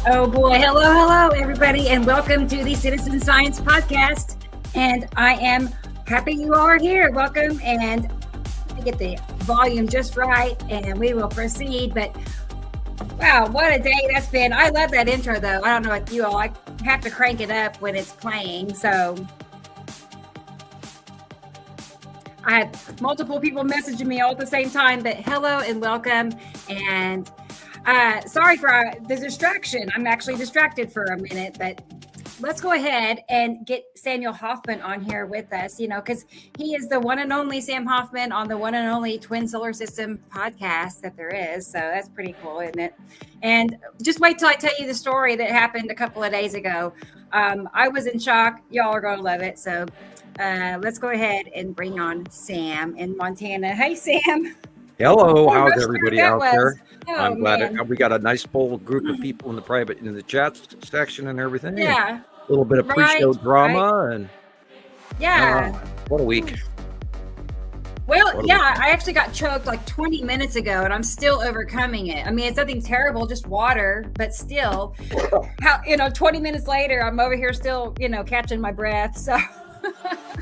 Oh boy, hello, everybody, and welcome to the Citizen Science Podcast. And I am happy you all are here. Welcome, and let me get the volume just right, and we will proceed. But wow, what a day that's been! I love that intro, though. I don't know about you all. I have to crank it up when it's playing. So I had multiple people messaging me all at the same time. But hello and welcome, and sorry for the distraction. I'm actually distracted for a minute, but let's go ahead and get Samuel Hofman on here with us, because he is the one and only Sam Hoffman on the one and only Twin Solar System podcast that there is. So that's pretty cool, isn't it? And just wait till I tell you the story that happened a couple of days ago. I was in shock. Y'all are going to love it. So let's go ahead and bring on Sam in Montana. Hey, Sam. Hello, how's everybody out there? Oh, I'm glad we got a nice full group of people in the chat section and everything. Yeah. A little bit of pre-show drama and what a week. Well, I actually got choked like 20 minutes ago and I'm still overcoming it. I mean, it's nothing terrible, just water, but still, 20 minutes later, I'm over here still, catching my breath. So.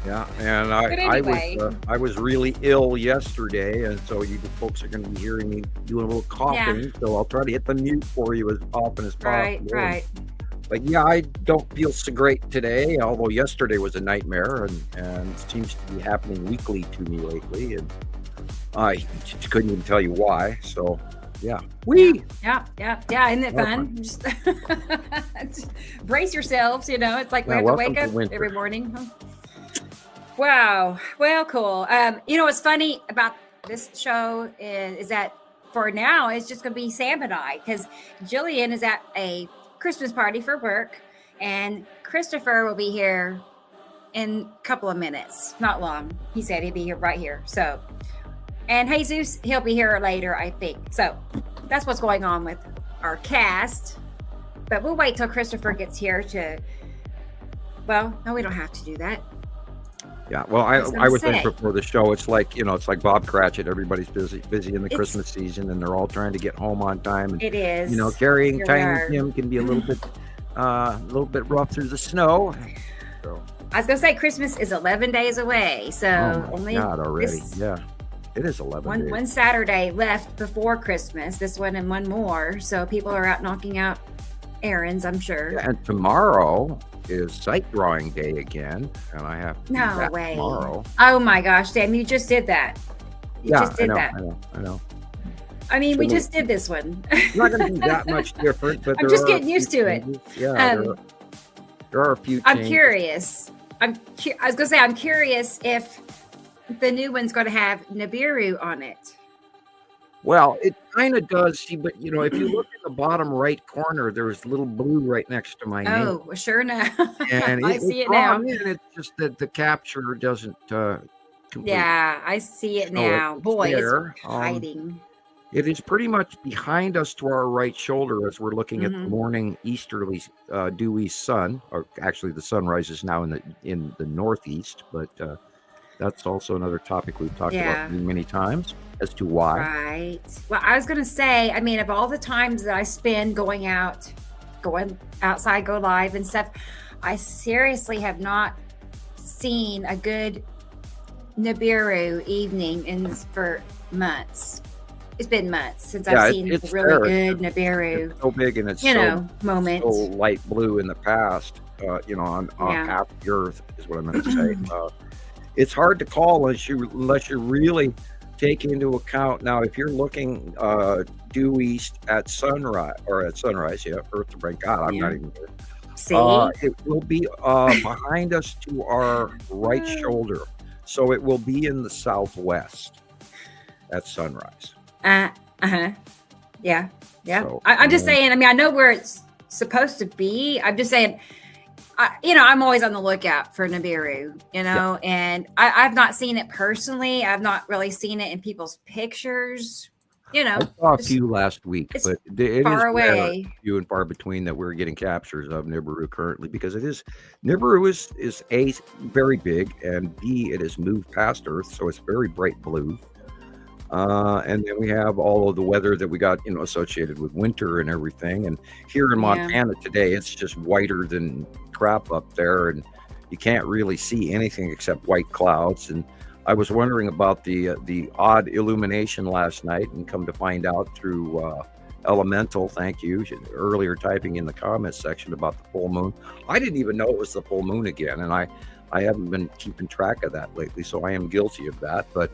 Yeah, and I was really ill yesterday, and so you folks are going to be hearing me doing a little coughing. Yeah. So I'll try to hit the mute for you as often as possible. Right. But yeah, I don't feel so great today, although yesterday was a nightmare, and it seems to be happening weekly to me lately, and I just couldn't even tell you why. So yeah. Yeah. Isn't it fun? Just brace yourselves. It's like we have to wake up every morning. Huh? Wow. Well, cool. What's funny about this show is that for now it's just going to be Sam and I, because Gillian is at a Christmas party for work, and Christoper will be here in a couple of minutes. Not long. He said he'd be here right here. So. And Jesus, he'll be here later, I think. So that's what's going on with our cast. But we'll wait till Christoper gets here no, we don't have to do that. Yeah, well, I was saying before the show, it's like Bob Cratchit. Everybody's busy in the Christmas season, and they're all trying to get home on time. And, it is. Carrying Tiny Tim can be a little bit rough through the snow. So. I was gonna say Christmas is 11 days away, so only God already. Yeah. It is 11 days. One Saturday left before Christmas, this one and one more. So people are out knocking out errands, I'm sure. Yeah, and tomorrow is site drawing day again, and I have to do that tomorrow. Oh my gosh, Sam, you just did that. I know. I mean, we just did this one. It's not going to be that much different, but I'm just getting used to it. Yeah, there are a few changes. I'm curious. I was going to say, I'm curious if the new one's going to have Nibiru on it. Well, it kind of does. See, but if you look in the bottom right corner, there's a little blue right next to my name. Oh, sure enough. And I see it now. It's just that the capture doesn't. Yeah, I see it now. Boy, it's hiding. It is pretty much behind us to our right shoulder as we're looking at the morning easterly dewy sun. Or actually, the sun rises now in the northeast, but. That's also another topic we've talked about many times as to why. Right. Well, I was going to say, I mean, of all the times that I spend going outside, go live and stuff, I seriously have not seen a good Nibiru evening for months. It's been months since I've seen a really good Nibiru. It's so big and it's moment. So light blue in the past, on half the earth is what I meant to say. It's hard to call unless you really take into account. Now, if you're looking due east at sunrise, Earth to break. God, I'm not even there. See? It will be behind us to our right shoulder. So it will be in the southwest at sunrise. Yeah. So, I'm just saying, I mean, I know where it's supposed to be. I'm just saying, I'm always on the lookout for Nibiru, and I've not seen it personally. I've not really seen it in people's pictures. I saw a few last week, but it far is away, few and far between that we're getting captures of Nibiru currently, because Nibiru is A, very big, and B, it has moved past Earth, so it's very bright blue. And then we have all of the weather that we got, associated with winter and everything. And here in Montana today, it's just whiter than crap up there, and you can't really see anything except white clouds. And I was wondering about the odd illumination last night, and come to find out through Elemental, thank you, earlier typing in the comments section about the full moon. I didn't even know it was the full moon again, and I haven't been keeping track of that lately, so I am guilty of that. But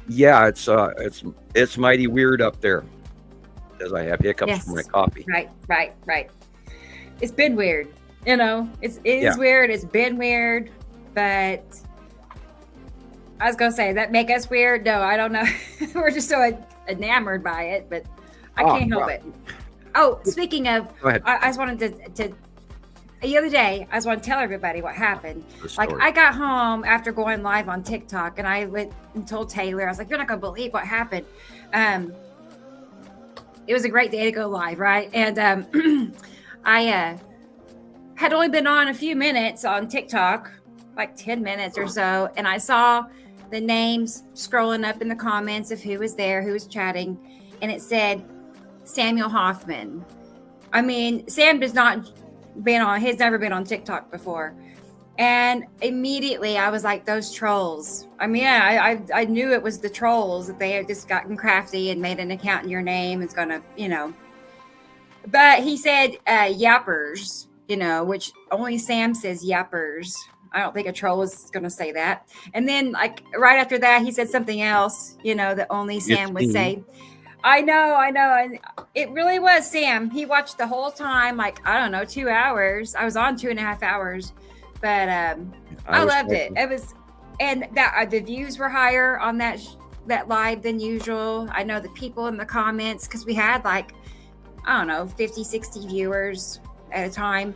yeah, it's mighty weird up there, as I have hiccups from my coffee. Right. It's been weird, it is weird. It's been weird, but I was gonna say, does that make us weird? No, I don't know. We're just so enamored by it, but I can't help it. Oh, speaking of, I just wanted to the other day, I just want to tell everybody what happened. Like, I got home after going live on TikTok, and I went and told Taylor, I was like, you're not gonna believe what happened. It was a great day to go live, right? And I had only been on a few minutes on TikTok, like 10 minutes or so, and I saw the names scrolling up in the comments of who was there, who was chatting, and it said Samuel Hofman. I mean, Sam he's never been on TikTok before. And immediately I was like, those trolls. I mean, I knew it was the trolls, that they had just gotten crafty and made an account in your name. It's gonna, but he said yappers, which only Sam says yappers. I don't think a troll is going to say that. And then, like, right after that, he said something else, that only Sam would say. I know. And it really was Sam. He watched the whole time, like, I don't know, 2 hours. I was on 2.5 hours, but I loved it. It was, and that the views were higher on that live than usual. I know the people in the comments, because we had like, I don't know, 50, 60 viewers at a time.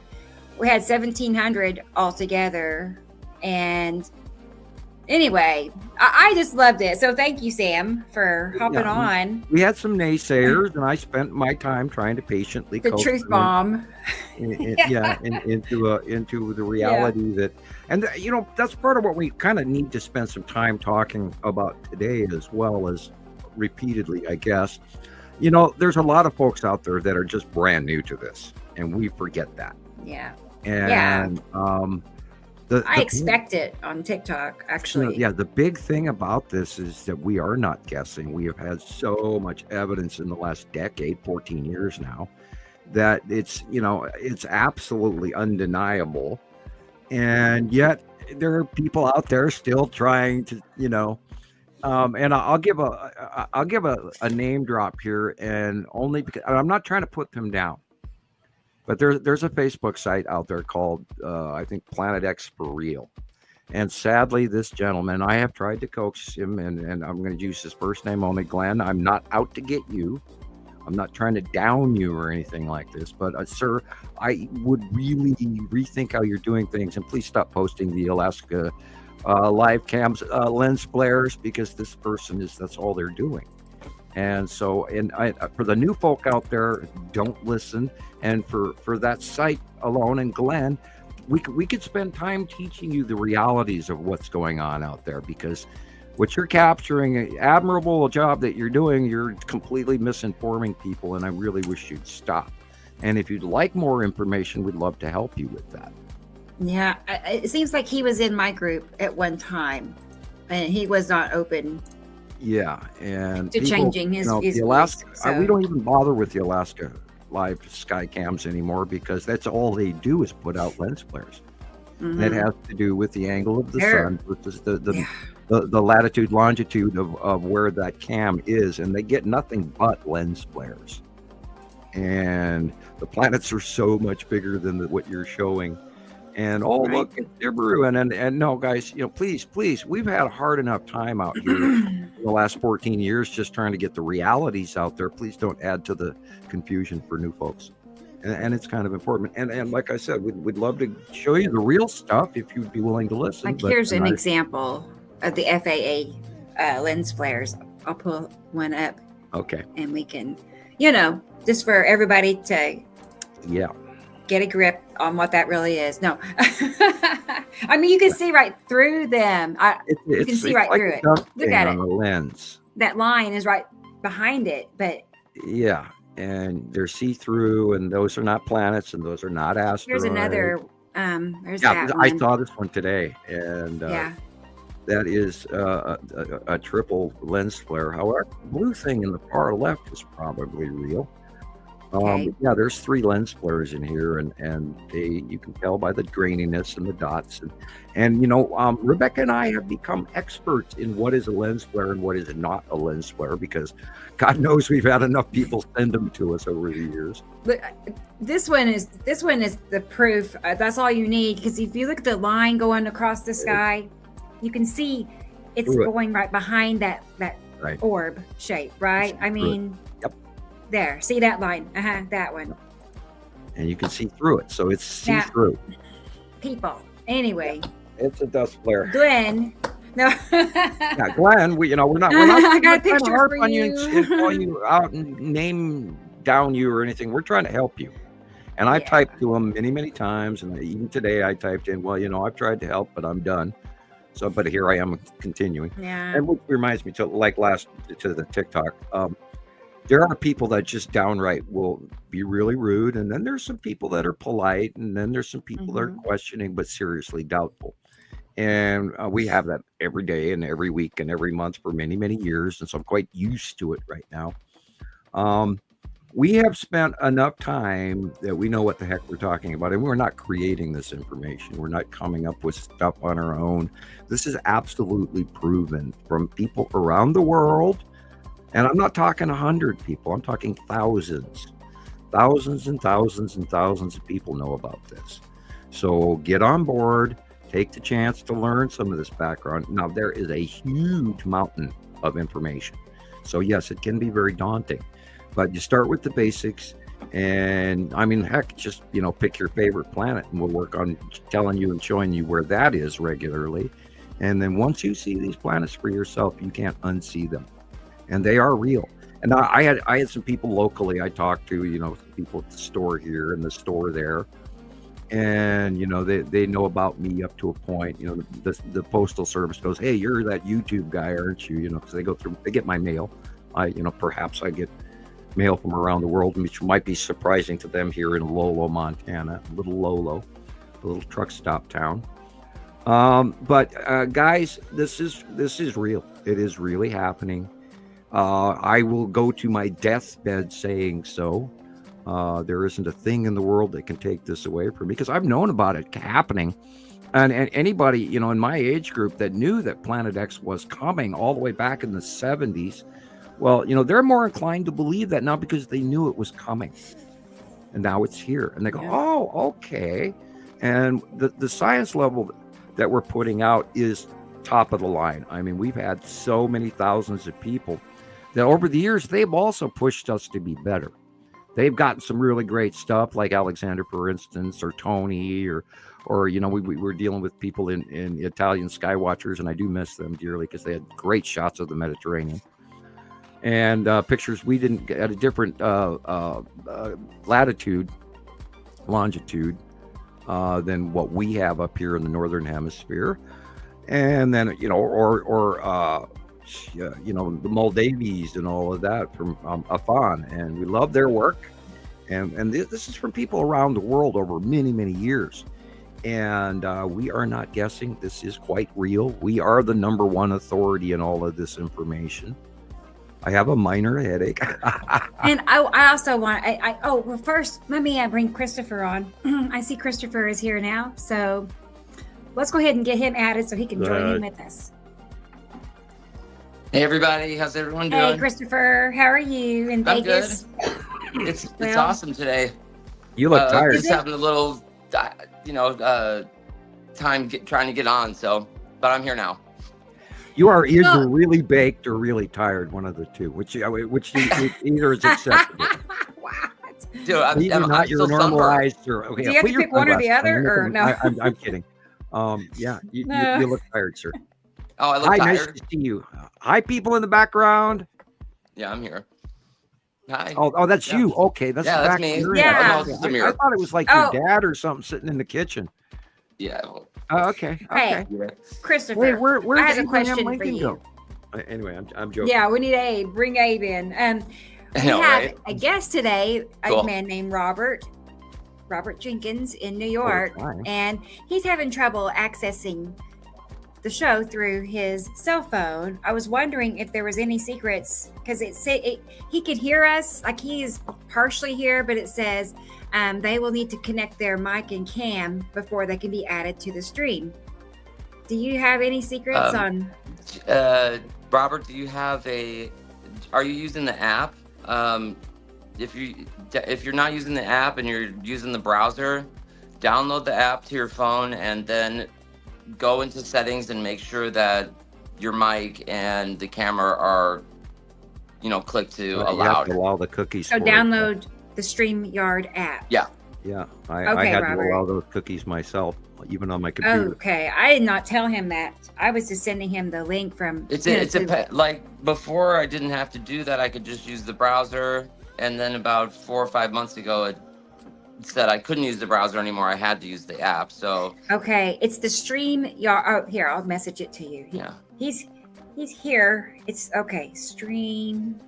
We had 1,700 altogether. And anyway, I just loved it. So thank you, Sam, for hopping on. We had some naysayers, and I spent my time trying to patiently the truth bomb. into the reality that, and that's part of what we kind of need to spend some time talking about today, as well as repeatedly, I guess. There's a lot of folks out there that are just brand new to this, and we forget that. Yeah. And I expect it on TikTok, actually. The big thing about this is that we are not guessing. We have had so much evidence in the last decade, 14 years now, that it's absolutely undeniable. And yet there are people out there still trying to, and I'll give a name drop here, and only because I'm not trying to put them down. But there's a Facebook site out there called, I think, Planet X for Real. And sadly, this gentleman, I have tried to coax him, and I'm going to use his first name only, Glenn. I'm not out to get you. I'm not trying to down you or anything like this. But, sir, I would really rethink how you're doing things. And please stop posting the Alaska live cams lens flares, because this person that's all they're doing. And so, for the new folk out there, don't listen. And for that site alone, and Glenn, we could spend time teaching you the realities of what's going on out there, because what you're capturing, an admirable job that you're doing, you're completely misinforming people, and I really wish you'd stop. And if you'd like more information, we'd love to help you with that. Yeah, it seems like he was in my group at one time, and he was not open. Yeah, and to changing his the Alaska. So. We don't even bother with the Alaska live sky cams anymore, because that's all they do is put out lens flares. Mm-hmm. And it has to do with the angle of the sun versus the latitude longitude of where that cam is, and they get nothing but lens flares. And the planets are so much bigger than what you're showing. And look at Nibiru, and no, guys, please, we've had a hard enough time out here in the last 14 years just trying to get the realities out there. Please don't add to the confusion for new folks. And it's kind of important. And like I said, we'd love to show you the real stuff if you'd be willing to listen. Like, here's an example of the FAA lens flares. I'll pull one up. Okay. And we can, just for everybody to get a grip on what that really is. No, I mean you can see right through them. You can see right like through a it. dunk Look thing at on it. a lens. That line is right behind it, but Yeah, and they're see-through, and those are not planets, and those are not here's asteroids. another. There's Yeah, that I one. saw this one today, and Yeah. that is a triple lens flare. However, the blue thing in the far left is probably real. Okay. Yeah, there's 3 lens flares in here, and you can tell by the graininess and the dots, and Rebecca and I have become experts in what is a lens flare and what is not a lens flare, because God knows we've had enough people send them to us over the years. But this one is the proof. That's all you need, because if you look at the line going across the sky, you can see it's going right behind that right. orb shape, right? I mean, yep. There, see that line? That one. And you can see through it, so it's see-through. People. Anyway, it's a dust flare. Glenn. No. Yeah, Glenn. We're not I got a trying to picture harp for on you you. and call you out and name down you or anything. We're trying to help you. And I typed to him many times, and even today I typed in, well, I've tried to help, but I'm done. So, but here I am continuing. Yeah. And which reminds me to the TikTok. There are people that just downright will be really rude, and then there's some people that are polite, and then there's some people that are questioning but seriously doubtful. And we have that every day and every week and every month for many years, and so I'm quite used to it right now. We have spent enough time that we know what the heck we're talking about, and we're not creating this information. We're not coming up with stuff on our own. This is absolutely proven from people around the world. And I'm not talking 100 people. I'm talking thousands. Thousands and thousands and thousands of people know about this. So get on board. Take the chance to learn some of this background. Now, there is a huge mountain of information. So, yes, it can be very daunting. But you start with the basics. And, I mean, heck, just, pick your favorite planet. And we'll work on telling you and showing you where that is regularly. And then once you see these planets for yourself, you can't unsee them. And they are real. And I had some people locally I talked to, people at the store here and the store there. And, they know about me up to a point. The Postal Service goes, hey, you're that YouTube guy, aren't you? Because they get my mail. Perhaps I get mail from around the world, which might be surprising to them here in Lolo, Montana. Little Lolo, a little truck stop town. But guys, this is real. It is really happening. I will go to my deathbed saying so. There isn't a thing in the world that can take this away from me, because I've known about it happening. And anybody, in my age group that knew that Planet X was coming all the way back in the 70s, well, they're more inclined to believe that now because they knew it was coming. And now it's here. And they go, oh, okay. And the science level that we're putting out is top of the line. I mean, we've had so many thousands of people that over the years, they've also pushed us to be better. They've gotten some really great stuff, like Alexander, for instance, or Tony, or we were dealing with people in Italian Skywatchers, and I do miss them dearly because they had great shots of the Mediterranean and pictures we didn't get at a different latitude, longitude than what we have up here in the Northern Hemisphere. And then, the Maldives and all of that from Afan, and we love their work. And this is from people around the world over many years. And we are not guessing. This is quite real. We are the number one authority in all of this information. I have a minor headache. And I also want, well, first, let me bring Christoper on. I see Christoper is here now. So let's go ahead and get him added so he can join in with us. Hey, everybody. How's everyone doing? Hey, Christoper. How are you in Vegas? Good. It's awesome today. You look tired. Just having a little, time trying to get on. So, but I'm here now. You are either really baked or really tired, one of the two, which either is acceptable. What? Dude, I'm you're normalized or okay. Do you have to pick one or the other, or no? I'm kidding. Yeah, you look tired, sir. Oh, I look tired. Nice to see you. Hi, people in the background. Yeah, I'm here. Hi. Oh, that's Yeah. you. Okay, that's Yeah, the that's back me. of your Yeah. head. No, Okay. it's I Amir. thought it was like Oh. your dad or something sitting in the kitchen. Yeah. Oh, okay. Hey. Okay. Yeah. Christopher, Hey, where'd I have a Abraham question for Lincoln you. go? Anyway, I'm joking. Yeah, we need Abe. Bring Abe in. We I know, have right? a guest today, Cool. a man named Robert Jenkins in New York, fine. and he's having trouble accessing the show through his cell phone. I was wondering if there was any secrets, because he could hear us, like he's partially here, but it says they will need to connect their mic and cam before they can be added to the stream. Do you have any secrets on? Robert, do you have are you using the app? If you're not using the app and you're using the browser, download the app to your phone and then go into settings and make sure that your mic and the camera are, clicked to You have allowed. to allow the cookies. So for download the StreamYard app. Yeah. Yeah, I Okay, had Robert. to allow those cookies myself, even on my computer. Okay, I did not tell him that. I was just sending him the link from. Like before I didn't have to do that. I could just use the browser. And then about 4 or 5 months ago, it said I couldn't use the browser anymore. I had to use the app. So Okay, it's the StreamYard. Oh, here, I'll message it to you. yeah, He's here. It's okay. Stream.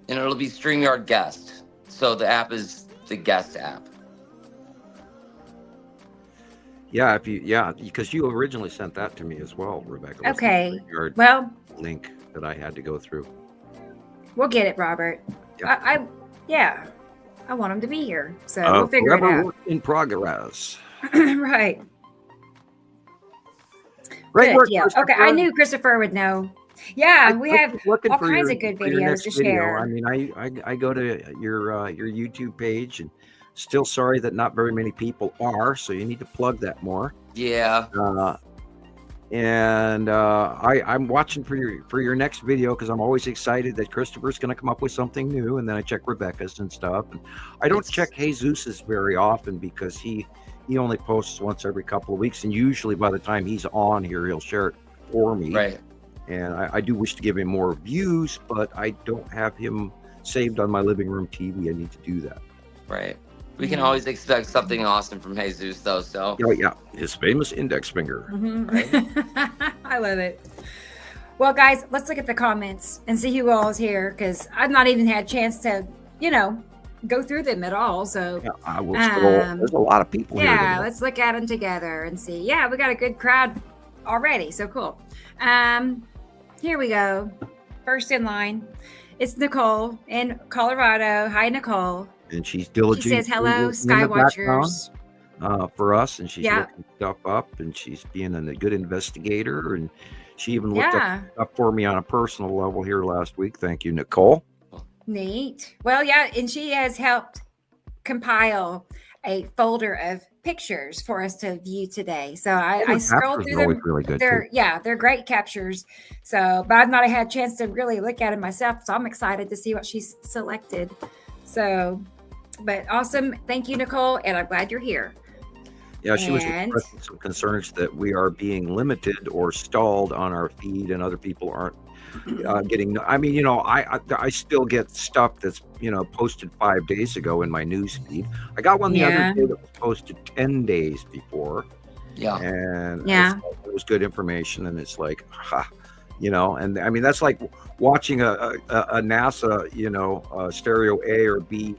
and it'll be StreamYard Guest. So the app is the guest app. Yeah, because you originally sent that to me as well, Rebecca. was the Okay. StreamYard Well, link that I had to go through. we'll get it, Robert. Yeah. I want him to be here, so we'll figure it Forever out. work in progress. Right. Great Good work. deal. Okay, Christopher. I knew Christopher would know. Yeah, we I have keep looking all for kinds your- of good for your videos next to video. share. I mean, I go to your YouTube page, and still sorry that not very many people are. So you need to plug that more. Yeah. I'm watching for your next video because I'm always excited that Christopher's going to come up with something new, and then I check Rebecca's and stuff. And I don't check Jesus's very often because he only posts once every couple of weeks, and usually by the time he's on here, he'll share it for me. Right. And I do wish to give him more views, but I don't have him saved on my living room TV. I need to do that. Right. We can always expect something awesome from Jesus, though. So Yeah, his famous index finger. I love it. Well, guys, let's look at the comments and see who all is here, because I've not even had a chance to, go through them at all. So Yeah, I will scroll. There's a lot of people here. yeah, today. let's look at them together and see. Yeah, we got a good crowd already. So cool. Here we go. First in line, it's Nicole in Colorado. Hi, Nicole. And she's She diligent. says, hello, Skywatchers. For us, and she's Yeah. looking stuff up, and she's being a good investigator, and she even looked Yeah. up for me on a personal level here last week. Thank you, Nicole. Neat. Well, yeah, and she has helped compile a folder of pictures for us to view today. So I scrolled through them. Really good. They're great captures. So, but I've not had a chance to really look at them myself. So I'm excited to see what she's selected. So, but awesome. Thank you, Nicole. And I'm glad you're here. Yeah, she was And- expressing some concerns that we are being limited or stalled on our feed, and other people aren't getting. I mean, I still get stuff that's posted 5 days ago in my news feed. I got one the other day that was posted 10 days before. yeah. And it was good information, and it's like, and I mean that's like watching a NASA, stereo A or B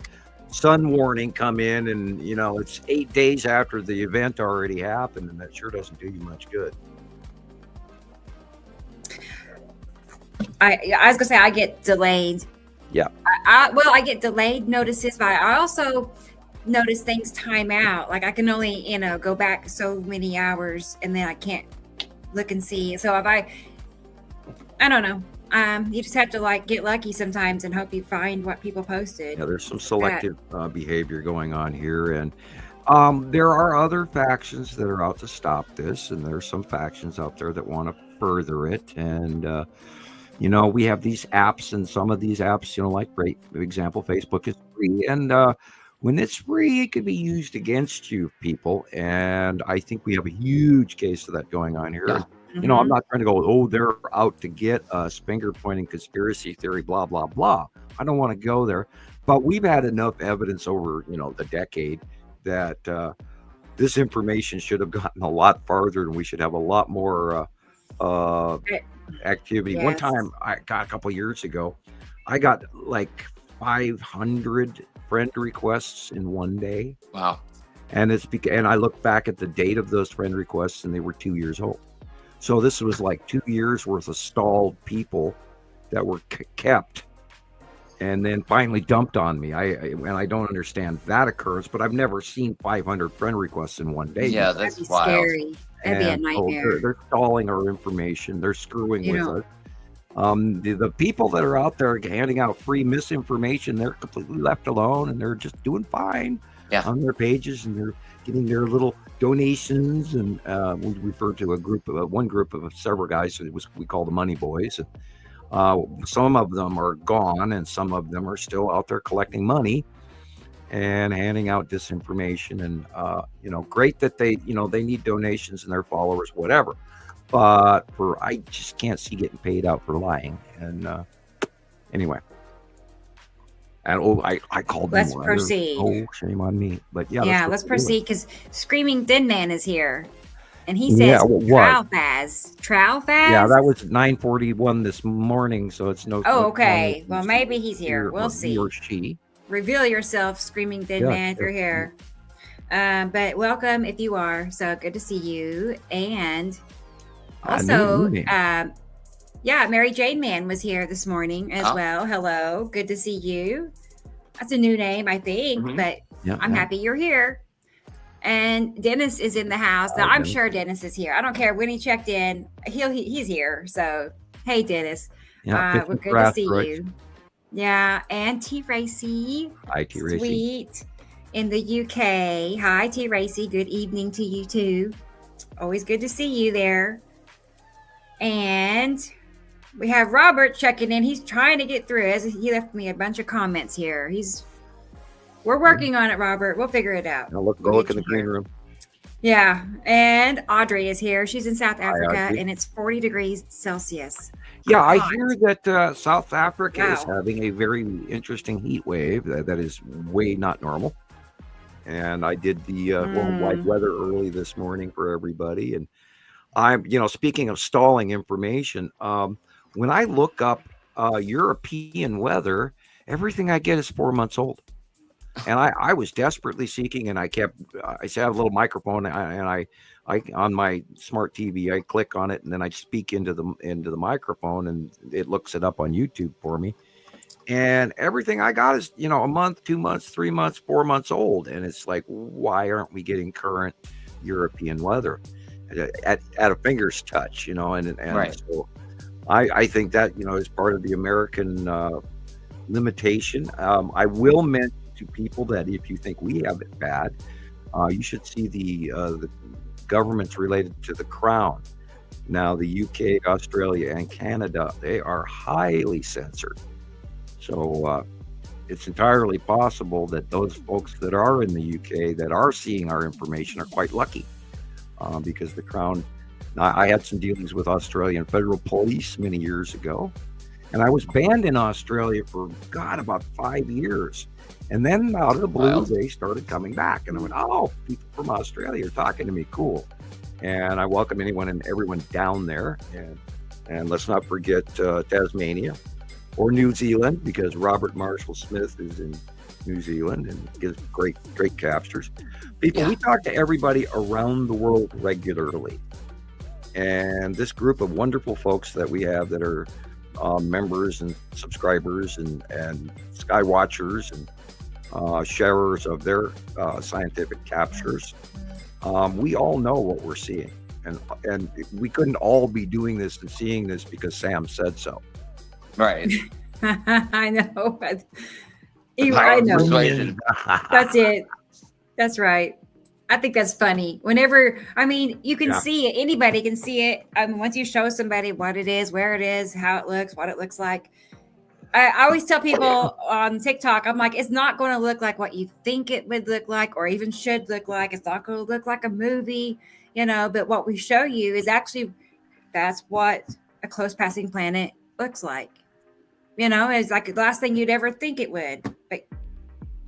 sun warning come in, and it's 8 days after the event already happened, and that sure doesn't do you much good. I was gonna say I get delayed. Yeah. I get delayed notices, but I also notice things time out. Like I can only, go back so many hours, and then I can't look and see. So if I don't know. You just have to get lucky sometimes and hope you find what people posted. Yeah, there's some selective behavior going on here, and there are other factions that are out to stop this, and there's some factions out there that want to further it. And we have these apps, and some of these apps, like great example, Facebook is free, and when it's free, it can be used against you people. And I think we have a huge case of that going on here. Yeah. And, I'm not trying to go, they're out to get us, finger pointing, conspiracy theory, blah, blah, blah. I don't want to go there. But we've had enough evidence over, the decade that this information should have gotten a lot farther, and we should have a lot more activity. Yes. One time, a couple years ago, I got like 500 friend requests in one day. Wow. And and I look back at the date of those friend requests, and they were 2 years old. So this was like 2 years worth of stalled people that were kept, and then finally dumped on me. I don't understand that occurrence, but I've never seen 500 friend requests in one day. Yeah, That'd that's be wild. scary. That'd be a And so nightmare. they're stalling our information. They're screwing You with know- us. The people that are out there handing out free misinformation, they're completely left alone, and they're just doing fine on their pages, and they're getting their little donations. And we refer to one group of several guys. We call the Money Boys. Some of them are gone, and some of them are still out there collecting money and handing out disinformation. And great that they need donations and their followers, whatever. But I just can't see getting paid out for lying. And anyway, and I called them. Let's proceed. Oh, shame on me. But yeah, let's proceed, because Screaming Thin Man is here, and he says Trowfaz. Yeah, that was 9:41 this morning, so it's no. Oh, okay. Well, maybe he's here. We'll see. He or she. Reveal yourself, Screaming Thin Man, if you're here. But welcome if you are. So good to see you. And also, Mary Jane Man was here this morning as well. Hello. Good to see you. That's a new name, I think, but I'm happy you're here. And Dennis is in the house. Now, I'm sure Dennis is here. I don't care when he checked in. He's here. So, hey, Dennis. We're good to see you. Yeah, and T. Racy. Hi, T. Racy. Sweet in the UK. Hi, T. Racy. Good evening to you too. Always good to see you there. And we have Robert checking in. He's trying to get through. He left me a bunch of comments here. We're working on it, Robert. We'll figure it out. Go look in the green room. Yeah, and Audrey is here. She's in South Africa, and it's 40 degrees Celsius. Yeah, I hear that South Africa is having a very interesting heat wave that is way not normal. And I did the worldwide weather early this morning for everybody. And I'm, speaking of stalling information, when I look up European weather, everything I get is 4 months old. And I was desperately seeking, and I have a little microphone, and I on my smart TV, I click on it, and then I speak into the microphone, and it looks it up on YouTube for me. And everything I got is, a month, 2 months, 3 months, 4 months old. And it's like, why aren't we getting current European weather at a finger's touch, and right. So I think that, is part of the American limitation. I will mention to people that if you think we have it bad, you should see the governments related to the Crown. Now, the UK, Australia, and Canada, they are highly censored. So it's entirely possible that those folks that are in the UK that are seeing our information are quite lucky, because the Crown. I had some dealings with Australian federal police many years ago, and I was banned in Australia for about 5 years. And then out of the blue, they started coming back, and I went, "Oh, people from Australia are talking to me, cool." And I welcome anyone and everyone down there, and let's not forget Tasmania or New Zealand, because Robert Marshall Smith is in New Zealand and gives great captures. People, we talk to everybody around the world regularly, and this group of wonderful folks that we have that are members and subscribers and sky watchers and sharers of their scientific captures, we all know what we're seeing, and we couldn't all be doing this and seeing this because Sam said so. Right. I know. I know. Persuasion. That's it. That's right. I think that's funny. You can see it. Anybody can see it. Once you show somebody what it is, where it is, how it looks, what it looks like. I always tell people on TikTok, I'm like, it's not going to look like what you think it would look like, or even should look like. It's not going to look like a movie, but what we show you is actually, that's what a close passing planet looks like. It's like the last thing you'd ever think it would, but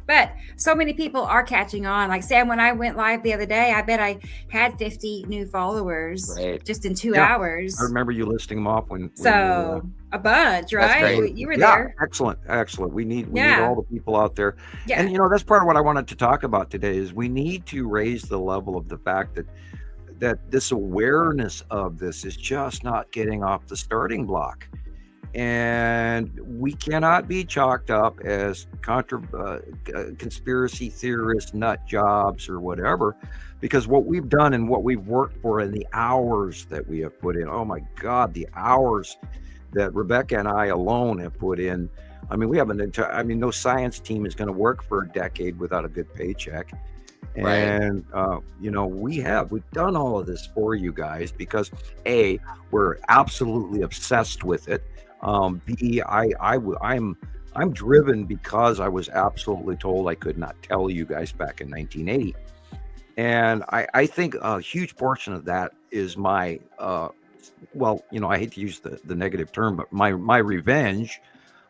But so many people are catching on. Like Sam, when I went live the other day, I bet I had 50 new followers just in 2 hours. I remember you listing them off when a bunch, right? You were there. Excellent. We need all the people out there. Yeah. And that's part of what I wanted to talk about today is we need to raise the level of the fact that this awareness of this is just not getting off the starting block. And we cannot be chalked up as conspiracy theorist nut jobs or whatever, because what we've done and what we've worked for and the hours that we have put in, oh my God, the hours that Rebecca and I alone have put in. I mean, we have no science team is going to work for a decade without a good paycheck. And, we've done all of this for you guys because A, we're absolutely obsessed with it. B, I'm driven because I was absolutely told I could not tell you guys back in 1980. And I think a huge portion of that is my, I hate to use the negative term, but my revenge,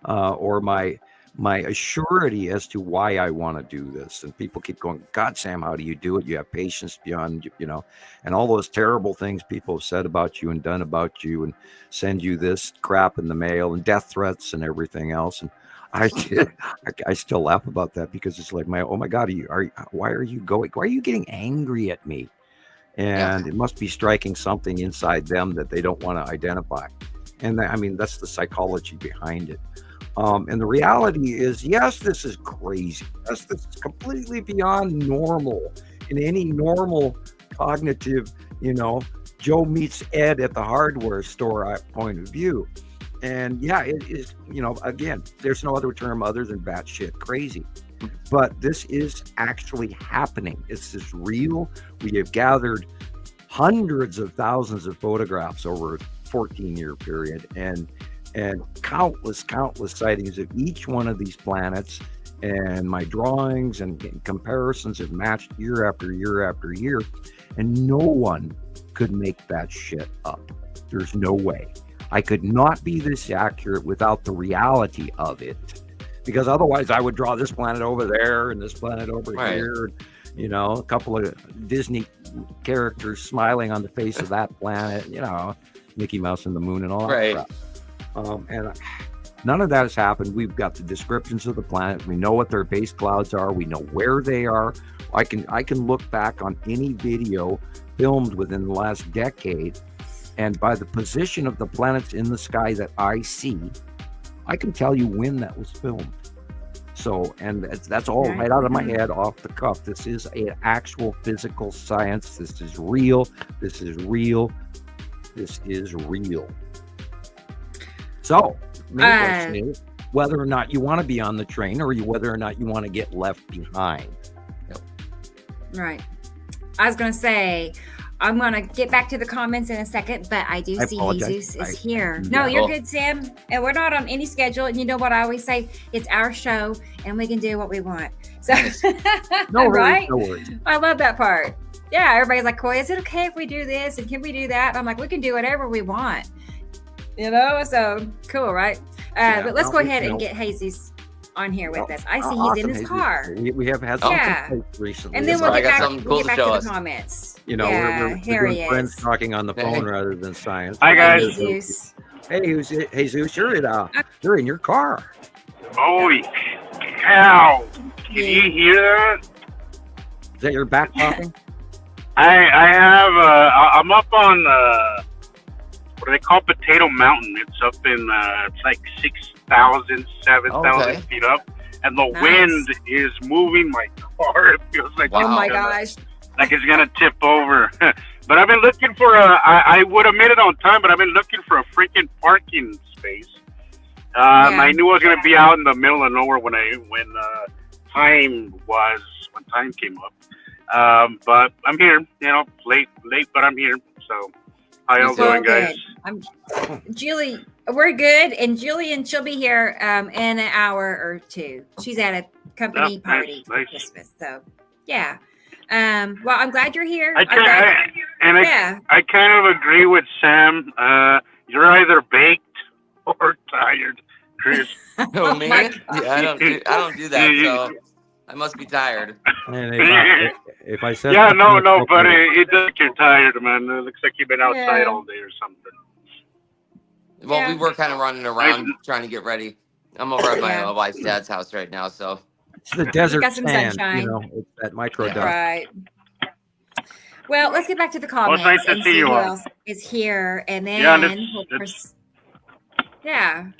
or my assurity as to why I want to do this. And people keep going, God, Sam, how do you do it? You have patience beyond, and all those terrible things people have said about you and done about you and send you this crap in the mail and death threats and everything else. And I still laugh about that because it's like oh my God, why are you getting angry at me? And it must be striking something inside them that they don't want to identify. And that's the psychology behind it. And the reality is, yes, this is crazy. Yes, this is completely beyond normal in any normal cognitive, Joe meets Ed at the hardware store point of view. And it is, again, there's no other term other than batshit crazy. But this is actually happening. This is real. We have gathered hundreds of thousands of photographs over a 14-year period and countless sightings of each one of these planets, and my drawings and comparisons have matched year after year after year, and no one could make that shit up. There's no way. I could not be this accurate without the reality of it, because otherwise I would draw this planet over there and this planet over here, a couple of Disney characters smiling on the face of that planet, Mickey Mouse and the moon and all that crap. And none of that has happened. We've got the descriptions of the planet. We know what their base clouds are. We know where they are. I can look back on any video filmed within the last decade, and by the position of the planets in the sky that I see, I can tell you when that was filmed. So, and that's all right out of my head, off the cuff. This is an actual physical science. This is real. This is real. This is real. So, the question is whether or not you want to be on the train or whether or not you want to get left behind. Right. I was going to say, I'm going to get back to the comments in a second, but I see Jesus is here. No, you're good, Sam. And we're not on any schedule. And you know what I always say? It's our show and we can do what we want. So, no right? Worries. I love that part. Yeah, everybody's like, Coy, is it okay if we do this? And can we do that? And I'm like, we can do whatever we want. So cool, right? But let's go ahead and get Jesus on here with us. I see he's in his car. We have had some recently. And then we'll get back to the comments. We're doing friends talking on the phone rather than science. Hi, guys. Hey, Jesus, you're in your car. Holy cow. Can you hear that? Is that your back popping? I have, I'm up on, what do they call Potato Mountain? It's up in, it's like 6,000, 7,000 feet up. And the wind is moving my car. It feels like oh my gosh. Like it's going to tip over. But I've been looking for I would have made it on time, but I've been looking for a freaking parking space. I knew I was going to be out in the middle of nowhere when time came up. But I'm here, late, but I'm here. So how y'all doing, guys? Julie, we're good. And Gillian, she'll be here in an hour or two. She's at a company party for Christmas. So, yeah. Well, I'm glad you're here. I kind of agree with Sam. You're either baked or tired, Chris. Oh, man. Yeah, I don't do that. So I must be tired. And if I said yeah, no, but it does make you tired, man. It looks like you've been outside all day or something. Well, we were kind of running around trying to get ready. I'm over at my wife's dad's house right now, so it's the desert got some sand, sunshine. you know, it's that micro dust. Right. Well, let's get back to the comments nice to and see see you who all. else is here, and then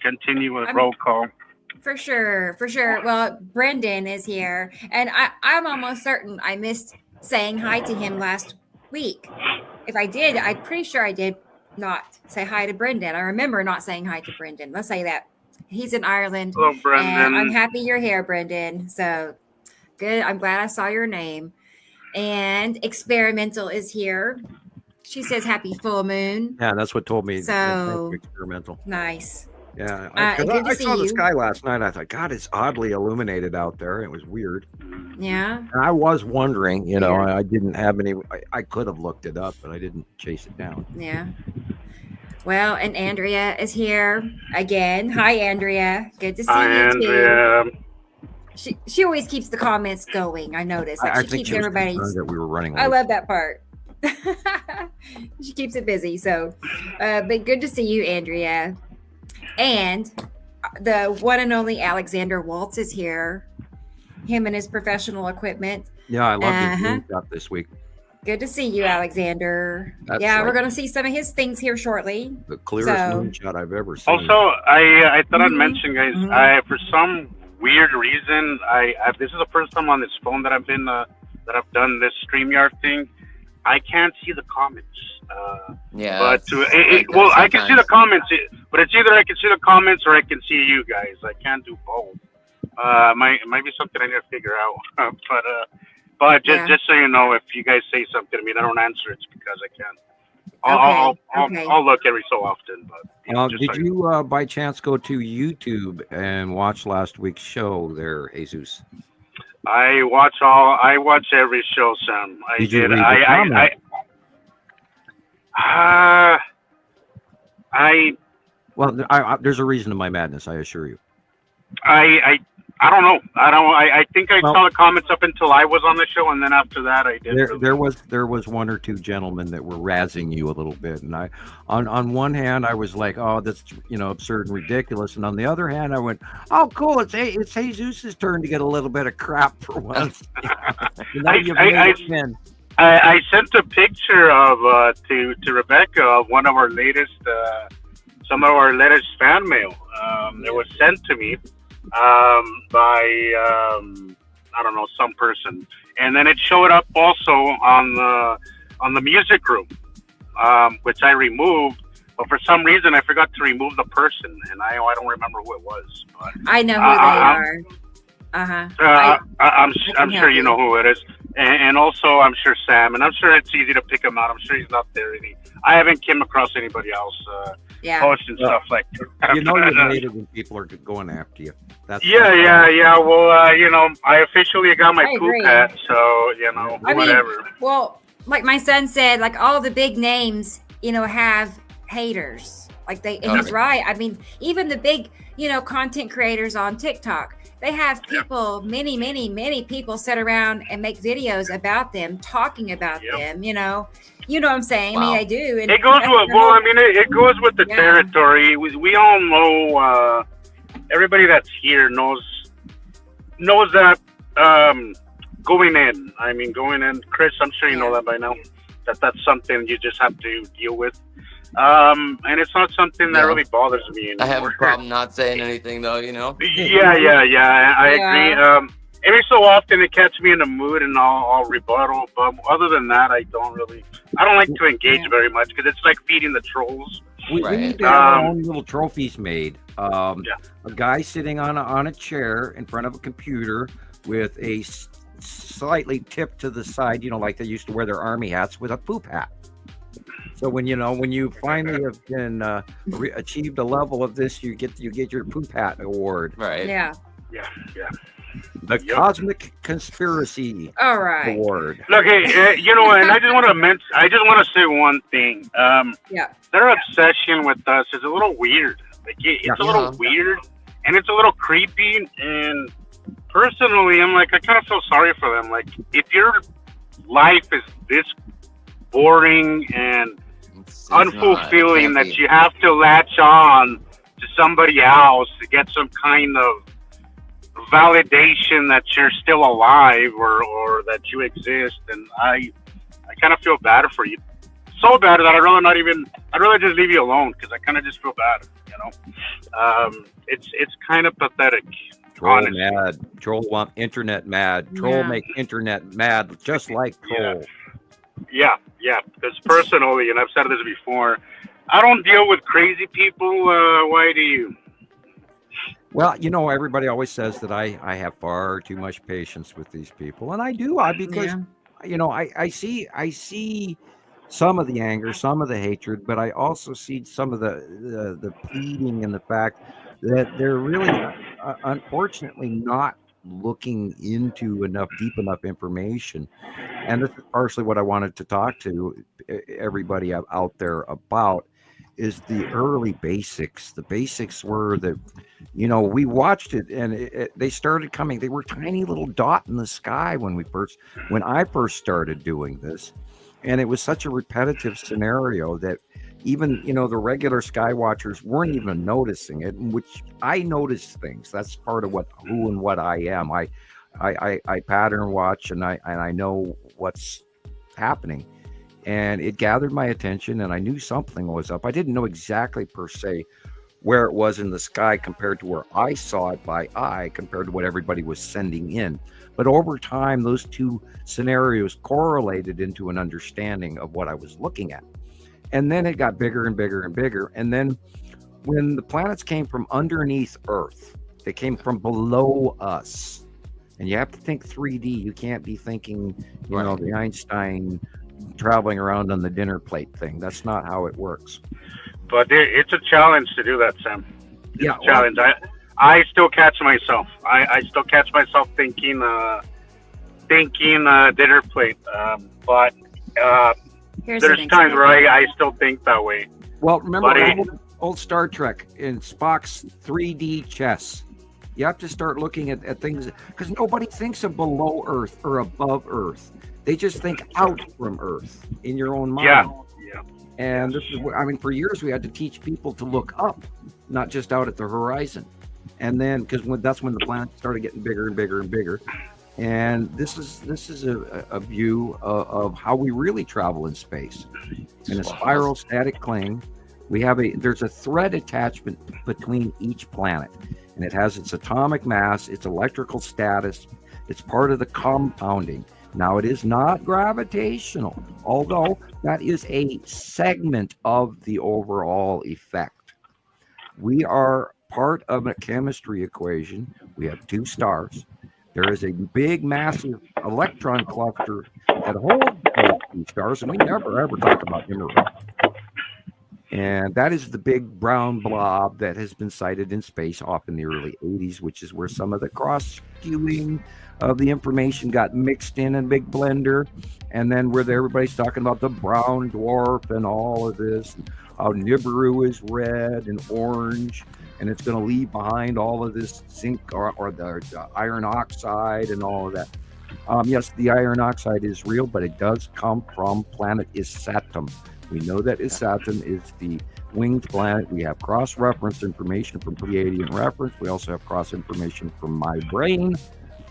continue with roll call. For sure. Well, Brendan is here, and I'm almost certain I missed saying hi to him last week. If I did, I'm pretty sure I did not say hi to Brendan. I remember not saying hi to Brendan. Let's say that. He's in Ireland. Hello, Brendan. And I'm happy you're here, Brendan. So good. I'm glad I saw your name. And Experimental is here. She says happy full moon. Yeah, that's what told me. So Experimental. Nice. Yeah, I saw the sky last night. I thought, God, it's oddly illuminated out there. It was weird. Yeah. And I was wondering, you know, I didn't have any. I could have looked it up, but I didn't chase it down. Yeah. Well, and Andrea is here again. Hi, Andrea. Good to see you too. She always keeps the comments going. I noticed. Like, I she think keeps everybody. That we were running late. I love that part. She keeps it busy. So, but good to see you, Andrea. And the one and only Alexander Waltz is here. Him and his professional equipment. Yeah, I love his moonshot this week. Good to see you, Alexander. We're going to see some of his things here shortly. The clearest moonshot I've ever seen. Also, I thought I'd mention, guys, for some weird reason, this is the first time on this phone that I've been that I've done this StreamYard thing. I can't see the comments. But I can see the comments, but it's either I can see the comments or I can see you guys. I can't do both. Might be something I need to figure out. But just so you know, if you guys say something to me and I don't answer, it's because I can't. I'll look every so often. But did you by chance go to YouTube and watch last week's show there, Jesus? I watch every show, Sam. I did. Well, there's a reason to my madness, I assure you. I don't know. I think I saw the comments up until I was on the show, and then after that, I did. There was one or two gentlemen that were razzing you a little bit, and on one hand, I was like, oh, that's absurd and ridiculous, and on the other hand, I went, oh, cool, it's Jesus' turn to get a little bit of crap for once. I sent a picture of to Rebecca of one of our latest, some of our latest fan mail. It was sent to me by I don't know, some person, and then it showed up also on the music room, which I removed, but for some reason I forgot to remove the person, and I don't remember who it was. But, I know who they are. I'm sure you know who it is, and also I'm sure Sam, and I'm sure it's easy to pick him out. I'm sure he's not there. I haven't came across anybody else posting stuff like that. You made it when people are going after you. That's Well, I officially got my poop hat, so whatever. Well, like my son said, like all the big names, have haters. Like and he's right. I mean, even the big, content creators on TikTok, they have people, many, many, many people sit around and make videos about them, talking about them, You know what I'm saying? Wow. I mean, I do. And it goes with, it goes with the territory. We all know, everybody that's here knows that going in, Chris, I'm sure you know that by now, that's something you just have to deal with. And it's not something that really bothers me anymore. I have a problem not saying anything, though, I agree. Every so often it catches me in the mood and I'll rebuttal, but other than that, I don't like to engage very much because it's like feeding the trolls. We need to have our own little trophies made. A guy sitting on a chair in front of a computer with a slightly tipped to the side, like they used to wear their army hats, with a poop hat. So when you finally have been achieved a level of this, you get your poop hat award. Right. Yeah. The Cosmic Conspiracy Award. Look, and I just want to say one thing. Their obsession with us is a little weird. Like it's a little weird, and it's a little creepy, and personally, I'm like, I kind of feel sorry for them. Like, if your life is this boring and It's unfulfilling not, that you have to latch on to somebody else to get some kind of validation that you're still alive or that you exist, and I kind of feel bad for you. So bad that I'd rather just leave you alone because I kind of just feel bad, you know. It's kind of pathetic. Troll honestly. mad. Troll want internet mad. Troll make internet mad, just like troll. Yeah. Because personally, and I've said this before, I don't deal with crazy people. Why do you? Well, you know, everybody always says that I have far too much patience with these people, and I do. Because you know, I see some of the anger, some of the hatred, but I also see some of the pleading and the fact that they're really, unfortunately, not looking into deep enough information. And this is partially what I wanted to talk to everybody out there about, is the early basics. The basics were that, you know, we watched it and they started coming. They were tiny little dot in the sky when I first started doing this. And it was such a repetitive scenario that even, you know, the regular sky watchers weren't even noticing it, which I notice things. That's part of who and what I am. I pattern watch and I know what's happening. And it gathered my attention and I knew something was up. I didn't know exactly per se where it was in the sky compared to where I saw it by eye compared to what everybody was sending in. But over time, those two scenarios correlated into an understanding of what I was looking at. And then it got bigger and bigger and bigger. And then when the planets came from underneath Earth, they came from below us. And you have to think 3D. You can't be thinking, you know, the Einstein traveling around on the dinner plate thing. That's not how it works. But it's a challenge to do that, Sam. It's a challenge. I still catch myself. I still catch myself thinking dinner plate. But there's times where I still think that way. Well, remember old Star Trek in Spock's 3D chess. You have to start looking at things because nobody thinks of below Earth or above Earth. They just think out from Earth in your own mind. Yeah. And this is, I mean, for years we had to teach people to look up, not just out at the horizon. And then, because that's when the planets started getting bigger and bigger and bigger. And this is a view of how we really travel in space. In a spiral static cling, there's a thread attachment between each planet, and it has its atomic mass, its electrical status. It's part of the compounding. Now, it is not gravitational, although that is a segment of the overall effect. We are part of a chemistry equation. We have two stars. There is a big, massive electron cluster that holds those two stars, and we never, ever talk about Nibiru. And that is the big brown blob that has been sighted in space off in the early 80s, which is where some of the cross-skewing of the information got mixed in a big blender. And then where everybody's talking about the brown dwarf and all of this, how Nibiru is red and orange, and it's going to leave behind all of this zinc or the iron oxide and all of that. Yes, the iron oxide is real, but it does come from planet Isatum. We know that Isatum is the winged planet. We have cross-reference information from Pleiadian reference. We also have cross-information from my brain.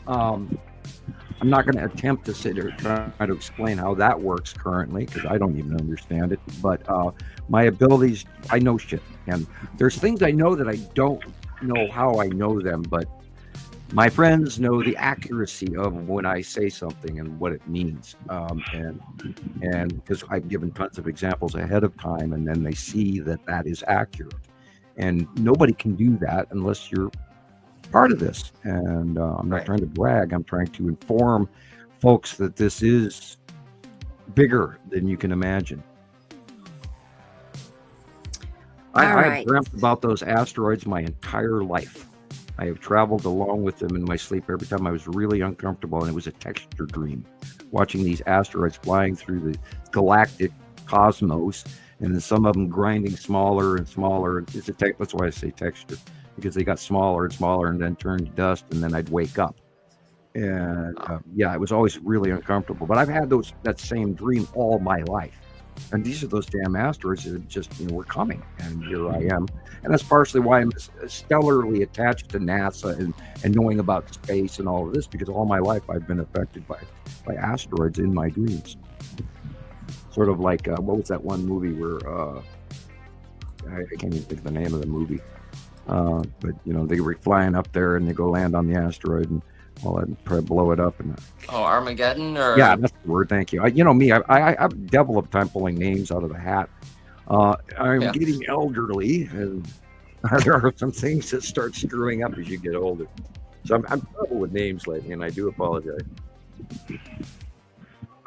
I'm not going to attempt to sit here and try to explain how that works currently because I don't even understand it. But my abilities, I know shit. And there's things I know that I don't know how I know them, but my friends know the accuracy of when I say something and what it means. And because I've given tons of examples ahead of time, and then they see that is accurate. And nobody can do that unless you're part of this. And I'm not trying to brag. I'm trying to inform folks that this is bigger than you can imagine. I've dreamt about those asteroids my entire life. I have traveled along with them in my sleep every time I was really uncomfortable, and it was a texture dream, watching these asteroids flying through the galactic cosmos, and then some of them grinding smaller and smaller. That's why I say texture. because they got smaller and smaller and then turned to dust, and then I'd wake up. And yeah, it was always really uncomfortable. But I've had that same dream all my life. And these are those damn asteroids that just, were coming. And here I am. And that's partially why I'm stellarly attached to NASA and knowing about space and all of this, because all my life I've been affected by asteroids in my dreams. Sort of like, what was that one movie where, I can't even think of the name of the movie. But, they were flying up there and they go land on the asteroid and all that and blow it up. And Armageddon? Or yeah, that's the word. Thank you. Me, I'm devil of time pulling names out of the hat. I'm getting elderly, and there are some things that start screwing up as you get older. So I'm trouble with names lately, and I do apologize.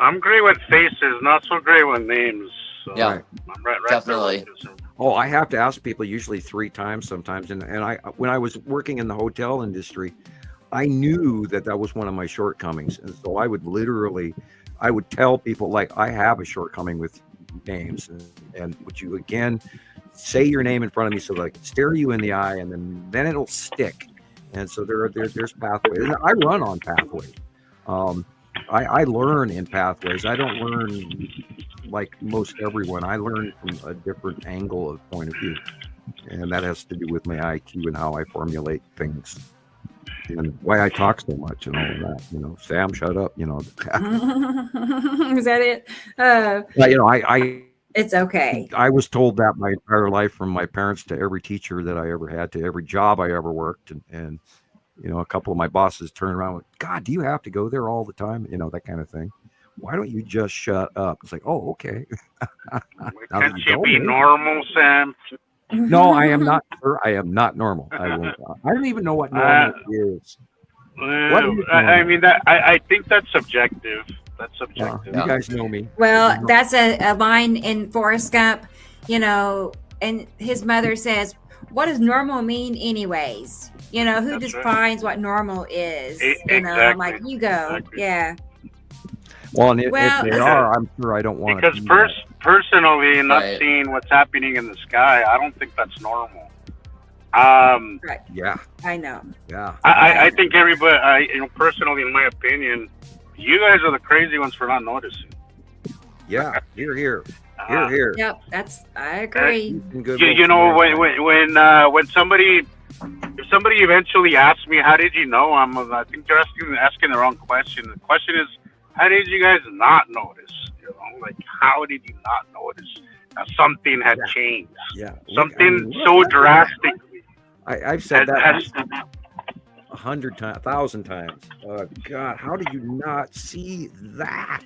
I'm great with faces, not so great with names. So yeah, I'm right definitely. Oh, I have to ask people usually 3 times sometimes, and when I was working in the hotel industry, I knew that was one of my shortcomings, and so I would tell people, like, I have a shortcoming with names, and would you again say your name in front of me so that I can stare you in the eye, and then it'll stick. And so there's pathways. And I run on pathways. I learn in pathways. I don't learn like most everyone. I learn from a different angle of point of view, and that has to do with my IQ and how I formulate things. And why I talk so much and all of that, Sam, shut up, Is that it? It's okay. I was told that my entire life, from my parents to every teacher that I ever had, to every job I ever worked. And a couple of my bosses turned around with, God, do you have to go there all the time? That kind of thing. Why don't you just shut up? It's like, oh, okay. Can't you be normal, Sam? No, I am not. Sir, I am not normal. I don't even know what normal is. I mean, I think that's subjective. That's subjective. You guys know me. Well, that's a line in Forrest Gump, and his mother says, "What does normal mean, anyways? Who That's defines what normal is?" Exactly. I'm like, you go, Exactly. yeah. Well, and if they are, I'm sure I don't want to. Because personally, not seeing what's happening in the sky, I don't think that's normal. Right. Yeah. I know. Yeah. I think everybody, personally, in my opinion, you guys are the crazy ones for not noticing. Yeah. Here. Yep. I agree. When somebody eventually asks me, how did you know? I think they're asking the wrong question. The question is, how did you guys not notice? Like, how did you not notice that something had changed? Yeah. Something so drastically. I've said that 100 times, 1,000 times. God, how did you not see that?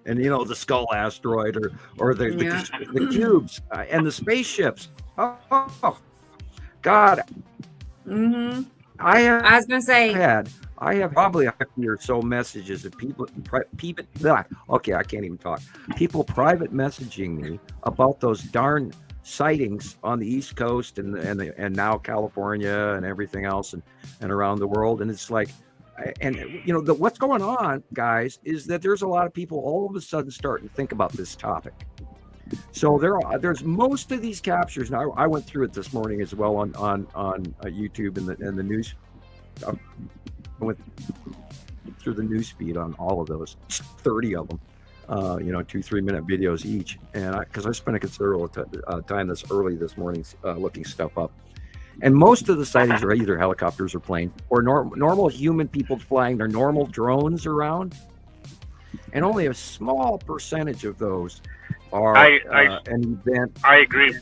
And the skull asteroid or the cubes and the spaceships. Oh God. Mm-hmm. I was gonna say. I have probably 50 or so messages of people. Okay, I can't even talk. People private messaging me about those darn sightings on the East Coast and now California and everything else and around the world. And it's like, what's going on, guys, is that there's a lot of people all of a sudden starting to think about this topic. So there's most of these captures. Now I went through it this morning as well on YouTube and the news. I went through the news feed on all of those, 30 of them, 2-3 minute videos each. And because I spent a considerable time this early this morning looking stuff up. And most of the sightings are either helicopters or planes or normal human people flying their normal drones around. And only a small percentage of those are an event. I agree.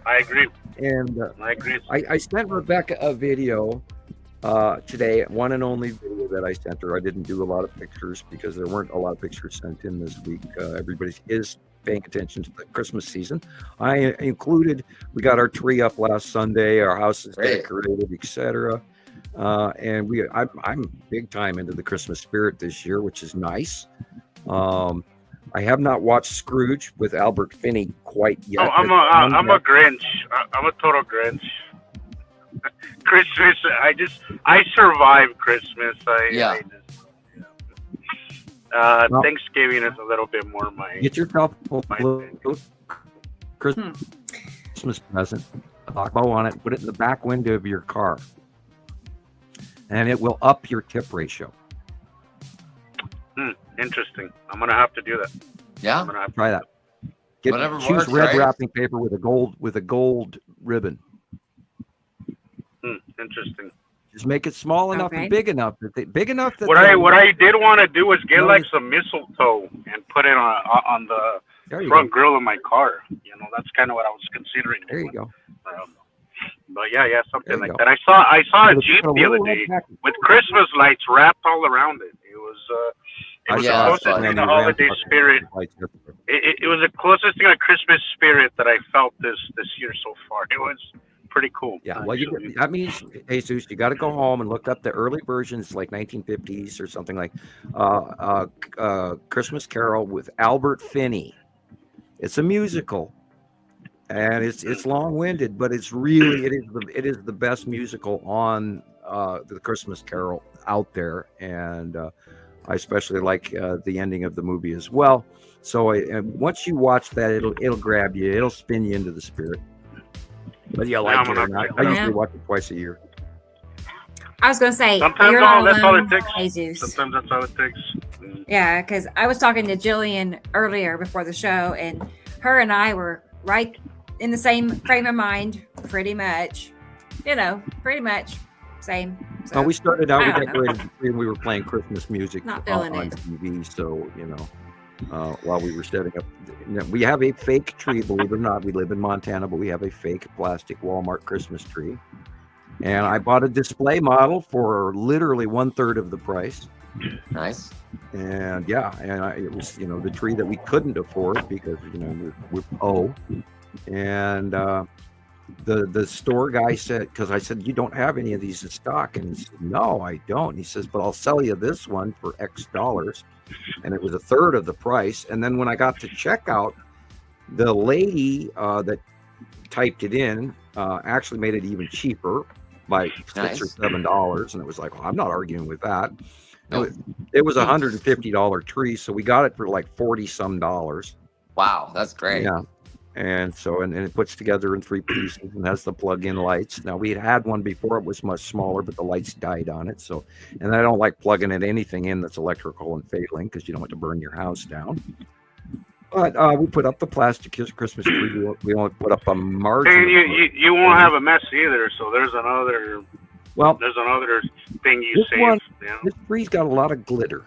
I agree. And I agree. I sent Rebecca a video today, one and only video that I sent her. I didn't do a lot of pictures because there weren't a lot of pictures sent in this week. Everybody is paying attention to the Christmas season. We got our tree up last Sunday, our house is decorated, etc. And I'm big time into the Christmas spirit this year, which is nice. I have not watched Scrooge with Albert Finney quite yet. Oh, I'm a Grinch. I'm a total Grinch. Christmas, I survive Christmas. Thanksgiving is a little bit more my. Get yourself a Christmas present. a bow on it, put it in the back window of your car, and it will up your tip ratio. Interesting. I'm gonna have to do that. Yeah, I'm gonna have to Try that. Whatever Choose works, red right? wrapping paper with a gold ribbon. Interesting. Just make it small enough Okay. and big enough that What I did want to do was get like some mistletoe and put it on the there you front go. grill of my car. You know, that's kind of what I was considering. There you go. But yeah, something There you like go. that. I saw a Put Jeep a the little other red day packet. with Christmas lights wrapped all around it. It was Yeah, the that's closest fun. thing to holiday spirit. It was the closest thing to Christmas spirit that I felt this year so far. It was pretty cool. Yeah, well, that means, Jesus, you got to go home and look up the early versions, like 1950s or something like Christmas Carol with Albert Finney. It's a musical, and it's long-winded, but it is the best musical on the Christmas Carol out there, and I especially like the ending of the movie as well. So once you watch that, it'll grab you, it'll spin you into the spirit. But you like it or not. I usually watch it twice a year. I was going to say, Sometimes you're not that's all alone, it takes. Jesus. Sometimes that's all it takes. Yeah, because I was talking to Gillian earlier before the show, and her and I were right in the same frame of mind, pretty much. Pretty much same. So, We started out, I we don't know. decorated the tree, and we were playing Christmas music Not on feeling it. TV. So, while we were setting up, we have a fake tree, believe it or not. We live in Montana, but we have a fake plastic Walmart Christmas tree. And I bought a display model for literally 1/3 of the price. Nice. And it was, the tree that we couldn't afford because, we're and the store guy said, because I said, you don't have any of these in stock, and he said, no, I don't. And he says, but I'll sell you this one for X dollars, and it was 1/3 of the price. And then when I got to checkout, the lady that typed it in actually made it even cheaper by $6 or $7, and it was like, well, I'm not arguing with that. It was $150 tree, so we got it for like $40 some. Wow, that's great. Yeah. And so, and it puts together in 3 pieces and has the plug-in lights. Now, we had one before, it was much smaller, but the lights died on it. So, and I don't like plugging anything in that's electrical and failing because you don't want to burn your house down. But we put up the plastic Christmas tree. We only put up a margin. And you won't have a mess either. So there's another thing you save. This tree's got a lot of glitter.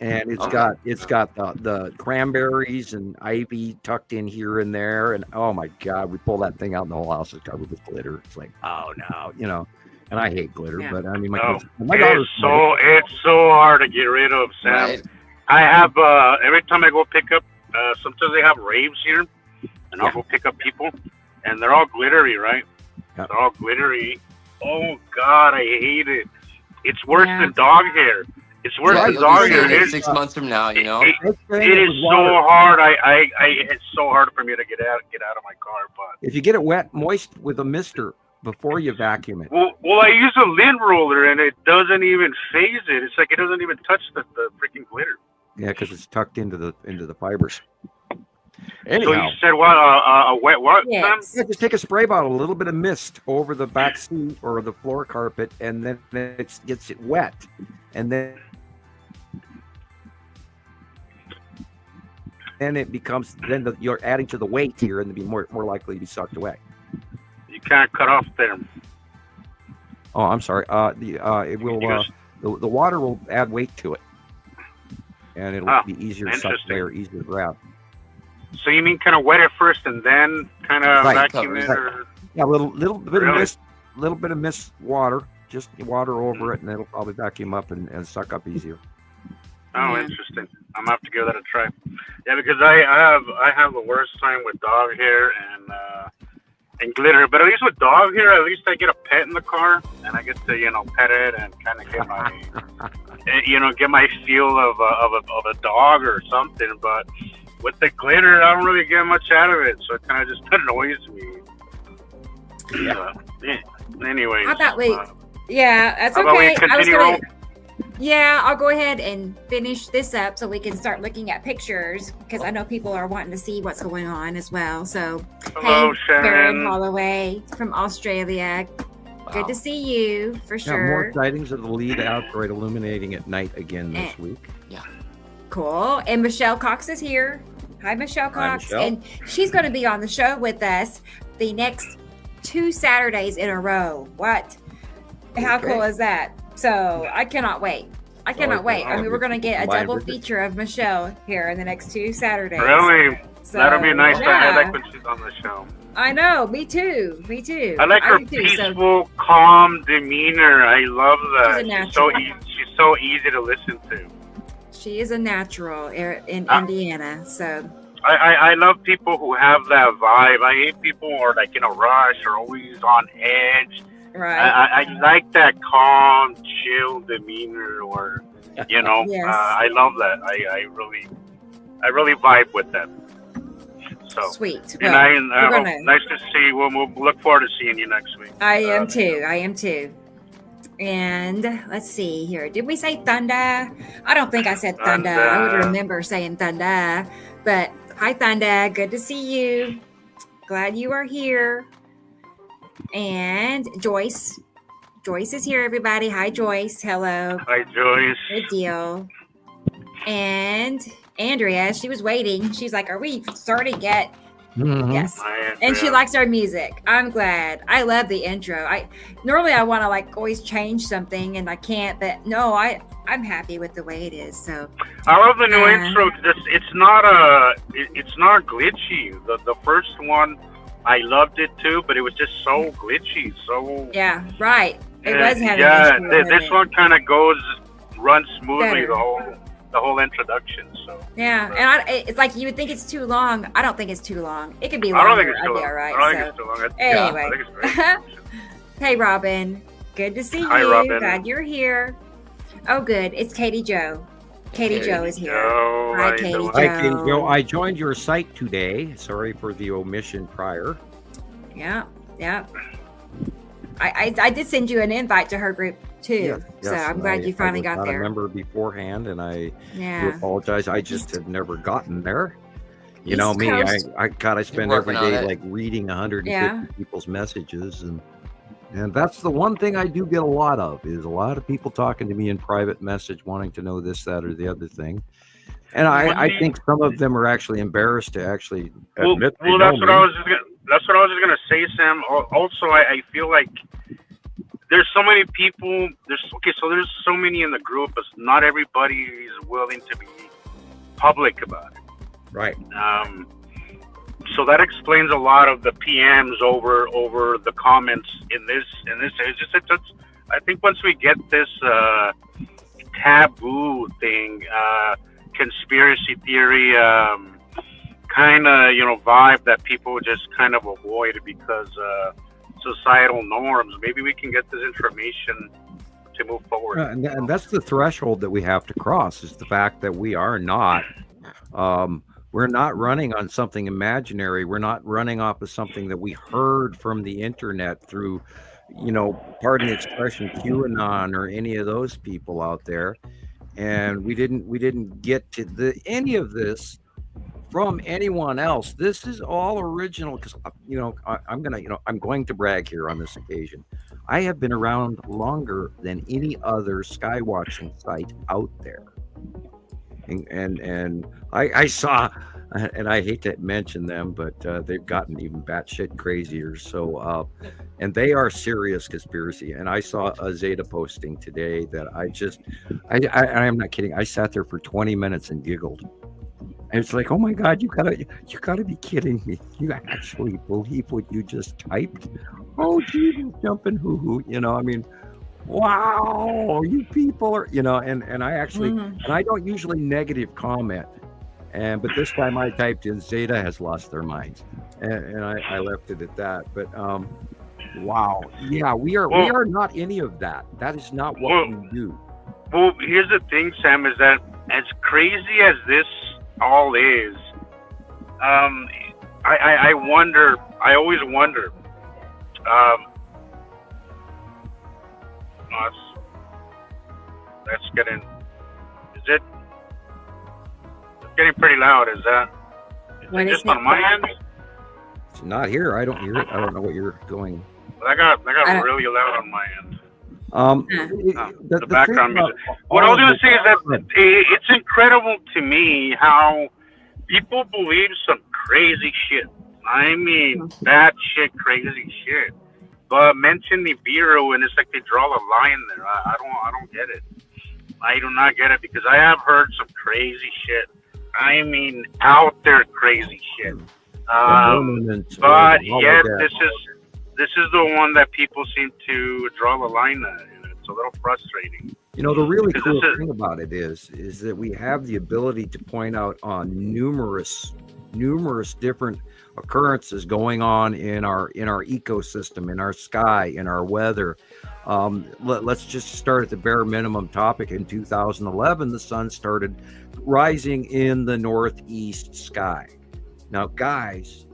And it's got the cranberries and ivy tucked in here and there, and oh my God, we pull that thing out and the whole house is covered with glitter. It's like, oh no, and I hate glitter, but I mean, my daughter's it's so hard to get rid of, Sam. Right. I have every time I go pick up, sometimes they have raves here, and I'll go pick up people, and they're all glittery, right? Yeah. They're all glittery. Oh God, I hate it. It's worse than dog hair. It's worse than dog hair. It's 6 months from now, It is so hard. It's so hard for me to get out of my car. But if you get it moist with a mister before you vacuum it. Well, I use a lint roller and it doesn't even phase it. It's like it doesn't even touch the freaking glitter. Yeah, because it's tucked into the fibers. Anyhow. So you said what? A wet what? Yes. Yeah, just take a spray bottle, a little bit of mist over the back seat or the floor carpet, and then it gets it wet, and then it becomes you're adding to the weight here, and to be more likely to be sucked away. You can't cut off there. Oh, I'm sorry. It will the water will add weight to it, and it'll be easier to suck away or easier to grab. So you mean kind of wet it first and then kind of vacuum it? Right. Or... Yeah, a little bit of mist, water, just water over it, and it'll probably vacuum up and suck up easier. Oh, interesting. I'm gonna have to give that a try. Yeah, because I have the worst time with dog hair and glitter. But at least with dog hair, at least I get a pet in the car and I get to pet it and kind of get my get my feel of a dog or something. But with the glitter, I don't really get much out of it, so it kind of just annoys me. Yeah. Anyways. How about we? Yeah, that's how okay. about we continue Yeah, I'll go ahead and finish this up so we can start looking at pictures because I know people are wanting to see what's going on as well. So, Hello, hey, Sharon. Baron Holloway from Australia. Wow. Good to see you for sure. More sightings of the lead asteroid illuminating at night again this week. Yeah. Cool. And Michelle Cox is here. Hi, Michelle Cox. Michelle. And she's going to be on the show with us the next 2 Saturdays in a row. What? How Okay. cool is that? So I cannot wait. I cannot wait. I mean, we're going to get a Live double with it. feature of Michelle here in the next 2 Saturdays. Really? So, That'll be nice. yeah. I like when she's on the show. I know. Me too. Me too. I like her do too, so- peaceful, calm demeanor. I love that. She's a She's so natural. she's so easy to listen to. She is a natural in Indiana. So I love people who have that vibe. I hate people who are like in a rush or always on edge. right. I like that calm, chill demeanor, or you know, Yes. I love that. I really vibe with that. So Sweet. and Well, we're gonna- nice to see. We'll look forward to seeing you next week. I am too. I am too. And let's see here. Did we say thunder? I don't think I said thunder. I would Thunder. remember saying thunder. But hi, Thunder. Good to see you. Glad you are here. And Joyce. Joyce is here, everybody. Hi, Joyce. Hello. Hi, Joyce. Good deal. And Andrea, she was waiting. She's like, are we starting yet? Mhm. Yes. Hi, And she Andrea. likes our music. I'm glad. I love the intro. I normally I want to like always change something and I can't, but no, I'm happy with the way it is. So I love the new Uh, intro. It's not glitchy. The first one, I loved it too, but it was just so glitchy. So yeah, right. It was having yeah. issue with This it. one kind of runs smoothly Better. the whole introduction. So Yeah, and it's like you would think it's too long. I don't think it's too long. It could be I don't longer. think it's I'd too be long. all right. I don't think So it's too long. anyway. I think it's great. hey, Robin. Good to see Hi, you. Robin. Glad you're here. Oh, good. It's Katie Joe. Katie Joe is here. Joe, Hi, how you Katie doing? Joe. Hi, Katie Joe. I joined your site today. Sorry for the omission prior. Yeah, yeah. I did send you an invite to her group too. So I'm and glad you finally I was got not there. a member beforehand, and I do Yeah. apologize. I just had never gotten there. You East know me. Coast. I gotta spend You're every working on day it. like reading 150 Yeah. people's messages, and that's the one thing I do get a lot of is a lot of people talking to me in private message, wanting to know this, that, or the other thing. And I think some of them are actually embarrassed to actually admit they know that's what me. I was just gonna. That's what I was just gonna say, Sam. Also, I feel like there's so many people. There's so many in the group, but not everybody is willing to be public about it. Right. So that explains a lot of the PMs over the comments in this. It's I think once we get this taboo thing, conspiracy theory kind of vibe that people just kind of avoid because societal norms, maybe we can get this information to move forward. And that's the threshold that we have to cross, is the fact that we are not we're not running on something imaginary. We're not running off of something that we heard from the internet through, pardon the expression, QAnon or any of those people out there. And we didn't get to any of this from anyone else. This is all original because I'm going to brag here on this occasion. I have been around longer than any other sky watching site out there. And I saw, and I hate to mention them, but they've gotten even batshit crazier. So, and they are serious conspiracy. And I saw a Zeta posting today that I'm not kidding. I sat there for 20 minutes and giggled. And it's like, oh my God, you gotta be kidding me. You actually believe what you just typed? Oh, Jesus, jumping hoo-hoo. I mean, wow, you people are, and I actually, and I don't usually negative comment. But this time I typed in Zeta has lost their minds. And I left it at that. But wow. Yeah, we are not any of that. That is not what we do. Well, here's the thing, Sam, is that as crazy as this all is, I always wonder, That's getting. Is it? It's getting pretty loud. Is that? Is it just on my end? It's not here. I don't hear it. I don't know what you're doing. I got really loud on my end. The background music. What I was going to say is that it's incredible to me how people believe some crazy shit. I mean, that shit, crazy shit. But mention Nibiru, and it's like they draw a line there. I don't get it. I do not get it, because I have heard some crazy shit. I mean, out there crazy shit. But yet, this is the one that people seem to draw the line at. It's a little frustrating. You know, the really cool thing about it is that we have the ability to point out on numerous different occurrences going on in our ecosystem, in our sky, in our weather. Let's just start at the bare minimum topic. In 2011, the sun started rising in the northeast sky. Now, guys,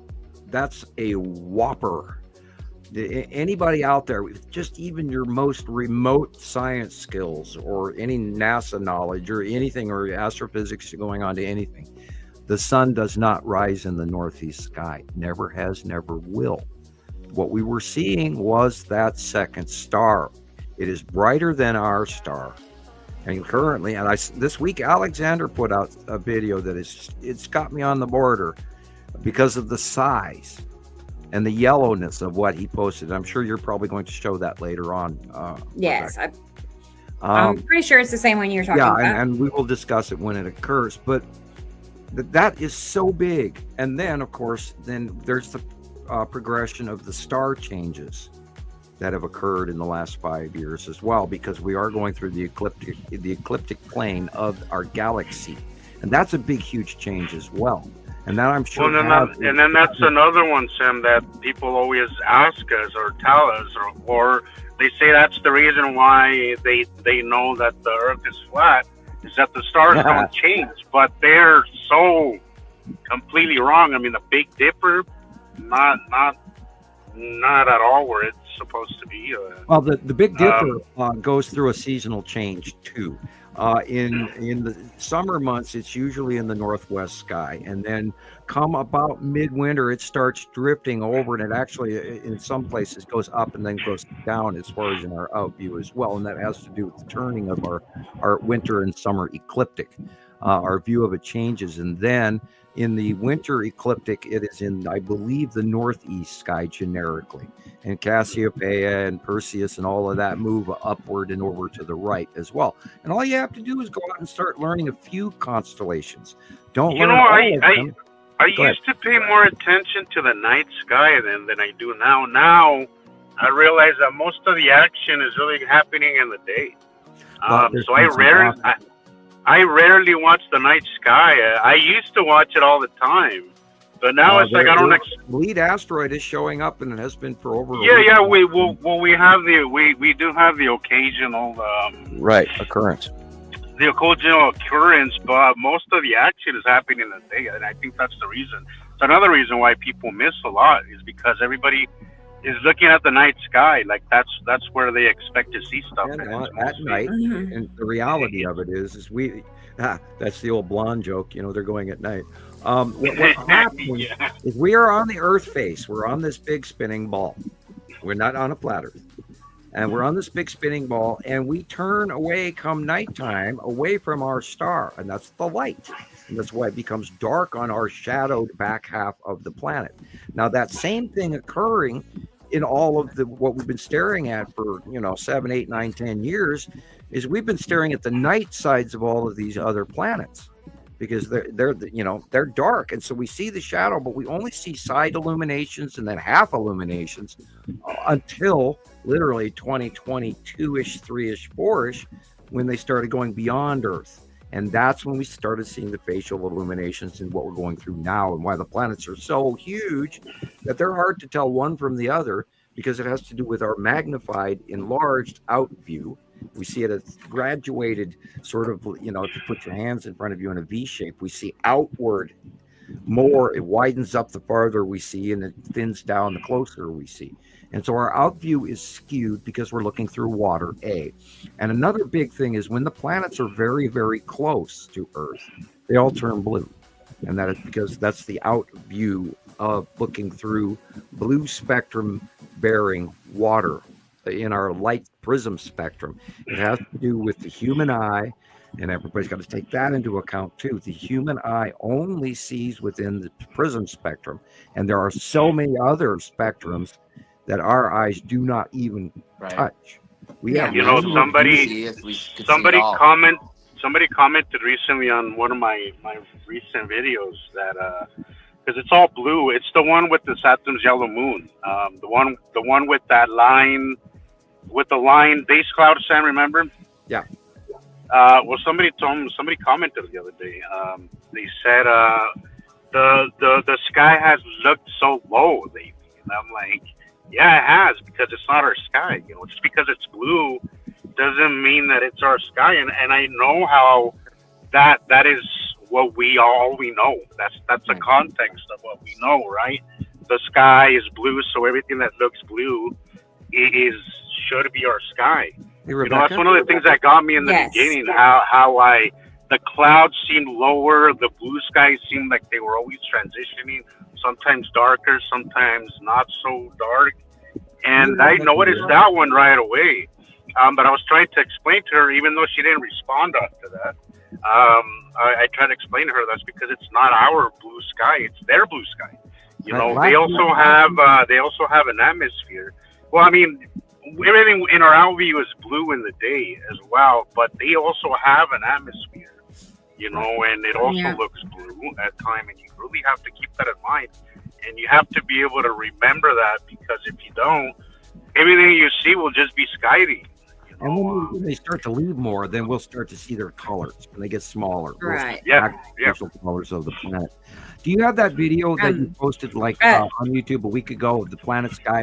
that's a whopper. Anybody out there with just even your most remote science skills or any NASA knowledge or anything, or astrophysics going on to anything, the sun does not rise in the northeast sky. Never has, never will. What we were seeing was that second star. It is brighter than our star. And currently, this week, Alexander put out a video that it's got me on the border because of the size and the yellowness of what he posted. I'm sure you're probably going to show that later on. Yes. I'm pretty sure it's the same one you're talking about. Yeah, and we will discuss it when it occurs. But that is so big. And then, of course, there's the progression of the star changes that have occurred in the last 5 years as well, because we are going through the ecliptic plane of our galaxy. And that's a big, huge change as well. And that I'm sure. And then that's another one, Sam, that people always ask us or tell us, or they say that's the reason why they know that the Earth is flat, is that the stars don't change. But they're so completely wrong. I mean, the Big Dipper, not at all where it's supposed to be. Well, the Big Dipper goes through a seasonal change too. In the summer months, it's usually in the northwest sky, and then come about midwinter, it starts drifting over, and it actually, in some places, goes up and then goes down as far as in our out view as well, and that has to do with the turning of our winter and summer ecliptic. Our view of it changes, and then in the winter ecliptic, it is in, I believe, the northeast sky generically. And Cassiopeia and Perseus and all of that move upward and over to the right as well. And all you have to do is go out and start learning a few constellations. Don't learn all of them. I used to pay more attention to the night sky than I do now. Now I realize that most of the action is really happening in the day. So I rarely watch the night sky. I used to watch it all the time. But now it's like I don't. Lead asteroid is showing up, and it has been for over. Yeah. We do have the occasional occurrence. The occasional occurrence, but most of the action is happening in the day, and I think that's the reason. It's another reason why people miss a lot is because everybody is looking at the night sky, like that's where they expect to see stuff. At night, and the reality of it is that's the old blonde joke. They're going at night. What happens is we are on the Earth face. We're on this big spinning ball. We're not on a flat Earth. And we're on this big spinning ball, and we turn away come nighttime away from our star, and that's the light. And that's why it becomes dark on our shadowed back half of the planet. Now, that same thing occurring in all of what we've been staring at for 7, 8, 9, 10 years is we've been staring at the night sides of all of these other planets. Because they're dark, and so we see the shadow, but we only see side illuminations and then half illuminations until literally 2022-ish, 3-ish, 4-ish, when they started going beyond Earth, and that's when we started seeing the facial illuminations and what we're going through now, and why the planets are so huge that they're hard to tell one from the other, because it has to do with our magnified, enlarged out view. We see it as graduated, sort of, if you put your hands in front of you in a V shape, we see outward more, it widens up the farther we see, and it thins down the closer we see. And so our out view is skewed because we're looking through water, A. And another big thing is when the planets are very, very close to Earth, they all turn blue. And that is because that's the out view of looking through blue spectrum bearing water in our light prism spectrum. It has to do with the human eye, and everybody's got to take that into account too. The human eye only sees within the prism spectrum, and there are so many other spectrums that our eyes do not even touch. We have, somebody commented recently on one of my recent videos that because it's all blue. It's the one with the Saturn's yellow moon. The one with that line, with the line base cloud. Sam, remember? Yeah. Well, somebody commented the other day. They said the sky has looked so low lately, and I'm like, yeah, it has, because it's not our sky. You know, just because it's blue doesn't mean that it's our sky. And I know how that is what we know. That's the context of what we know, right? The sky is blue, so everything that looks blue should be our sky. Hey, you know, that's one of the things that got me in the beginning. How the clouds seemed lower, the blue skies seemed like they were always transitioning. Sometimes darker, sometimes not so dark. And I noticed that one right away. But I was trying to explain to her, even though she didn't respond after that. I tried to explain to her that's because it's not our blue sky; it's their blue sky. You know, they also have an atmosphere. Well, I mean, everything in our out view is blue in the day as well, but they also have an atmosphere. You know, and it also looks blue at times, and you really have to keep that in mind. And you have to be able to remember that, because if you don't, everything you see will just be sky. And when they start to leave more, then we'll start to see their colors when they get smaller. Right. Actual colors of the planet. Do you have that video that you posted on YouTube a week ago of the planet sky?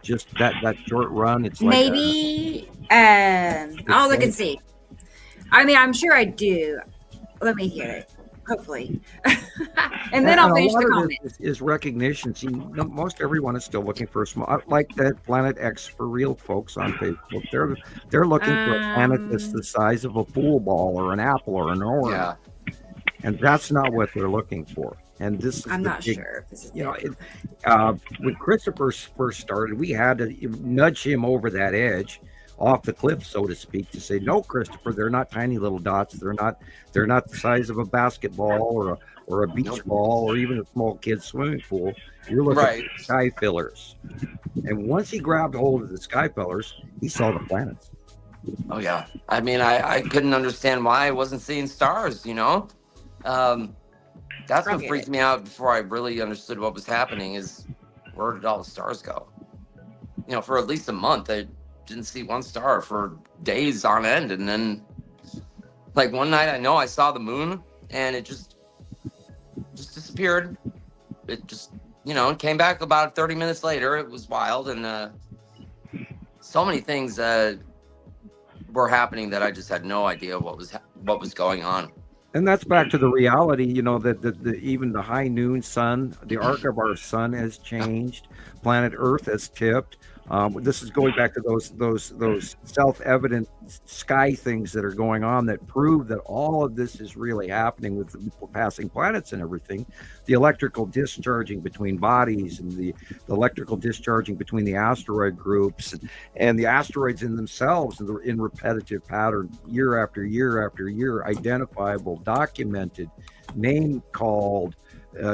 Just that short run. It's like maybe I'll look and see. I mean, I'm sure I do. Let me hear it. Hopefully. and then I'll finish the comment. Is recognition. See, most everyone is still looking for a small, like that Planet X for real folks on Facebook. They're looking for a planet that's the size of a pool ball or an apple or an orange. Yeah. And that's not what they're looking for. And this is I'm not sure. You know, when Christoper first started, we had to nudge him over that edge, off the cliff, so to speak, to say, no, Christoper, they're not tiny little dots. They're not the size of a basketball or a beach ball or even a small kid's swimming pool. You're looking at sky fillers. And once he grabbed hold of the sky fillers, he saw the planets. Oh yeah. I mean, I couldn't understand why I wasn't seeing stars, you know? That's what freaked me out before I really understood what was happening, is where did all the stars go? You know, for at least a month, I didn't see one star for days on end. And then like one night, I know I saw the moon and it just disappeared. It just, you know, came back about 30 minutes later. It was wild. And so many things were happening that I just had no idea what was going on. And that's back to the reality, you know, that even the high noon sun, the arc of our sun has changed. Planet Earth has tipped. This is going back to those self-evident sky things that are going on that prove that all of this is really happening with the passing planets and everything. The electrical discharging between bodies and the electrical discharging between the asteroid groups and the asteroids in themselves in repetitive pattern, year after year after year, identifiable, documented, name called,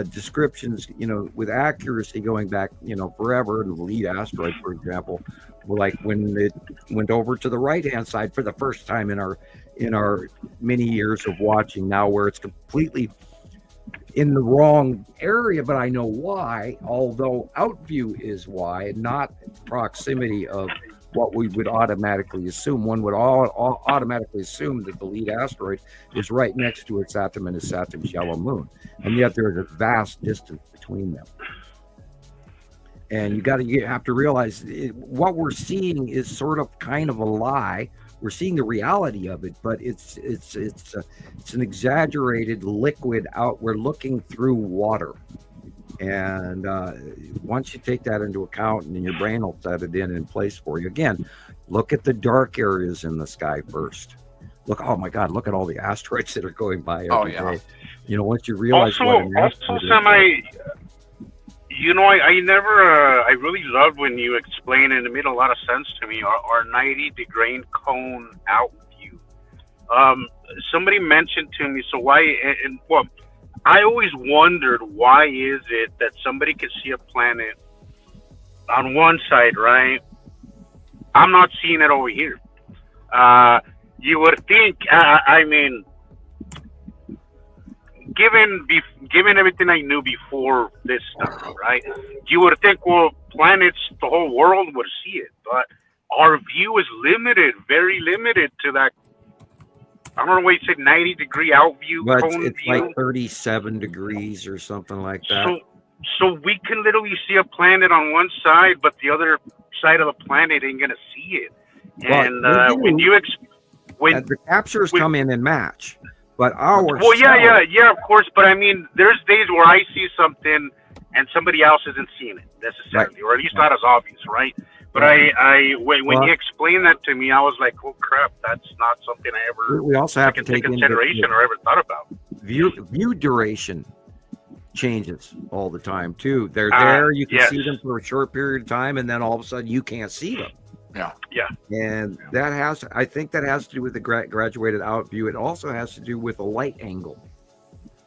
descriptions, you know, with accuracy going back, you know, forever. And the lead asteroid, for example, like when it went over to the right-hand side for the first time in our many years of watching now, where it's completely in the wrong area, but I know why, although outview is why, not proximity of what we would automatically assume. One would automatically assume that the lead asteroid is right next to its Saturn and its Saturn's yellow moon, and yet there is a vast distance between them. And you have to realize what we're seeing is sort of kind of a lie, we're seeing the reality of it, but it's an exaggerated liquid out. We're looking through water. And once you take that into account, and then your brain will set it in place for you. Again, look at the dark areas in the sky first. Look, oh my God, look at all the asteroids that are going by every day. You know, once you realize what an asteroid is. Sam, I really loved when you explained, and it made a lot of sense to me, our 90-degree cone out view. Somebody mentioned to me, so why, and well, I always wondered, why is it that somebody can see a planet on one side, right? I'm not seeing it over here. You would think, I mean, given everything I knew before this stuff, right? You would think, well, planets, the whole world would see it, but our view is limited, very limited to that. I don't know what you said, 90-degree out view. But it's view. Like 37 degrees or something like that. So we can literally see a planet on one side, but the other side of the planet ain't gonna see it. And when the captures come in and match, but ours. Well, yeah, of course. But I mean, there's days where I see something and somebody else isn't seeing it necessarily, or at least not as obvious, right? But when you explained that to me, I was like, oh crap, that's not something I ever. We also have to take into consideration or ever thought about. View duration changes all the time too. They're there, you can see them for a short period of time, and then all of a sudden you can't see them. Yeah. And I think that has to do with the graduated out view. It also has to do with the light angle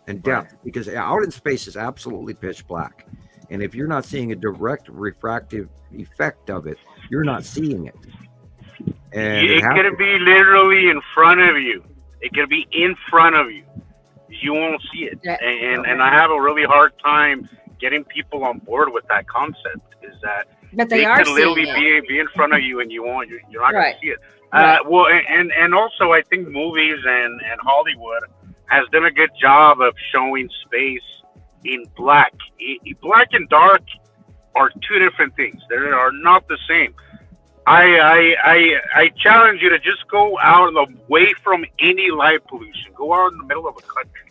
and depth, because out in space is absolutely pitch black. And if you're not seeing a direct refractive effect of it, you're not seeing it. And it could be literally in front of you. It could be in front of you. You won't see it. And I have a really hard time getting people on board with that concept, is that they could literally be in front of you and you're not going to see it. Well, and also I think movies and Hollywood has done a good job of showing space in black. Black and dark are two different things. They are not the same. I challenge you to just go out away from any light pollution. Go out in the middle of a country.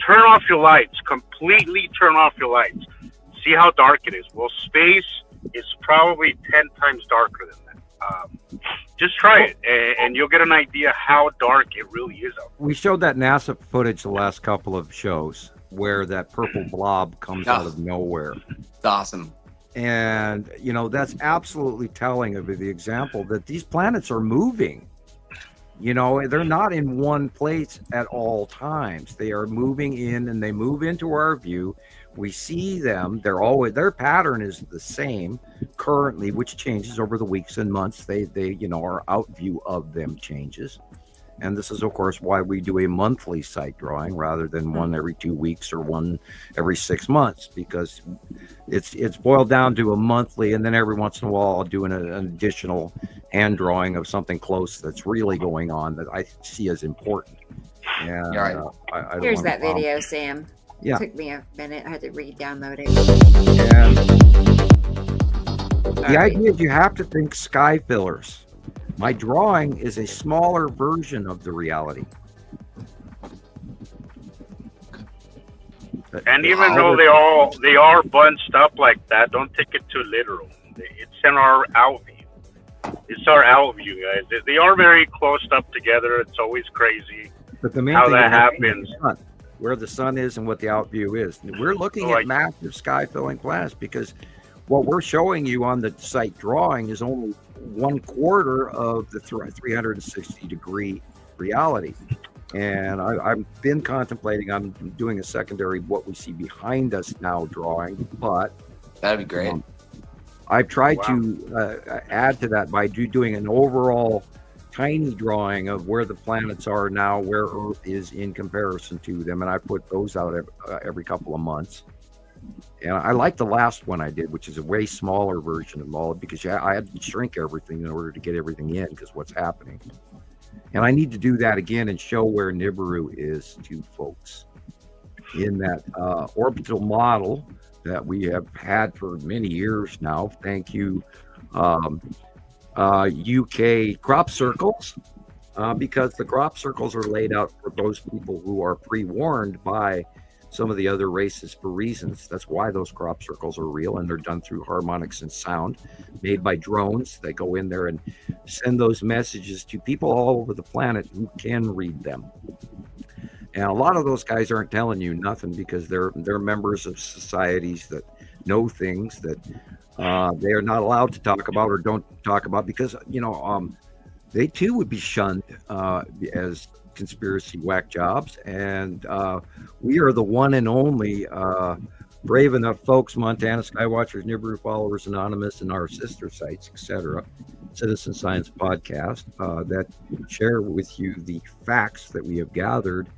Turn off your lights. Completely turn off your lights. See how dark it is. Well, space is probably 10 times darker than that. Just try it, and you'll get an idea how dark it really is out there. We showed that NASA footage the last couple of shows where that purple blob comes out of nowhere. It's awesome. And, you know, that's absolutely telling of the example that these planets are moving. You know, they're not in one place at all times. They are moving in, and they move into our view. We see them. Their pattern is the same currently, which changes over the weeks and months. They our out view of them changes. And this is, of course, why we do a monthly site drawing rather than one every 2 weeks or one every 6 months, because it's boiled down to a monthly, and then every once in a while I'll do an additional hand drawing of something close that's really going on that I see as important. And I here's that video, Sam. Yeah. It took me a minute. I had to re-download it. And the idea is you have to think sky fillers. My drawing is a smaller version of the reality. And even though they are bunched up like that, don't take it too literal. It's in our out view. It's our out view, guys. They are very close up together. It's always crazy how that happens. Where the sun is and what the out view is. We're looking at massive sky filling planets, because what we're showing you on the site drawing is only 1/4 of the 360-degree reality. And I've been contemplating, I'm doing a secondary what we see behind us now drawing, but that'd be great. I've tried to add to that by doing an overall tiny drawing of where the planets are now, where Earth is in comparison to them, and I put those out every couple of months. And I like the last one I did, which is a way smaller version of all, because I had to shrink everything in order to get everything in, because what's happening. And I need to do that again and show where Nibiru is to folks in that orbital model that we have had for many years now. Thank you, UK crop circles, because the crop circles are laid out for those people who are pre-warned by some of the other races for reasons. That's why those crop circles are real, and they're done through harmonics and sound made by drones. They go in there and send those messages to people all over the planet who can read them. And a lot of those guys aren't telling you nothing because they're members of societies that know things that they are not allowed to talk about or don't talk about, because they too would be shunned as conspiracy whack jobs. And we are the one and only brave enough folks, Montana Skywatchers, Nibiru Followers Anonymous, and our sister sites, etc., Citizen Science Podcast, that share with you the facts that we have gathered,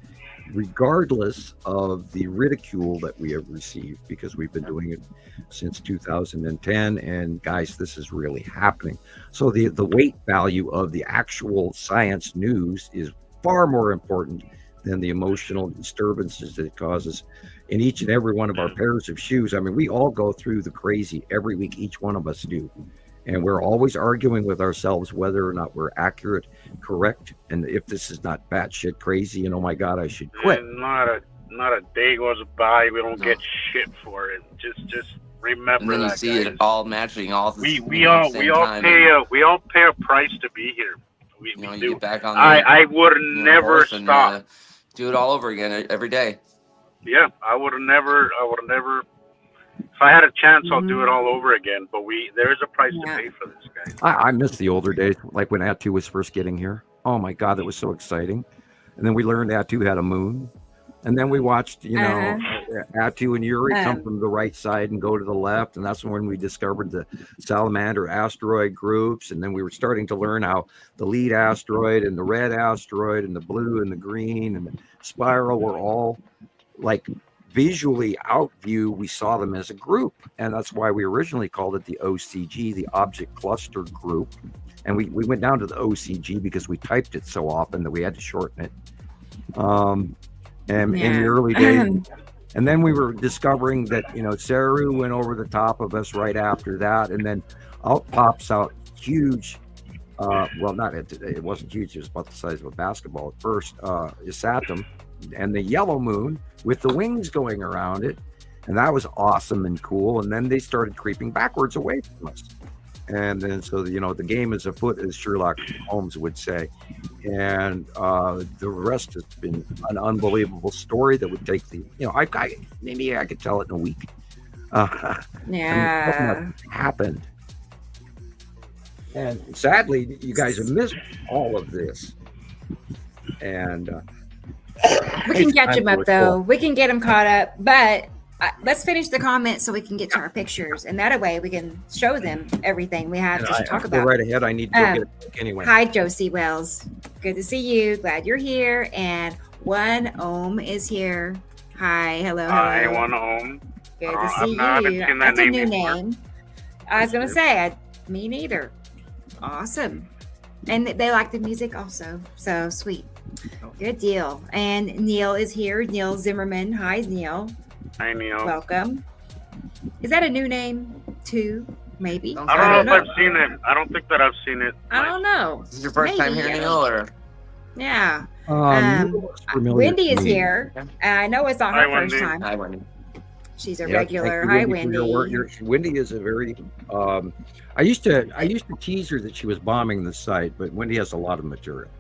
regardless of the ridicule that we have received, because we've been doing it since 2010. And guys, this is really happening. So the weight value of the actual science news is far more important than the emotional disturbances that it causes in each and every one of our pairs of shoes. I mean, we all go through the crazy every week, each one of us do. And we're always arguing with ourselves whether or not we're accurate, correct, and if this is not batshit crazy, and oh my God, I should quit. And not a day goes by we don't get shit for it. Just remember. And then you that, see guys. it all matching all. We all pay a price to be here. We do. Get back on. I would never stop. Do it all over again every day. Yeah, I would have never. If I had a chance, I'll do it all over again. But there is a price to pay for this, guys. I miss the older days, like when Atu was first getting here. Oh my God, that was so exciting. And then we learned Atu had a moon. And then we watched, Atu and Yuri come from the right side and go to the left. And that's when we discovered the salamander asteroid groups. And then we were starting to learn how the lead asteroid and the red asteroid and the blue and the green and the spiral were all like visually out view. We saw them as a group. And that's why we originally called it the OCG, the Object Cluster Group. And we went down to the OCG because we typed it so often that we had to shorten it. In the early days. And then we were discovering that, Saru went over the top of us right after that. And then out pops out huge, it wasn't huge, it was about the size of a basketball at first, Isatum, and the yellow moon with the wings going around it. And that was awesome and cool. And then they started creeping backwards away from us. And then, so, the game is afoot, as Sherlock Holmes would say. And the rest has been an unbelievable story that would take maybe I could tell it in a week. Happened. And sadly, you guys have missed all of this. And we can catch them up, though. We can get them caught up. But let's finish the comments so we can get to our pictures, and that way we can show them everything we have to talk about. Go right ahead. I need to go get a pic anyway. Hi, Josie Wells. Good to see you. Glad you're here. And One Ohm is here. Hi, hello. Hi, One Ohm. Good to see you. That's a new name. I was gonna say, me neither. Awesome. And they like the music also. So sweet. Good deal. And Neil is here. Neil Zimmerman. Hi, Neil. Hi, Neil. Welcome. Is that a new name too? Maybe. I don't know if I've seen it. I don't think that I've seen it. I don't know. Is this your first time here, Neil? Or? Yeah. Wendy is here. I know it's not her first time. Hi, Wendy. She's a regular. Hi, Wendy. Wendy is a very. I used to tease her that she was bombing the site, but Wendy has a lot of material.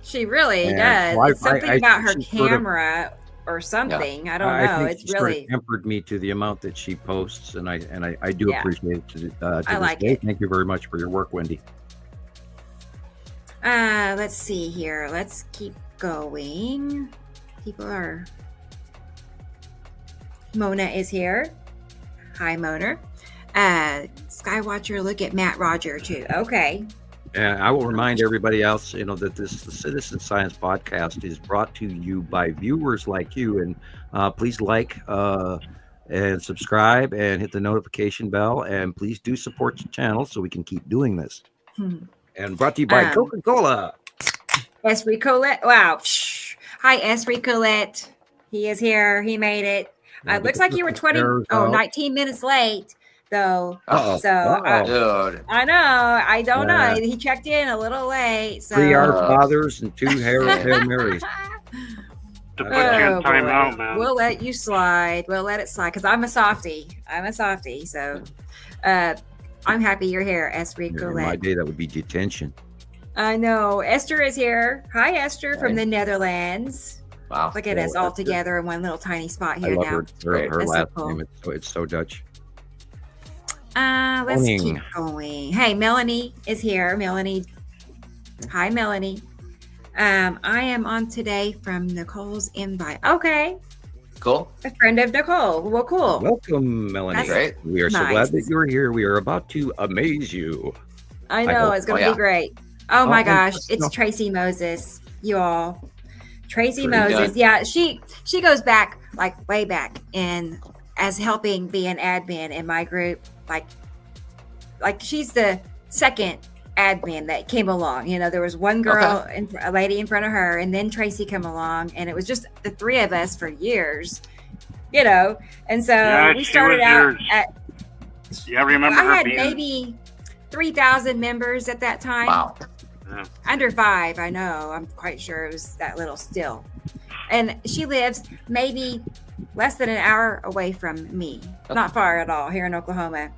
She really does. It's something about her camera. Or something. Yeah. I don't know. Think it's really tempered me to the amount that she posts, and I do appreciate it. I like it. Thank you very much for your work, Wendy. Let's see here. Let's keep going. Mona is here. Hi, Mona. Skywatcher, look at Matt Roger too. Okay. And I will remind everybody else, that the Citizen Science Podcast is brought to you by viewers like you. And please like and subscribe and hit the notification bell. And please do support the channel so we can keep doing this. And brought to you by Coca-Cola. Esri Colette. Wow. Hi, Esri Colette. He is here. He made it. Looks like you were 19 minutes late. though. Oh, So dude. I know. I don't know. He checked in a little late. So 3 Our Fathers and 2 Hail Marys. To put you in timeout, man. We'll let you slide. We'll let it slide because I'm a softie. So I'm happy you're here, Esther. In my day, that would be detention. I know. Esther is here. Hi, Esther from the Netherlands. Wow. Look at us all together in one little tiny spot here I love now. her That's last so cool. name. It's so Dutch. Let's keep going. Hey, Melanie is here. Melanie. Hi, Melanie. I am on today from Nicole's invite. Okay. Cool. A friend of Nicole. Well, cool. Welcome, Melanie. That's great. We are so glad that you're here. We are about to amaze you. I know. It's going to be great. Oh, my gosh. It's Tracy Moses, you all. Tracy Moses. Good. Yeah, she goes back, like way back in as helping be an admin in my group. Like she's the second admin that came along. You know, there was one girl, a lady in front of her, and then Tracy come along, and it was just the three of us for years, you know. And so we started out at. Yeah, I remember. I had maybe 3,000 members at that time. Wow. Yeah. Under 5, I know. I'm quite sure it was that little still. And she lives maybe less than an hour away from me. Not far at all, here in Oklahoma.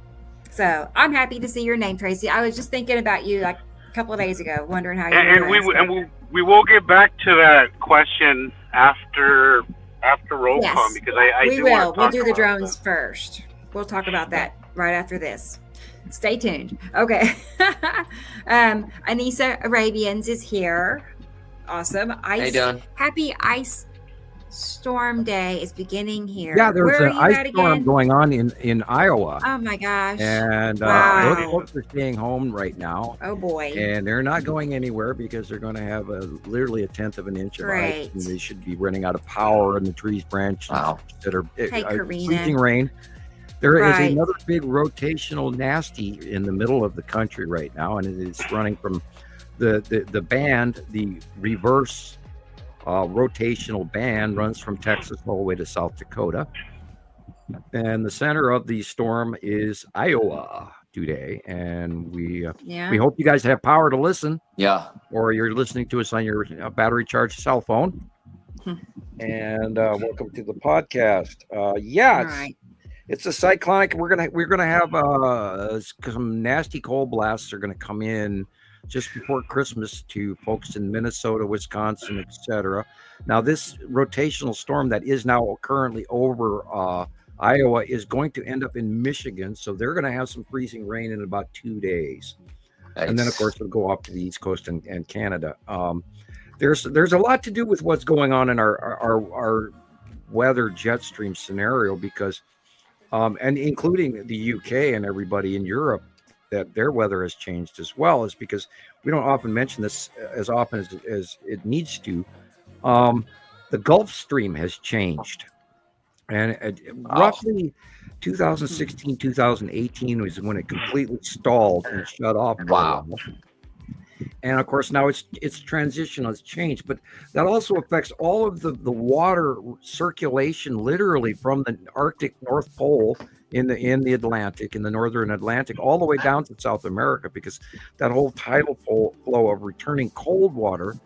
So I'm happy to see your name, Tracy. I was just thinking about you like a couple of days ago, wondering how you were doing. We will get back to that question after roll call because I will. We'll do the drones first. We'll talk about that right after this. Stay tuned. Okay. Anissa Arabians is here. Awesome. How you doing? Happy ice storm day is beginning here. Yeah, there's an ice storm going on in Iowa. Oh my gosh. And those folks are staying home right now. Oh boy. And they're not going anywhere because they're going to have literally 1/10 of an inch of ice. And they should be running out of power in the trees branches that are freezing rain. There is another big rotational nasty in the middle of the country right now, and it is running from the band, the reverse rotational band runs from Texas all the way to South Dakota. And the center of the storm is Iowa today. And we hope you guys have power to listen. Yeah. Or you're listening to us on your battery charged cell phone. And welcome to the podcast. It's a cyclonic. We're gonna have some nasty cold blasts are gonna come in just before Christmas to folks in Minnesota, Wisconsin, etc. Now, this rotational storm that is now currently over Iowa is going to end up in Michigan, so they're going to have some freezing rain in about 2 days, and then of course it'll go up to the East Coast and Canada. There's a lot to do with what's going on in our weather jet stream scenario because. And including the UK and everybody in Europe, that their weather has changed as well, is because we don't often mention this as often as it needs to. The Gulf Stream has changed, and roughly 2016, 2018 was when it completely stalled and shut off. Wow. And of course, now it's transitional, it's changed, but that also affects all of the water circulation, literally from the Arctic North Pole in the Atlantic, in the Northern Atlantic, all the way down to South America, because that whole tidal flow of returning cold water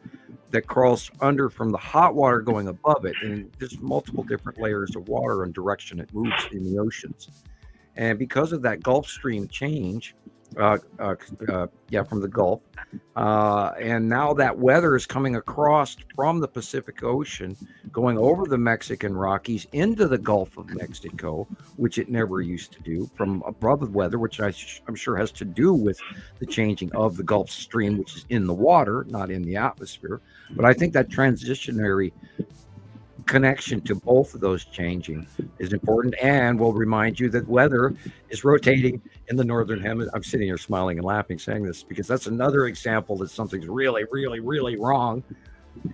that crawls under from the hot water going above it, and there's multiple different layers of water and direction it moves in the oceans. And because of that Gulf Stream change, from the Gulf, and now that weather is coming across from the Pacific Ocean, going over the Mexican Rockies into the Gulf of Mexico, which it never used to do, from above the weather, which I'm sure has to do with the changing of the Gulf Stream, which is in the water, not in the atmosphere. But I think that transitionary connection to both of those changing is important, and will remind you that weather is rotating in the northern hemisphere. I'm sitting here smiling and laughing saying this because that's another example that something's really, really, really wrong.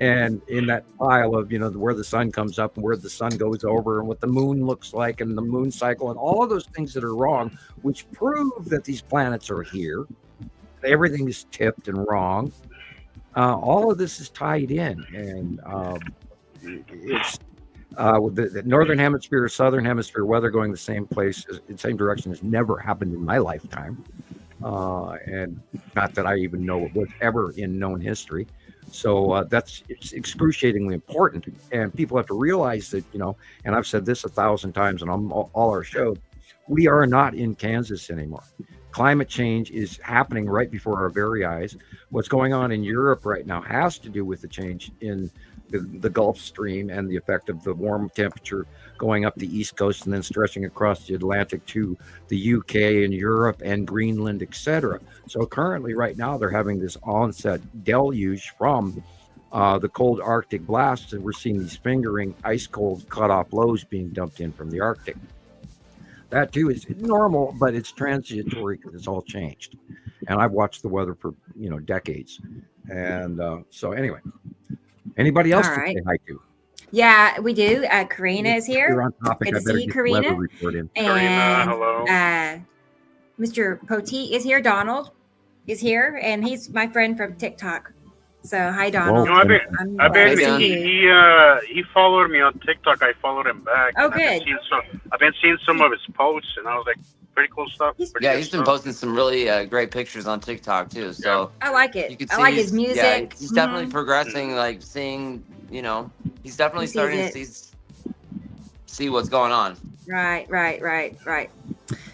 And in that pile of, where the sun comes up and where the sun goes over and what the moon looks like and the moon cycle and all of those things that are wrong, which prove that these planets are here. Everything is tipped and wrong. All of this is tied in, and with the northern hemisphere, southern hemisphere weather going the same place, in the same direction has never happened in my lifetime. And not that I even know it was ever in known history. So it's excruciatingly important. And people have to realize that, and I've said this 1,000 times on all our shows, we are not in Kansas anymore. Climate change is happening right before our very eyes. What's going on in Europe right now has to do with the change in the Gulf Stream and the effect of the warm temperature going up the East Coast and then stretching across the Atlantic to the UK and Europe and Greenland, etc. So currently, right now, they're having this onset deluge from the cold Arctic blasts, and we're seeing these fingering ice cold cutoff lows being dumped in from the Arctic. That too is normal, but it's transitory because it's all changed. And I've watched the weather for decades. And so anyway, anybody else to say hi to? Yeah, we do. Karina is here. You're on topic. Good to see you, Karina. And Karina, hello. Mr. Poteet is here. Donald is here, and he's my friend from TikTok. So hi, Donald. No, he followed me on TikTok. I followed him back. Oh, good. I've been seeing some of his posts, and I was like, pretty cool stuff. He's been posting some really great pictures on TikTok too. So I like it. I like his music. Yeah, he's definitely progressing. Like seeing, he's definitely starting to see what's going on. Right.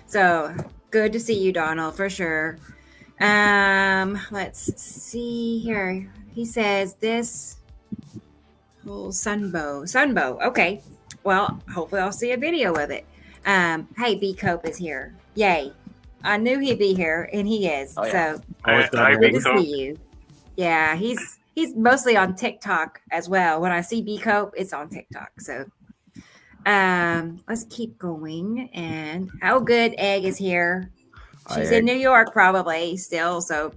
So good to see you, Donald, for sure. Let's see here. He says this whole sunbow. Okay. Well, hopefully I'll see a video of it. Hey, B Cope is here. Yay. I knew he'd be here, and he is. Oh, yeah. So good to see you. Yeah, he's mostly on TikTok as well. When I see B Cope, it's on TikTok. So let's keep going. And good Egg is here. She's in New York probably still, so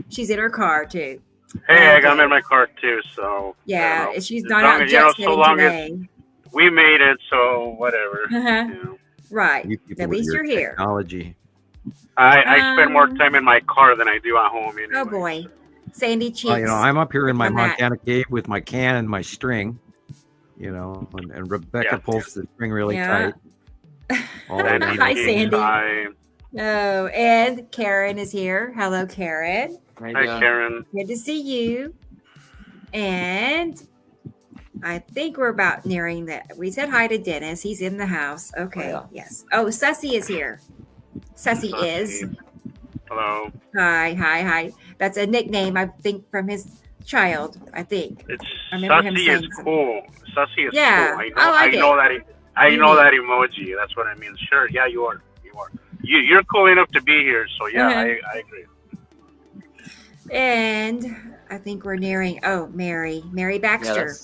she's in her car too. Hey, I'm in my car too, so yeah, she's not out jet setting today. We made it, so whatever. Right. At least you're here. Technology. I spend more time in my car than I do at home. Anyway. Oh boy, Sandy Cheeks. I'm up here in my Montana cave with my can and my string. And Rebecca pulls the string really tight. Hi, Sandy. Oh, and Karen is here. Hello, Karen. Hi, Karen. Good to see you. And I think we're about nearing that. We said hi to Dennis. He's in the house. Okay. Oh, yeah. Yes. Oh, Sussy is here. Sussy is. Hello. Hi. That's a nickname, I think, from his child, I think. Sussy is cool. Sussy is cool. I know that emoji. That's what I mean. Sure. Yeah, you are. You're cool enough to be here, so yeah, I agree. And I think we're nearing. Oh, Mary Baxter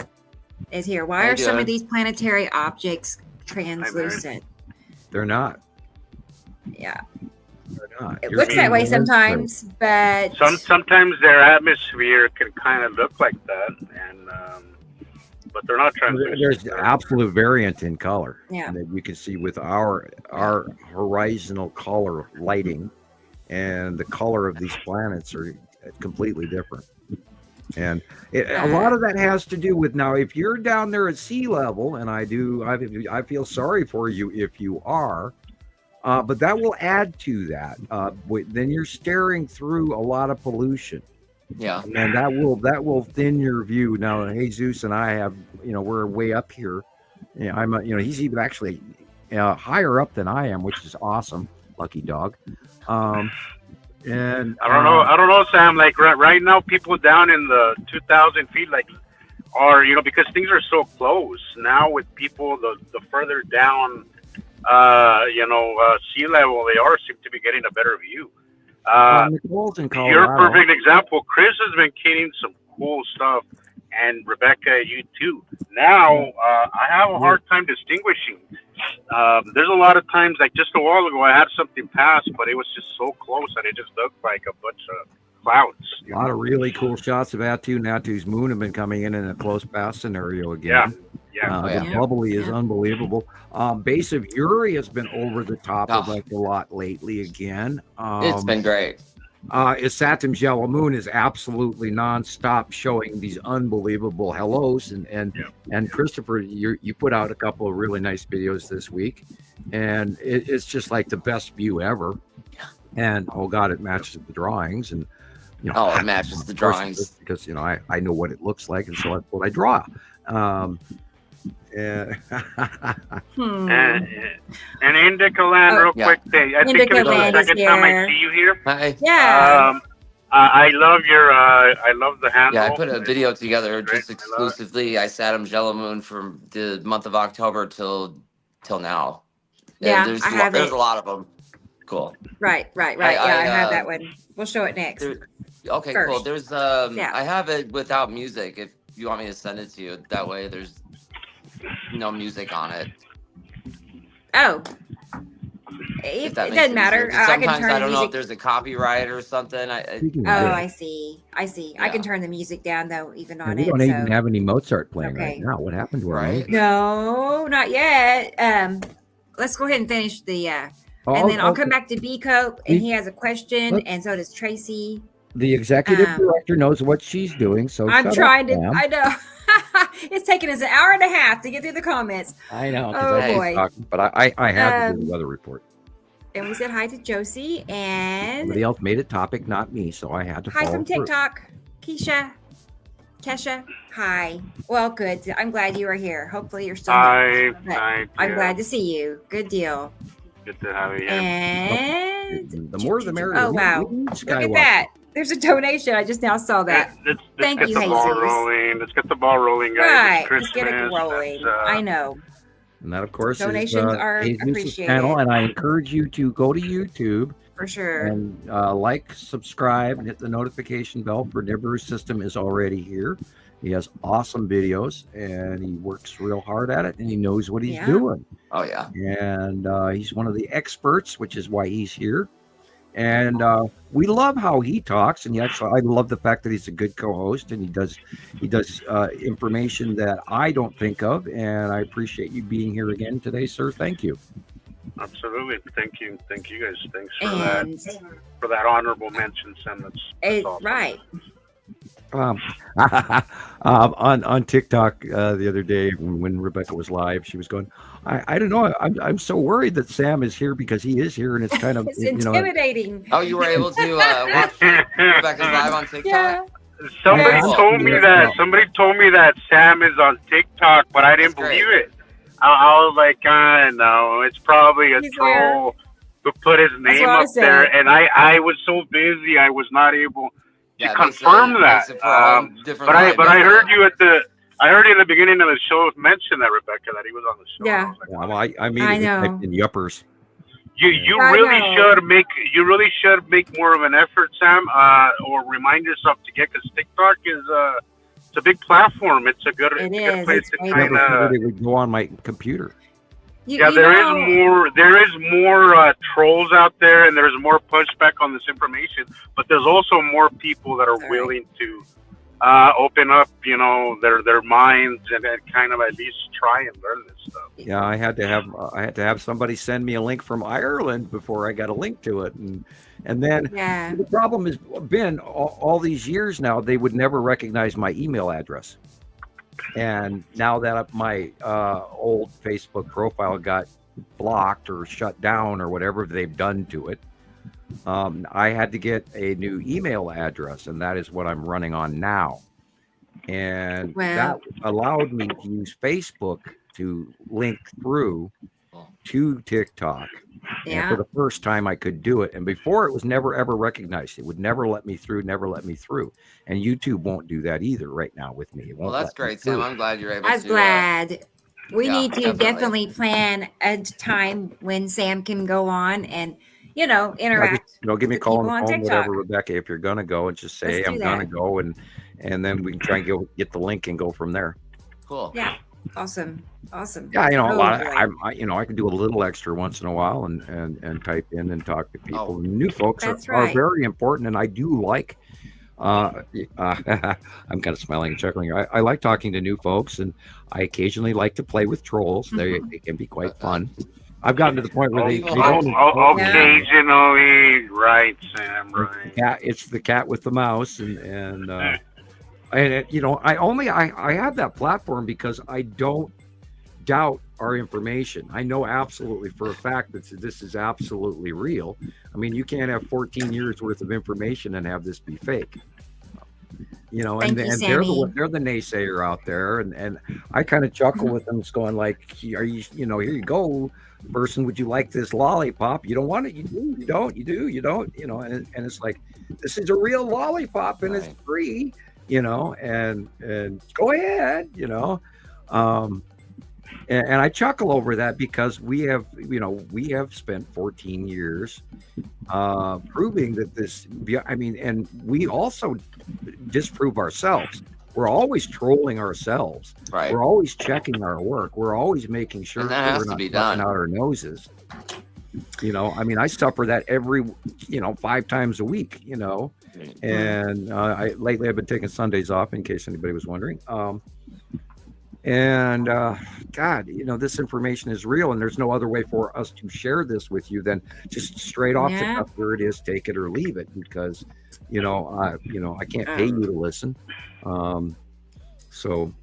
is here. Why are some of these planetary objects translucent? They're not. Yeah, they're not. It looks that way sometimes, but sometimes their atmosphere can kind of look like that, and but they're not translucent. There's absolute variant in color. Yeah, that you can see with our horizontal color lighting, and the color of these planets are completely different. And a lot of that has to do with, now, if you're down there at sea level, and I feel sorry for you if you are, but that will add to that. Then you're staring through a lot of pollution. Yeah, and that will thin your view. Now, Jesus and I have, we're way up here. He's even actually higher up than I am, which is awesome. Lucky dog. And I don't know, Sam. Like right now, people down in the 2,000 feet, are because things are so close now. With people the further down, sea level they seem to be getting a better view. You're a perfect example. Chris has been getting some cool stuff, and Rebecca, you too. Now, I have a hard time distinguishing. There's a lot of times, like just a while ago, I had something pass, but it was just so close that it just looked like a bunch of clouds. A lot of really cool shots of Natu's moon have been coming in a close pass scenario again. The bubbly is unbelievable. Base of Uri has been over the top of a lot lately again. It's been great. is Saturn's yellow moon is absolutely nonstop showing these unbelievable hellos, and Christopher, you put out a couple of really nice videos this week, and it's just like the best view ever. And oh god, it matches the drawings, and it matches the drawings because I know what it looks like, and so that's what I draw. And Indica Land, real quick. I think it's the second time I see you here. Hi. Yeah. I love I love the handle. Yeah, I put a video together just exclusively. I sat him Jello Moon from the month of October till now. Yeah, there's I have there's it. a lot of them. Cool. Right. I have that one. We'll show it next. Okay, First. cool. There's I have it without music. If you want me to send it to you, that way there's no music on it. Oh, it doesn't matter. I can Sometimes turn I don't the know music. if there's a copyright or something. I see. I Yeah. can turn the music down though, even on we it. don't even so. have any Mozart playing right Okay. now. What happened to our Right. music? No, not yet. Let's go ahead and finish the. And then I'll come back to B Cope, and he has a question, and so does Tracy. The executive director knows what she's doing, so I'm shut trying up, to. Sam. I know. It's taken us an hour and a half to get through the comments. I know. Oh, I boy. But I had to do the weather report. And we said hi to Josie and Somebody else made it topic, not me, so I had to hi follow from through. TikTok, Kesha. Hi. Well, good. I'm glad you are here. Hopefully, you're still. Hi. I'm glad to see you. Good deal. Good to have you here. And The more the merrier. oh wow! Look at that. There's a donation. I just now saw that. Let's Thank get you, the ball Jesus. rolling. Let's get the ball rolling, guys. Right. It's Let's get it Christmas. rolling. That's, I know. And that, of course, Donations is are Jesus' appreciated. channel. And I encourage you to go to YouTube For sure. and like, subscribe, and hit the notification bell for Nibiru's system is already here. He has awesome videos, and he works real hard at it, and he knows what he's doing. Oh yeah. And he's one of the experts, which is why he's here. And we love how he talks, and I love the fact that he's a good co-host, and he does information that I don't think of. And I appreciate you being here again today, sir. Thank you. Absolutely. Thank you guys. Thanks And for that honorable mention, Sam. That's awesome. right. On TikTok the other day when Rebecca was live, she was going, I don't know, I'm so worried that Sam is here because he is here, and it's kind of It's intimidating. Oh, you were able to watch Rebecca's live on TikTok? Yeah. Somebody Yeah. told me that. Somebody told me that Sam is on TikTok, but I didn't That's great. believe it. I was like, no, it's probably a He's troll who put his name what I up there, said. and I was so busy, I was not able to Yeah, confirm that. makes it for a different But I live. heard you I heard you in the beginning of the show mention that, Rebecca, that he was on the show. Yeah. I was like, well, I I mean, know. in yuppers. You I really know. should make more of an effort, Sam, or remind yourself to get, because TikTok is it's a big platform. It's a good It good is. place It's to great. kind Never of. thought it would go on my computer. There is more trolls out there, and there's more pushback on this information. But there's also more people that are willing to open up, their minds and kind of at least try and learn this stuff. Yeah, I had to have somebody send me a link from Ireland before I got a link to it, and then the problem has been all these years now they would never recognize my email address, and now that my old Facebook profile got blocked or shut down or whatever they've done to it, I had to get a new email address, and that is what I'm running on now. And that allowed me to use Facebook to link through to TikTok. And for the first time I could do it. And before it was never, ever recognized. It would never let me through. And YouTube won't do that either right now with me. Well, that's great, Sam. I'm glad you're able I was to. glad. We yeah, need to definitely plan a time when Sam can go on and, interact. Give me a call on the phone, TikTok. whatever, Rebecca, if you're going to go, and just say, Let's do I'm going to that. go. And then we can try and get the link and go from there. Cool. Yeah. Awesome. Yeah, Oh, a lot. boy. I can do a little extra once in a while and type in and talk to people. Oh. New folks That's are right. very important, and I do like. I'm kind of smiling and chuckling. I like talking to new folks, and I occasionally like to play with trolls. They can be quite fun. I've gotten to the point where they don't. Occasionally, right, Sam, right. Yeah, it's the cat with the mouse, and you know, I have that platform because I don't doubt our information. I know absolutely for a fact that this is absolutely real. I mean, you can't have 14 years worth of information and have this be fake. You know, and they're the naysayer out there, and I kind of chuckle with them, going like, "Are you know, here you go, person. Would you like this lollipop? You don't want it. You do. You don't. You do. You don't. You know." And it's like, this is a real lollipop, and it's free. You know, and go ahead. You know, and I chuckle over that because we have spent 14 years proving that this. I mean, and we also disprove ourselves. We're always trolling ourselves. Right. We're always checking our work. We're always making sure that has to be done out our noses. You know, I mean, I suffer that every 5 times a week. You know, and lately I've been taking Sundays off in case anybody was wondering. And God, you know, this information is real, and there's no other way for us to share this with you than just straight off the cuff. Where it is, take it or leave it, because I can't pay you to listen. So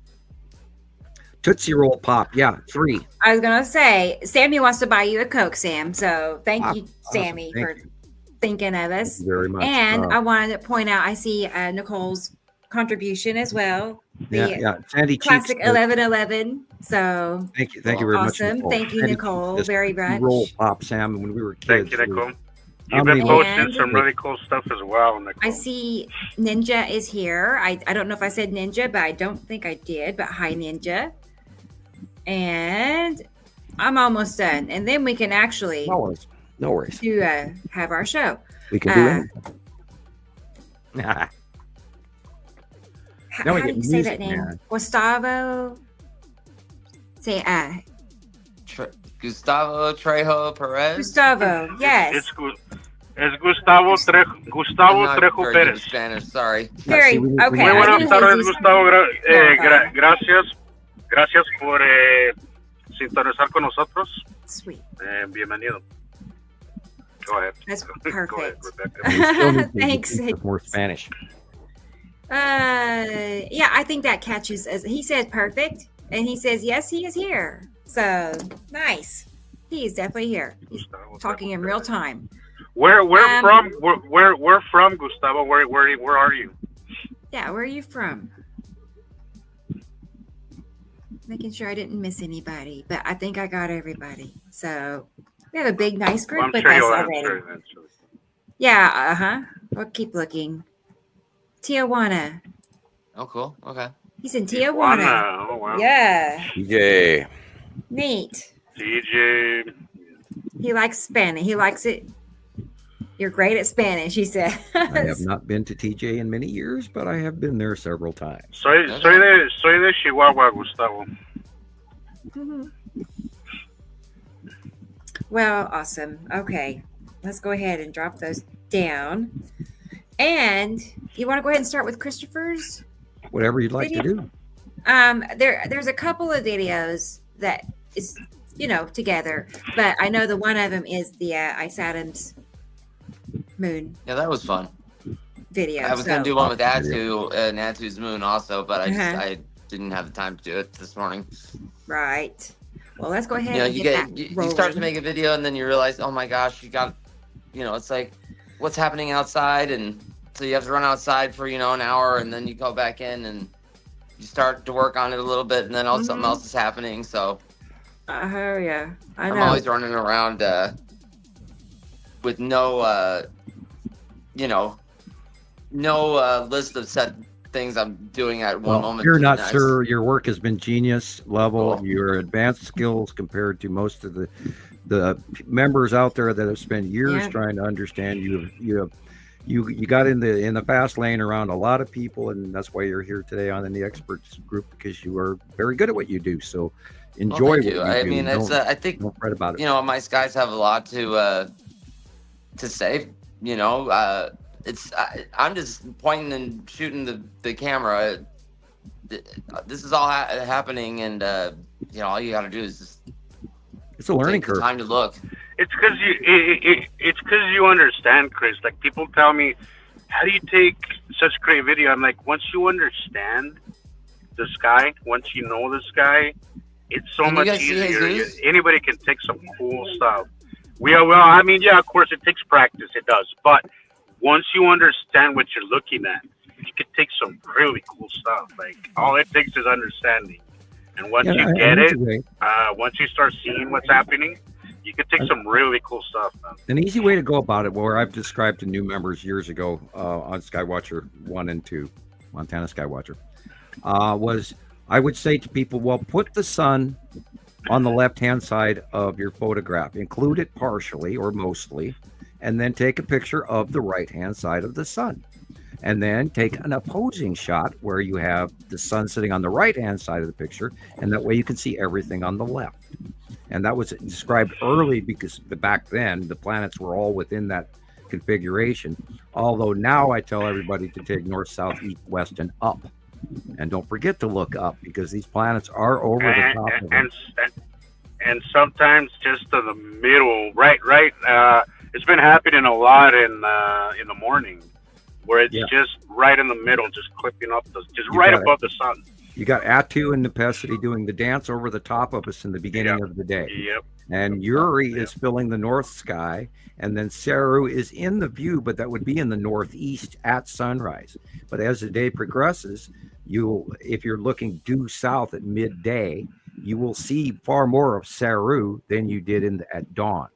Tootsie Roll Pop, 3. I was gonna say, Sammy wants to buy you a Coke, Sam. So thank you, Sammy, for thinking of us. Thank you very much. And I wanted to point out, I see Nicole's contribution as well. Sandy classic Cheeks, 1111. So thank you very much. Awesome. Thank you, Nicole, very much. Roll Pop, Sam. When we were kids. Thank you, Nicole. You've been posting some really cool stuff as well, Nicole. I see Ninja is here. I don't know if I said Ninja, but I don't think I did. But hi, Ninja. And I'm almost done. And then we can actually no worries. Do have our show. We can do it. How do you say that name? Man. Gustavo. Say Gustavo Trejo Perez. Gustavo, yes. It's Gustavo Trejo Perez. Spanish, sorry. Very okay. Muy buenas tardes, Gustavo. Gracias por sintonizar con nosotros. Sweet. Bienvenido. Go ahead. That's perfect. Go ahead, Thanks. More Spanish. I think that catches as he says perfect, and he says yes, he is here. So nice. He is definitely here. He's talking in real time. Where from, Gustavo? Where are you? Yeah, where are you from? Making sure I didn't miss anybody, but I think I got everybody. So we have a big, nice group with us already. Yeah, We'll keep looking. Tijuana. Oh, cool. Okay. He's in Tijuana. Oh, wow. Yeah. DJ. Neat. DJ. He likes Spanish. He likes it. You're great at Spanish, he said. I have not been to TJ in many years, but I have been there several times. Soy de Chihuahua, Gustavo. Mm-hmm. Well, awesome. Okay. Let's go ahead and drop those down. And you want to go ahead and start with Christopher's? Whatever you'd like to do. There's a couple of videos that is, together, but I know the one of them is the Ice Adams moon. Yeah, that was fun. Video. I was going to do one with Atu and Atu's moon also, but I didn't have the time to do it this morning. Right. Well, let's go ahead you start to make a video and then you realize, oh my gosh, you got, it's like, what's happening outside, and so you have to run outside for an hour, and then you go back in and you start to work on it a little bit, and then something else is happening. So yeah, I'm always running around with no list of set things I'm doing at one moment. You're not, sir. Your work has been genius level. Cool. Your advanced skills compared to most of the members out there that have spent years trying to understand. You got in the fast lane around a lot of people, and that's why you're here today on the experts group, because you are very good at what you do. So enjoy what you do. I mean, I think don't fret about it. My guys have a lot to say. I'm just pointing and shooting the camera. This is all happening, and all you got to do is just It's a learning Take the curve. time to look. It's because it's because you understand, Chris. Like people tell me, how do you take such great video? I'm like, once you understand the sky, once you know the sky, it's so much easier. Anybody can take some cool stuff. I mean, yeah, of course, it takes practice. It does. But once you understand what you're looking at, you can take some really cool stuff. Like, all it takes is understanding. And once you get it, once you start seeing what's happening, you can take some really cool stuff, man. An easy way to go about it, where I've described to new members years ago on Skywatcher 1 and 2, Montana Skywatcher, was I would say to people, well, put the sun on the left-hand side of your photograph, include it partially or mostly, and then take a picture of the right-hand side of the sun. And then take an opposing shot where you have the sun sitting on the right-hand side of the picture, and that way you can see everything on the left. And that was described early because back then the planets were all within that configuration. Although now I tell everybody to take north, south, east, west, and up. And don't forget to look up because these planets are over the top of them. And sometimes just to the middle, right. It's been happening a lot in the morning, where it's just right in the middle, just clipping up, right above the sun. You got Atu and Nepesity doing the dance over the top of us in the beginning of the day. Yep. And Uri is filling the north sky, and then Saru is in the view, but that would be in the northeast at sunrise. But as the day progresses, if you're looking due south at midday, you will see far more of Saru than you did at dawn,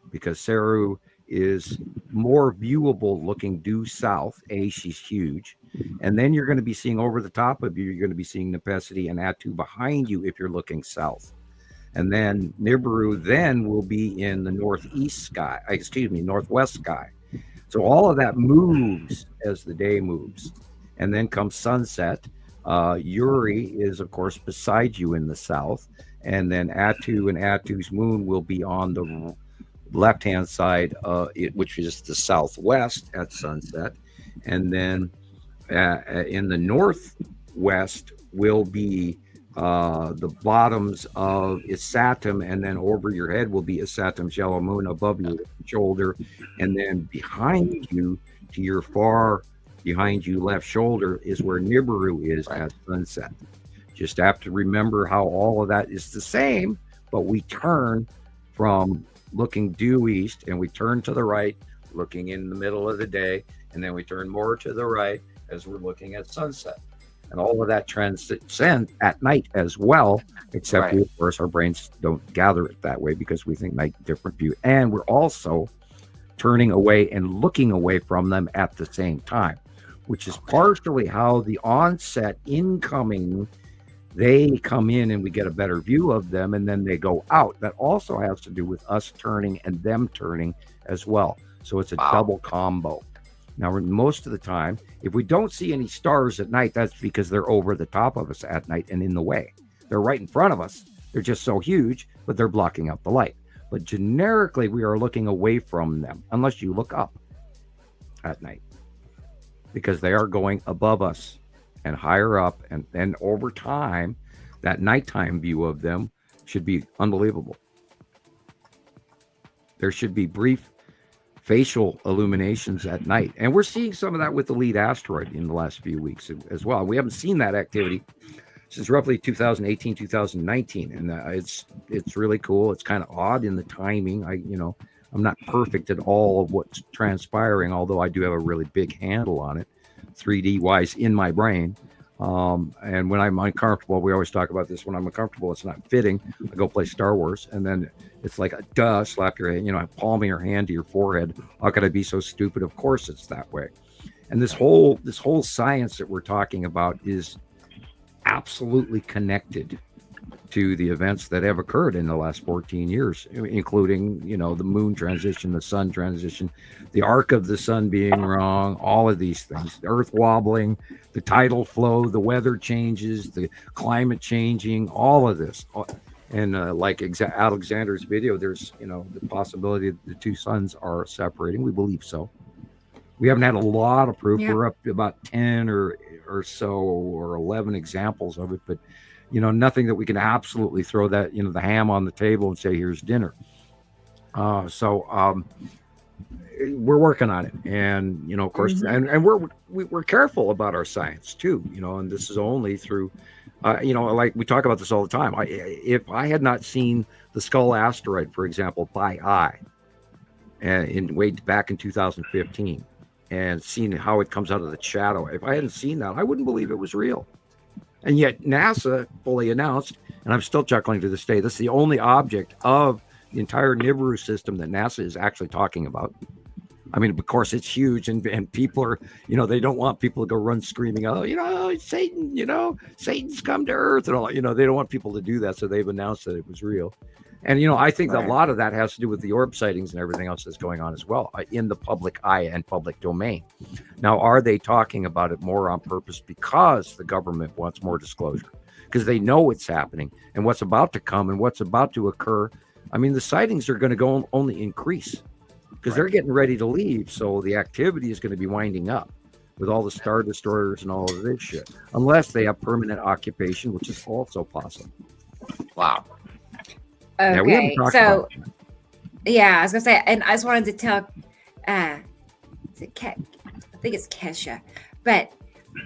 because Saru is more viewable looking due south. She's huge. And then you're going to be seeing over the top of you, you're going to be seeing Nepesity and Atu behind you if you're looking south. And then Nibiru then will be in the northwest sky. So all of that moves as the day moves. And then comes sunset. Uri is, of course, beside you in the south. And then Atu and Atu's moon will be on the left-hand side, which is the southwest at sunset. And then in the northwest will be the bottoms of Isatum, and then over your head will be Isatum's yellow moon above your shoulder. And then behind you, to your far behind you left shoulder, is where Nibiru is at sunset. Just have to remember how all of that is the same, but we turn from looking due east and we turn to the right, looking in the middle of the day, and then we turn more to the right as we're looking at sunset. And all of that transcends at night as well, except we, of course, our brains don't gather it that way because we think night different view. And we're also turning away and looking away from them at the same time, which is partially how the onset incoming, they come in and we get a better view of them, and then they go out. That also has to do with us turning and them turning as well. So it's a double combo. Now, most of the time, if we don't see any stars at night, that's because they're over the top of us at night and in the way. They're right in front of us. They're just so huge, but they're blocking out the light. But generically, we are looking away from them, unless you look up at night, because they are going above us and higher up. And then over time, that nighttime view of them should be unbelievable. There should be brief facial illuminations at night. And we're seeing some of that with the lead asteroid in the last few weeks as well. We haven't seen that activity since roughly 2018, 2019. And it's really cool. It's kind of odd in the timing. I'm not perfect at all of what's transpiring, although I do have a really big handle on it, 3D wise in my brain. And when I'm uncomfortable, we always talk about this, when I'm uncomfortable, it's not fitting, I go play Star Wars, and then it's like a slap your hand, palming your hand to your forehead. How could I be so stupid? Of course it's that way. And this whole science that we're talking about is absolutely connected to the events that have occurred in the last 14 years, including, the moon transition, the sun transition, the arc of the sun being wrong, all of these things, the earth wobbling, the tidal flow, the weather changes, the climate changing, all of this. And like Alexander's video, there's, the possibility that the two suns are separating. We believe so. We haven't had a lot of proof. Yeah. We're up to about 10 or so or 11 examples of it, but nothing that we can absolutely throw that, the ham on the table and say, here's dinner. So we're working on it. And, of course, and we're careful about our science too, and this is only through, like we talk about this all the time. If I had not seen the Skull asteroid, for example, by eye, way back in 2015, and seen how it comes out of the shadow, if I hadn't seen that, I wouldn't believe it was real. And yet NASA fully announced, and I'm still chuckling to this day, this is the only object of the entire Nibiru system that NASA is actually talking about. I mean, of course, it's huge, and people are, they don't want people to go run screaming, oh, Satan, Satan's come to Earth and all, they don't want people to do that. So they've announced that it was real. And, I think that a lot of that has to do with the orb sightings and everything else that's going on as well in the public eye and public domain. Now, are they talking about it more on purpose because the government wants more disclosure? Because they know it's happening and what's about to come and what's about to occur. I mean, the sightings are going to only increase because they're getting ready to leave. So the activity is going to be winding up with all the Star Destroyers and all of this shit, unless they have permanent occupation, which is also possible. Wow. Okay, so I was gonna say, and I just wanted to tell, I think it's Kesha, but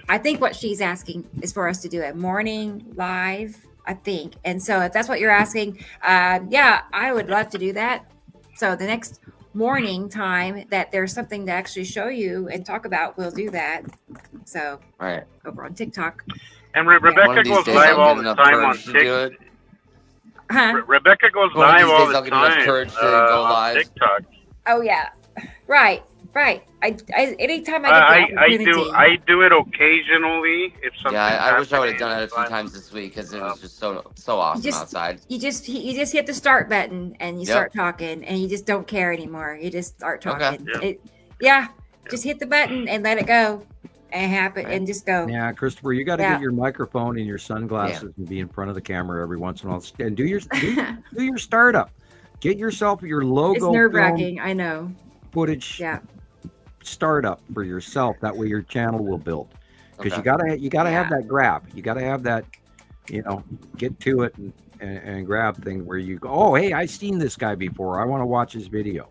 I think what she's asking is for us to do a morning live, I think, and so if that's what you're asking, I would love to do that. So the next morning time that there's something to actually show you and talk about, we'll do that. So over on TikTok, and Rebecca goes live all the time on TikTok. Rebecca goes live all the time on TikTok. Oh yeah, right. I anytime I do it occasionally if something. Yeah, I wish I would have done it a few times this week because it was just so awesome outside. You just hit the start button and you start talking, and you just don't care anymore. You just start talking. Okay. Just hit the button and let it go. And happen and just go. Yeah, Christopher, you got to get your microphone and your sunglasses and be in front of the camera every once in a while. And do your startup. Get yourself your logo. It's nerve-wracking, I know. Footage. Yeah. Startup for yourself. That way your channel will build. Because you gotta have that grab. You gotta have that, get to it and grab thing where you go, oh hey, I've seen this guy before. I want to watch his video.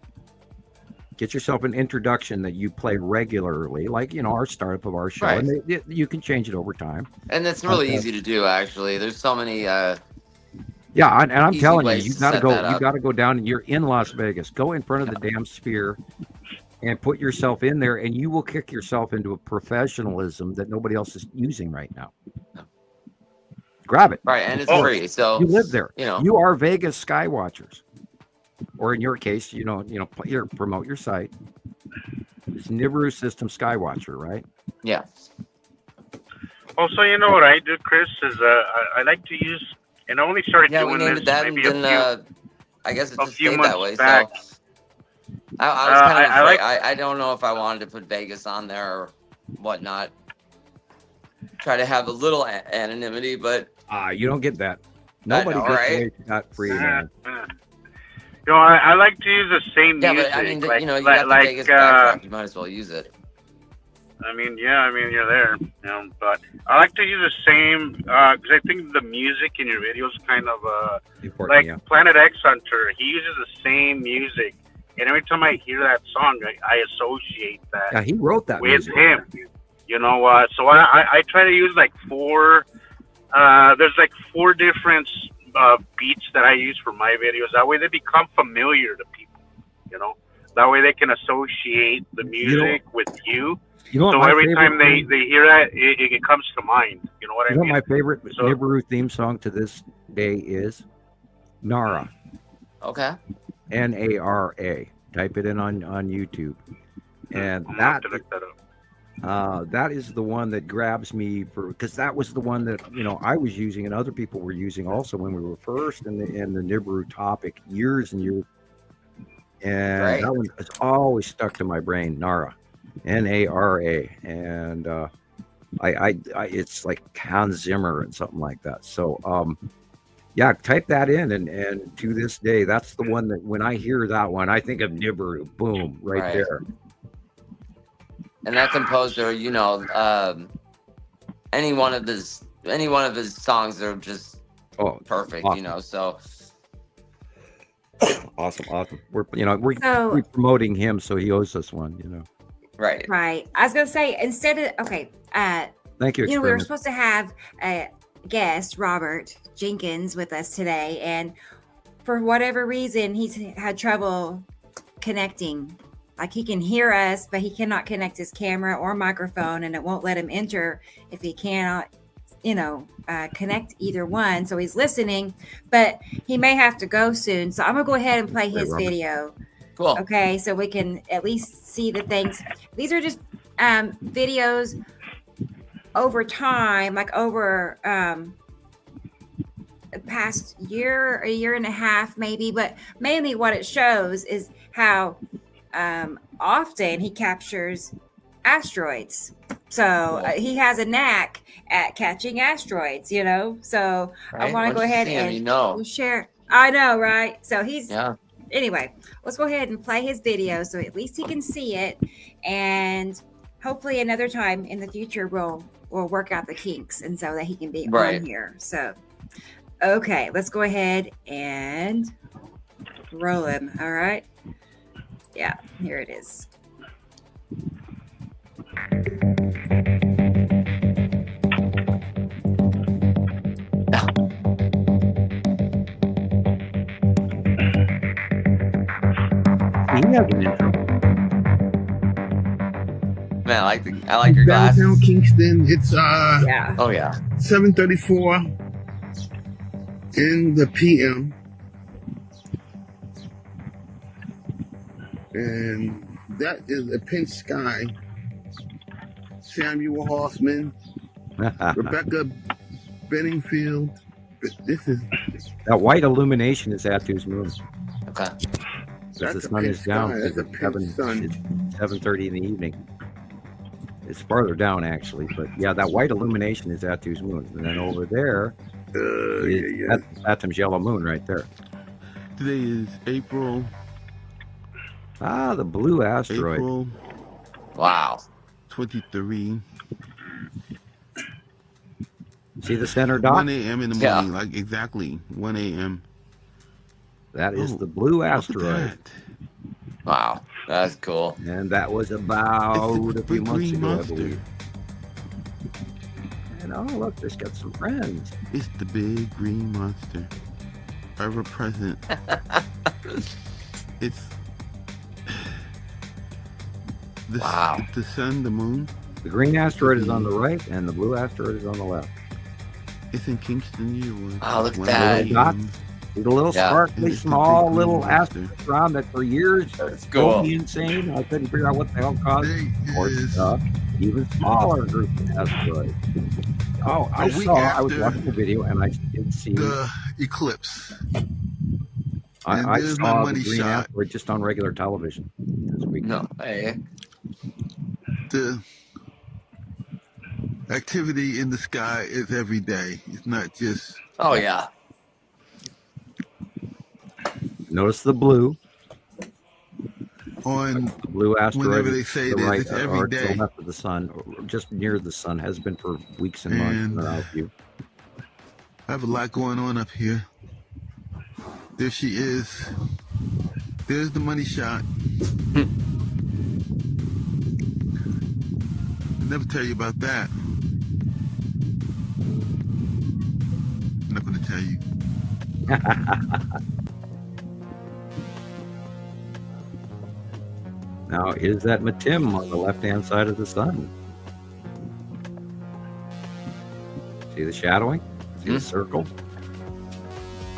Get yourself an introduction that you play regularly, like, our startup of our show. Right. And you can change it over time. And it's really easy to do, actually. There's so many and I'm telling you gotta go down, and you're in Las Vegas. Go in front of the damn sphere and put yourself in there, and you will kick yourself into a professionalism that nobody else is using right now. Grab it. Right, and it's free. So you live there. You are Vegas sky watchers. Or in your case, promote your site. It's Nibiru System Skywatcher, right? Yeah. Also, you know what I do, Chris, is I like to use, and I only started doing this maybe I guess it just few stayed months that way. back. So I was kind of afraid. I don't know if I wanted to put Vegas on there or whatnot. Try to have a little anonymity, but you don't get that. Nobody gets away scot-free, man. I like to use the same music. Yeah, but I mean, you got the Vegas backdrop. You might as well use it. I mean, you're there. But I like to use the same because I think the music in your videos kind of like Planet X Hunter. He uses the same music, and every time I hear that song, I associate that. Yeah, he wrote that with music. him. So I try to use like four. There's like four different beats that I use for my videos. That way they become familiar to people, that way they can associate the music with you. So every time they hear that, it comes to mind. You know what I mean? My favorite Nibiru theme song to this day is Nara. Okay. Nara. Type it in on YouTube. And that is the one that grabs me because that was the one that I was using and other people were using also when we were first in the Nibiru topic years and years, and that one has always stuck to my brain. Nara, Nara, and I it's like Hans Zimmer and something like that. So type that in, and to this day, that's the one that when I hear that one, I think of Nibiru. Boom, right there. And that composer, any one of any one of his songs are just perfect, awesome. you know. So awesome. We're promoting him, so he owes us one, you know. Right. I was gonna say instead of thank you. You know, we were supposed to have a guest, Robert Jenkins, with us today, and for whatever reason, he's had trouble connecting. Like, he can hear us, but he cannot connect his camera or microphone, and it won't let him enter if he cannot, connect either one. So he's listening, but he may have to go soon. So I'm gonna go ahead and play his video. Cool. Okay, so we can at least see the things. These are just videos over time, like over the past year, a year and a half maybe, but mainly what it shows is how often he captures asteroids. So he has a knack at catching asteroids, you know. So right. I want to go ahead and share. I know, right? So he's anyway, let's go ahead and play his video so at least he can see it, and hopefully another time in the future we'll work out the kinks and so that he can be on here. So okay, let's go ahead and roll him. All right. Yeah, here it is. Man, I like your glasses. Downtown Kingston. It's 7:34 in the PM, and that is a pink sky. Samuel Hofman, Rebecca Benningfield. This is that white illumination is Atu's moon. Okay. Because the sun is down. It's 7:30 in the evening. It's farther down actually, but yeah, that white illumination is Atu's moon, and then over there, that's Atom's yellow moon right there. Today is April. The blue asteroid. April. Wow. 23. See the center dot? 1 a.m. in the morning, like exactly 1 a.m. That is the blue asteroid. Wow, that's cool. And that was about a few months ago, I believe. And oh, look, it's got some friends. It's the big green monster, ever present. It's the sun, the moon. The green asteroid is on the right, and the blue asteroid is on the left. It's in Kingston, Yearwood. Oh, look at that. See the little sparkly, small little asteroid around that for years drove me insane. I couldn't figure out what the hell caused it. Or even smaller group of asteroids. Oh, I was watching the video and I did see the eclipse. I saw the green asteroid just on regular television this week. No, hey. The activity in the sky is every day. It's not just. Oh yeah. Notice the blue. On the blue asteroid. Whenever they say it is, it's every day. To the left of the sun, or just near the sun, has been for weeks and months. Without you. I have a lot going on up here. There she is. There's the money shot. Never tell you about that. I'm not going to tell you. Now, is that Matim on the left-hand side of the sun? See the shadowing? See the circle?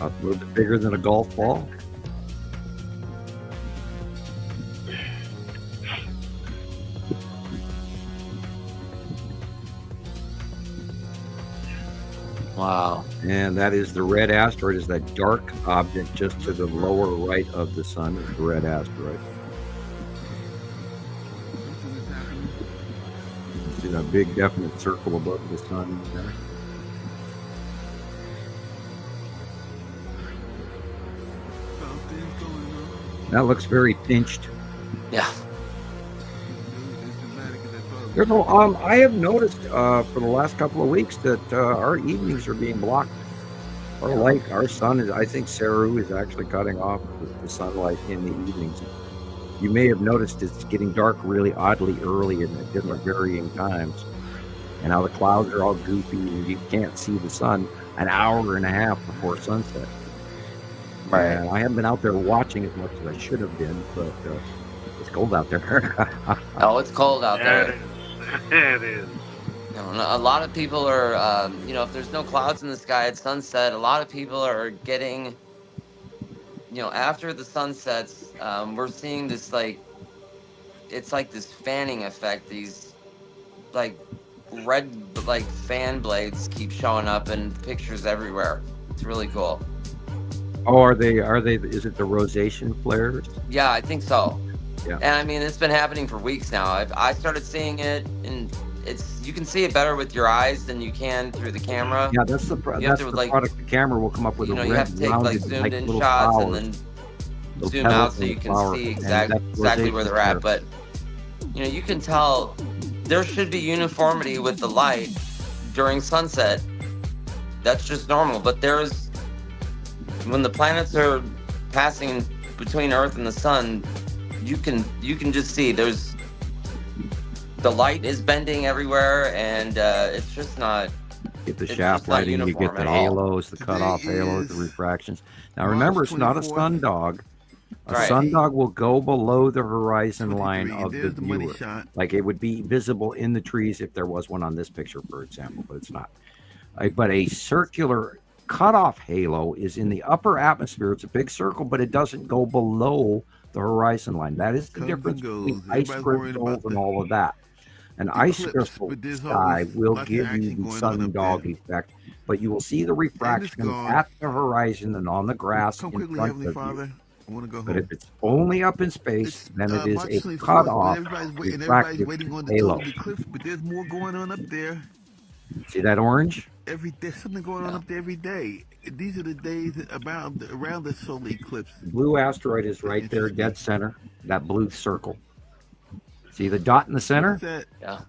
A little bit bigger than a golf ball. Wow. And that is the red asteroid, is that dark object just to the lower right of the sun, is the red asteroid. See that big definite circle above the sun there? That looks very pinched. Yeah. I have noticed for the last couple of weeks that our evenings are being blocked. Our sun is, I think Saru is actually cutting off the sunlight in the evenings. You may have noticed it's getting dark really oddly early and at different varying times. And now the clouds are all goofy and you can't see the sun an hour and a half before sunset. Right. And I haven't been out there watching as much as I should have been, but it's cold out there. Oh, it's cold out there. It is. A lot of people are, if there's no clouds in the sky at sunset, a lot of people are getting, after the sun sets, we're seeing this, it's like this fanning effect. These, red, fan blades keep showing up in pictures everywhere. It's really cool. Oh, is it the rosation flares? Yeah, I think so. Yeah. And I mean, it's been happening for weeks now. I started seeing it, and you can see it better with your eyes than you can through the camera. Yeah, that's the product. The camera will come up with a red, you have to take rounded, zoomed in flowers, shots and then zoom out so you can see exactly where they're at. But you can tell there should be uniformity with the light during sunset. That's just normal. But when the planets are passing between Earth and the sun, you can just see the light is bending everywhere, and it's just not. Get the shaft lighting, you get the halos, the cutoff halos, the refractions. Now remember, it's not a sundog. A sundog will go below the horizon line of the viewer. Like it would be visible in the trees if there was one on this picture, for example, but it's not. But a circular cutoff halo is in the upper atmosphere. It's a big circle, but it doesn't go below the horizon line. That is the difference between ice crystals and all of that. An ice crystal sky will give you the sundog effect, but you will see the refraction at the horizon and on the grass in front of you. But if it's only up in space, then it is a cutoff refractive halo. But there's more going on up there. See that orange? There's something going on up there every day. These are the days around the solar eclipse. The blue asteroid is right there, dead center, that blue circle. See the dot in the center? Yeah.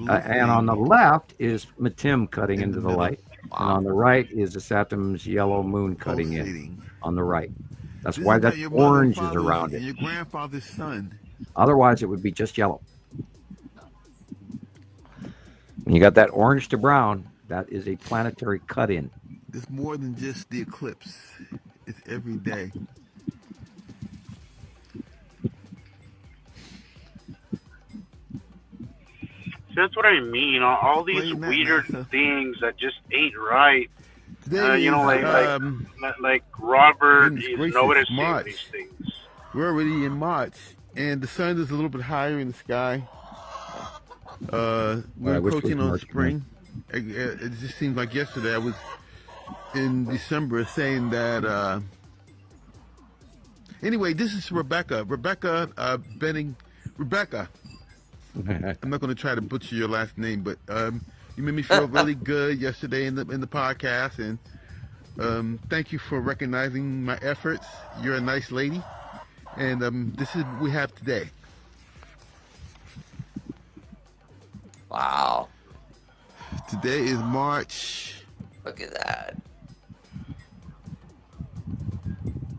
And on the left is Matim cutting into the light. Wow. And on the right is the Saturn's yellow moon cutting in on the right. That's why that orange is around it. Your grandfather's son. Otherwise, it would be just yellow. When you got that orange to brown, that is a planetary cut-in. It's more than just the eclipse. It's every day. That's what I mean. All these weird things that just ain't right. Like Robert is noticing March. These things. We're already in March, and the sun is a little bit higher in the sky. We're approaching on spring. It just seems like yesterday I was in December saying that. Anyway, this is Rebecca. Rebecca. I'm not going to try to butcher your last name, but you made me feel really good yesterday in the podcast, and thank you for recognizing my efforts. You're a nice lady, and this is what we have today. Wow. Today is March. Look at that.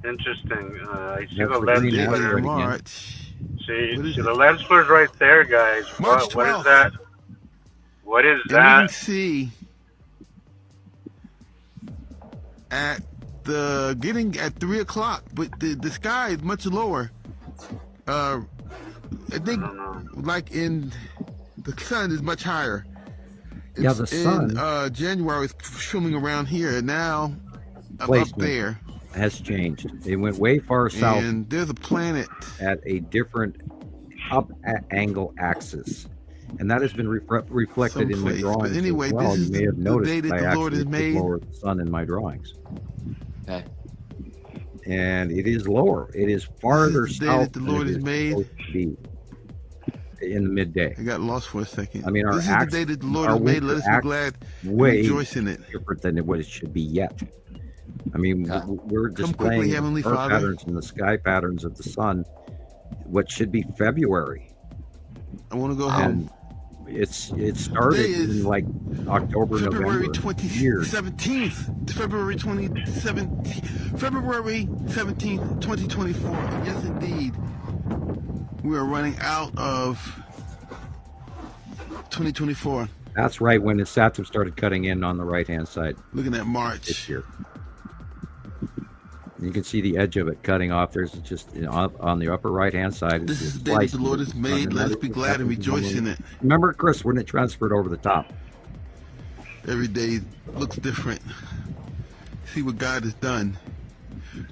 Interesting. I see That's the lens green flare. March. See the lens flare's right there, guys. March What is that? What is and that? you can see getting at 3 o'clock, but the sky is much lower. I think like in the sun is much higher. Yeah, the sun in January is swimming around here, and now I'm up there. Has changed. It went way far south. And there's a planet at a different up angle axis, and that has been reflected in my drawings. But anyway, as well. You may have noticed I actually lower the sun in my drawings. Okay. And it is lower. It is farther south than the Lord has made. In the midday. I got lost for a second. I mean, this is the day that the Lord has made. Let us be glad and rejoice in it. Different than what it should be yet. I mean, we're displaying the patterns and the sky patterns of the sun. What should be February. I want to go home. it started in like October, February November. 17th, February 17th, 2024. And yes, indeed, we are running out of 2024. That's right when the Saturn started cutting in on the right-hand side. Looking at March this year. You can see the edge of it cutting off. There's just on the upper right-hand side. This is the day that the Lord has made. Let us be glad and rejoice in it. Remember, Chris, when it transferred over the top? Every day looks different. See what God has done.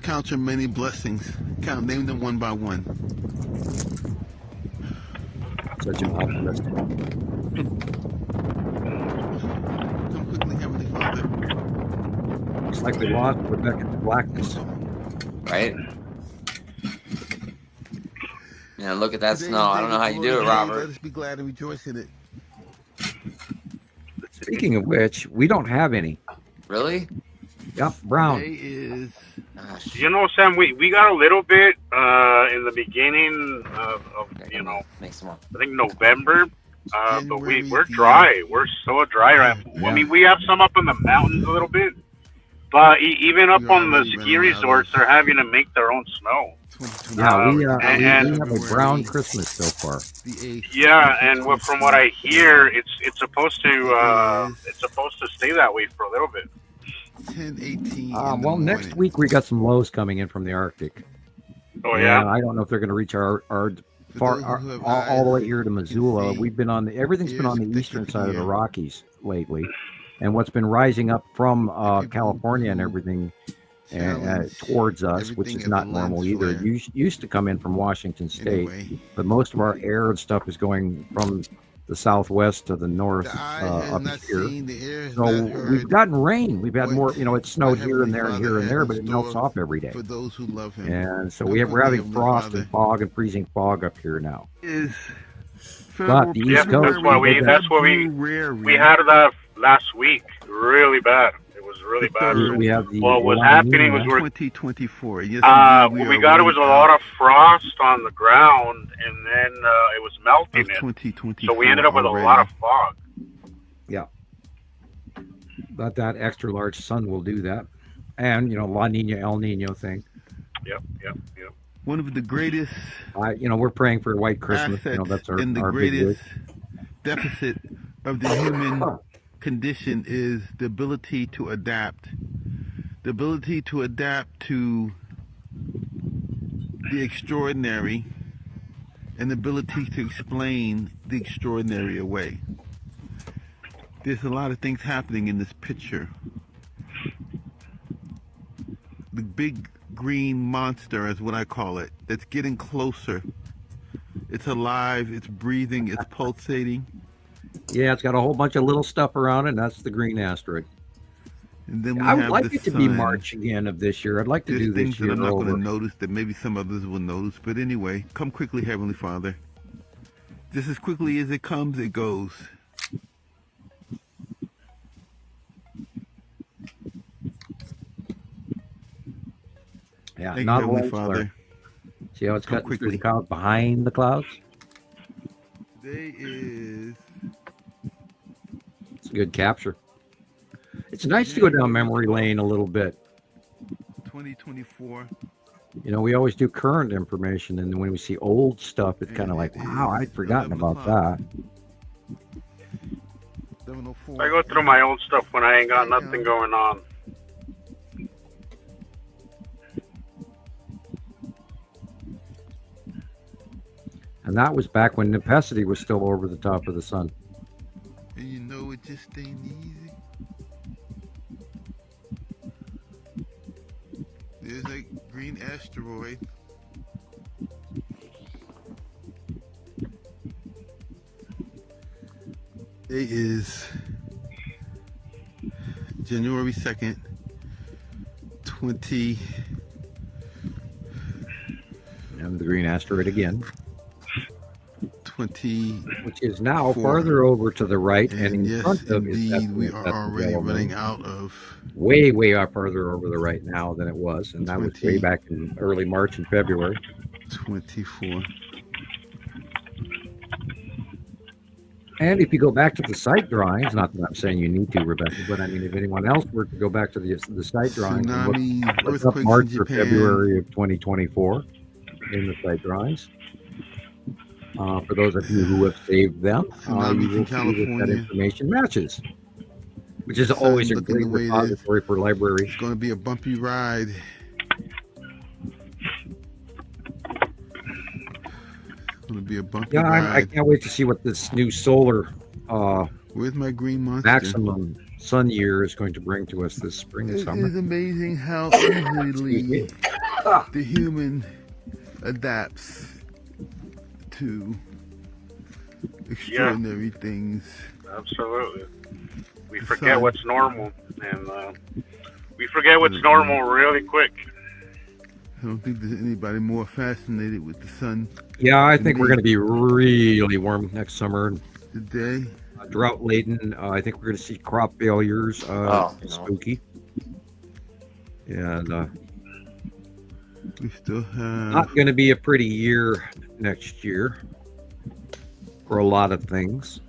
Count your many blessings. Name them one by one. Such an optimistic. Come quickly, Heavenly Father. Looks like we lost Rebecca to blackness. Right? Yeah, look at that snow. I don't know how you do it, Robert. Let us be glad and rejoice in it. Speaking of which, we don't have any. Really? Yep, brown. Today is... You know, Sam, we got a little bit in the beginning of you know, make some more. I think November. But we're dry. We're so dry right now. I mean, we have some up in the mountains a little bit. But even up on the ski resorts, they're having to make their own snow. Yeah, we have a brown Christmas so far. Yeah, and from what I hear, it's supposed to stay that way for a little bit. 10:18. Well, next week we got some lows coming in from the Arctic. Oh yeah. I don't know if they're going to reach our far all the way here to Missoula. We've been on everything's been on the eastern side of the Rockies lately. And what's been rising up from California and everything towards us, which is not normal either. It used to come in from Washington State, but most of our air and stuff is going from the southwest to the north up here. So we've gotten rain. We've had more, it snowed here and there, but it melts off every day. For those who love him. And so we're having frost and fog and freezing fog up here now. But the East Coast, that's what we had that last week. Really bad. It was really bad. What was happening was 2024. Yes, what we got was a lot of frost on the ground, and then it was melting it. So we ended up with a lot of fog. Yeah. But that extra large sun will do that. And, La Nina, El Nino thing. Yep. One of the greatest... we're praying for a white Christmas. That's our greatest deficit of the human condition is the ability to adapt. The ability to adapt to the extraordinary and the ability to explain the extraordinary away. There's a lot of things happening in this picture. The big green monster is what I call it. That's getting closer. It's alive, it's breathing, it's pulsating. Yeah, it's got a whole bunch of little stuff around it, and that's the green asteroid. And then I would like it to be March again of this year. I'd like to do this year. I'm not going to notice that maybe some others will notice. But anyway, come quickly, Heavenly Father. Just as quickly as it comes, it goes. Yeah, thank not you, Heavenly Father. See how it's cutting through the clouds behind the clouds? Today is... It's a good capture. It's nice to go down memory lane a little bit. 2024. We always do current information, and when we see old stuff, it's kind of like, wow, I'd forgotten about that. I go through my old stuff when I ain't got nothing going on. And that was back when Nepacity was still over the top of the sun. And it just ain't easy. There's a green asteroid. It is January 2nd, 20. And the green asteroid again. 20. Which is now farther over to the right, and in yes, front of indeed, we are already running out of... Way up farther over the right now than it was, and that was way back in early March and February. 24. And if you go back to the site drawings, not that I'm saying you need to, Rebecca, but I mean, if anyone else were to go back to the site drawings and Tsunami, look up earthquakes March in or Japan. February of 2024 in the site drawings, for those of you who have saved them, Tsunamis you in will see that California. information matches, which is Sun always a looking great the way it is. repository for libraries. It's going to be a bumpy ride. It's going to be a bumpy Yeah, I ride. can't wait to see what this new solar Where's my green monster? maximum sun year is going to bring to us this spring and It summer. is amazing how easily the human adapts to extraordinary things. Absolutely. We The forget sun. what's normal, and we forget what's normal really quick. I don't think there's anybody more fascinated with the sun Yeah, I think we're going to be really warm next summer. today. Drought laden. I think we're going to see crop failures. No. Spooky. And We still have not going to be a pretty year next year for a lot of things.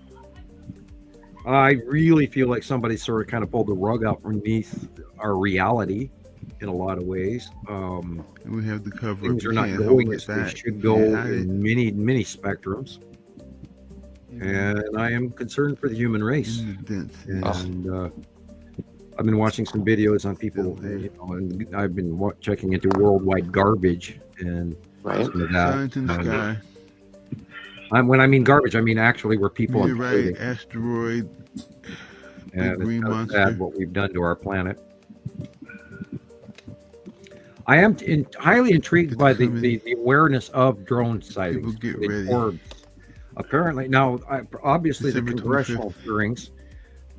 I really feel like somebody sort of kind of pulled the rug out from beneath our reality in a lot of ways. and we have the cover. Things We are not can't going hold as it they back. should We go can't hide it. in many spectrums. And I am concerned for the human race. In the dents. And I've been watching some videos on people, and I've been checking into worldwide garbage and Right. some of that. Signs in the sky. When I mean garbage, I mean actually where people You're are right. Asteroid. and green it's kind of monster. sad what we've done to our planet. I am highly intrigued It's by coming. the awareness of drone sightings. get The ready. orbs. Apparently, now obviously the December congressional 25th. hearings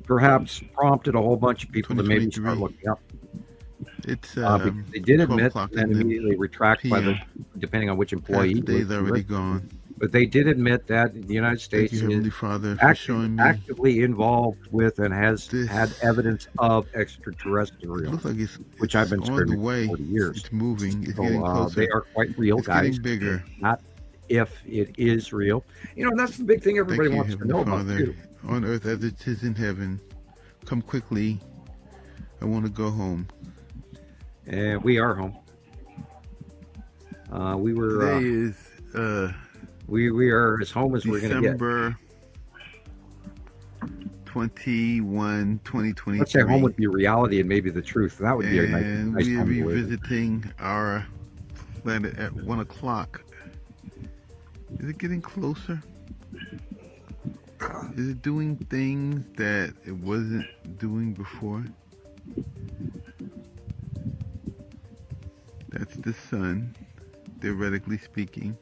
perhaps prompted a whole bunch of people to maybe start 2023. looking up. It's Because they did 12 admit o'clock and in the immediately retract by the, PM. depending on which Half employee. the day's was already convicted. gone. But they did admit that the United Thank States you, Heavenly is Father, for showing me. actively involved with and has This- had evidence of It extraterrestrial, looks like it's which I've been on the screaming for way. 40 years. It's moving. It's So getting closer. they are quite real, it's guys. getting bigger. Not if it is real. You know, that's the big thing everybody Thank you, wants to Heavenly know about Father. too. On earth as it is in heaven. Come quickly. I want to go home. And we are home. We were Today is we are as home as we're going to get. December 21, 2023. Let's say home would be reality and maybe the truth. That would be a And nice we are home to live. revisiting our planet at 1 o'clock. Is it getting closer? Is it doing things that it wasn't doing before? That's the sun, theoretically speaking.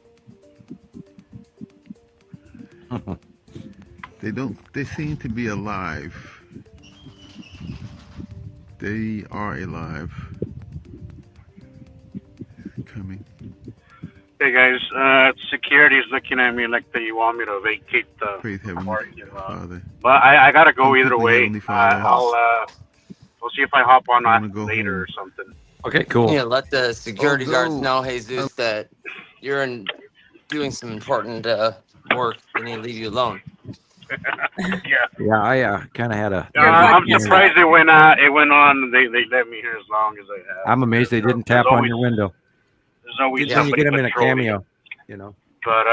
They seem to be alive. They are alive. Coming. Hey guys, security's looking at me like they want me to vacate the Praise Heavenly parking lot. Father. But I gotta go Come either quickly, way. Heavenly Father. I'll see if I hop on I wanna go later home. or something. Okay, cool. Yeah, let the security Oh, guards go. know, Jesus, that you're doing some important work. They need to leave you alone. Yeah. Yeah, I kind of had a. I'm podcast. surprised it went on. They let me here as long as they have. I'm amazed they didn't tap on your window. There's always Good thing you somebody get them in a patrolling. cameo. You know. But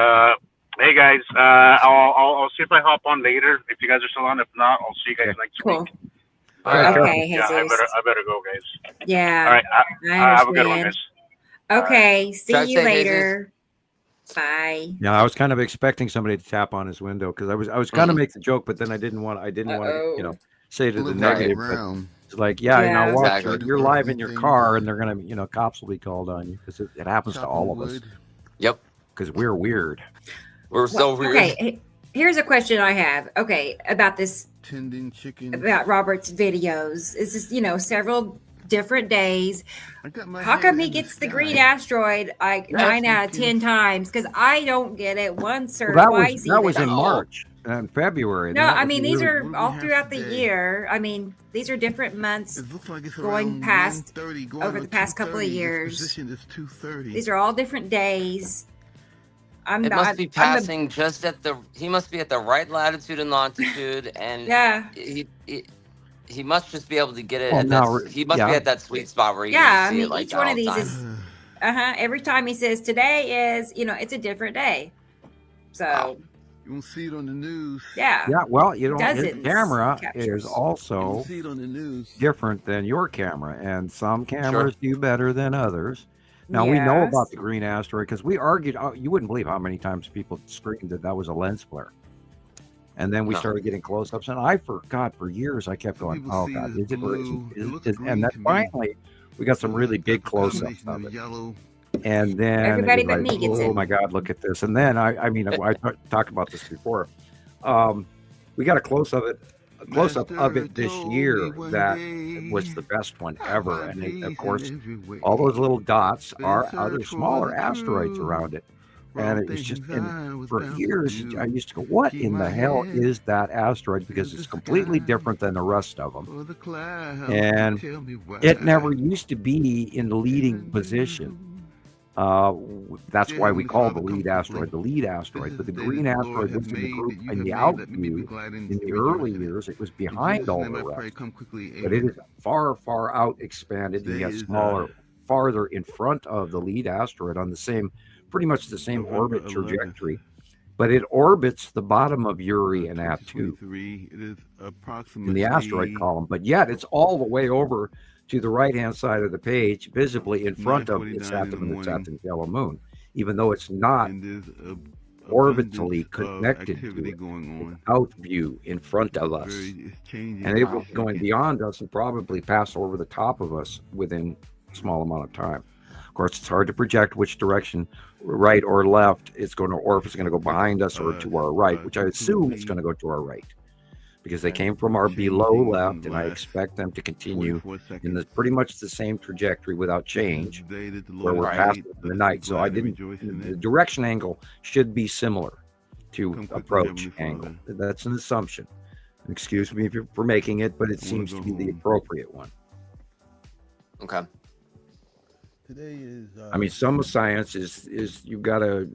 hey guys, I'll see if I hop on later. If you guys are still on, if not, I'll see you guys next Cool. week. Okay, Yeah, Jesus. I better go, guys. Yeah. All right, I have a good one, understand. guys. Okay. See Drive you safe, later. Bye. Yeah, I was kind of expecting somebody to tap on his window because I was going to make the joke, but then I didn't want to say to the Flip negative. right But around. it's like, yeah, Yeah. watch Exactly. you're live in your car, and they're gonna, cops will be called on you because it happens to all of us Yep. because we're weird. We're so weird. Okay. Here's a question I have. Okay, about this, Tending chicken. about Robert's videos. Is this, several different days? I got my How hand come he in gets the sky. green asteroid like Yeah, 9 out of thank you. 10 times? Because I don't get it once or Well, twice. that was even. in March and February. No, That I was mean really- these What are do we all have throughout the today? year. I mean these are different months. It looks like it's going around past 9:30, over on the past couple of 2:30. This years. position is 2:30. These are all different days. I'm It not. must be passing just at the. He must be at the right latitude and longitude, and Yeah. He must just be able to get it. Well, At now, he must be yeah. at that sweet spot where you Yeah, can see it like each that one all of the these time. is every time he says today is, it's a different day. So Wow. You won't see it on the news. yeah. Yeah, well, his Dozens camera captures. is You also won't see it on the news. different than your camera, and some cameras do better than others. Now, we know Yes. about the green asteroid because we argued. You wouldn't believe how many times people screamed that was a lens flare. And then we started getting close-ups, and I forgot for years. I kept going, People "Oh see God, it is it?" blue. It looks green And then to me. finally, we got some really big close-ups of it. Yellow. And then Everybody it was but me gets oh it. my God, look at this! And then I talked about this before. We got a close-up of it this year that was the best one ever. And then, of course, all those little dots are other smaller asteroids around it. And it was just, and for years, I used to go, what in the hell is that asteroid? Because it's completely different than the rest of them. And it never used to be in the leading position. That's why we call the lead asteroid. But the green asteroid was in the group in the out view. In the early years, it was behind all the rest. But it is far out expanded and yet smaller, farther in front of the lead asteroid on pretty much the same orbit trajectory. But it orbits the bottom of Uri and Atu in the asteroid column. But yet it's all the way over to the right-hand side of the page, visibly in front of the Saturn's yellow moon, even though it's not orbitally connected to it. It's out view in front of us. And it was going beyond us and probably pass over the top of us within a small amount of time. Of course, it's hard to project which direction, right or left, it's going to, or if it's going to go behind us or to our right, which I assume it's going to go to our right, because they came from our below left, and I expect them to continue in pretty much the same trajectory without change, where we're passing in the night. So the direction angle should be similar to approach angle. That's an assumption. Excuse me for making it, but it seems to be the appropriate one. Okay. Today is, I mean, some science is you've got to,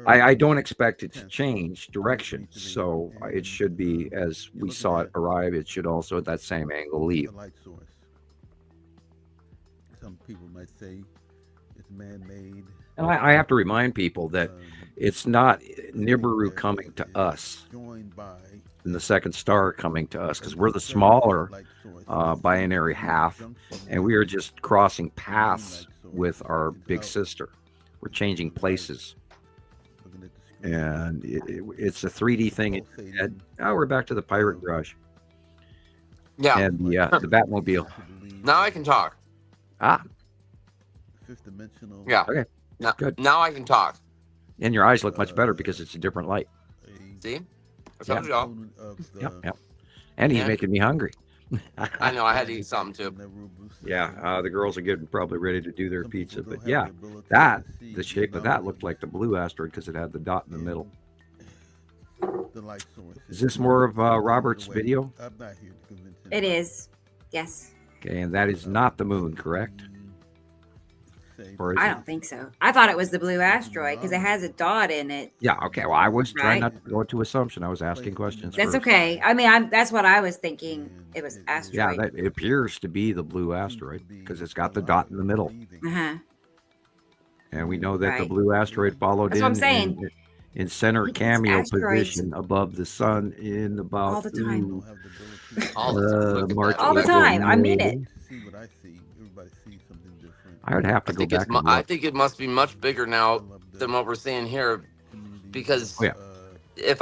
I don't expect it to change direction. So it should be, as we saw it arrive, it should also at that same angle leave. light source. Some people might say it's man-made. And I have to remind people that it's not Nibiru coming to us and the second star coming to us, because we're the smaller binary half, and we are just crossing paths with our big sister. We're changing places, and it's a 3D thing. And now we're back to the pirate garage. Yeah. And the Batmobile. Now I can talk. Fifth dimensional. Yeah. Okay. Now, Good. Now I can talk. And your eyes look much better because it's a different light. See? I told y'all. Yeah. And he's making me hungry. I know. I had to eat something too. Yeah, the girls are getting probably ready to do their pizza. But yeah, the shape of that looked like the blue asteroid because it had the dot in the middle. Is this more of Robert's video? It is. Yes. Okay, and that is not the moon, correct? Or is I it? don't think so. I thought it was the blue asteroid because it has a dot in it. Yeah, okay. Well, I was trying Right. not to go into assumption. I was asking questions That's first. okay. I mean, that's what I was thinking. It was Yeah, asteroid. it appears to be the blue asteroid because it's got the dot in the middle. Uh-huh. And we know that the Right. blue asteroid followed That's what I'm saying. in center It's cameo asteroids. position above the sun in about All the time. All the March, All the April, time. I mean May. it. See what I see. Everybody sees something different. I would have to I go think, back and I look. think it must be much bigger now than what we're seeing here, because Oh, yeah. if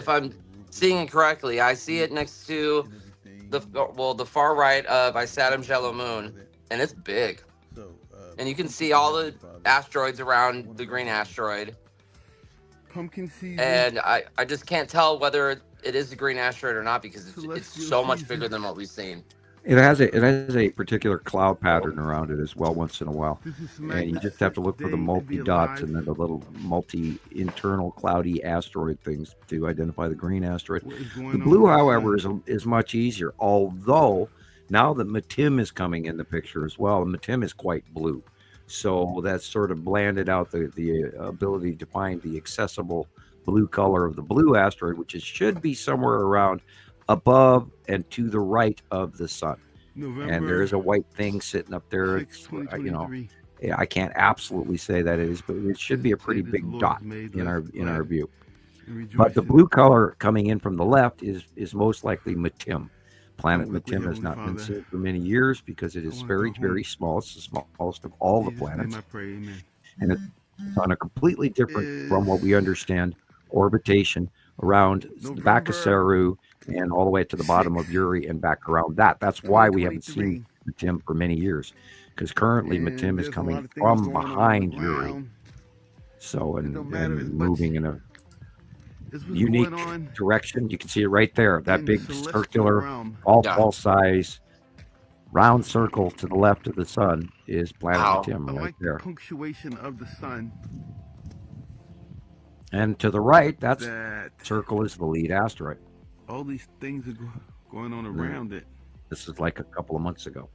I'm seeing it correctly, I see it next to the far right of Saturn's yellow moon, and it's big. And you can see all the asteroids around the green asteroid. Pumpkin season. And I just can't tell whether it is the green asteroid or not because it's Celestial so much season. bigger than what we've seen. It has a particular cloud pattern around it as well once in a while. And you just have to look for the multi-dots and then the little multi-internal cloudy asteroid things to identify the green asteroid. The blue, however, is much easier, although now that Matim is coming in the picture as well, and Matim is quite blue. So that's sort of blanded out the ability to find the accessible blue color of the blue asteroid, which should be somewhere around above and to the right of the sun. And there is a white thing sitting up there. It's, I can't absolutely say that it is, but it should be a pretty big dot in our view. But the blue color coming in from the left is most likely Matim. Planet Matim has not been seen for many years because it is very, very small. It's the smallest of all the planets. And it's on a completely different, from what we understand, orbitation around the back of Saru and all the way to the bottom of Uri and back around that. That's why we haven't seen Matim for many years, because currently Matim is coming from behind Uri. So, and moving in a unique direction. You can see it right there. That big circular, all size, round circle to the left of the sun is planet Matim right there. Punctuation of the sun. And to the right, that circle is the lead asteroid. All these things are going on around it. This is like a couple of months ago.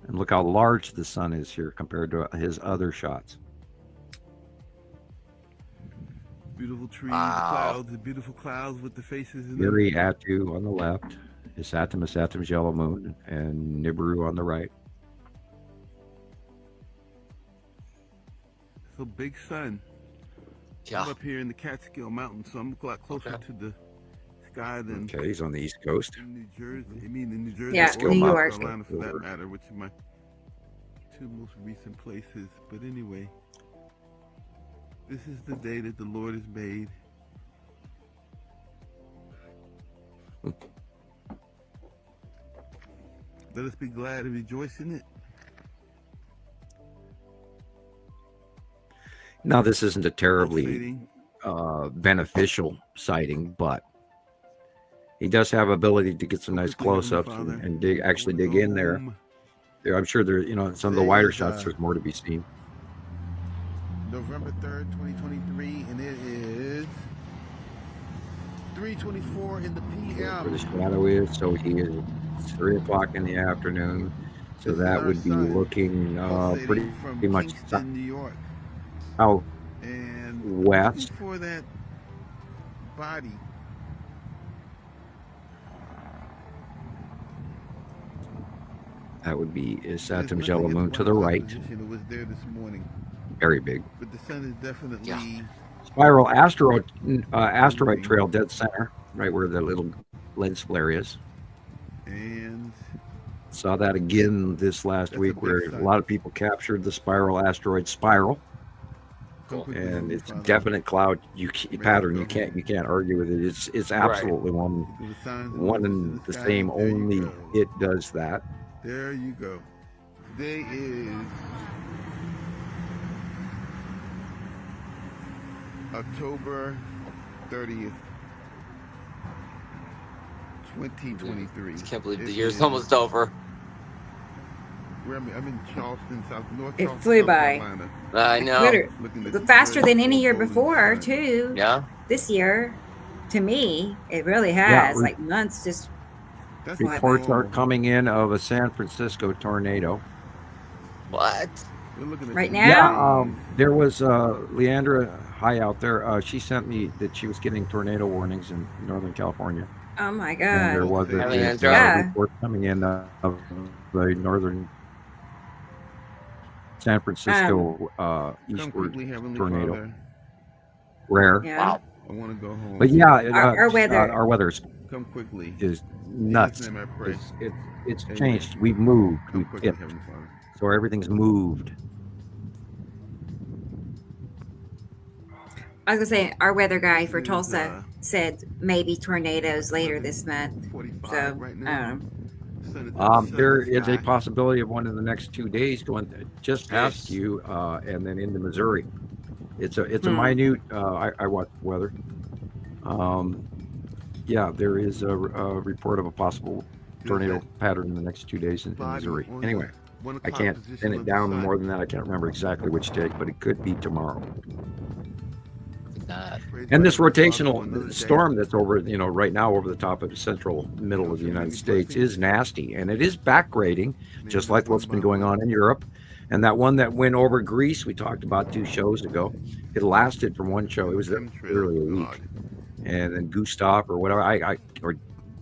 And look how large the sun is here compared to his other shots. Beautiful trees, clouds, the beautiful clouds with the faces in them. Uri Atu on the left, Saturn yellow moon, and Nibiru on the right. So big sun. Yeah. I'm up here in the Catskill Mountains, so I'm a lot closer to the sky than. Okay, he's on the East Coast. In New Jersey. I mean, in New Jersey. Yeah, New York. North Carolina, for that matter, which are my two most recent places. But anyway, this is the day that the Lord has made. Let us be glad and rejoice in it. Now, this isn't a terribly beneficial sighting, but he does have ability to get some nice close-ups and dig in there. I'm sure there, some of the wider shots, there's more to be seen. November 3rd, 2023, and it is 3:24 in the p.m. Where the shadow is, so he is 3 o'clock in the afternoon. So that would be looking pretty much in New York. Out and west. For that body. That would be Saturn's yellow moon to the right. It was there this morning. Very big. But the sun is definitely spiral asteroid trail dead center, right where the little lens flare is. And saw that again this last week, where a lot of people captured the spiral asteroid spiral. Cool. And it's a definite cloud pattern. You can't argue with it. It's absolutely one and the same. Only it does that. There you go. Today is October 30th, 2023. I can't believe the year's almost over. I'm in Charleston, North It Charleston, flew South by. Carolina. I know. Faster than any year before, sun. too. Yeah. This year, to me, it really has. Like months just. Reports are coming in of a San Francisco tornado. What? Right now? Yeah, there was Leandra High out there. She sent me that she was getting tornado warnings in Northern California. Oh my God. And there was a report coming in of the northern San Francisco eastward tornado. Father, Rare. Yeah. Wow. I want to go home. But yeah, our weather. Our weather Come quickly. is nuts. In His name I pray. It's changed. We've moved. Come We've quickly, tipped. Heavenly Father. So everything's moved. I was going to say, our weather guy for Tulsa said maybe tornadoes later this month. 45 So, right I now. don't know. There is a possibility of one in the next 2 days going just past you and then into Missouri. It's a minute. I watch weather. Yeah, there is a report of a possible tornado pattern in the next 2 days in Missouri. Anyway, I can't pin it down more than that. I can't remember exactly which day, but it could be tomorrow. And this rotational storm that's over, right now over the top of the central middle of the United States is nasty, and it is backgrading, just like what's been going on in Europe. And that one that went over Greece, we talked about 2 shows ago. It lasted from one show. It was literally a week. And then Gustav or whatever,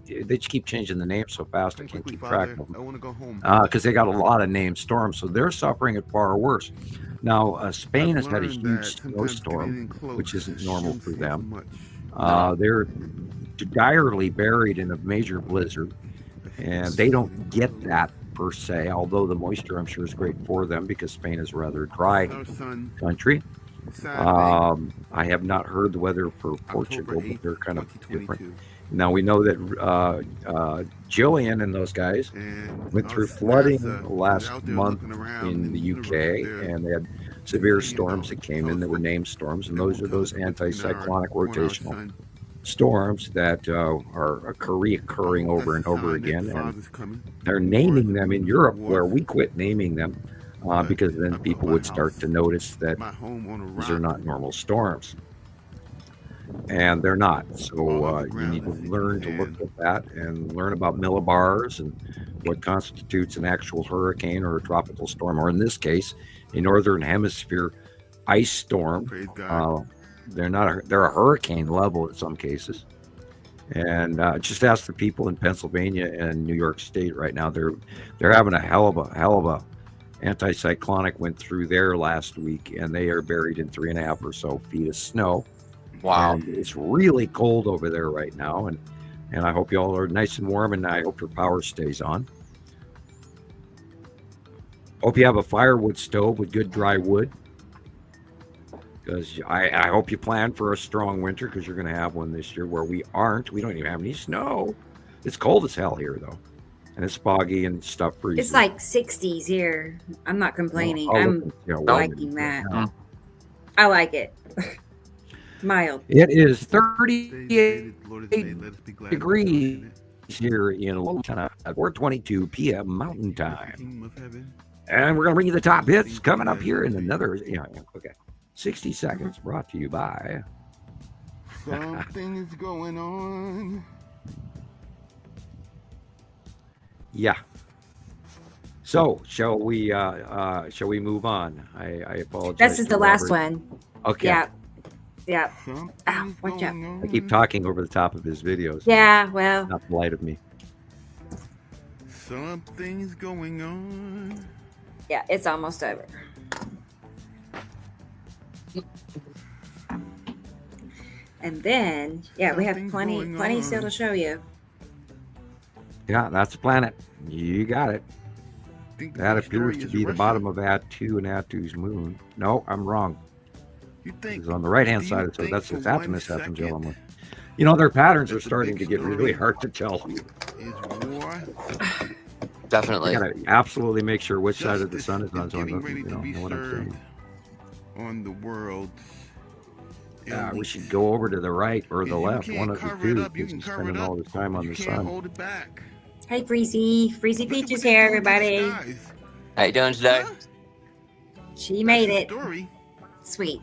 they just keep changing the names so fast I can't keep track of them. I want to go home. Because they got a lot of named storms, so they're suffering it far worse. Now, Spain has had a huge snowstorm, which isn't normal for them. They're direly buried in a major blizzard, and they don't get that per se, although the moisture, I'm sure, is great for them because Spain is a rather dry country. I have not heard the weather for Portugal, but they're kind of different. Now, we know that Gillian and those guys went through flooding last month in the UK, and they had severe storms that came in that were named storms, and those are those anticyclonic rotational storms that are reoccurring over and over again, and they're naming them in Europe where we quit naming them because then people would start to notice that these are not normal storms. And they're not. So you need to learn to look at that and learn about millibars and what constitutes an actual hurricane or a tropical storm, or in this case, a northern hemisphere ice storm. They're a hurricane level in some cases. And just ask the people in Pennsylvania and New York State right now. They're having a hell of a anticyclonic went through there last week, and they are buried in 3.5 or so feet of snow. Wow. And it's really cold over there right now, and I hope you all are nice and warm, and I hope your power stays on. Hope you have a firewood stove with good dry wood, because I hope you plan for a strong winter, because you're going to have one this year where we don't even have any snow. It's cold as hell here, though, and it's foggy and stuff freezes. It's like 60s here. I'm not complaining. I'm liking that. Yeah. I like it. Mild. It is 38 degrees here in Montana at 4:22 p.m. Mountain Time. And we're going to bring you the top hits coming up here in another, 60 seconds, brought to you by... Something is going on. Yeah. So, shall we move on? I apologize. This is the last one. Okay. Yeah. Ow, watch out. I keep talking over the top of his videos. Yeah, well. Not polite of me. Something's going on. Yeah, it's almost over. And then, we have plenty still to show you. Yeah, that's the planet. You got it. That appears to be the bottom of Atu and Atu's moon. No, I'm wrong. It's on the right-hand side, so that's Athamas, gentlemen. Their patterns are starting to get really hard to tell. Definitely. You gotta absolutely make sure which side of the sun is on. So know what I'm saying. On the world. We should go over to the right or the left, one of the two, because he's spending all his time on the sun. Hold it back. Hey, Freezy. Freezy Peach is here, everybody. How you doing today? She made it. Sweet.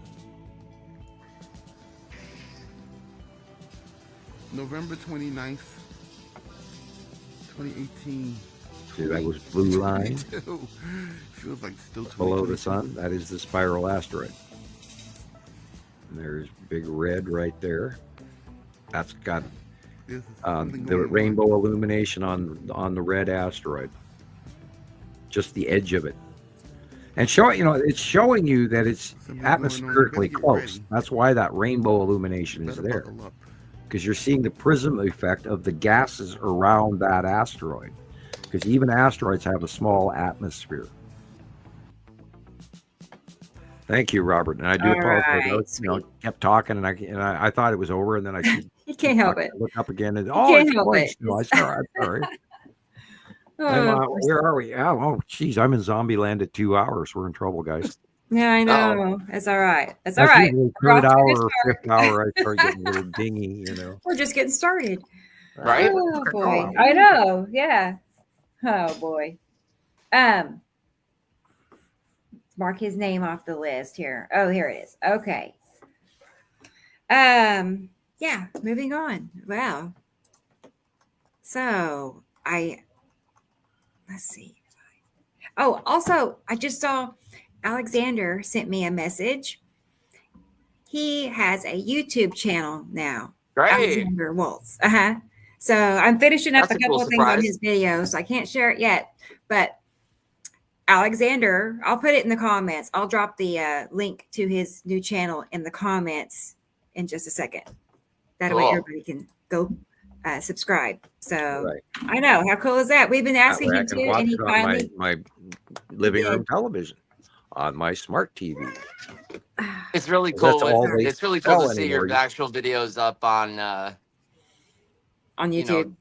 November 29th, 2018. See, that was blue line. Feels like still below the sun. That is the spiral asteroid. And there's big red right there. That's got the rainbow illumination on the red asteroid. Just the edge of it. And it's showing you that it's atmospherically close. That's why that rainbow illumination is there. Because you're seeing the prism effect of the gases around that asteroid. Because even asteroids have a small atmosphere. Thank you, Robert. And I do apologize. I kept talking, and I thought it was over, and then you can't help it. Look up again, and can't help it. I'm sorry. Where are we? Oh, geez, I'm in zombie land at 2 hours. We're in trouble, guys. Yeah, I know. It's all right. It's all right. Third hour, fifth hour, I start getting a little dingy, We're just getting started. Right? Oh, boy. I know. Yeah. Oh, boy. Mark his name off the list here. Oh, here it is. Okay. Yeah, moving on. Wow. So let's see. Oh, also, I just saw Alexander sent me a message. He has a YouTube channel now. Great. Alexander Waltz. So I'm finishing up That's a a cool couple of things on surprise. his videos. I can't share it yet, but Alexander, I'll put it in the comments. I'll drop the link to his new channel in the comments in just a second. That way Cool. everybody can go subscribe. So Right. I know, how cool is that? We've been That asking way I him can to, watch and he it on finally my living did. room television, on my smart TV. It's really That's cool. all they It's really cool sell to see anymore. your actual videos up on YouTube.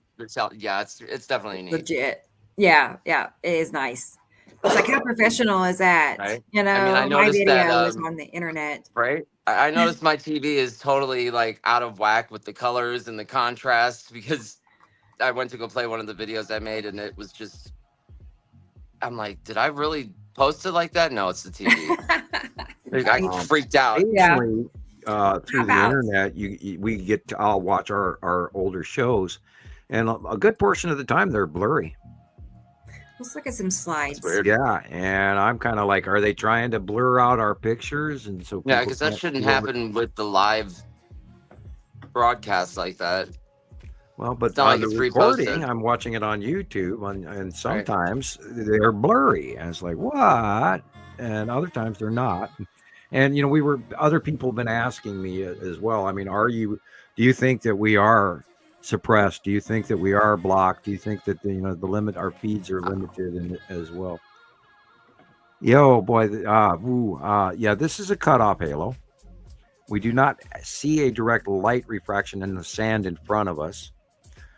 Yeah, it's definitely neat. Legit. Yeah, it is nice. It's like, how professional is that? Right. You know, I mean, I my noticed video that is on the internet. right. I noticed my TV is totally like out of whack with the colors and the contrast because I went to go play one of the videos I made and it was just. I'm like, did I really post it like that? No, it's the TV. Like, I freaked out. Occasionally, through the About- internet, we get to I'll watch our older shows, and a good portion of the time they're blurry. Let's look at some slides. It's weird. Yeah, and I'm kind of like, are they trying to blur out our pictures? And so Yeah, people because that can't shouldn't see over- happen with the live broadcast like that. Well, but It's not like the it's recording, pre-posted. I'm watching it on YouTube, and sometimes they're blurry, and it's like, what? And other times they're not. And other people have been asking me as well. I mean, do you think that we are suppressed? Do you think that we are blocked? Do you think that our feeds are limited as well? Yo, boy, yeah, this is a cutoff halo. We do not see a direct light refraction in the sand in front of us.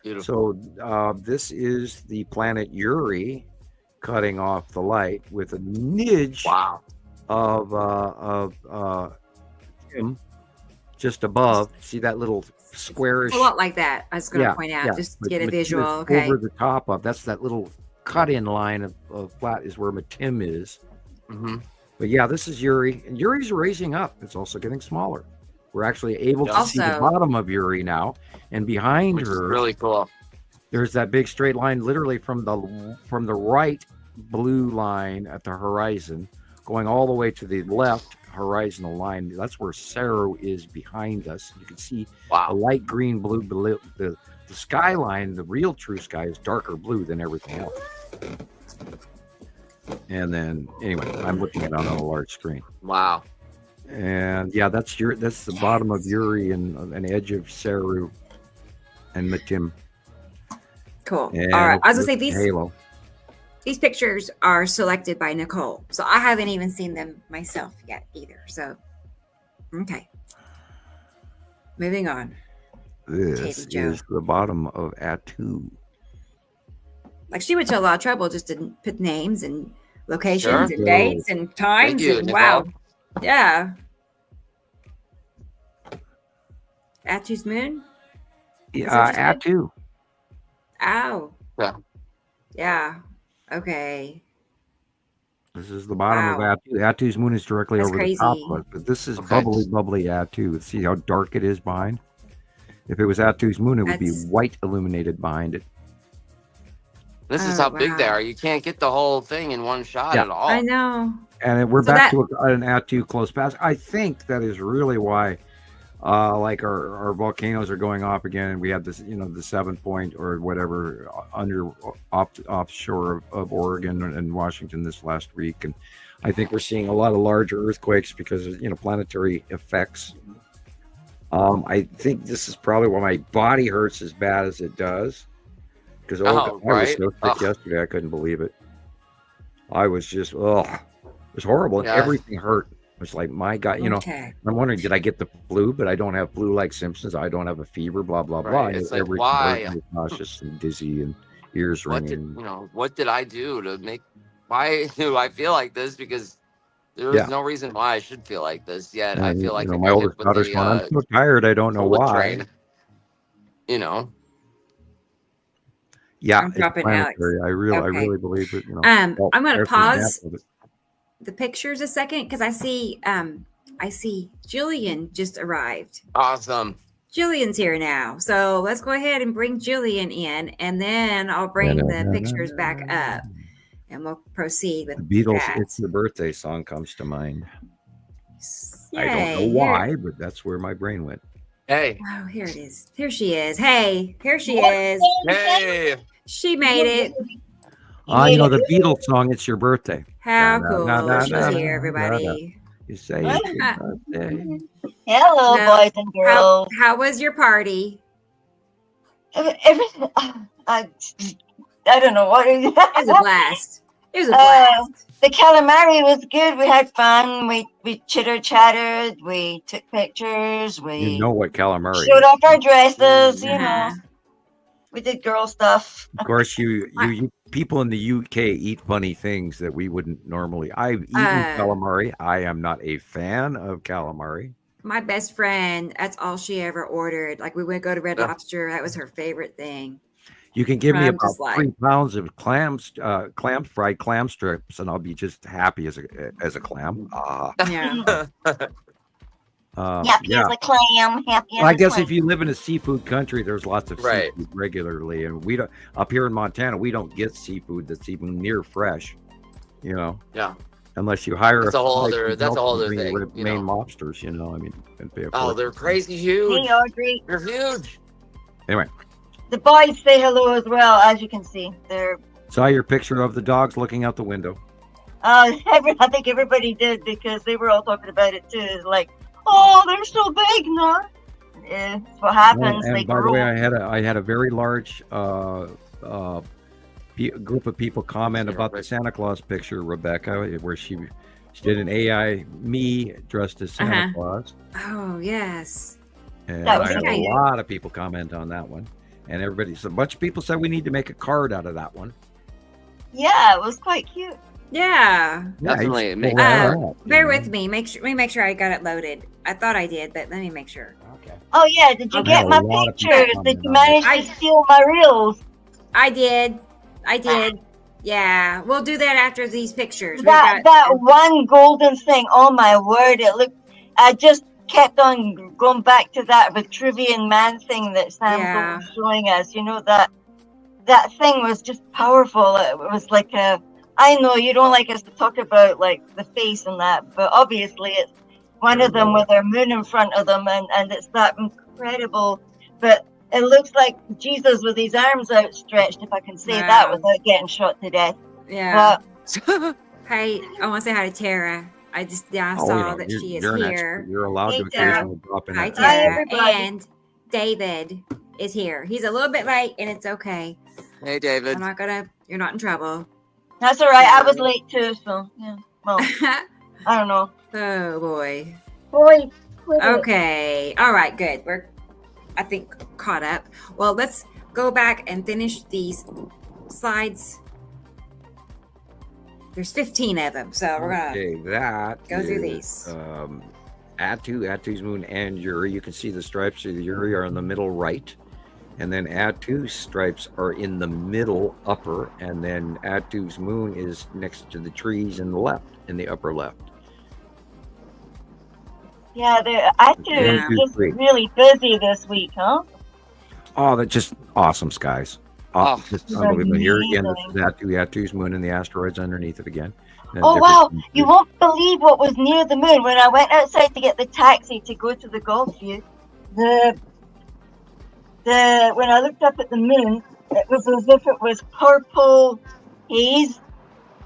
Beautiful. So this is the planet Uri cutting off the light with a nidge of just above. See that little squarish? It's a lot like that. I was going to point out, just to get a visual. Okay. Over the top of that's that little cut-in line of flat is where Matim is. Mm-hmm. But yeah, this is Uri, and Uri's raising up. It's also getting smaller. We're actually able to see the bottom of Uri now, and behind her, is really cool. There's that big straight line, literally from the right blue line at the horizon, going all the way to the left horizontal line. That's where Saru is behind us. You can see the light green blue below the skyline. The real true sky is darker blue than everything else. And then, anyway, I'm looking at it on a large screen. Wow. And yeah, that's the bottom of Uri and an edge of Saru and Matim. Cool. And all right. I was going to say Halo. These pictures are selected by Nicole. So I haven't even seen them myself yet either. So, okay. Moving on. This is the bottom of Atu. Like, she went to a lot of trouble just to put names and locations and dates and times. Thank you, and Nicole. wow. Yeah. Atu's moon? Yeah, Atu. Ow. Yeah. Yeah. Okay. This is the bottom of Atu. Atu's moon is directly over the top of us, but this is bubbly Atu. See how dark it is behind? If it was Atu's moon, it would be white illuminated behind it. This is how big they are. You can't get the whole thing in one shot at all. I know. And we're back to an Atu close pass. I think that is really why like our volcanoes are going off again, and we had this, the 7 point or whatever offshore of Oregon and Washington this last week, and I think we're seeing a lot of larger earthquakes because of planetary effects. I think this is probably why my body hurts as bad as it does, because I was so sick yesterday I couldn't believe it. I was just it was horrible, and everything hurt. It's like, my God, I'm wondering, did I get the flu? But I don't have flu-like symptoms. I don't have a fever, blah, blah, blah. It's like, why? Nauseous and dizzy and ears ringing. What did I do to make, why do I feel like this? Because there was no reason why I should feel like this. Yet I feel like my oldest daughter's going, I'm so tired, I don't know why. Yeah, I'm dropping Alex. I really believe it. I'm going to pause. the pictures a second because I see Gillian just arrived. Awesome. Gillian's here now. So let's go ahead and bring Gillian in, and then I'll bring the pictures back up, and we'll proceed with The Beatles' that. "It's Your Birthday" song comes to mind. Yay, I don't know why, but that's where my brain went. Hey. Oh, here it is. Here she is. Hey, here she is. Hey. She made it. The Beatles song, "It's Your Birthday." How Na, cool. na, na, She's na, here, na, everybody. You say it's your birthday. Hello, Now, boys and girls. How was your party? Everything. I don't know what. It was a blast. It was a blast. The calamari was good. We had fun. We chitter chattered. We took pictures. We You know what calamari showed is. off our dresses. You Uh-huh. know, we did girl stuff. Of course, you people in the UK eat funny things that we wouldn't normally. I've eaten calamari. I am not a fan of calamari. My best friend, that's all she ever ordered. Like we would go to Red Lobster. That was her favorite thing. You can give me I'm about just like- 3 pounds of fried clam strips, and I'll be just happy as a clam. Yeah. Happy as a clam. Happy as I a guess clam. if you live in a seafood country, there's lots of Right. seafood regularly, and we don't. Up here in Montana, we don't get seafood that's even near fresh. Yeah. Unless you hire That's a whole flight other- from that's a whole Delta other to bring thing, your you Maine know. lobsters. I mean, it'd be a Oh, fortune. they're crazy huge. Hey, Audrey. They're huge. Anyway, The boys say hello as well, as you can see. They're. saw your picture of the dogs looking out the window. I think everybody did because they were all talking about it too. It's like, oh, they're so big now. Yeah, that's what happens. And They by the grow. way, I had a very large group of people comment about the Santa Claus picture, Rebecca, where she did an AI me dressed as Santa Claus. Oh, yes. And That was I had a amazing. lot of people comment on that one. And a bunch of people said we need to make a card out of that one. Yeah, it was quite cute. Yeah. Definitely. you should Make pull that that. up, Bear you know? with me. Let me make sure I got it loaded. I thought I did, but let me make sure. Okay. Oh yeah, did you Okay. get my A lot of people pictures? Did comment you on manage it. to steal my reels? I did. Yeah. We'll do that after these pictures. That one golden thing. Oh my word! It looked. I just kept on going back to that Vitruvian man thing that Sam Yeah. was showing us. You know that thing was just powerful. It was like a. I know you don't like us to talk about like the face and that, but obviously it's one of them with their moon in front of them, and it's that incredible. But it looks like Jesus with his arms outstretched, if I can say that Wow. without getting shot to death. Yeah. But Hey, I want to say hi to Tara. I Oh, saw that she is you're an here. expert. You're allowed Hey, to Tara. occasionally drop in. Hi, that. Hi, Tara. everybody. And David is here. He's a little bit late, and it's okay. Hey, David. You're not in trouble. that's all right. I was late too, so yeah. Well, I don't know. Oh, boy. Boy, quit it. Okay. All right, good. We're, I think, caught up. Well, let's go back and finish these slides. There's 15 of them, so we're going to Okay, that go through is, these. Atu's moon and Uri. You can see the stripes of the Uri are in the middle right, and then Atu's stripes are in the middle upper, and then Atu's moon is next to the trees in the left, in the upper left. Yeah, I do Yeah. just really busy this week, huh? Oh, that's just awesome skies. Oh, Just unbelievable. Here again, this amazing. is Atu's moon and the asteroids underneath it again. And Oh different- wow, you won't believe what was near the moon when I went outside to get the taxi to go to the golf view. When I looked up at the moon, it was as if it was purple haze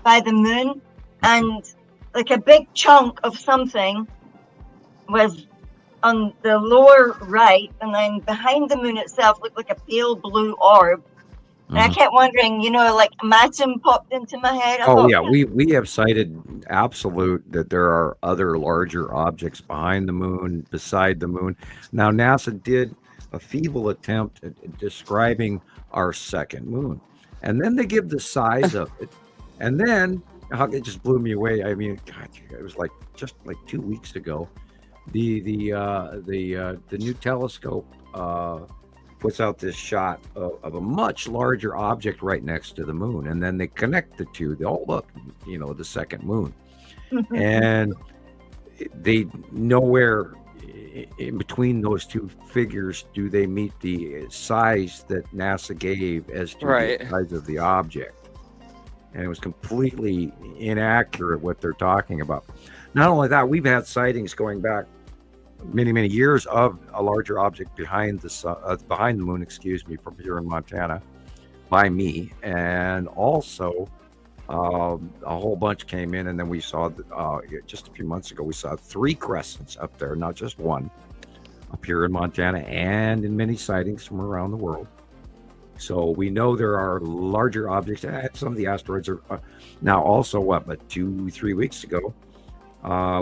by the moon, and like a big chunk of something was on the lower right, and then behind the moon itself looked like a pale blue orb. And I Mhm. kept wondering, like Matin popped into my head. I Oh thought, yeah, we have cited absolute that there are other larger objects behind the moon, beside the moon. Now NASA did a feeble attempt at describing our second moon, and then they give the size of it, and then it just blew me away. I mean, God, it was just like 2 weeks ago. The new telescope puts out this shot of a much larger object right next to the moon, and then they connect the two. They all look, the second moon. And they nowhere in between those two figures do they meet the size that NASA gave as to the size of the object. And it was completely inaccurate what they're talking about. Not only that, we've had sightings going back many years of a larger object behind the moon, from here in Montana, by me, and also a whole bunch came in, and then we saw just a few months ago we saw 3 crescents up there, not just one, up here in Montana, and in many sightings from around the world. So we know there are larger objects. Some of the asteroids are now also but 2-3 weeks ago.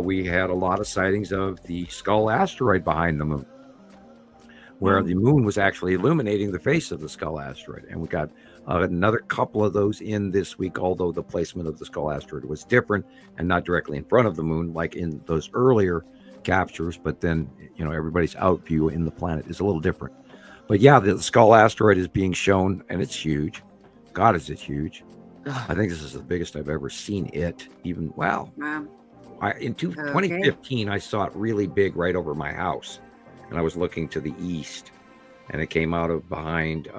We had a lot of sightings of the Skull asteroid behind the moon, where the moon was actually illuminating the face of the Skull asteroid. And we got another couple of those in this week, although the placement of the Skull asteroid was different and not directly in front of the moon like in those earlier captures. But then, everybody's out view in the planet is a little different. But yeah, the Skull asteroid is being shown, and it's huge. God, is it huge. I think this is the biggest I've ever seen it. Even, wow. In 2015, I saw it really big right over my house, and I was looking to the east, and it came out of behind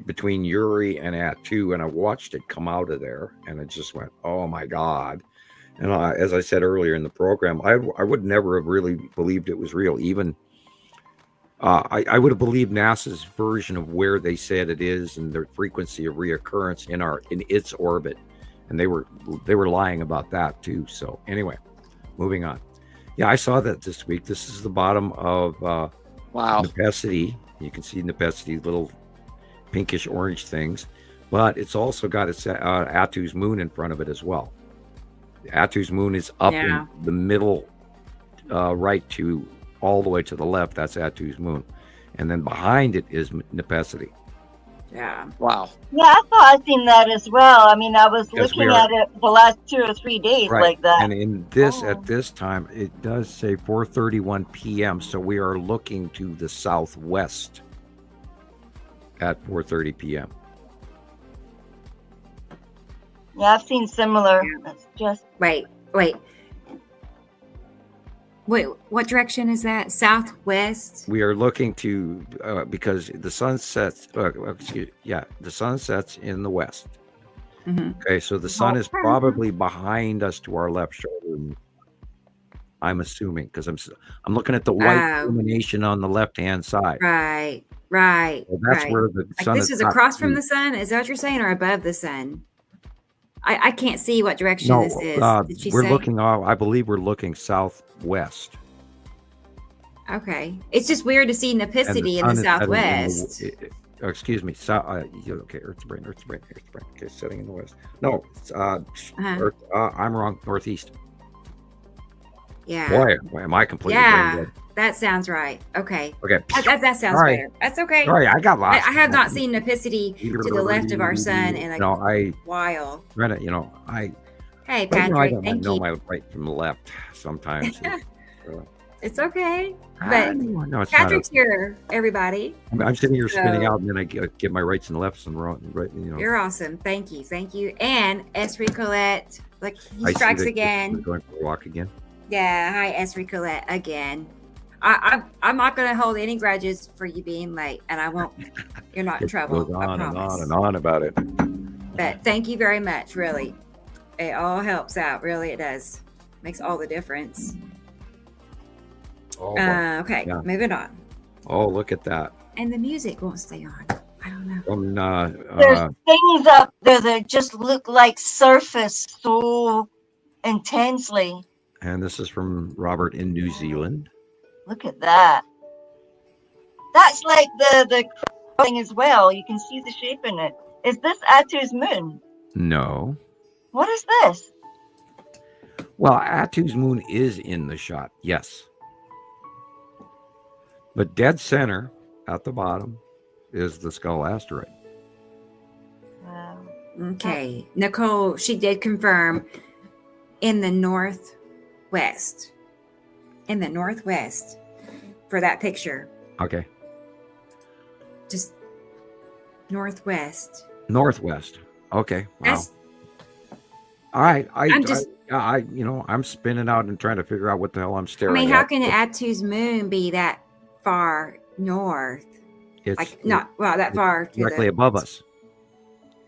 between Uri and Attu, and I watched it come out of there, and it just went, oh my God. And as I said earlier in the program, I would never have really believed it was real. Even I would have believed NASA's version of where they said it is and their frequency of reoccurrence in its orbit. And they were lying about that too. So anyway, moving on. Yeah, I saw that this week. This is the bottom of Nepesity. You can see Nepesity, little pinkish orange things, but it's also got its Attu's moon in front of it as well. Attu's moon is up in the middle, right to all the way to the left. That's Attu's moon, and then behind it is Nepesity. Yeah. Wow. Yeah, I thought I'd seen that as well. I mean, I was looking at it the last 2 or 3 days like that. And in this, at this time, it does say 4:31 p.m. So we are looking to the southwest at 4:30 p.m. Yeah, I've seen similar. It's just Wait. What direction is that? Southwest? We are looking to because the sun sets. The sun sets in the west. Mm-hmm. Okay, so the sun is probably behind us to our left shoulder. I'm assuming because I'm looking at the white illumination on the left hand side. Right. Well, that's where the sun this is across from the sun. Is that what you're saying, or above the sun? I can't see what direction this is. Did she say? Looking. I believe we're looking southwest. Okay, it's just weird to see Nepesity in the southwest. Excuse me. Okay, Earth's brain. Okay, setting in the west. No, Earth, I'm wrong. Northeast. Yeah. Boy, am I completely brain dead. That sounds right. Okay. That sounds better. That's okay. Sorry, I got lost. I have not seen Nepesity to the left of our sun in a while. Hey, Patrick, I don't thank know you. my right from left sometimes. It's okay. But it's Patrick's here, everybody. I'm sitting here spinning out, and then I get my rights and lefts and wrong. Right, You're awesome. Thank you. And Esri Colette, he strikes again. Going for a walk again. Yeah. Hi, Esri Colette again. I'm not going to hold any grudges for you being late, and I won't. You're not in trouble. Goes on I and promise. on and on about it. But thank you very much. Really, it all helps out. Really, it does. Makes all the difference. Okay, moving on. Oh, look at that. And the music won't stay on. I don't know. There's things up there that just look like surface so intensely. And this is from Robert in New Zealand. Look at that. That's like the thing as well. You can see the shape in it. Is this Attu's moon? No. What is this? Well, Attu's moon is in the shot, yes. But dead center at the bottom is the Skull asteroid. Wow. Okay. Nicole, she did confirm in the northwest. In the northwest for that picture. Okay. Just northwest. Northwest. Okay. Wow. All right, I'm spinning out and trying to figure out what the hell I'm I staring mean, at. how can Atu's moon be that far north? It's That far to directly above us,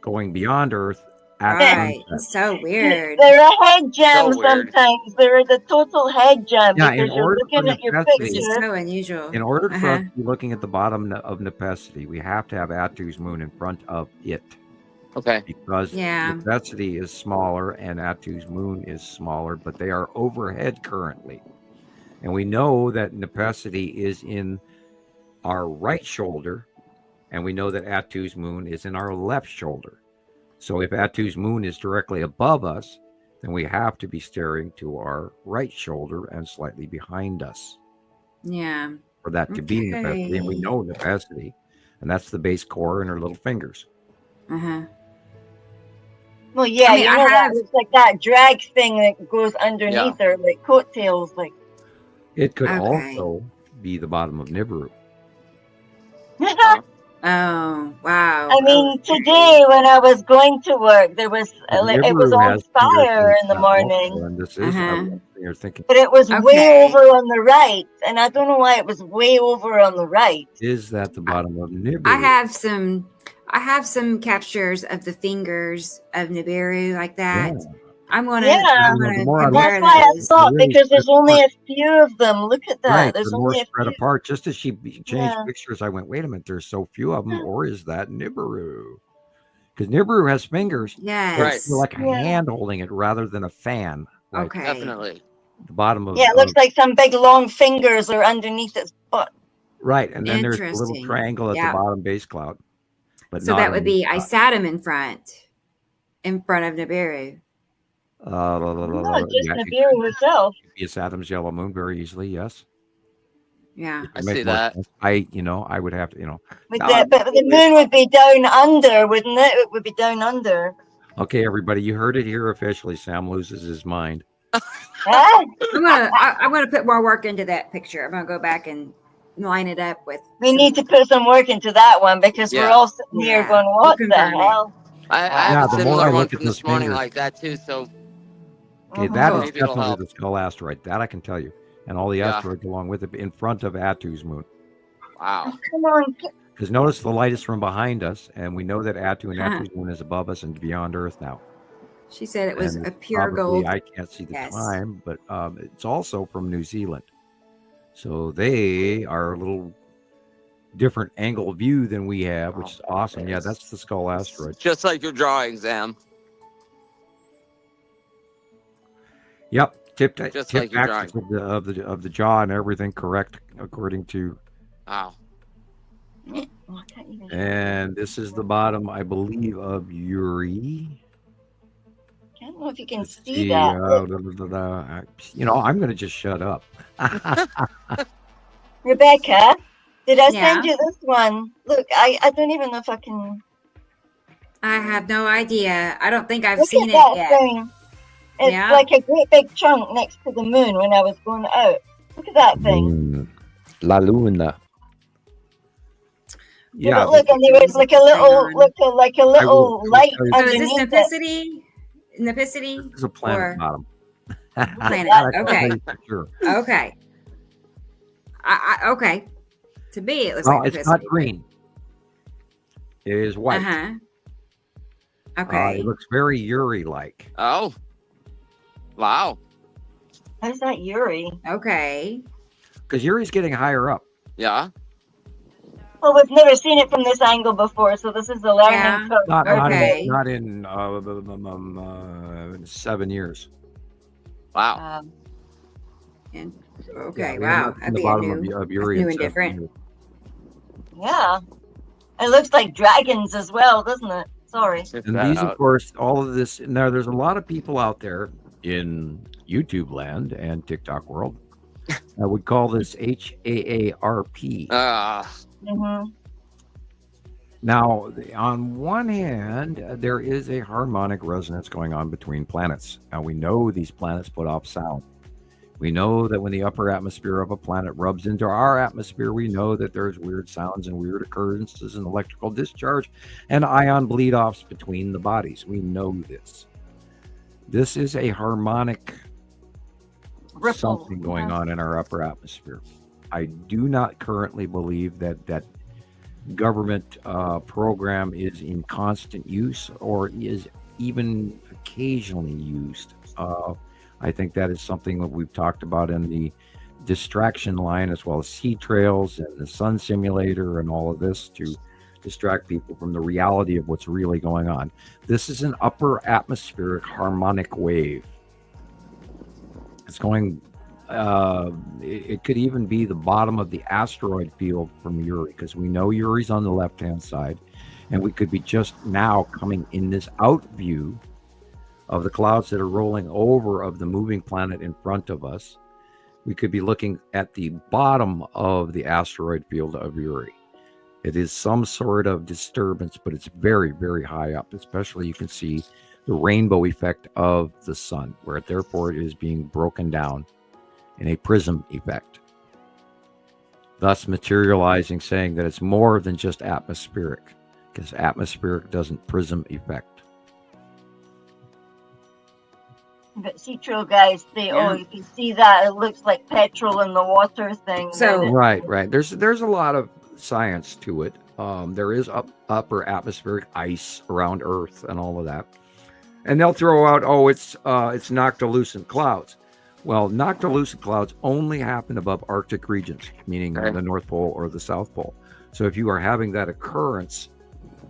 going beyond Earth. Right. It's so weird. They're a head jam So weird. sometimes. They're the total head jam Yeah, because you're looking at your This is picture. so unusual. In order for us to be looking at the bottom of Nepacity, we have to have Atu's moon in front of it. Okay. Because Nepacity is smaller and Atu's moon is smaller, but they are overhead currently. And we know that Nepacity is in our right shoulder, and we know that Atu's moon is in our left shoulder. So if Atu's moon is directly above us, then we have to be staring to our right shoulder and slightly behind us. Yeah. For that to be Nepacity. And we know Nepacity. And that's the base core and her little fingers. Uh-huh. Well, yeah, you know that looks like that drag thing that goes underneath her, like coattails. Like it could also be the bottom of Nibiru. Oh, wow. I mean, today when I was going to work, there was it was on fire in the morning. And this is you're thinking, but it was way over on the right, and I don't know why it was way over on the right. Is that the bottom of Nibiru? I have some captures of the fingers of Nibiru like that. Yeah. I'm gonna that's why I thought, because there's only a few of them. Look at that. Right, There's they're only more a spread few. apart. Just as she changed pictures, I went, wait a minute, there's so few of them, or is that Nibiru? Because Nibiru has fingers. Yes. Right. It's like a hand holding it rather than a fan. Like Definitely. The bottom of it looks like some big long fingers are underneath its butt. Right, and then there's a little triangle at the bottom base cloud. But so that would be Isatum in front of Nibiru. No, just Nibiru herself. Be a Saturn's yellow moon very easily, yes. Yeah, I see that. I would have to, But the moon would be down under, wouldn't it? It would be down under. Okay, everybody, you heard it here officially. Sam loses his mind. I'm gonna put more work into that picture. I'm gonna go back and line it up with. We need to put some work into that one because we're all sitting here going, "What the hell?" I have a similar one from this morning like that too. So. Okay, that is definitely the skull asteroid. That I can tell you. And all the asteroids along with it in front of Atu's moon. Wow. Come on. Because notice the light is from behind us, and we know that Atu and Atu's moon is above us and beyond Earth now. She said it was a pure gold. I can't see the time, but it's also from New Zealand. So they are a little different angle view than we have, which is awesome. Yeah, that's the skull asteroid. Just like your drawing, Sam. Yep, tip like axis of the jaw and everything correct according to. Wow. And this is the bottom, I believe, of Uri. I don't know if you can see that. I'm going to just shut up. Rebecca, did I send you this one? Look, I don't even know if I can. I have no idea. I don't think I've Look seen at that it yet. thing. It's like a great big chunk next to the moon when I was going out. Look at that thing. La Luna. Yeah. But look, and there was like a little light underneath. So is this Nepacity? It's a planet bottom. Planet. Okay. Sure. Okay. Okay. To me, it looks like it's not green. It is white. Okay. It looks very Uri-like. Oh. Wow. How's that Uri? Okay. Because Uri's getting higher up. Yeah. Well, we've never seen it from this angle before, so this is a learning curve. Not in 7 years. Wow. Wow. That'd be new and different. Yeah. It looks like dragons as well, doesn't it? Sorry. And these, of course, all of this. Now, there's a lot of people out there in YouTube land and TikTok world. I would call this HAARP. Now, on one hand, there is a harmonic resonance going on between planets. Now, we know these planets put off sound. We know that when the upper atmosphere of a planet rubs into our atmosphere, we know that there's weird sounds and weird occurrences and electrical discharge and ion bleed-offs between the bodies. We know this. This is a harmonic Ripple. something going on in our upper atmosphere. I do not currently believe that government program is in constant use or is even occasionally used. I think that is something that we've talked about in the distraction line, as well as sea trails and the sun simulator and all of this, to distract people from the reality of what's really going on. This is an upper atmospheric harmonic wave. It's going, it could even be the bottom of the asteroid field from Uri, because we know Uri's on the left-hand side, and we could be just now coming in this out view of the clouds that are rolling over of the moving planet in front of us. We could be looking at the bottom of the asteroid field of Uri. It is some sort of disturbance, but it's very, very high up. Especially you can see the rainbow effect of the sun, where therefore it is being broken down in a prism effect, thus materializing, saying that it's more than just atmospheric, because atmospheric doesn't prism effect. But sea trail guys say, "Oh, if you see that, it looks like petrol in the water thing." So right. There's a lot of science to it. There is upper atmospheric ice around Earth and all of that, and they'll throw out, "Oh, it's noctilucent clouds." Well, noctilucent clouds only happen above Arctic regions, meaning the North Pole or the South Pole. So if you are having that occurrence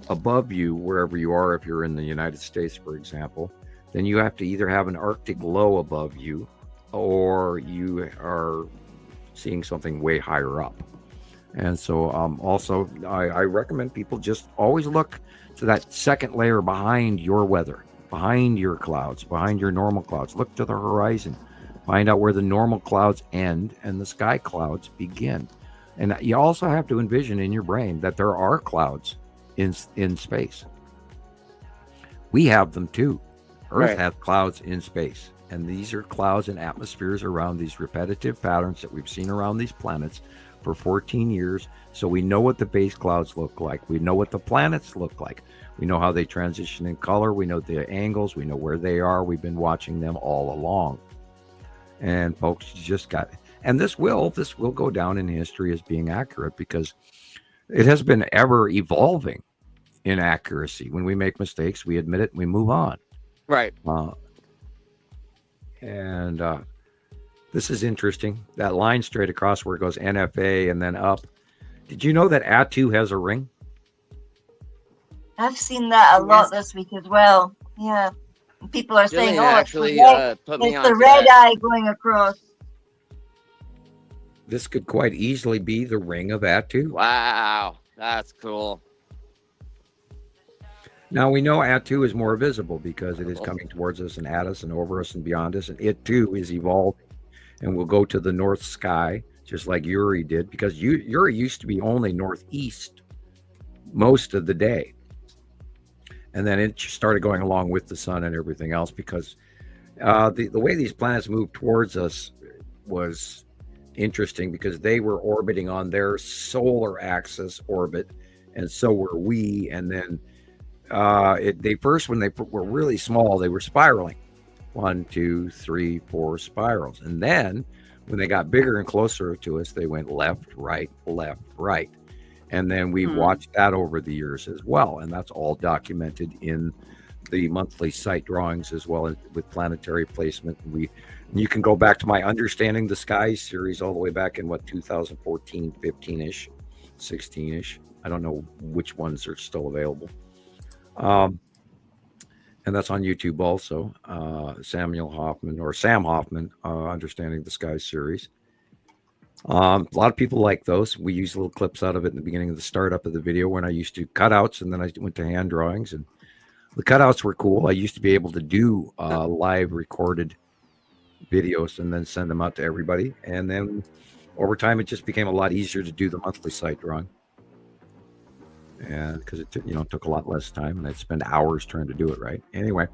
above you, wherever you are, if you're in the United States, for example, then you have to either have an Arctic low above you, or you are seeing something way higher up. And so also, I recommend people just always look to that second layer behind your weather, behind your clouds, behind your normal clouds. Look to the horizon. Find out where the normal clouds end and the sky clouds begin. And you also have to envision in your brain that there are clouds in space. We have them too. Earth has clouds in space. And these are clouds and atmospheres around these repetitive patterns that we've seen around these planets for 14 years. So we know what the base clouds look like. We know what the planets look like. We know how they transition in color. We know the angles. We know where they are. We've been watching them all along. And folks, just got, and this will go down in history as being accurate, because it has been ever evolving in accuracy. When we make mistakes, we admit it and we move on. Right. And this is interesting. That line straight across where it goes NFA and then up. Did you know that Atu has a ring? I've seen that a lot this week as well. Yeah. People are saying, Gillian "Oh, actually put me it's on the to red that. eye going across." This could quite easily be the ring of Atu. Wow, that's cool. Now we know Atu is more visible because it is coming towards us and at us and over us and beyond us, and it too is evolving and will go to the north sky, just like Uri did, because Uri used to be only northeast most of the day. And then it started going along with the sun and everything else, because the way these planets moved towards us was interesting, because they were orbiting on their solar axis orbit, and so were we. And then they first, when they were really small, they were spiraling 1, 2, 3, 4 spirals. And then when they got bigger and closer to us, they went left, right, left, right. And then we watched that over the years as well. And that's all documented in the monthly site drawings, as well as with planetary placement. You can go back to my Understanding the Skies series all the way back in 2014, 15-ish, 16-ish. I don't know which ones are still available. And that's on YouTube also. Samuel Hofman, or Sam Hoffman, Understanding the Skies series. A lot of people like those. We use little clips out of it in the beginning of the startup of the video, when I used to cutouts, and then I went to hand drawings, and the cutouts were cool. I used to be able to do live recorded videos and then send them out to everybody. And then over time, it just became a lot easier to do the monthly site drawing. And because it took a lot less time, and I'd spend hours trying to do it right. Anyway,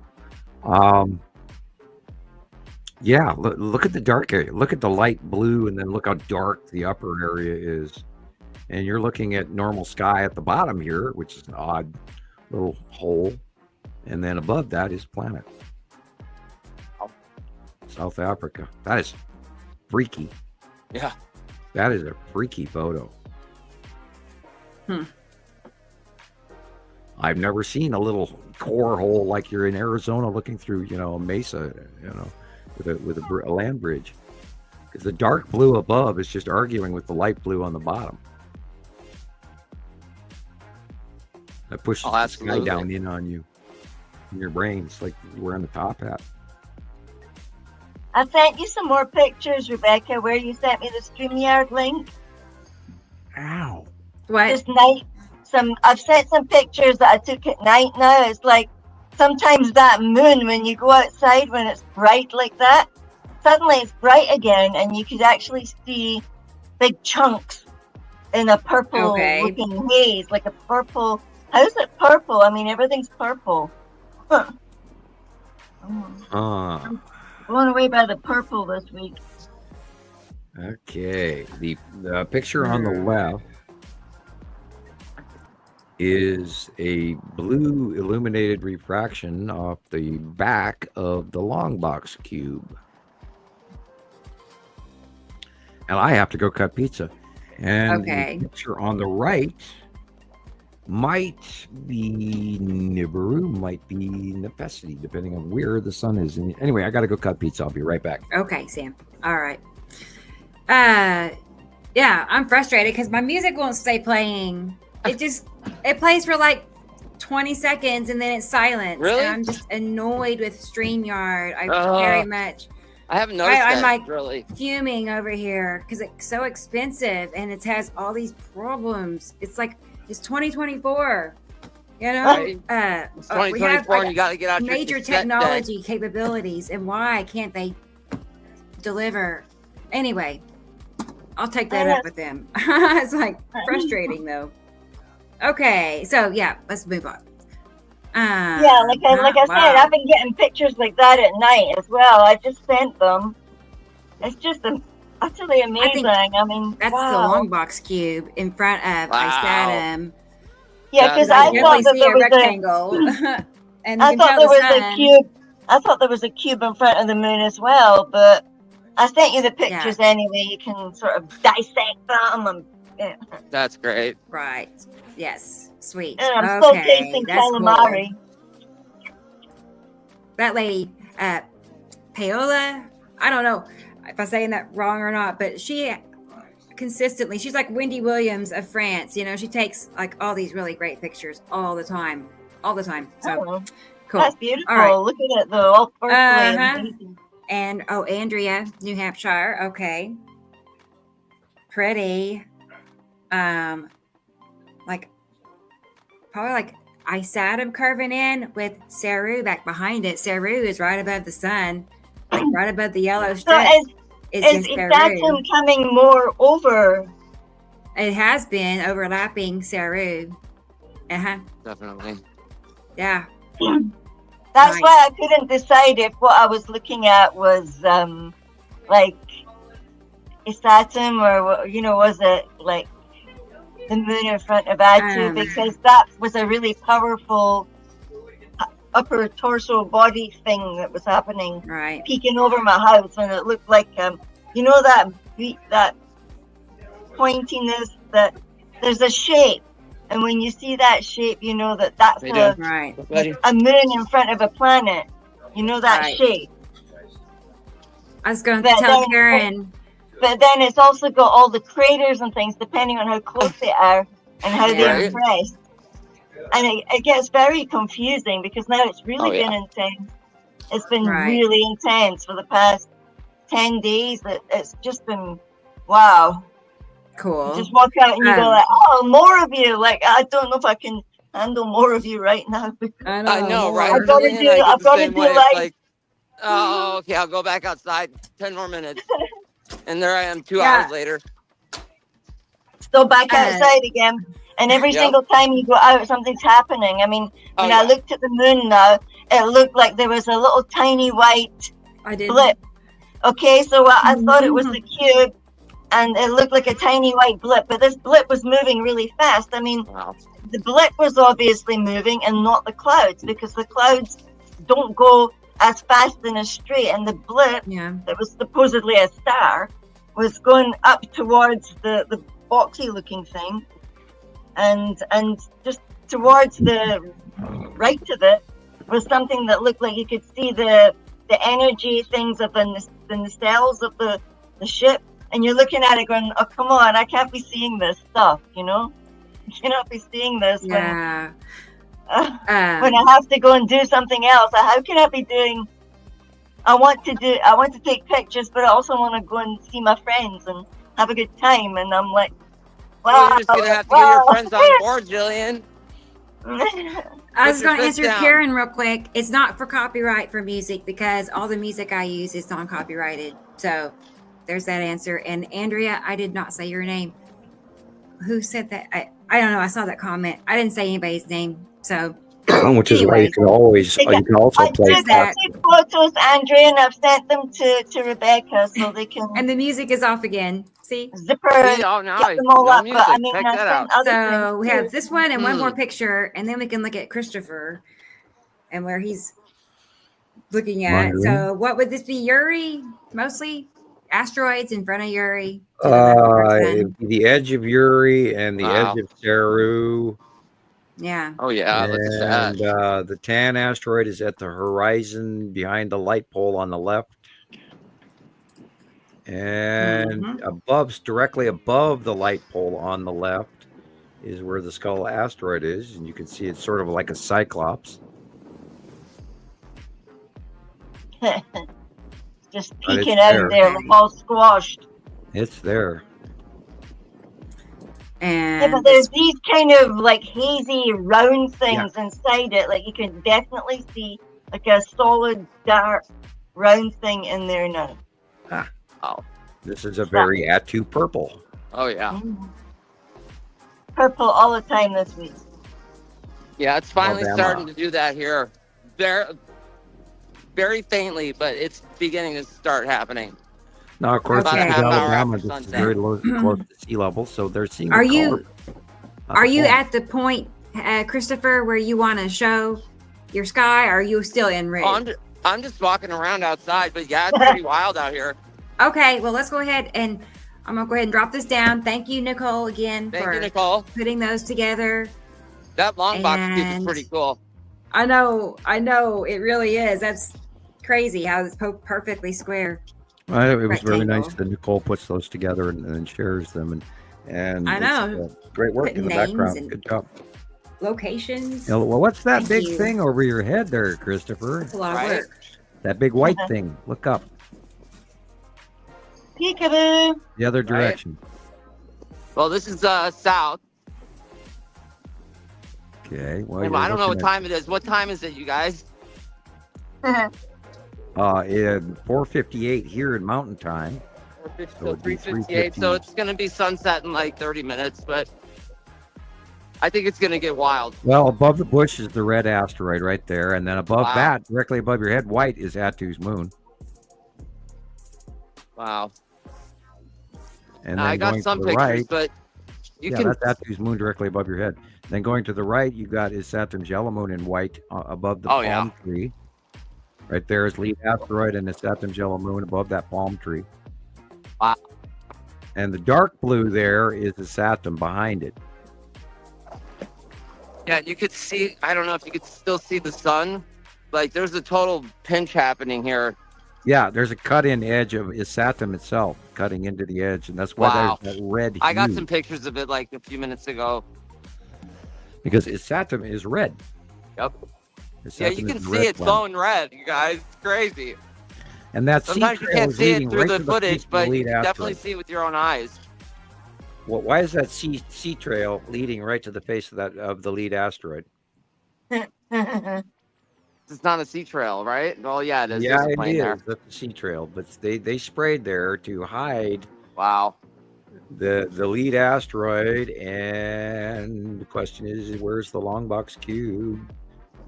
yeah, look at the dark area. Look at the light blue, and then look how dark the upper area is. And you're looking at normal sky at the bottom here, which is an odd little hole. And then above that is planet. South Africa. That is freaky. Yeah. That is a freaky photo. I've never seen a little core hole like you're in Arizona looking through, a mesa, with a land bridge. Because the dark blue above is just arguing with the light blue on the bottom. That pushes the sky down in on you, in your brain. It's like you're wearing the top hat. I sent you some more pictures, Rebecca, where you sent me the StreamYard link. Ow. What? Just night. I've sent some pictures that I took at night now. It's like sometimes that moon, when you go outside, when it's bright like that, suddenly it's bright again, and you could actually see big chunks in a purple looking haze, like a purple. How's it purple? I mean, everything's purple. Huh. I'm blown away by the purple this week. Okay. The picture on the left is a blue illuminated refraction off the back of the long box cube. And I have to go cut pizza. And the picture on the right might be Nibiru, might be Necessity, depending on where the sun is. And anyway, I got to go cut pizza. I'll be right back. Okay, Sam. All right. Yeah, I'm frustrated because my music won't stay playing. It plays for like 20 seconds and then it's silent. Really? And I'm just annoyed with StreamYard. Very much. I haven't noticed that. I'm like really fuming over here because it's so expensive and it has all these problems. It's like it's 2024. Right. It's 2024 and you got to get out major technology capabilities, and why can't they deliver? Anyway, I'll take that up with them. It's like frustrating though. Okay, so yeah, let's move on. Like I said, I've been getting pictures like that at night as well. I just sent them. It's just utterly amazing. I mean, that's the long box cube in front of Isatum. Yeah, because I thought that there was rectangle. And I thought there was a cube. I thought there was a cube in front of the moon as well, but I sent you the pictures anyway. You can sort of dissect them. That's great. Right. Yes. Sweet. And I'm still tasting calamari. Cool. That lady, Paola, I don't know if I'm saying that wrong or not, but she consistently, she's like Wendy Williams of France. She takes like all these really great pictures all the time. So cool. That's beautiful. All right. Look at it though. All purple. And Andrea, New Hampshire. Okay. Pretty. Like probably like Isatum curving in with Saru back behind it. Saru is right above the sun, like right above the yellow strip. So is Isatum coming more over? It has been overlapping Saru. Definitely. Yeah. That's why I couldn't decide if what I was looking at was like Isatum or was it like the moon in front of Atu, because that was a really powerful upper torso body thing that was happening, peeking over my house, and it looked like that pointiness, that there's a shape, and when you see that shape, that's a moon in front of a planet. That shape. I was going to tell Karen. But then it's also got all the craters and things, depending on how close they are and how they're pressed. And it gets very confusing because now it's really been intense. It's been really intense for the past 10 days. It's just been, wow. Cool. You just walk out and you go like, oh, more of you. Like, I don't know if I can handle more of you right now. I know, right? I've got to do like, oh, okay, I'll go back outside. 10 more minutes. And there I am 2 hours later. Still back outside again. And every single time you go out, something's happening. I mean, when I looked at the moon now, it looked like there was a little tiny white blip. Okay, so I thought it was the cube, and it looked like a tiny white blip. But this blip was moving really fast. I mean, the blip was obviously moving and not the clouds, because the clouds don't go as fast in a straight, and the blip Yeah. that was supposedly a star was going up towards the boxy looking thing, and just towards the right of it was something that looked like you could see the energy things of in the nacelles of the ship, and you're looking at it going, oh come on, I can't be seeing this stuff, you know, you cannot be seeing this Yeah. when I have to go and do something else. How can I be doing? I want to take pictures, but I also want to go and see my friends and have a good time. And I'm like, Well, wow, you're just gonna have to get your friends on board, Gillian. I was Put your going to fist answer down. Karen real quick. It's not for copyright for music because all the music I use is non-copyrighted. So there's that answer. And Andrea, I did not say your name. Who said that? I don't know. I saw that comment. I didn't say anybody's name. So Which is why anyway. you can also I play. did take photos, Andrea, and I've sent them to Rebecca so they can And the music is off again. See? zipper See, oh, now get them all no up. music. But I mean, Check I that sent out. other So things we too. have this one and one more picture, and then we can look at Christopher and where he's looking at. Wondering. So what would this be? Uri? Mostly asteroids in front of Uri. to the left of our sun. It'd be the edge of Uri and the Wow. edge of Saru. Yeah. Oh yeah, look at that. And the tan asteroid is at the horizon behind the light pole on the left. And directly above the light pole on the left is where the Skull asteroid is. And you can see it's sort of like a cyclops. Just But it's peeking out there. there, like all squashed. It's there. Yeah, And but there's these kind of like hazy round things inside it. Like you can definitely see like a solid dark round thing in there now. Oh, This is a very Atu purple. oh yeah. Purple all the time this week. Yeah, it's finally Alabama. starting to do that here. Very, very faintly, but it's beginning to start happening. Now, of course, About a this is half hour Alabama. after This is sunset. very close to sea level, so they're seeing. Are the you- color. are you at the point, Christopher, where you want to show your sky? Or are you still in red? Oh, I'm just walking around outside, but yeah, it's pretty wild out here. Okay, well, let's go ahead and I'm going to go ahead and drop this down. Thank you, Nicole, again Thank for you, Nicole. putting those together. That long box cube is And- pretty cool. I know, it really is. That's crazy how it's perfectly square. It was very rectangle. nice that Nicole puts those together and then shares them, and I it's, know. great work Putting in the names background. and- Good job. Locations. Well, what's that Thank big you. thing over your head there, Christopher? That's a lot Right? of work. That big white thing. Look up Peekaboo. the other direction. Well, this is south. Okay. Well, I don't know what time it is. What time is it, you guys? In 4:58 here in Mountain Time. So it'd be 3:58. So it's gonna be sunset in like 30 minutes, but I think it's gonna get wild. Well, above the bush is the red asteroid right there, and then above Wow. that, directly above your head, white is Atu's moon. Wow. And Now, then I got going some to the pictures, right, but you yeah, can. that's Atu's moon directly above your head. Then going to the right, you got is Saturn's yellow moon in white above the Oh, palm yeah. tree. Right there is lead asteroid and the Saturn's yellow moon above that palm tree. Wow. And the dark blue there is the Saturn behind it. Yeah, you could see. I don't know if you could still see the sun. Like there's a total pinch happening here. Yeah, there's a cut-in edge of Saturn itself, cutting into the edge, and that's why Wow. there's that red hue. I got some pictures of it like a few minutes ago. Because Saturn is red. Yep. Yeah, you Saturn can is the see red it one. glowing red, you guys. It's crazy. And that Sometimes sea you trail can't is see leading it through right the to footage, face of but the you lead can definitely asteroid. see it with your own eyes. Well, why is that sea trail leading right to the face of the lead asteroid? It's not a sea trail, right? Well, yeah, it is. Yeah, There's a it plane is. there. That's the sea trail, but they sprayed there to hide Wow. the lead asteroid. And the question is, where's the long box cube?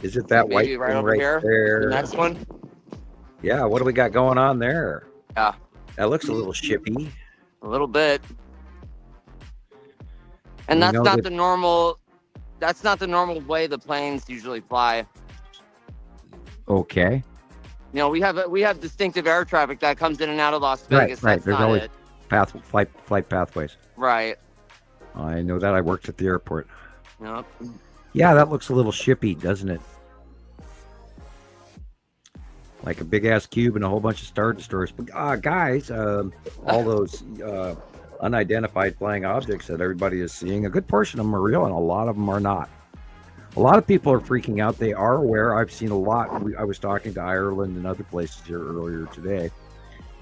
Is it that white Maybe thing right over right here. The there? next one. Yeah. What do we got going on there? Yeah. That looks a little shippy. A little bit. And We that's know not that- the normal. That's not the normal way the planes usually fly. Okay. You know, we have distinctive air traffic that comes in and out of Las Vegas. Right. That's There's not always it. flight pathways. Right. I know that. I worked at the airport. Yep. Yeah, that looks a little shippy, doesn't it? Like a big ass cube and a whole bunch of Star Destroyers. But guys, all those unidentified flying objects that everybody is seeing, a good portion of them are real and a lot of them are not. A lot of people are freaking out. They are aware. I've seen a lot. I was talking to Ireland and other places here earlier today,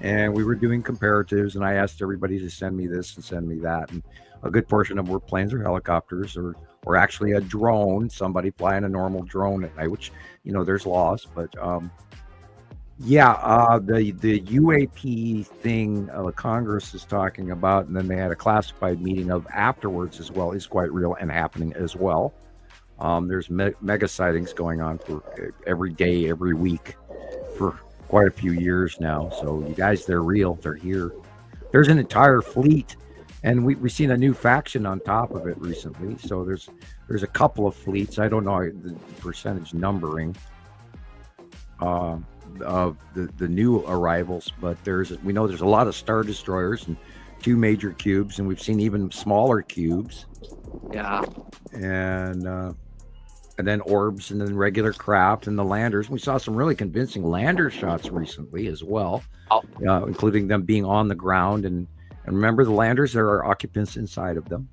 and we were doing comparatives, and I asked everybody to send me this and send me that. And a good portion of them were planes or helicopters or actually a drone, somebody flying a normal drone at night, which, you know, there's laws. But the UAP thing Congress is talking about, and then they had a classified meeting of afterwards as well, is quite real and happening as well. There's mega sightings going on for every day, every week for quite a few years now. So you guys, they're real. They're here. There's an entire fleet, and we've seen a new faction on top of it recently. So there's a couple of fleets. I don't know the percentage numbering of the new arrivals, but we know there's a lot of Star Destroyers and 2 major cubes, and we've seen even smaller cubes. Yeah. And then orbs, and then regular craft, and the landers. We saw some really convincing lander shots recently as well, including them being on the ground. And remember, the landers, there are occupants inside of them,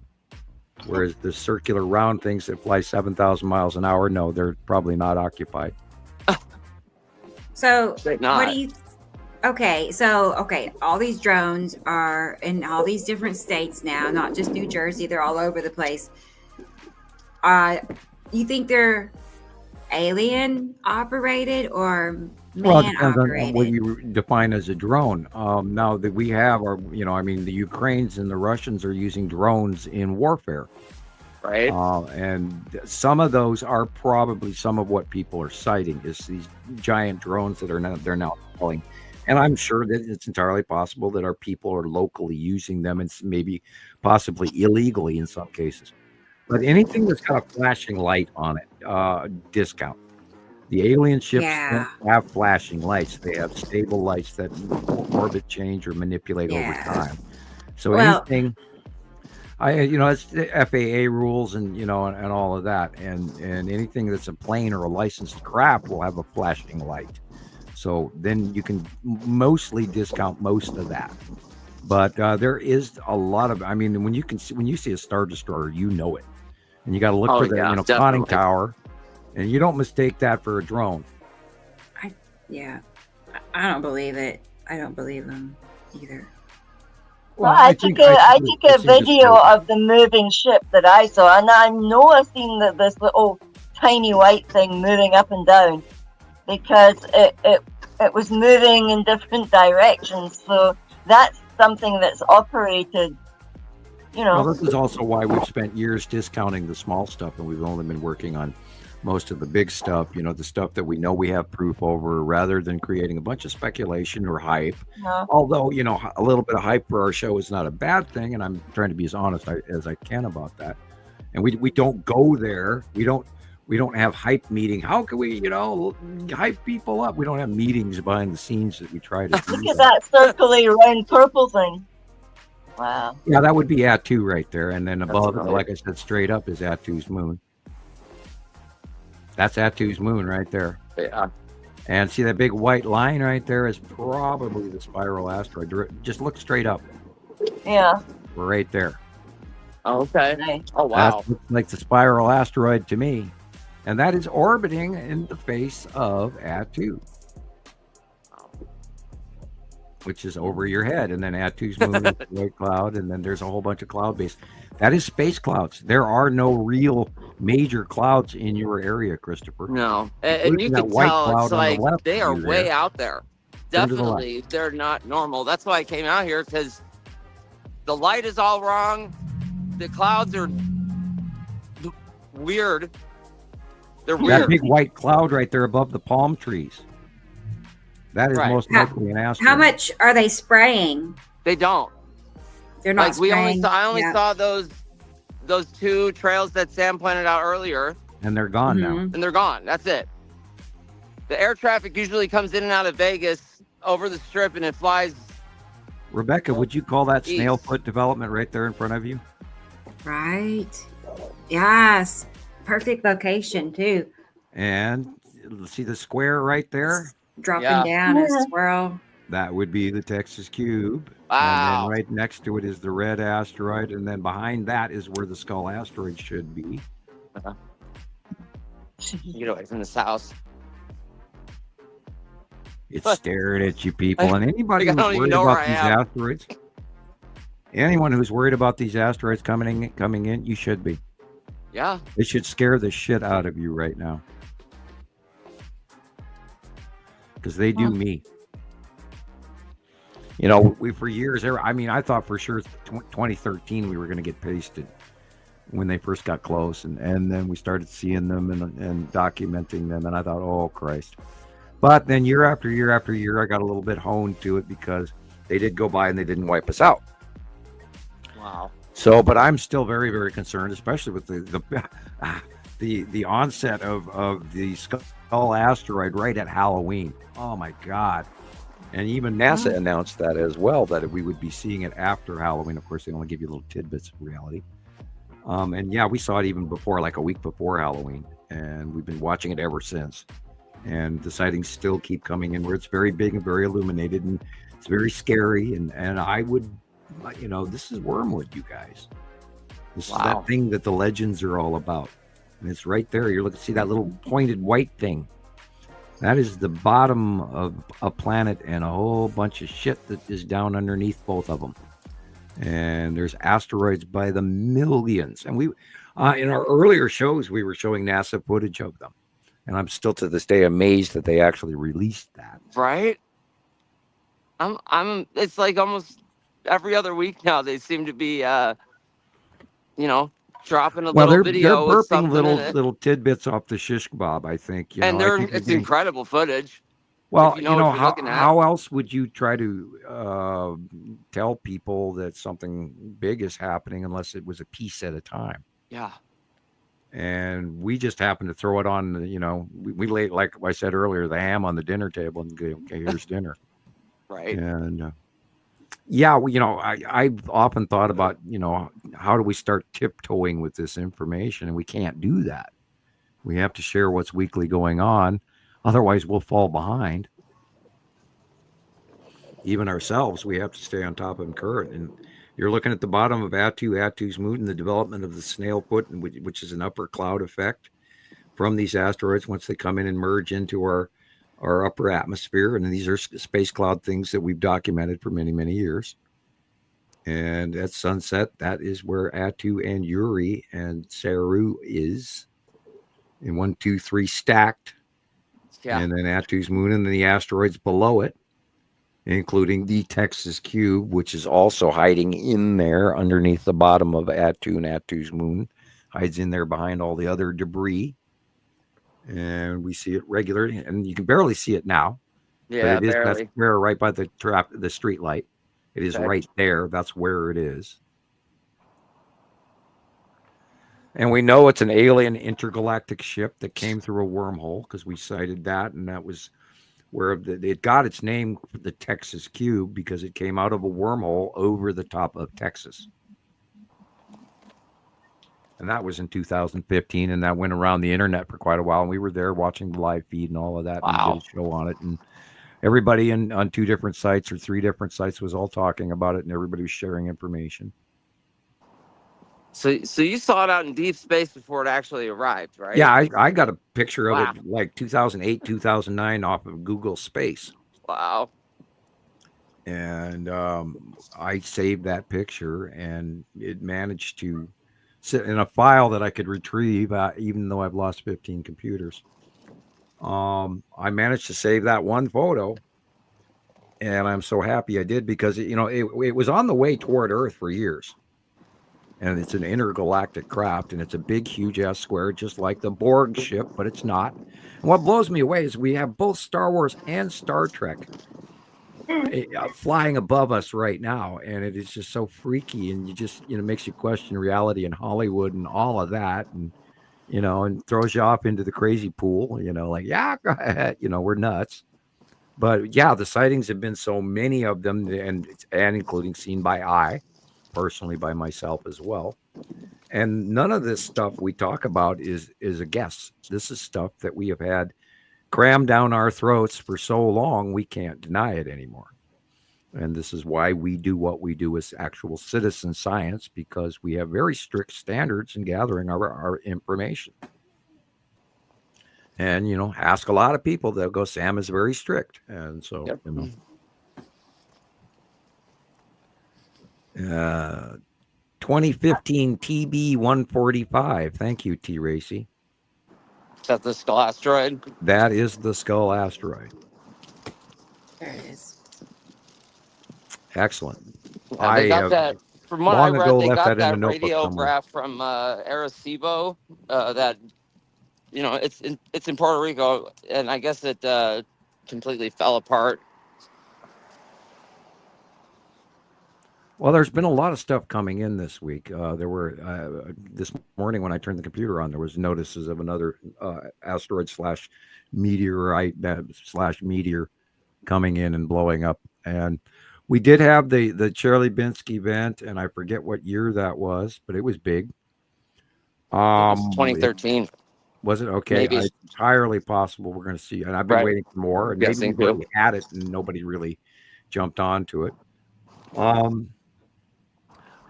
whereas the circular round things that fly 7,000 miles an hour, no, they're probably not occupied. So what do you? Okay, all these drones are in all these different states now, not just New Jersey. They're all over the place. You think they're alien operated or man operated? On what you define as a drone. Now that we have the Ukrainians and the Russians are using drones in warfare. Right. And some of those are probably some of what people are citing is these giant drones that they're now calling. And I'm sure that it's entirely possible that our people are locally using them and maybe possibly illegally in some cases. But anything that's got a flashing light on it, discount. The alien ships don't have flashing lights. They have stable lights that orbit change or manipulate over time. So anything, it's the FAA rules and all of that. And anything that's a plane or a licensed craft will have a flashing light. So then you can mostly discount most of that. But there is a lot of, when you see a Star Destroyer, you know it. And you got to look for the conning tower, and you don't mistake that for a drone. I don't believe it. I don't believe them either. Well, I took a video of the moving ship that I saw, and I know I've seen this little tiny white thing moving up and down because it was moving in different directions. So that's something that's operated. Well, this is also why we've spent years discounting the small stuff, and we've only been working on most of the big stuff, the stuff that we know we have proof over, rather than creating a bunch of speculation or hype. Although, a little bit of hype for our show is not a bad thing, and I'm trying to be as honest as I can about that. And we don't go there. We don't have hype meeting. How can we, hype people up? We don't have meetings behind the scenes that we try to do. Look at that circly round purple thing. Wow. Yeah, that would be Atu right there. And then above it, like I said, straight up is Atu's moon. That's Atu's moon right there. Yeah. And see that big white line right there is probably the spiral asteroid. Just look straight up. Yeah. We're right there. Oh, okay. Nice. Oh, wow. That looks like the spiral asteroid to me. And that is orbiting in the face of Atu, which is over your head. And then Atu's moon is a white cloud, and then there's a whole bunch of cloud base. That is space clouds. There are no real major clouds in your area, Christoper. No. And you can tell it's like they are way out there. Definitely, they're not normal. That's why I came out here, because the light is all wrong. The clouds are weird. They're weird. That big white cloud right there above the palm trees. That is most likely an asteroid. How much are they spraying? They don't. They're not spraying. I only saw those 2 trails that Sam pointed out earlier. And they're gone now. And they're gone. That's it. The air traffic usually comes in and out of Vegas over the strip, and it flies. Rebecca, would you call that East. snail foot development right there in front of you? Right. Yes. Perfect location too. And see the square right there? Dropping down a swirl. That would be the Texas Cube. Wow. And then right next to it is the red asteroid. And then behind that is where the skull asteroid should be. Get away from this house. It's staring at you people. And anybody I who's don't even worried know where about I these am. asteroids, anyone who's worried about these asteroids coming in, you should be. Yeah. It should scare the shit out of you right now. Because they do me. You know, we for years, I mean, I thought for sure 2013 we were going to get pasted when they first got close. And then we started seeing them and documenting them. And I thought, oh, Christ. But then year after year after year, I got a little bit honed to it because they did go by and they didn't wipe us out. Wow. So, but I'm still very, very concerned, especially with the onset of the skull asteroid right at Halloween. Oh my God! And even NASA announced that as well, that we would be seeing it after Halloween. Of course, they only give you little tidbits of reality. And yeah, we saw it even before, like a week before Halloween, and we've been watching it ever since. And the sightings still keep coming in, where it's very big and very illuminated, and it's very scary. And I would. You know, this is Wormwood, you guys. This is that thing that the legends are all about. And it's right there. You're looking, see that little pointed white thing. That is the bottom of a planet and a whole bunch of shit that is down underneath both of them. And there's asteroids by the millions. And we, in our earlier shows, we were showing NASA footage of them. And I'm still to this day amazed that they actually released that. Right? It's like almost every other week now they seem to be dropping a little video they're with something burping little tidbits off the shish kebab, I think. It's incredible footage. Well, you know how else would you try to tell people that something big is happening unless it was a piece at a time? Yeah. And we just happened to throw it on, we laid, like I said earlier, the ham on the dinner table and go, okay, here's dinner. Right. And I've often thought about, how do we start tiptoeing with this information? And we can't do that. We have to share what's weekly going on. Otherwise, we'll fall behind. Even ourselves, we have to stay on top of them current. And you're looking at the bottom of Attu's moon and the development of the snail foot, which is an upper cloud effect from these asteroids once they come in and merge into our upper atmosphere. And these are space cloud things that we've documented for many, many years. And at sunset, that is where Attu and Uri and Saru is in 1, 2, 3 stacked. Yeah. And then Attu's moon and then the asteroids below it, including the Texas Cube, which is also hiding in there underneath the bottom of Attu and Attu's moon, hides in there behind all the other debris. And we see it regularly, and you can barely see it now. Yeah, but it is barely. That's where right by the street light. It is right there. That's where it is. And we know it's an alien intergalactic ship that came through a wormhole because we cited that, and that was where it got its name, the Texas Cube, because it came out of a wormhole over the top of Texas. And that was in 2015, and that went around the internet for quite a while. And we were there watching the live feed and all of that. Wow. And we did a show on it. And everybody on 2 different sites or 3 different sites was all talking about it, and everybody was sharing information. So you saw it out in deep space before it actually arrived, right? Yeah, I got a picture of it like 2008, 2009 off of Google Space. Wow. And I saved that picture, and it managed to sit in a file that I could retrieve, even though I've lost 15 computers. I managed to save that one photo, and I'm so happy I did because it was on the way toward Earth for years. And it's an intergalactic craft, and it's a big, huge-ass square, just like the Borg ship, but it's not. And what blows me away is we have both Star Wars and Star Trek flying above us right now, and it is just so freaky, and you just makes you question reality and Hollywood and all of that. And and throws you off into the crazy pool, like, yeah, go ahead, we're nuts. But yeah, the sightings have been so many of them, and including seen by eye, personally by myself as well. And none of this stuff we talk about is a guess. This is stuff that we have had crammed down our throats for so long, we can't deny it anymore. And this is why we do what we do as actual citizen science, because we have very strict standards in gathering our information. And, ask a lot of people, they'll go, Sam is very strict. And so, Yep. 2015 TB 145. Thank you, T. Racy. Is that the skull asteroid? That is the skull asteroid. There it is. Excellent. Yeah, they got that. From what I read, they got that radiograph from Arecibo. That it's in Puerto Rico, and I guess it completely fell apart. Well, there's been a lot of stuff coming in this week. There were this morning when I turned the computer on, there was notices of another asteroid / meteorite / meteor coming in and blowing up. And we did have the Chelyabinsk event, and I forget what year that was, but it was big. It was 2013. Was it? Okay. Maybe. It's entirely possible we're going to see. And I've been waiting for more. And maybe we had it and nobody really jumped onto it.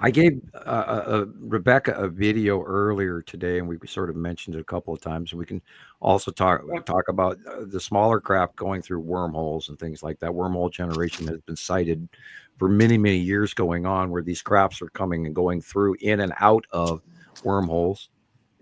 I gave Rebecca a video earlier today, and we sort of mentioned it a couple of times. And we can also talk about the smaller craft going through wormholes and things like that. Wormhole generation has been cited for many, many years going on, where these crafts are coming and going through in and out of wormholes.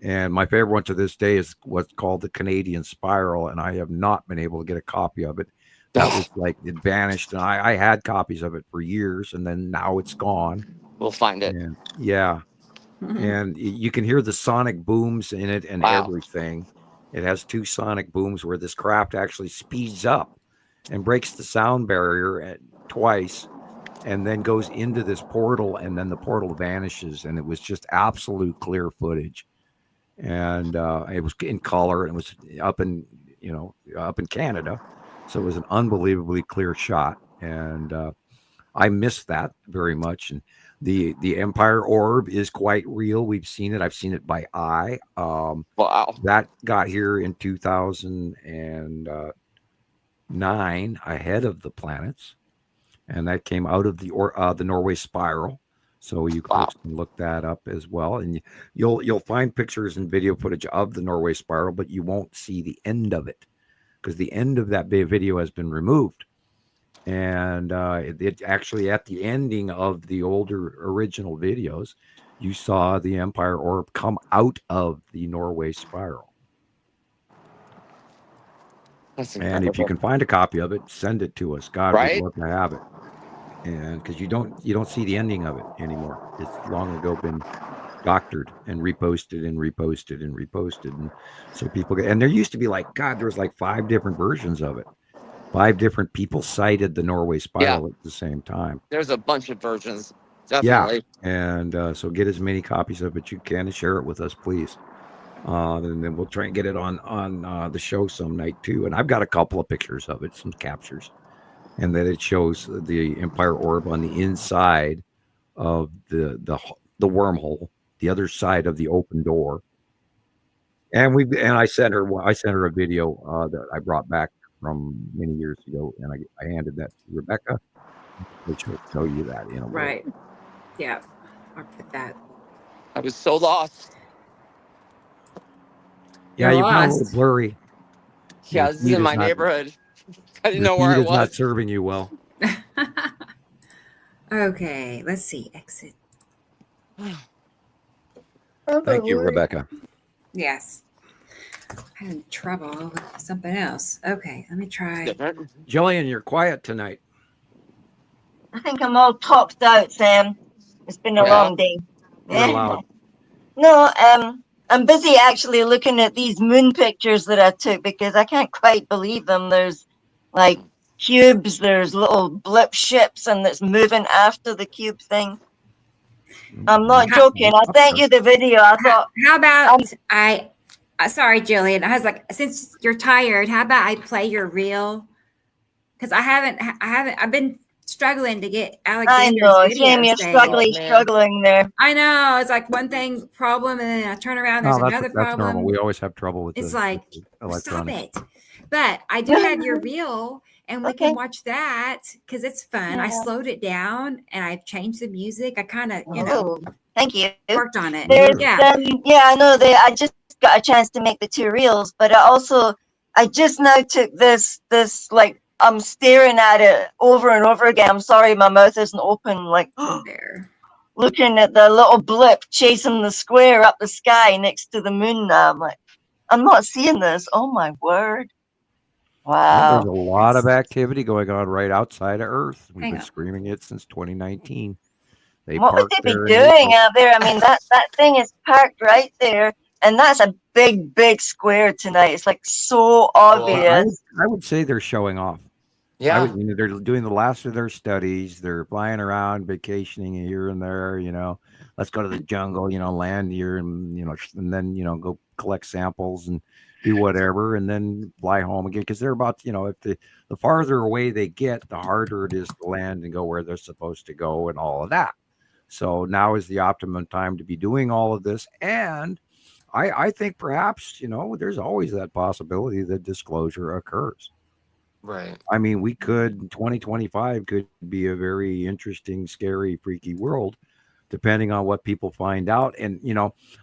And my favorite one to this day is what's called the Canadian Spiral, and I have not been able to get a copy of it. That was like, it vanished, and I had copies of it for years, and then now it's gone. We'll find it. And, yeah. And you can hear the sonic booms in it and everything. It has 2 sonic booms where this craft actually speeds up and breaks the sound barrier twice, and then goes into this portal, and then the portal vanishes. And it was just absolute clear footage. And it was in color, and it was up in Canada. So it was an unbelievably clear shot. And I missed that very much. And the Empire Orb is quite real. We've seen it. I've seen it by eye. Wow. That got here in 2009, ahead of the planets. And that came out of the Norway Spiral. So you can look that up as well. And you'll find pictures and video footage of the Norway Spiral, but you won't see the end of it, because the end of that video has been removed. And it actually, at the ending of the older original videos, you saw the Empire Orb come out of the Norway Spiral. And if you can find a copy of it, send it to us. God, we'd love to have it. And because you don't see the ending of it anymore. It's long ago been doctored and reposted and reposted and reposted. And so people and there used to be there was 5 different versions of it. 5 different people cited the Norway Spiral at the same time. There's a bunch of versions. Definitely. Yeah. And so get as many copies of it you can and share it with us, please. And then we'll try and get it on the show some night too. And I've got a couple of pictures of it, some captures. And then it shows the Empire Orb on the inside of the wormhole, the other side of the open door. And I sent her a video that I brought back from many years ago, and I handed that to Rebecca, which will tell you that in a way. Right. Yeah. I'll put that. I was so lost. Yeah, you've been a little blurry. Yeah, this is in my neighborhood. I didn't know where I was. Not serving you well. Okay, let's see. Exit. Thank you, Rebecca. Yes. I had trouble with something else. Okay, let me try. Gillian, you're quiet tonight. I think I'm all topped out, Sam. It's been a long day. Loud. No, I'm busy actually looking at these moon pictures that I took, because I can't quite believe them. There's cubes, there's little blip ships, and it's moving after the cube thing. I'm not joking. I sent you the video. I thought, how about I Sorry, Jillian. I was like, since you're tired, how about I play your reel? Because I've been struggling to get I Alexander's know, video Sam, you're saved. struggling there. I know. It's like one thing problem, and then I turn around, there's another that's normal. problem. We always have trouble with It's the like, electronics. stop it. But I do have your reel, and we Okay. can watch that because it's fun. I Yeah. slowed it down, and I've changed the music. I kind of, Oh, thank you. worked on it. There's Yeah. I know that I just got a chance to make the 2 reels, but I just now took this like I'm staring at it over and over again. I'm sorry, my mouth isn't open. Like There. looking at the little blip chasing the square up the sky next to the moon. Now I'm like, I'm not seeing this. Oh my word! Yeah, there's Wow. a lot of activity going on right outside of Earth. We've Hang been on. screaming it since 2019. They What would parked they be there in doing April. out there? I mean, that thing is parked right there, and that's a big square tonight. It's like so obvious. I would say they're showing off. Yeah. They're doing the last of their studies. They're flying around, vacationing here and there. Let's go to the jungle. Land here, and and then go collect samples and do whatever, and then fly home again. Because they're about if the farther away they get, the harder it is to land and go where they're supposed to go, and all of that. So now is the optimum time to be doing all of this, and I think perhaps there's always that possibility that disclosure occurs. Right. I mean, 2025 could be a very interesting, scary, freaky world, depending on what people find out. And,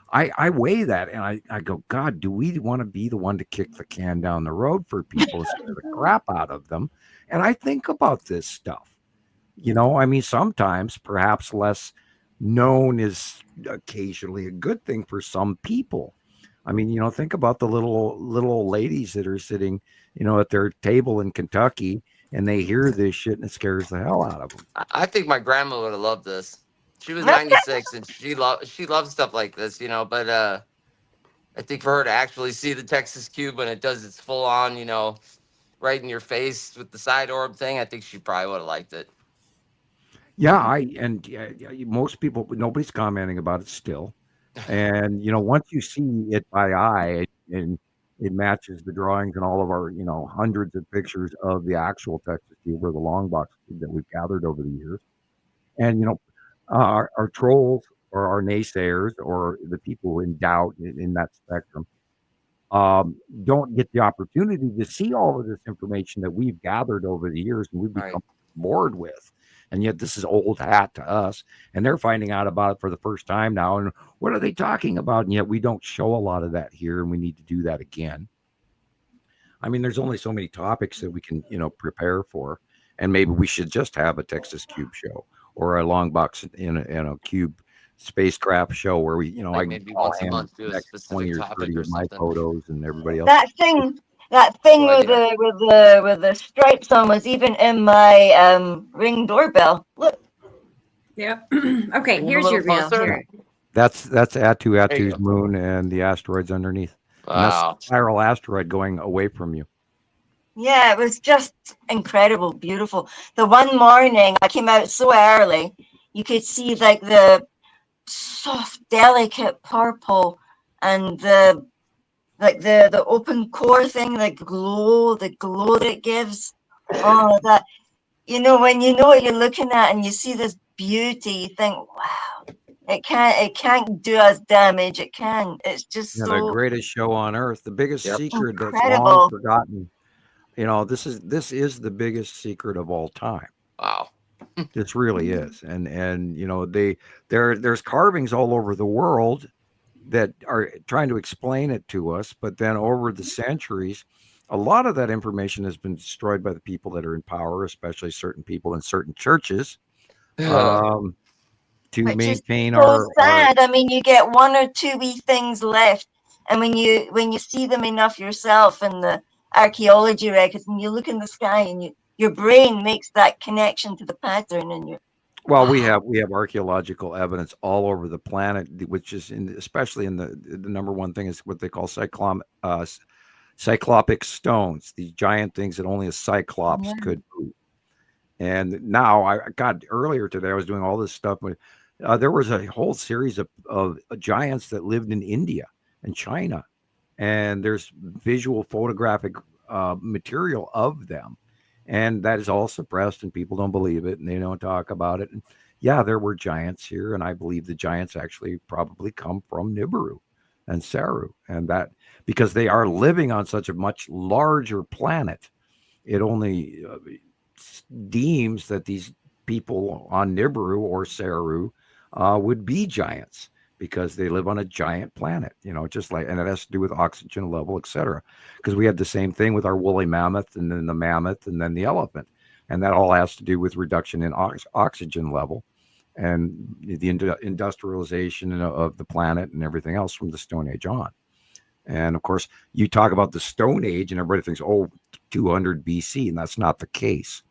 I weigh that and I go, God, do we want to be the one to kick the can down the road for people, scare the crap out of them? And I think about this stuff. I mean, sometimes perhaps less known is occasionally a good thing for some people. I mean, think about the little ladies that are sitting, at their table in Kentucky, and they hear this shit and it scares the hell out of them. I think my grandma would have loved this. She was 96 and she loves stuff like this, but I think for her to actually see the Texas cube when it does its full on, right in your face with the side orb thing, I think she probably would have liked it. Yeah, most people, nobody's commenting about it still. And once you see it by eye, and it matches the drawings and all of our hundreds of pictures of the actual Texas cube or the long box cube that we've gathered over the years, and our trolls or our naysayers or the people who in doubt in that spectrum don't get the opportunity to see all of this information that we've gathered over the years and we've become bored with. And yet this is old hat to us, and they're finding out about it for the first time now. And what are they talking about? And yet we don't show a lot of that here, and we need to do that again. I mean, there's only so many topics that we can, prepare for, and maybe we should just have a Texas Cube show or a long box in a cube spacecraft show where we, like maybe once a month do a specific 20 or topic 30 or of my something. photos and everybody else. That thing with the stripes on was even in my Ring doorbell. Look. Yep. Okay, here's your reel. Here. That's Atu's moon and the asteroids underneath. Wow. And that's a spiral asteroid going away from you. Yeah, it was just incredible, beautiful. The one morning I came out so early, you could see like the soft, delicate purple and the open core thing, the glow that it gives. Oh, that when you know what you're looking at and you see this beauty, you think, wow, it can't do us damage. It can. It's just the greatest show on earth, the biggest secret that's long forgotten. This is the biggest secret of all time. Wow. This really is. And there's carvings all over the world that are trying to explain it to us, but then over the centuries, a lot of that information has been destroyed by the people that are in power, especially certain people in certain churches, to which maintain is so sad. I mean, you get one or two wee things left, and when you see them enough yourself in the archaeology records, and you look in the sky, and your brain makes that connection to the pattern, and you. Well, we have archaeological evidence all over the planet, which is especially in the number one thing is what they call cyclopic stones, these giant things that only a cyclops could move. And now earlier today, I was doing all this stuff. There was a whole series of giants that lived in India and China and there's visual photographic material of them, and that is all suppressed, and people don't believe it, and they don't talk about it. And yeah, there were giants here, and I believe the giants actually probably come from Nibiru and Saru, and that because they are living on such a much larger planet, it only deems that these people on Nibiru or Saru would be giants because they live on a giant planet, just like, and it has to do with oxygen level, etc. Because we had the same thing with our woolly mammoth, and then the mammoth, and then the elephant, and that all has to do with reduction in oxygen level and the industrialization of the planet and everything else from the Stone Age on. And of course, you talk about the Stone Age, and everybody thinks, 200 BC, and that's not the case.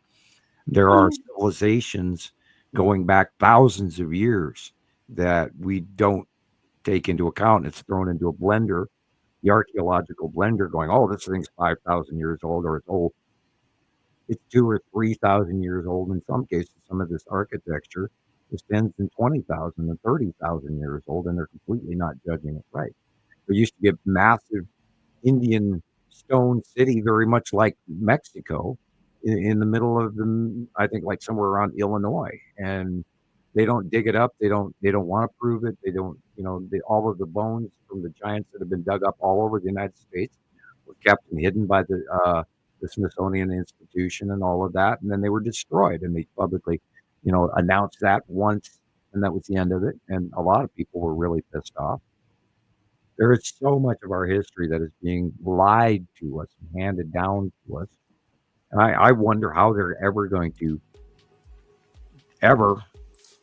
There are civilizations going back thousands of years that we don't take into account. It's thrown into a blender, the archaeological blender, going, this thing's 5,000 years old, or it's 2,000 or 3,000 years old. In some cases, some of this architecture extends in 20,000 and 30,000 years old, and they're completely not judging it right. There used to be a massive Indian stone city, very much like Mexico, in the middle of I think like somewhere around Illinois, and they don't dig it up. They don't want to prove it. They don't, all of the bones from the giants that have been dug up all over the United States were kept and hidden by the Smithsonian Institution and all of that, and then they were destroyed, and they publicly, announced that once, and that was the end of it. And a lot of people were really pissed off. There is so much of our history that is being lied to us and handed down to us. And I wonder how they're ever going to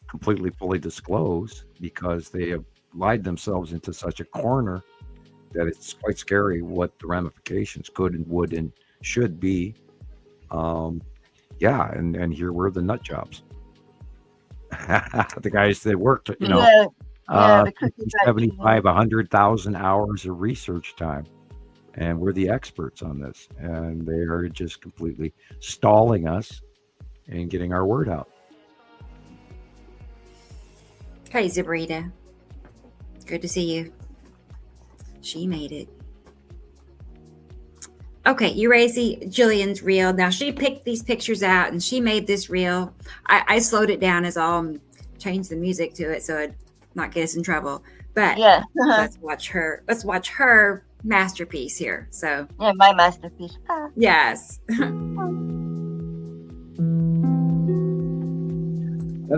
completely fully disclose, because they have lied themselves into such a corner that it's quite scary what the ramifications could and would and should be. And here were the nut jobs. The guys that worked, 75, 100,000 hours of research time. And we're the experts on this. And they are just completely stalling us and getting our word out. Hey, Zabrita. Good to see you. She made it. Okay, you ready to see Gillian's reel? Now, she picked these pictures out, and she made this reel. I slowed it down as all, changed the music to it so it'd not get us in trouble. But yeah, let's watch her masterpiece here. So yeah, my masterpiece. Yes. That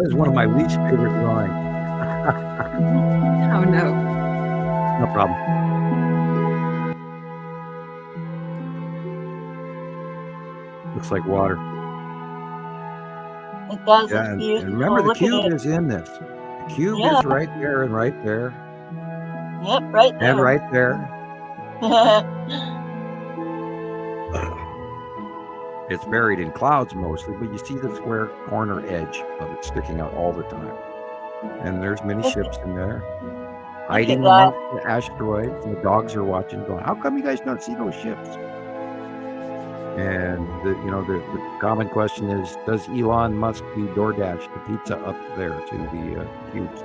is one of my least favorite drawings. Oh no. No problem. Looks like water. It does. Yeah, and remember the cube is in this. The cube is right there and right there. Yep, right there. And right there. It's buried in clouds mostly, but you see the square corner edge of it sticking out all the time. And there's many ships in there, hiding amongst the asteroids, and the dogs are watching, going, "How come you guys don't see those ships?" And the common question is, does Elon Musk do DoorDash the pizza up there to the cubes?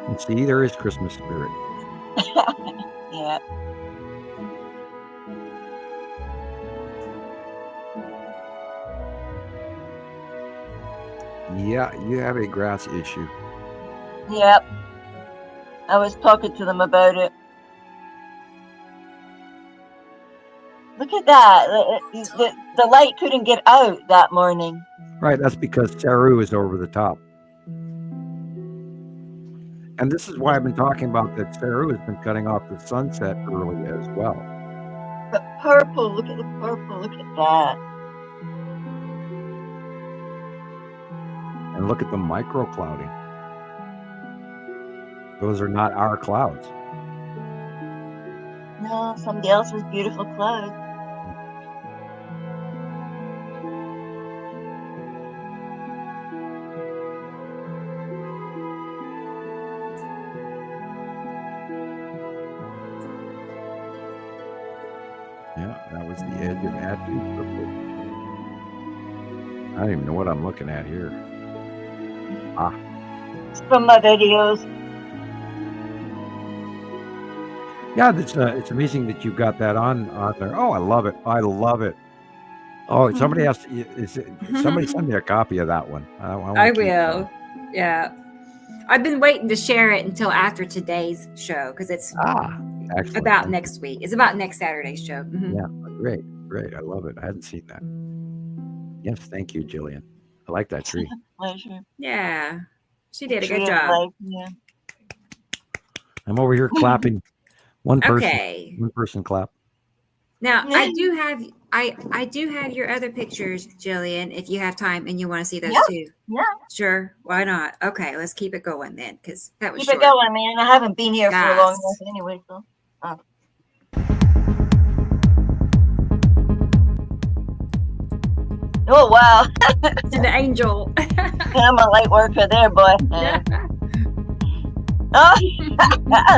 And see, there is Christmas spirit. Yeah. Yeah, you have a grass issue. Yep. I was talking to them about it. Look at that. The light couldn't get out that morning. Right, that's because Saru is over the top. And this is why I've been talking about that Saru has been cutting off the sunset early as well. But purple, look at the purple, look at that. And look at the microclouding. Those are not our clouds. No, somebody else's beautiful cloud. Yeah, that was the edge of Atu. I don't even know what I'm looking at here. It's from my videos. Yeah, it's amazing that you got that on there. Oh, I love it. I love it. Oh, somebody has to, somebody send me a copy of that one. I will. Yeah. I've been waiting to share it until after today's show because it's excellent. about next week. It's about next Saturday's show. Mm-hmm. Yeah, great. I love it. I hadn't seen that. Yes, thank you, Gillian. I like that tree. Pleasure. Yeah, she did a good job. Yeah. I'm over here clapping. One person. Okay. One person clap. Now I do have your other pictures, Gillian, if you have time and you want to see those too. Yeah. Sure. Why not? Okay, let's keep it going then, because that was Keep it going, man. I haven't been here for a long time anyway, so. Oh wow. An angel. I'm a light worker there, boy. Oh,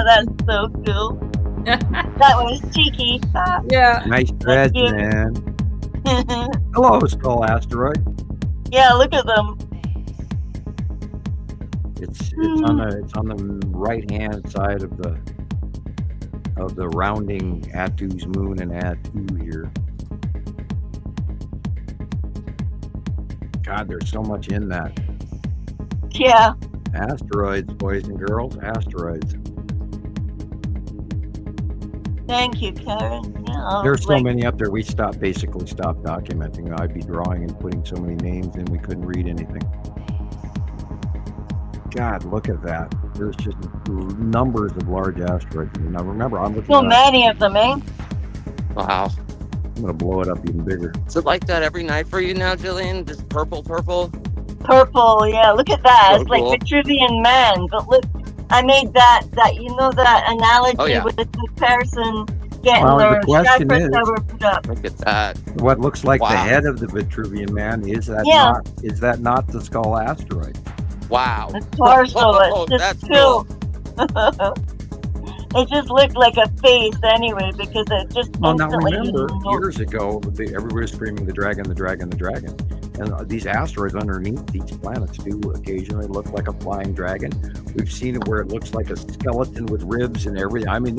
that's so cool. That was cheeky. Yeah. Nice thread, man. Hello, Skull Asteroid. Yeah, look at them. It's on the right hand side of the rounding Atu's moon and Atu here. God, there's so much in that. Yeah. Asteroids, boys and girls, asteroids. Thank you, Karen. Yeah, there's so many up there. We basically stopped documenting. I'd be drawing and putting so many names in we couldn't read anything. God, look at that. There's just numbers of large asteroids. Now remember, I'm looking so many of them, eh? Wow. I'm going to blow it up even bigger. Is it like that every night for you now, Gillian? Just purple? Purple, yeah. Look at that. So it's like Vitruvian Man. But look, I made that that analogy with the person getting their chakra cover put up. Look at that. What looks like the head of the Vitruvian Man, is that not the Skull Asteroid? Wow. The torso. It's just cool. It just looked like a face anyway, because it just now remember, years ago, everybody was screaming the dragon. And these asteroids underneath these planets do occasionally look like a flying dragon. We've seen it where it looks like a skeleton with ribs and everything. I mean,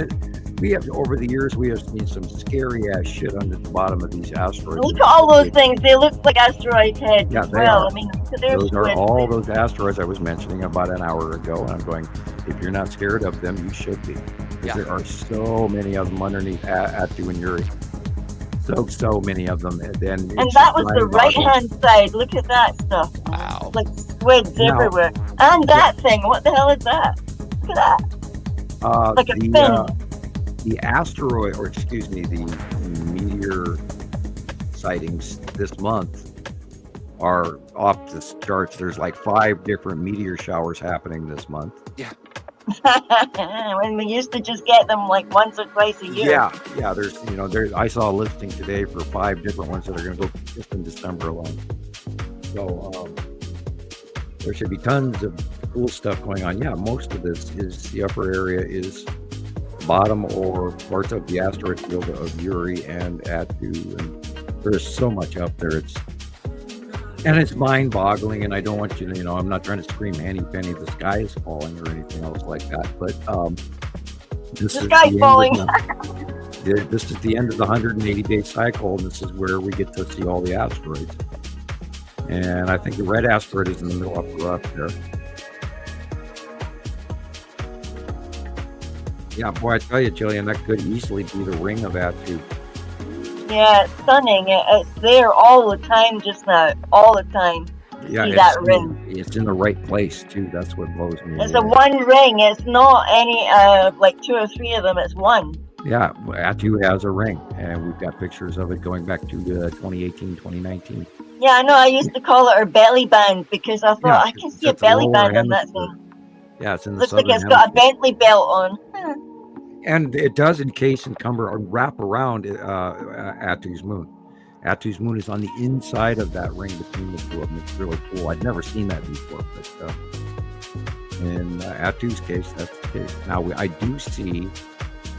over the years, we have seen some scary ass shit under the bottom of these asteroids. Look at all those things. They look like asteroid heads. Yeah, they are. I mean, those are all those asteroids I was mentioning about an hour ago. And I'm going, if you're not scared of them, you should be. Because there are so many of them underneath Atu and Uri. So many of them. And that was the right-hand side. Look at that stuff. Wow. Like squids everywhere. And that thing. What the hell is that? Look at that. Like a fin. The asteroid, the meteor sightings this month are off the charts. There's like 5 different meteor showers happening this month. Yeah. When we used to just get them like once or twice a year. Yeah. There's I saw a listing today for 5 different ones that are going to go just in December alone. So there should be tons of cool stuff going on. Yeah, most of this is the upper area is bottom or parts of the asteroid field of Uri and Atu, and there's so much up there. It's mind-boggling, and I don't want you to, I'm not trying to scream Hanny Penny, the sky is falling or anything else like that, but the sky's falling. This is the end of the 180-day cycle, and this is where we get to see all the asteroids. And I think the red asteroid is in the middle up there. Yeah, boy, I tell you, Gillian, that could easily be the ring of Atu. Yeah, it's stunning. It's there all the time just now. All the time. Yeah, see that ring. It's in the right place, too. That's what blows me away. It's a one ring. It's not any, like 2 or 3 of them. It's one. Yeah, Atu has a ring, and we've got pictures of it going back to 2018, 2019. Yeah, I know. I used to call it her belly band because I thought I can see a belly band on that thing. Yeah, it's in the looks like it's got a Bentley belt on. And it does encase and wrap around Atu's moon. Atu's moon is on the inside of that ring between the two of them. It's really cool. I'd never seen that before, but in Atu's case, that's the case. Now, I do see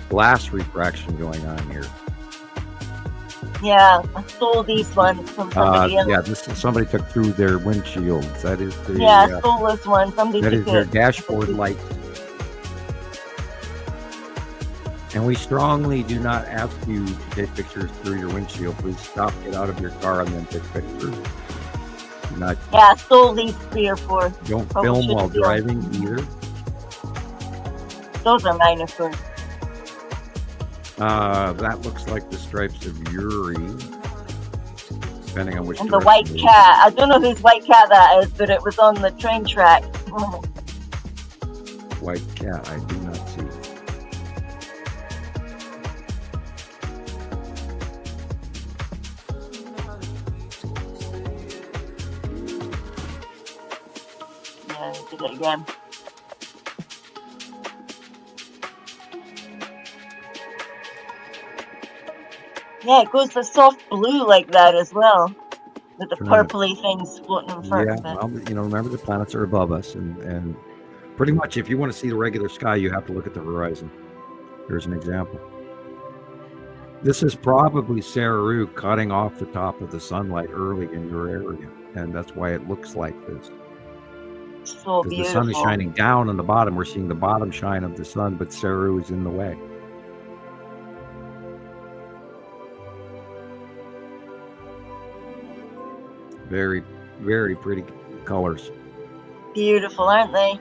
glass refraction going on here. Yeah, I stole these ones from somebody else. Yeah, somebody took through their windshields. That is the I stole this one. Somebody that took is their dashboard light. And we strongly do not ask you to take pictures through your windshield. Please stop, get out of your car, and then take pictures. Not, Yeah, solely fear for. don't Probably film shouldn't while film. driving either. Those are minor for. That looks like the stripes of Uri, depending on which And the direction white it is. cat. I don't know whose white cat that is, but it was on the train track. White cat, I do not see. Yeah, did it again. Yeah, it goes to soft blue like that as well, with the Right. purpley things floating in front Yeah, of it. well, remember the planets are above us, and pretty much if you want to see the regular sky, you have to look at the horizon. Here's an example. This is probably Saru cutting off the top of the sunlight early in your area, and that's why it looks like this. So Because the beautiful. sun is shining down on the bottom. We're seeing the bottom shine of the sun, but Saru is in the way. Very, very pretty colors. Beautiful, aren't they?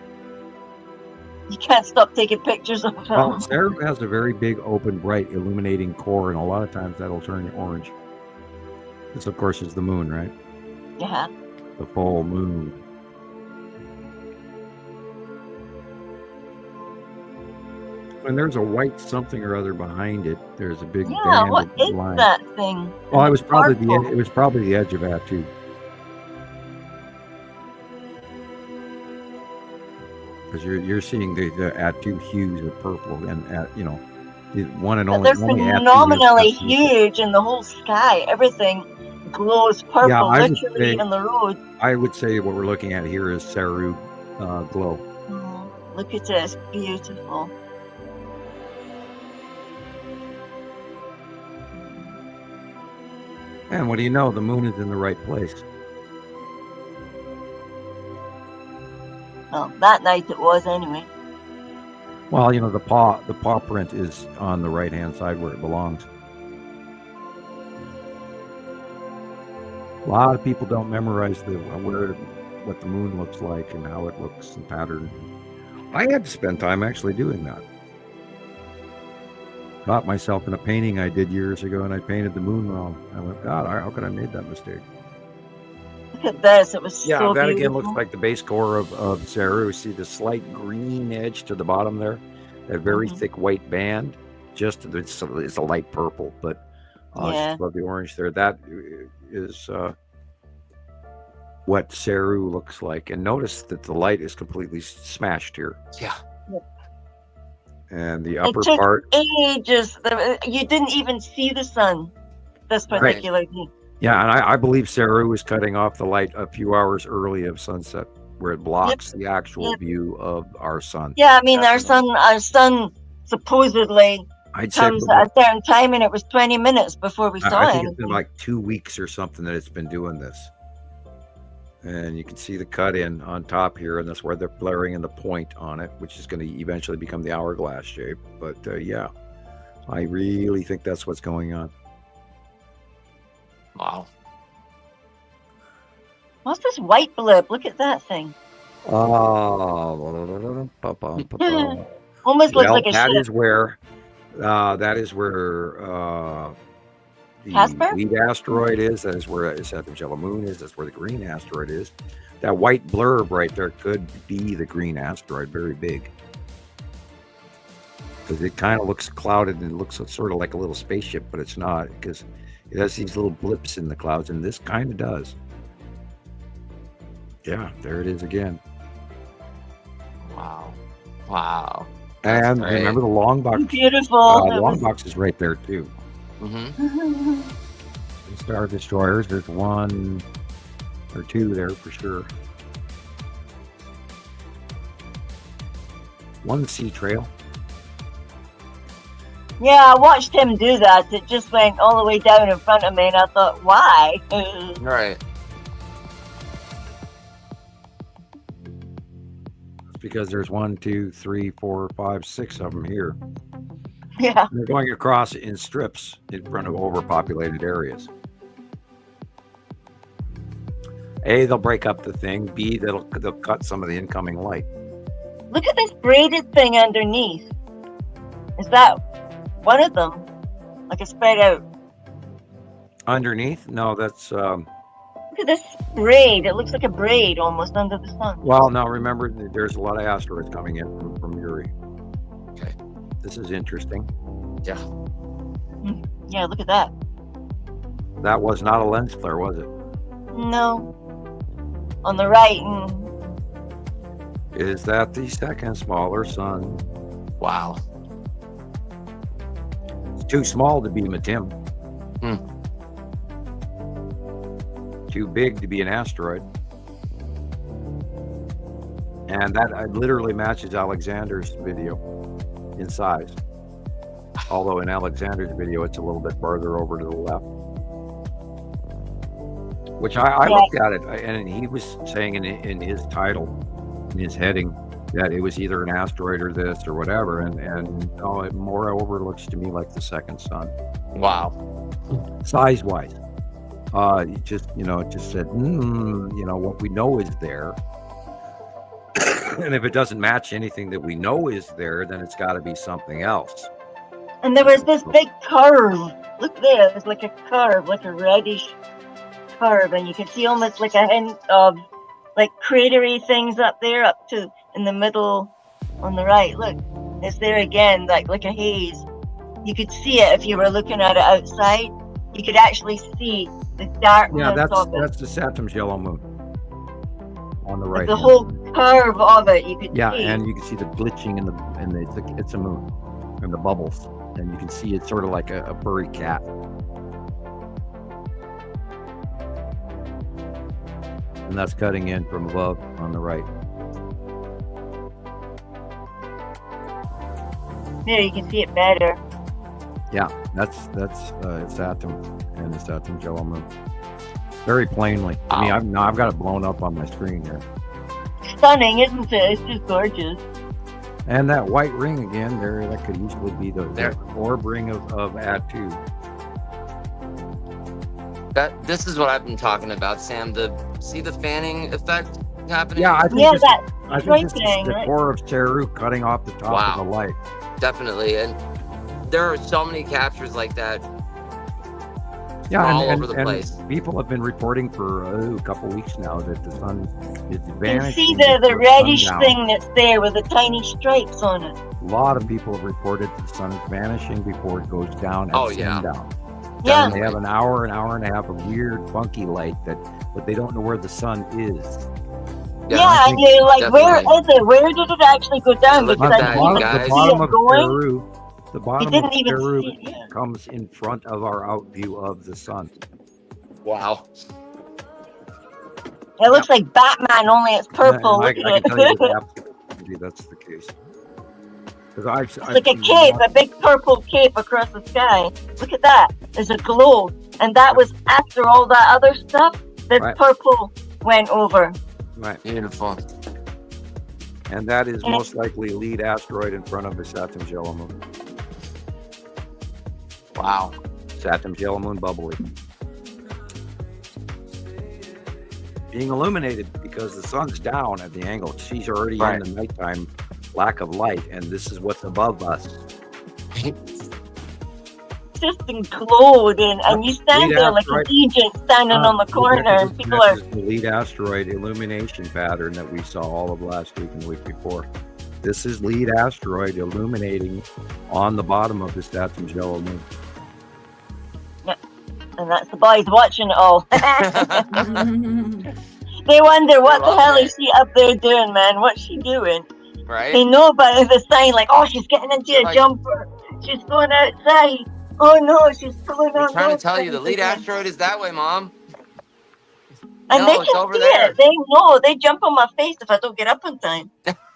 You can't stop taking pictures of them. Well, Saru has a very big, open, bright, illuminating core, and a lot of times that'll turn orange. This, of course, is the moon, right? Yeah. The full moon. And there's a white something or other behind it. There's a big Yeah, band what of is line. that thing? Well, it was probably Purple. it was probably the edge of Atu. Because you're seeing the Atu hues of purple and the one and only. They're only Atu phenomenally is Atu. huge in the whole sky. Everything glows purple, Yeah, I would literally say- even the road. I would say what we're looking at here is Saru glow. Oh, look at it, it's beautiful. And what do you know? The moon is in the right place. Well, that night it was anyway. Well, the paw print is on the right hand side where it belongs. A lot of people don't memorize what the moon looks like and how it looks and pattern. I had to spend time actually doing that. Caught myself in a painting I did years ago, and I painted the moon wrong. I went, God, how could I have made that mistake? Look at this, it was Yeah, so that beautiful. again looks like the base core of Saru. See the slight green edge to the bottom there? That very Mhm. thick white band. Just it's a light purple, but Yeah. just above the orange there. That is what Saru looks like. And notice that the light is completely smashed here. Yeah. And the It upper took part, ages. You didn't even see the sun this Right. particular day. yeah, and I believe Saru is cutting off the light a few hours early of sunset, where it blocks the actual Yep. view of our sun. Yeah, I mean Definitely. our sun supposedly I'd say comes at a certain time, and it was 20 minutes before we saw I it. think it's been like 2 weeks or something that it's been doing this. And you can see the cut in on top here, and that's where they're blurring in the point on it, which is going to eventually become the hourglass shape. But yeah, I really think that's what's going on. Wow. What's this white blip? Look at that thing. Oh, Almost looks well, like a that ship. is where the Casper? lead asteroid is. That is where the yellow moon is. That's where the green asteroid is. That white blurb right there could be the green asteroid, very big. Because it kind of looks clouded and it looks sort of like a little spaceship, but it's not, because it has these little blips in the clouds, and this kind of does. Yeah, there it is again. Wow. Wow. That's And great. remember the long box. Beautiful. The It long was- box is right there too. Mm-hmm. The Star Destroyers, there's 1 or 2 there for sure. 1 sea trail. Yeah, I watched him do that. It just went all the way down in front of me, and I thought, why? Right. It's because there's 1, 2, 3, 4, 5, 6 of them here. Yeah. They're going across in strips in front of overpopulated areas. A, they'll break up the thing. B, they'll cut some of the incoming light. Look at this braided thing underneath. Is that one of them? Like a spread out. Underneath? No, that's Look at this braid. It looks like a braid almost under the sun. well, now remember there's a lot of asteroids coming in from Uri. Okay. This is interesting. Yeah. Yeah, look at that. That was not a lens flare, was it? No. On the right. Is that the second smaller sun? Wow. It's too small to be Matim. Too big to be an asteroid. And that literally matches Alexander's video in size. Although in Alexander's video, it's a little bit farther over to the left. Which I looked at it, and he was saying in his title, in his heading, that it was either an asteroid or this or whatever. And no, it moreover looks to me like the second sun. Wow. Size-wise. It just said, what we know is there. And if it doesn't match anything that we know is there, then it's got to be something else. And there was this big curve. Look there. There's like a curve, like a reddish curve. And you can see almost like a hint of like cratery things up there, up to in the middle on the right. Look, it's there again, like a haze. You could see it if you were looking at it outside. You could actually see the darkness of it. That's the Saturn's yellow moon on the right. The whole curve of it, you could see. Yeah, and you can see the glitching in it's a moon and the bubbles, and you can see it's sort of like a furry cat. And that's cutting in from above on the right. There, you can see it better. Yeah, that's Saturn and the Saturn's yellow moon. Very plainly. I mean, I've got it blown up on my screen here. Stunning, isn't it? It's just gorgeous. And that white ring again, that could easily be the orb ring of Atu. This is what I've been talking about, Sam. See the fanning effect happening? Yeah, I think this is the core of Teru cutting off the top of the light. Definitely, and there are so many captures like that. Yeah, all over the place. People have been reporting for a couple weeks now that the sun is vanishing. You can see the reddish thing that's there with the tiny stripes on it. A lot of people have reported the sun is vanishing before it goes down at sundown. Yeah. And they have an hour and a half of weird, funky light but they don't know where the sun is. Yeah, and you're like, where is it? Where did it actually go down? Look Because at that, I you guys. didn't see it going. The bottom of Peru comes in front of our out view of the sun. Wow. It looks like Batman, only it's purple. I can tell you that that's the case. It's like a cape, a big purple cape across the sky. Look at that. There's a glow. And that was after all that other stuff. The purple went over. Right. Beautiful. And that is most likely lead asteroid in front of the Saturn's yellow moon. Wow. Saturn's yellow moon bubbly. Being illuminated because the sun's down at the angle. She's already in the nighttime lack of light, and this is what's above us. Just glowed, and you stand there like an agent standing on the corner, and people are. The lead asteroid illumination pattern that we saw all of last week and the week before. This is lead asteroid illuminating on the bottom of the Saturn's yellow moon. Yeah. And that's the boys watching it all. They wonder what the hell is she up there doing, man? What's she doing? Right. They know about the sign, like, oh, she's getting into a jumper. She's going outside. Oh no, she's going on. I'm trying to tell you, the lead asteroid is that way, Mom. And they can see it. They know. They jump on my face if I don't get up on time.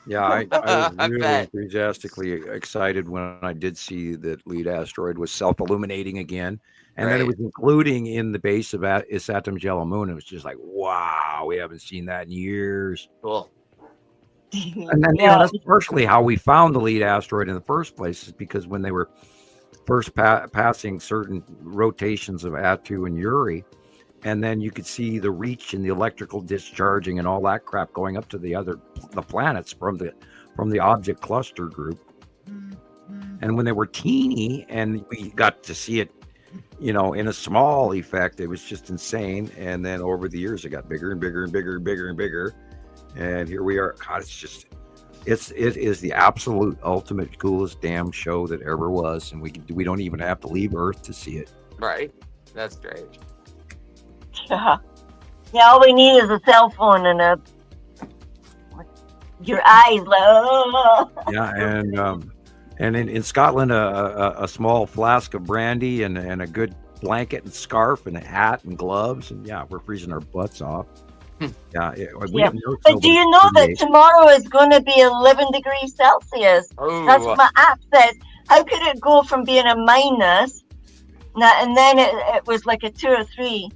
Yeah, I was really enthusiastically excited when I did see that lead asteroid was self-illuminating again. And then it was including in the base of Saturn's yellow moon. It was just like, wow, we haven't seen that in years. Cool. And then, that's partially how we found the lead asteroid in the first place, is because when they were first passing certain rotations of Atu and Uri, and then you could see the reach and the electrical discharging and all that crap going up to the planets from the object cluster group. And when they were teeny and we got to see it, in a small effect, it was just insane. And then over the years, it got bigger and bigger and bigger and bigger and bigger. And here we are. God, it is the absolute ultimate coolest damn show that ever was. And we don't even have to leave Earth to see it. Right. That's great. Yeah, all we need is a cell phone and your eyes. Yeah, and in Scotland, a small flask of brandy and a good blanket and scarf and a hat and gloves, and yeah, we're freezing our butts off. Yeah. But do you know that tomorrow is going to be 11 degrees Celsius? Oh. That's what my app says. How could it go from being a minus, and then it was like a 2 or 3?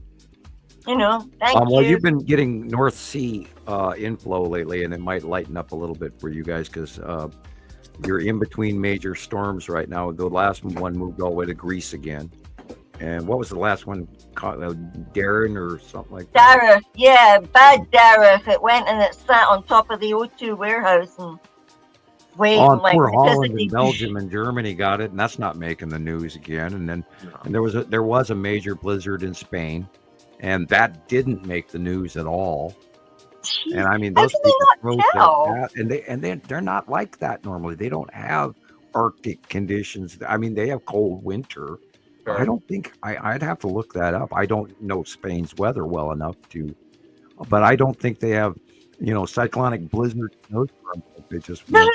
Thank you. Well, you've been getting North Sea inflow lately, and it might lighten up a little bit for you guys because you're in between major storms right now. The last one moved all the way to Greece again. And what was the last one? Darren or something like that? Dareth, yeah, bad Dareth. It went and it sat on top of the O2 warehouse and waiting. Poor Holland and Belgium and Germany got it, and that's not making the news again. And then and there was a major blizzard in Spain, and that didn't make the news at all. Jeez, and I mean, those people they're not like that normally. They don't have Arctic conditions. I mean, they have cold winter. Sure. I don't think I'd have to look that up. I don't know Spain's weather well enough but I don't think they have, cyclonic blizzard snowstorms like they just went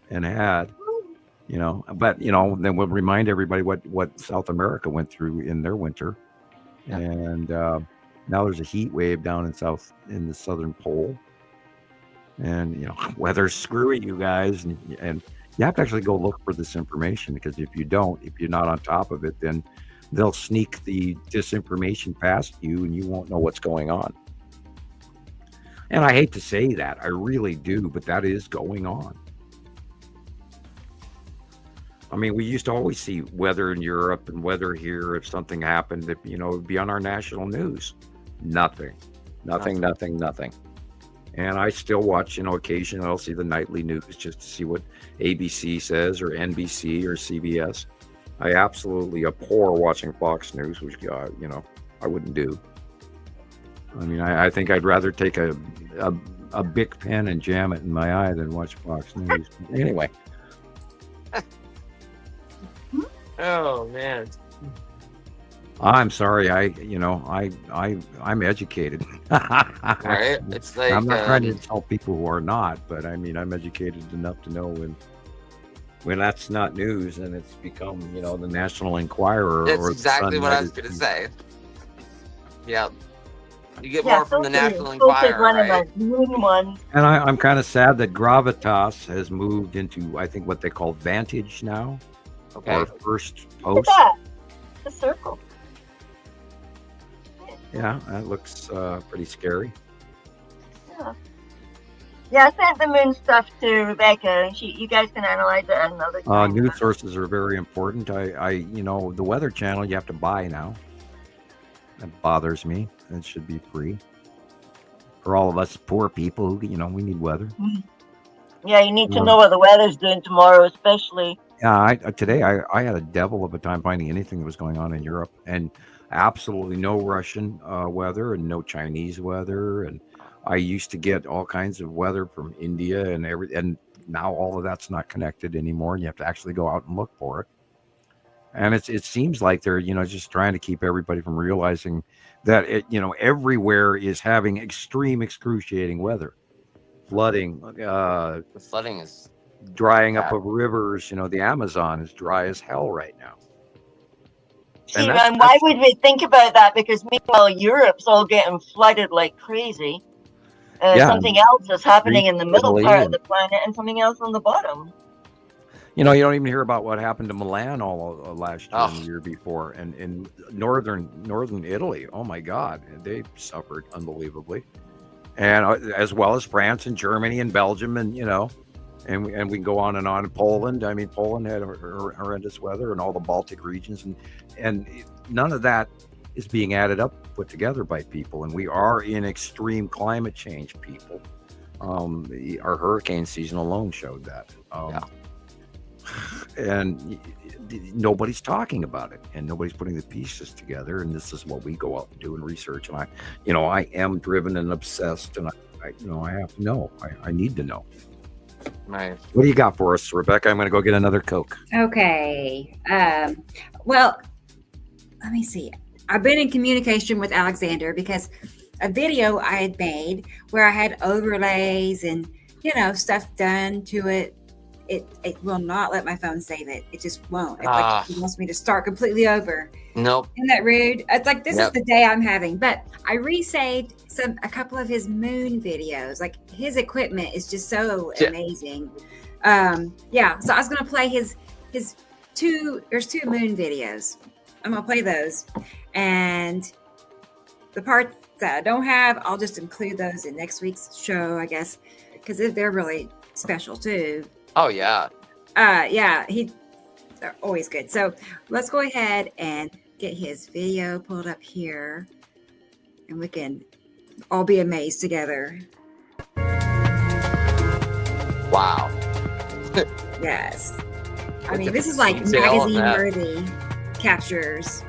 and had, but then we'll remind everybody what South America went through in their winter. Yeah. And now there's a heat wave down in the southern pole, and weather's screwing you guys, and you have to actually go look for this information, because if you're not on top of it, then they'll sneak the disinformation past you and you won't know what's going on. And I hate to say that, I really do, but that is going on. I mean, we used to always see weather in Europe and weather here. If something happened, it would be on our national news. Nothing. And I still watch, occasionally I'll see the nightly news just to see what ABC says or NBC or CBS. I absolutely abhor watching Fox News, which, I wouldn't do. I mean, I think I'd rather take a Bic pen and jam it in my eye than watch Fox News. Anyway. Oh, man. I'm sorry. I'm educated. Right? It's like I'm not trying to insult people who are not, but I mean, I'm educated enough to know when that's not news and it's become, the National Enquirer. That's exactly what I was going to say. Yeah. You get more from the National Enquirer, right? And I'm kind of sad that Gravitas has moved into, I think, what they call Vantage now. Okay. Or First Post. Look at that. The circle. Yeah, that looks pretty scary. Yeah, I sent the moon stuff to Rebecca, and you guys can analyze it at another time. News sources are very important. The Weather Channel you have to buy now. That bothers me. It should be free for all of us poor people who, we need weather. Yeah, you need to know what the weather's doing tomorrow, especially. Yeah, today I had a devil of a time finding anything that was going on in Europe, and absolutely no Russian weather and no Chinese weather. And I used to get all kinds of weather from India and now all of that's not connected anymore. And you have to actually go out and look for it. And it seems like they're, just trying to keep everybody from realizing that everywhere is having extreme, excruciating weather, flooding. The flooding is drying up of rivers. The Amazon is dry as hell right now. And why would we think about that? Because meanwhile, Europe's all getting flooded like crazy. Something else is happening in the middle part of the planet and something else on the bottom. You don't even hear about what happened to Milan all last year and the year before. And in northern Italy, oh my God, they suffered unbelievably. And as well as France and Germany and Belgium and, And we can go on and on. Poland, I mean, Poland had horrendous weather, and all the Baltic regions, and none of that is being added up, put together by people. And we are in extreme climate change, people. Our hurricane season alone showed that. And nobody's talking about it, and nobody's putting the pieces together. And this is what we go out and do and research. And I am driven and obsessed, and I have to know. I need to know. Right. What do you got for us, Rebecca? I'm going to go get another Coke. Okay. Well, let me see. I've been in communication with Alexander because a video I had made where I had overlays and, stuff done to it. It will not let my phone save it. It just won't. It's like it wants me to start completely over. Nope. Isn't that rude? It's like, this is the day I'm having. But I resaved a couple of his moon videos. Like, his equipment is just so amazing. So I was gonna play his there's two moon videos. I'm gonna play those. And the parts that I don't have, I'll just include those in next week's show, I guess, because they're really special too. Oh yeah. They're always good. So let's go ahead and get his video pulled up here, and we can all be amazed together. Wow. Yes. I mean, this is like magazine-worthy captures.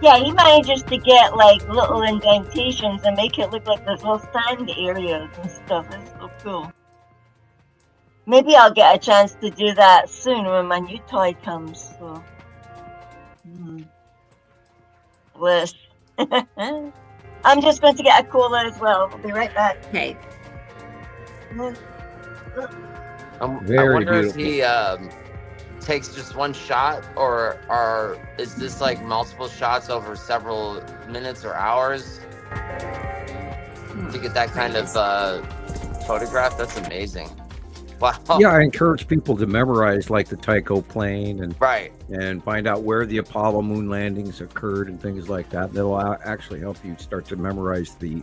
Yeah, he managed to get like little indentations and make it look like there's little sand areas and stuff. It's so cool. Maybe I'll get a chance to do that soon when my new toy comes. So, bliss. I'm just going to get a cola as well. I'll be right back. Okay. I wonder if he takes just one shot, or is this like multiple shots over several minutes or hours to get that kind of photograph? That's amazing. Wow. Yeah, I encourage people to memorize like the Tycho plane and find out where the Apollo moon landings occurred and things like that. That'll actually help you start to memorize the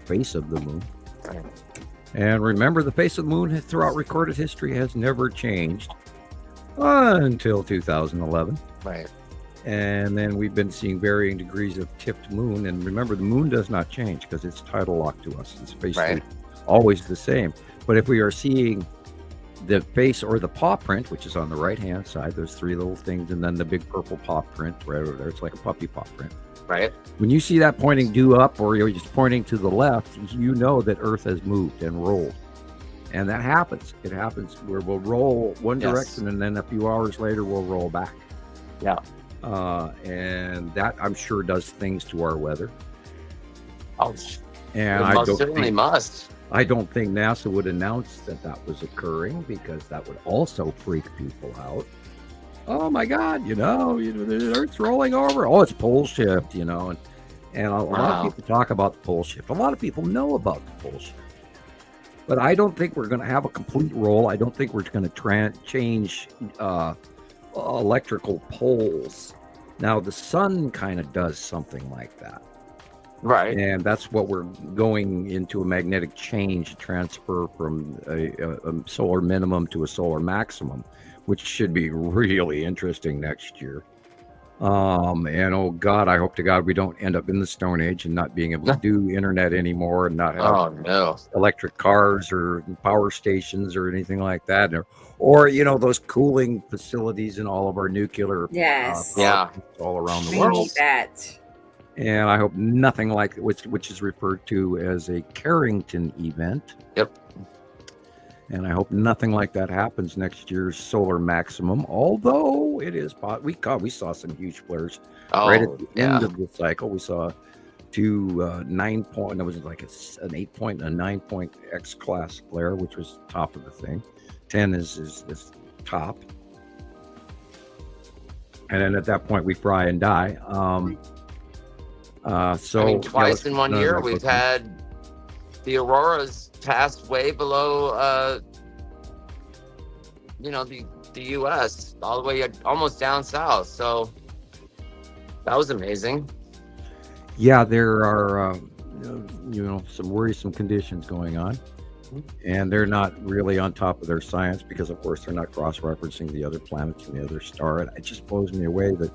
face of the moon. Right. And remember, the face of the moon throughout recorded history has never changed until 2011. Right. And then we've been seeing varying degrees of tipped moon. And remember, the moon does not change because it's tidal locked to us. It's basically always the same. But if we are seeing the face or the paw print, which is on the right-hand side, there's three little things, and then the big purple paw print right over there. It's like a puppy paw print. Right. When you see that pointing due up, or you're just pointing to the left, you know that Earth has moved and rolled. And that happens. It happens where we'll roll one direction, and then a few hours later, we'll roll back. Yeah. And that, I'm sure, does things to our weather. Oh, and it most certainly must. I don't think NASA would announce that was occurring, because that would also freak people out. Oh my God, the Earth's rolling over. Oh, it's pole shift, and a lot of people talk about the pole shift. A lot of people know about the pole shift, but I don't think we're going to have a complete roll. I don't think we're going to change electrical poles. Now, the sun kind of does something like that. Right. And that's what we're going into, a magnetic change transfer from a solar minimum to a solar maximum, which should be really interesting next year. And oh God, I hope to God we don't end up in the Stone Age and not being able to do internet anymore, and not have electric cars or power stations or anything like that, or those cooling facilities in all of our nuclear all around the world. We need that. And I hope nothing like which is referred to as a Carrington event. Yep. And I hope nothing like that happens next year's solar maximum. Although it is, we saw some huge flares right at the end of the cycle. We saw two 9-point. It was like an 8-point and a 9-point X class flare, which was top of the thing. 10 is top. And then at that point we fry and die. Twice in 1 year we've had the auroras pass way below the US, all the way almost down south. So that was amazing. Yeah, there are some worrisome conditions going on. And they're not really on top of their science because, of course, they're not cross-referencing the other planets and the other star. And it just blows me away that,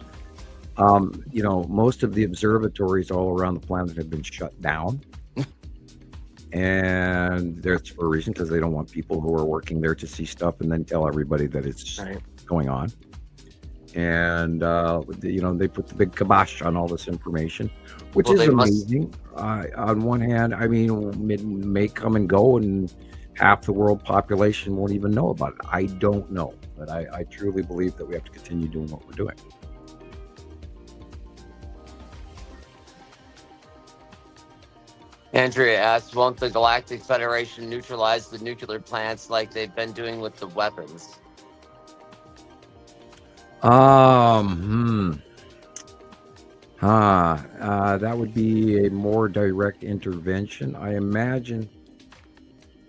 most of the observatories all around the planet have been shut down. And that's for a reason, because they don't want people who are working there to see stuff and then tell everybody that it's going on. And, they put the big kibosh on all this information, which is amazing. On one hand, I mean, it may come and go and half the world population won't even know about it. I don't know, but I truly believe that we have to continue doing what we're doing. Andrea asked, won't the Galactic Federation neutralize the nuclear plants like they've been doing with the weapons? That would be a more direct intervention, I imagine.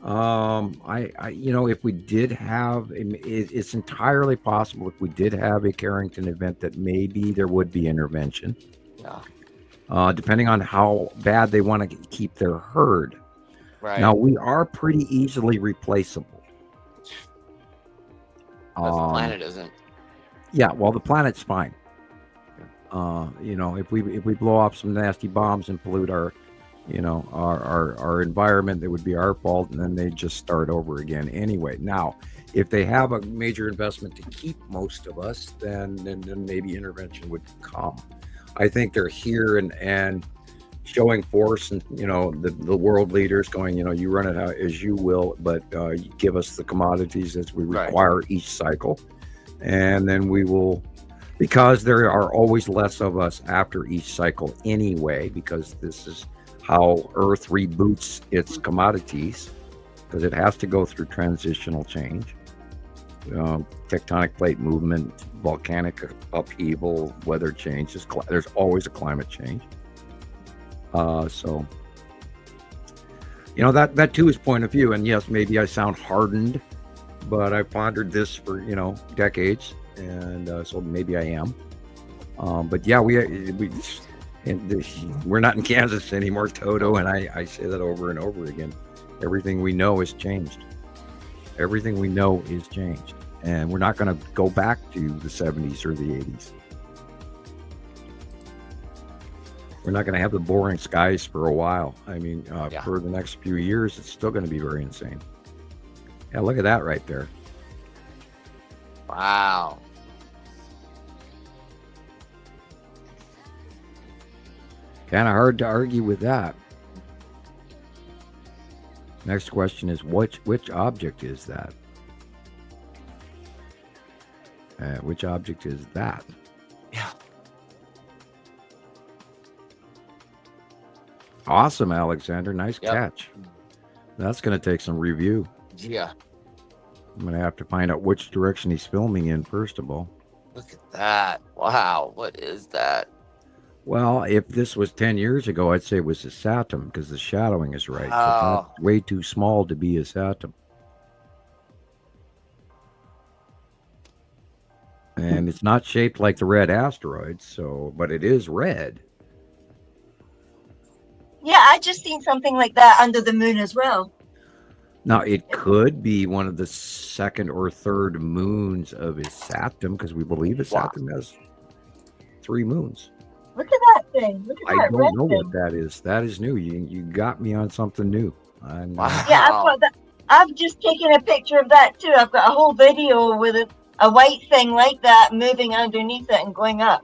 If we did have, it's entirely possible if we did have a Carrington event that maybe there would be intervention. Yeah. Depending on how bad they want to keep their herd. Right. Now, we are pretty easily replaceable. But the planet isn't. Yeah, well, the planet's fine. If we blow off some nasty bombs and pollute our environment, it would be our fault, and then they just start over again anyway. Now, if they have a major investment to keep most of us, then maybe intervention would come. I think they're here and showing force, and the world leaders going, you run it out as you will, but you give us the commodities as we require each cycle, and then we will, because there are always less of us after each cycle anyway, because this is how Earth reboots its commodities, because it has to go through transitional change, tectonic plate movement, volcanic upheaval, weather change. There's always a climate change. So that too is point of view. And yes, maybe I sound hardened, but I've pondered this for decades, and so maybe I am. But yeah, we're not in Kansas anymore, Toto, and I say that over and over again. Everything we know is changed. Everything we know is changed, and we're not going to go back to the 70s or the 80s. We're not going to have the boring skies for a while. I mean, for the next few years, it's still going to be very insane. Yeah, look at that right there. Wow. Kind of hard to argue with that. Next question is, which object is that? Which object is that? Yeah. Awesome, Alexander. Nice catch. That's going to take some review. Yeah. I'm going to have to find out which direction he's filming in, first of all. Look at that. Wow. What is that? Well, if this was 10 years ago, I'd say it was a Saturn, because the shadowing is right. Wow. But that's way too small to be a Saturn. And it's not shaped like the red asteroid, but it is red. Yeah, I just seen something like that under the moon as well. Now, it could be one of the second or third moons of a Saturn, because we believe a Saturn has 3 moons. Look at that thing. Look at that. I don't know what that is. That is new. You got me on something new. Wow. Yeah, I've just taken a picture of that too. I've got a whole video with a white thing like that moving underneath it and going up.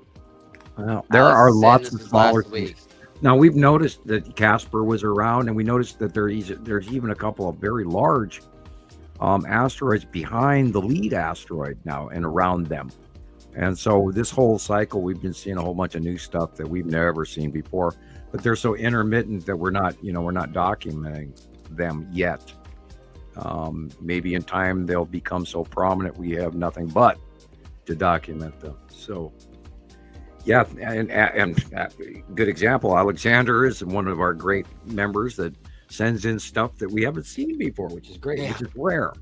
Well, there are lots of smaller things. Now, we've noticed that Casper was around, and we noticed that there's even a couple of very large asteroids behind the lead asteroid now and around them. And so this whole cycle, we've been seeing a whole bunch of new stuff that we've never seen before, but they're so intermittent that we're not documenting them yet. Maybe in time they'll become so prominent we have nothing but to document them. So yeah, and good example, Alexander is one of our great members that sends in stuff that we haven't seen before, which is great, which is rare.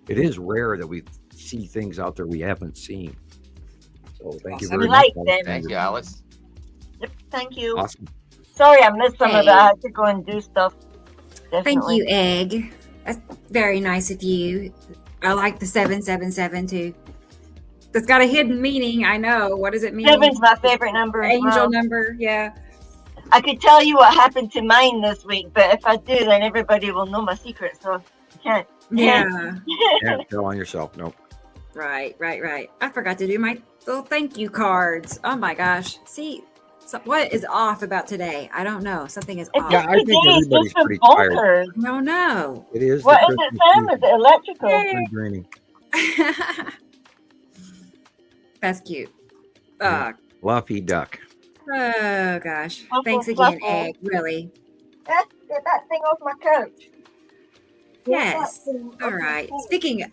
It is rare that we see things out there we haven't seen. So thank you very much. Thank you, Alex. Yep, thank you. Awesome. Sorry, I missed some of that. I had to go and do stuff. Definitely. Thank you, Egg. That's very nice of you. I like the 777 too. That's got a hidden meaning. I know. What does it mean? 7's my favorite number as Angel well. number. Yeah. I could tell you what happened to mine this week, but if I do, then everybody will know my secret. So I can't. Yeah. Can't tell on yourself. Nope. Right. I forgot to do my little thank you cards. Oh my gosh. See, what is off about today? I don't know. Something is off. Yeah, I think everybody's pretty tired. No. It is. What is it, Sam? Is it electrical? Pretty draining. That's cute. Fluffy duck. Oh gosh. Fluffy, Thanks again, fluffy. Egg. Really. Get that thing off my couch. Yes. All right. Speaking of,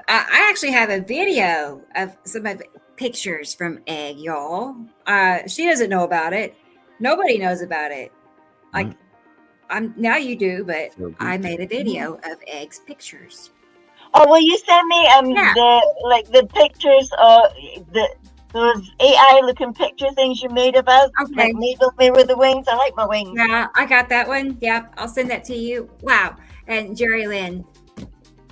I actually have a video of some of the pictures from Egg, y'all. She doesn't know about it. Nobody knows about it. Now you do, but I made a video of Egg's pictures. Oh, will you send me the pictures of those AI looking picture things you made of us? Okay. Like me with the wings. I like my wings. Yeah, I got that one. Yep, I'll send that to you. Wow. And Jerry Lynn,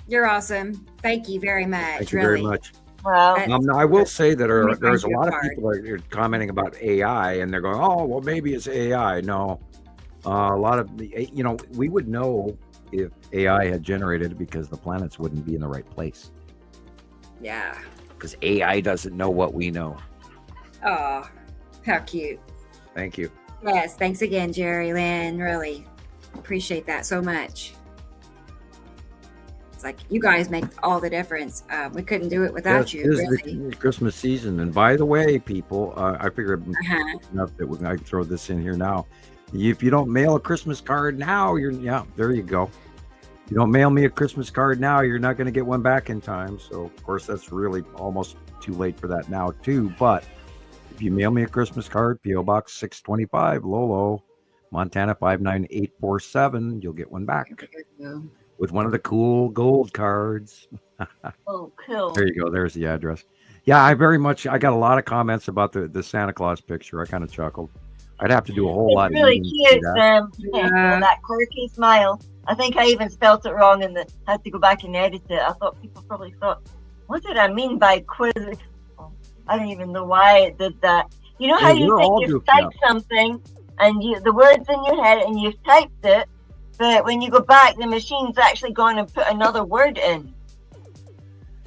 you're awesome. Thank you very much. Thank you really. very much. Wow. I will say that there's a you lot of card. people that are commenting about AI, and they're going, "Oh, well, maybe it's AI." No, a lot of we would know if AI had generated it because the planets wouldn't be in the right place. Yeah. Because AI doesn't know what we know. Oh, how cute. Thank you. Yes, thanks again, Jerry Lynn. Really appreciate that so much. It's like you guys make all the difference. We couldn't do it without you. This is Really. the Christmas season, and by the way, people, I figured enough that I can throw this in here now. If you don't mail a Christmas card now, there you go. If you don't mail me a Christmas card now, you're not going to get one back in time. So, of course, that's really almost too late for that now, too. But if you mail me a Christmas card, P.O. Box 625, Lolo, Montana 59847, you'll get one back with one of the cool gold cards. Oh, cool. There you go. There's the address. Yeah, I got a lot of comments about the Santa Claus picture. I kind of chuckled. I'd have to do a whole lot. It's really cute, that. Sam. That quirky smile. I think I even spelt it wrong and had to go back and edit it. I thought people probably thought, what did I mean by quiz? I don't even know why it did that. You know how you think you've typed something and the word's in your head and you've typed it, but when you go back, the machine's actually gone and put another word in.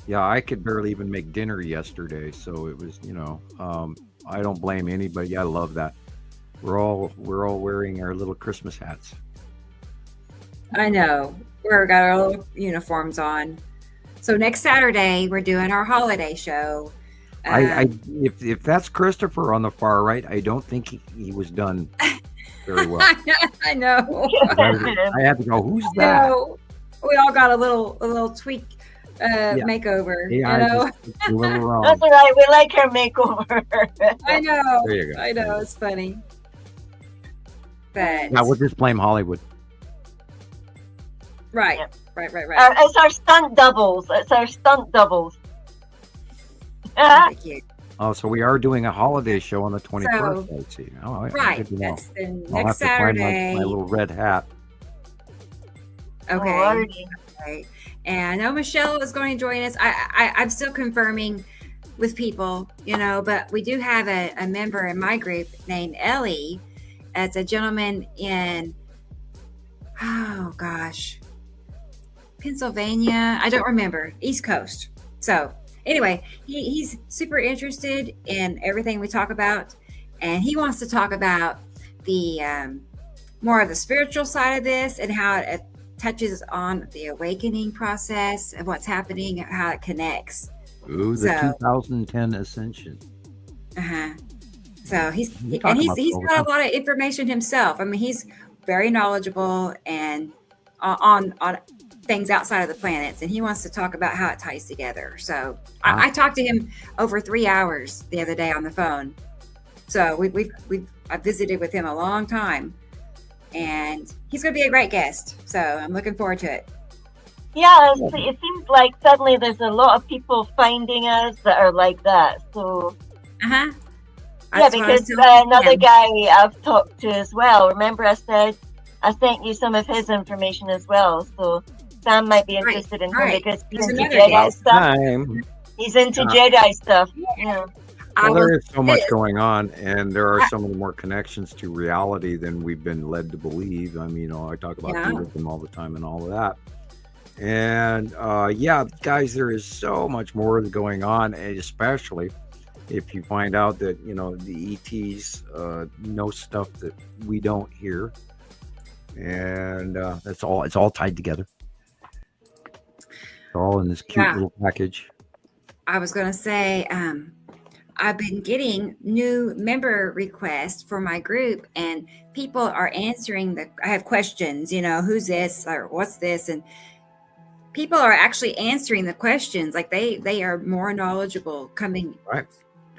Yeah, I could barely even make dinner yesterday, so it was, I don't blame anybody. I love that. We're all wearing our little Christmas hats. I know. We've got our little uniforms on. So next Saturday we're doing our holiday show. If that's Christopher on the far right, I don't think he was done very well. I know. I have to go. Who's that? We all got a little tweak makeover. Just a little wrong. That's all right. We like her makeover. I know. There you go. I know. It's funny. But now we'll just blame Hollywood. Right. Yep. Right. It's our stunt doubles. Thank you. Oh, so we are doing a holiday show on the 21st. I see. Right. That's the I'll next have to find Saturday. my little red hat. Okay. Right. And I know Michelle is going to join us. I'm still confirming with people, but we do have a member in my group named Ellie. It's a gentleman in, Pennsylvania. I don't remember. East Coast. So anyway, he's super interested in everything we talk about. And he wants to talk about the more of the spiritual side of this and how it touches on the awakening process of what's happening, how it connects. Ooh, the 2010 Ascension. So he's got a lot of information himself. I mean, he's very knowledgeable and on things outside of the planets, and he wants to talk about how it ties together. So I talked to him over 3 hours the other day on the phone. So I visited with him a long time, and he's going to be a great guest. So I'm looking forward to it. Yeah, it seems like suddenly there's a lot of people finding us that are like that. So yeah, because another guy I've talked to as well. Remember, I said I sent you some of his information as well. So Sam might be Right, interested in him right. because he's There's into another Jedi guy. stuff. Time. He's into Yeah. Jedi stuff. Yeah. I Well, will there is so much this. going on, and there are so many more connections to reality than we've been led to believe. I mean, you know, I talk about Yeah. Buddhism all the time and all of that. And yeah, guys, there is so much more going on, and especially if you find out that, you know, the ETs know stuff that we don't hear. And it's all tied together. It's all in this cute little package. I was going to say, I've been getting new member requests for my group, and people are answering I have questions, you know, who's this or what's this? And people are actually answering the questions. Like they are more knowledgeable coming Right.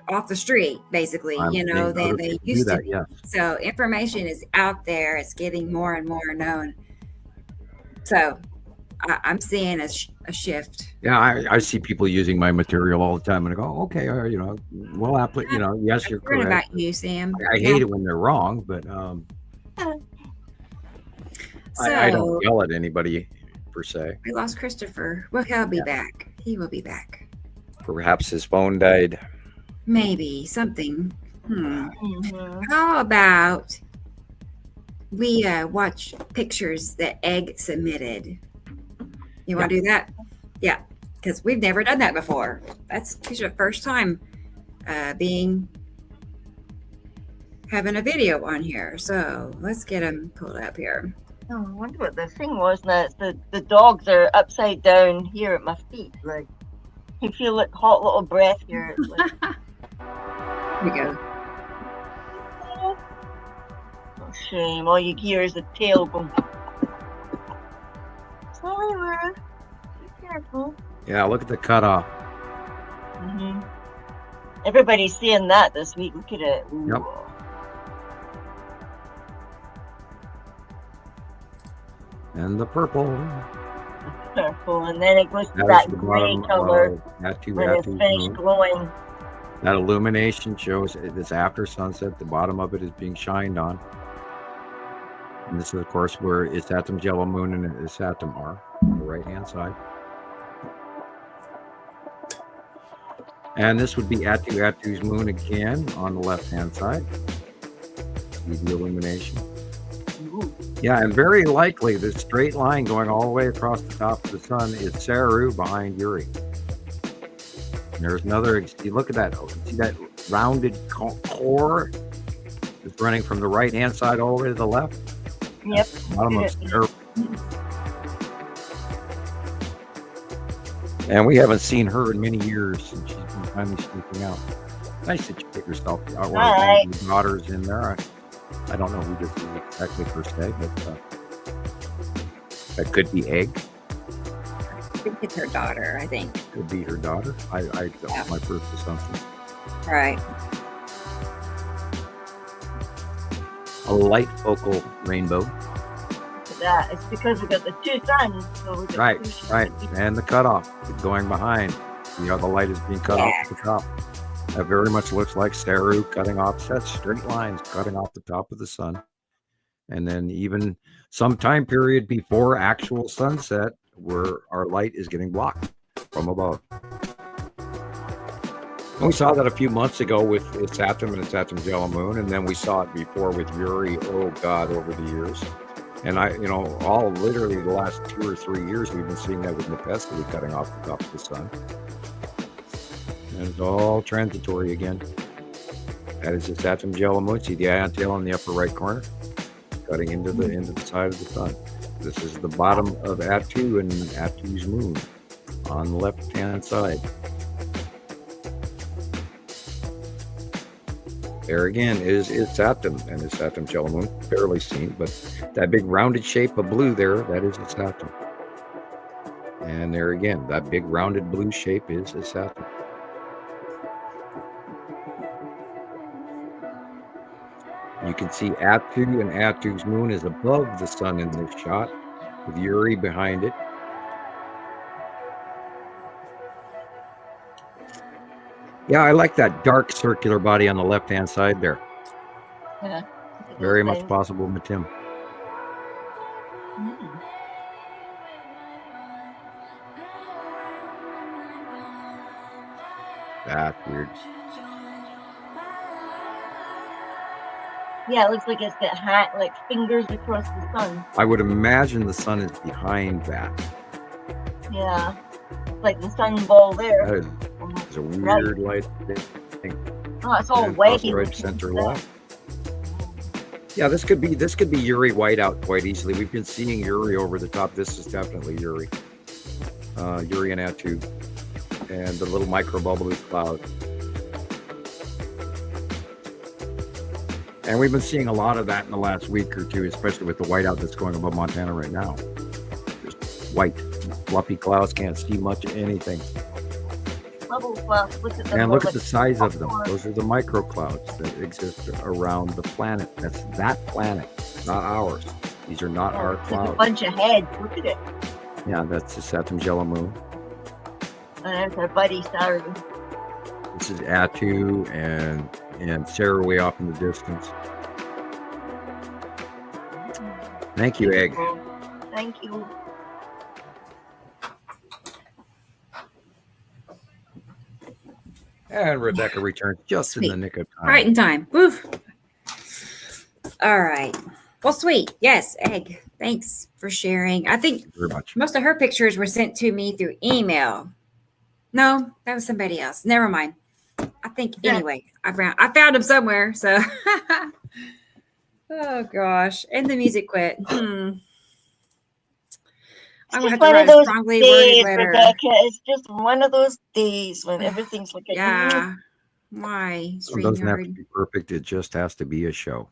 off the street, basically, I'm you know, seeing than other they people do used to that, be. yes. So information is out there. It's getting more and more known. So I'm seeing a shift. Yeah, I see people using my material all the time, and I go, okay, you know, well, you know, yes, you're I've heard correct. about you, Sam. I hate it when they're wrong, but I don't yell at anybody per se. We lost Christopher. Well, he'll be back. He will be back. Perhaps his phone died. Maybe something. Mm-hmm. How about we watch pictures that Egg submitted? You want to do that? Yeah, because we've never done that before. This is your first time having a video on here. So let's get them pulled up here. Oh, I wonder what the thing was. That the dogs are upside down here at my feet. Like, you feel like hot little breath here. It's like, Here we go. oh, shame. All you hear is the tail going. Sorry, Laura. Be careful. Yeah, look at the cutoff. Mm-hmm. Everybody's seeing that this week. Look at it. Ooh. Yep. And the purple. Purple, and then it goes to That that is the gray bottom color of when it's finished glowing. That illumination shows it's after sunset. The bottom of it is being shined on. And this is, of course, where its Atom's yellow moon and its Atom are on the right-hand side. And this would be Atu's moon again on the left-hand side. See the illumination. Ooh. Yeah, and very likely the straight line going all the way across the top of the sun is Saru behind Uri. And there's another, you look at that, see that rounded core is running from the right-hand side all the way to the left? Yep. Bottom of Saru. And we haven't seen her in many years, and she's been finally sneaking out. Nice that you put yourself out. One of your daughters in there. I don't know who this is exactly per se, but that could be Egg. I think it's her daughter, I think. Could be her daughter. That's my first assumption. Right. A light focal rainbow. That it's because we got the two suns. So we got Right, two suns. right. And the cutoff going behind. You know, the light is being cut off at the top. That very much looks like Saru cutting off that straight lines, cutting off the top of the sun. And then even some time period before actual sunset where our light is getting blocked from above. And we saw that a few months ago with its Atom and its Atom's yellow moon, and then we saw it before with Uri, oh God, over the years. And literally the last 2 or 3 years, we've been seeing that with Nepesky cutting off the top of the sun. And it's all transitory again. That is its Atom's yellow moon. See the ion tail in the upper right corner, cutting into the side of the sun. This is the bottom of Atu and Atu's moon on the left-hand side. There again is its Atom and its Atom's yellow moon, barely seen, but that big rounded shape of blue there, that is its Atom. And there again, that big rounded blue shape is its Atom. You can see Atu and Atu's moon is above the sun in this shot, with Uri behind it. Yeah, I like that dark circular body on the left-hand side there. Yeah. Very much possible with Tim. That's weird. Yeah, it looks like it's got like fingers across the sun. I would imagine the sun is behind that. Yeah, like the sun ball there. It's a weird light thing. Oh, it's all And wavy. right center left. Yeah, this could be Uri whiteout quite easily. We've been seeing Uri over the top. This is definitely Uri. Uri and Atu. And the little microbubble cloud. And we've been seeing a lot of that in the last week or two, especially with the whiteout that's going above Montana right now. Just white, fluffy clouds, can't see much of anything. Bubble clouds. Look at them. And look at the size of them. Those are the microclouds that exist around the planet. That's that planet, not ours. These are not our It's clouds. like a bunch of heads. Look at it. Yeah, that's the Saturn Moon. And there's our buddy Saru. This is Atu and Sarah way off in the distance. Thank you, Egg. Thank you. And Rebecca returns just in the nick of time. Right in time. Woof. All right. Well, sweet. Yes, Egg. Thanks for sharing. I think Very much. most of her pictures were sent to me through email. No, that was somebody else. Never mind. I think anyway. I found them somewhere. So, oh gosh, and the music quit. I'm gonna have to write a strongly worded letter. Rebecca, it's just one of those days when everything's like yeah. Why? It doesn't have to be perfect. It just has to be a show.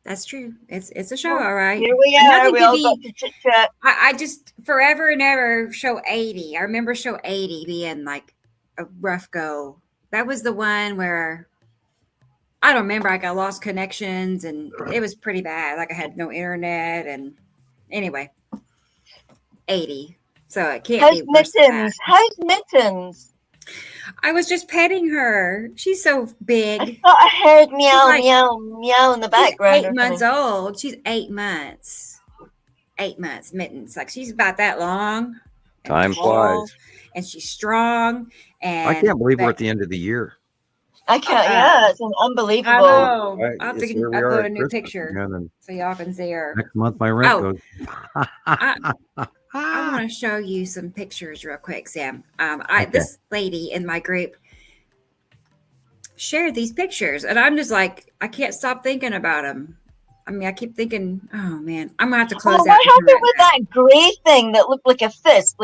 That's true. It's a show, all right. Here we are. We all got to chit chat. I just forever and ever show 80. I remember show 80 being like a rough go. That was the one where I don't remember. I got lost connections and it was pretty bad. Like I had no internet and anyway, 80. So it can't be worse than that. How's Mittens? I was just petting her. She's so big. I thought I heard meow, meow, meow in the background. She's 8 months old. She's 8 months. 8 months, Mittens. Like she's about that long. Time flies. And she's strong. And I can't believe we're at the end of the year. I can't. Yeah, it's unbelievable. I know. Right, I'll have yes, to here we are upload at a new Christmas picture again, and so y'all can see her. next month my rent goes. I want to show you some pictures real quick, Sam. Okay. This lady in my group shared these pictures, and I'm just like, I can't stop thinking about them. I mean, I keep thinking, oh man, I'm gonna have to close what out. happened with that gray thing that looked like a fist,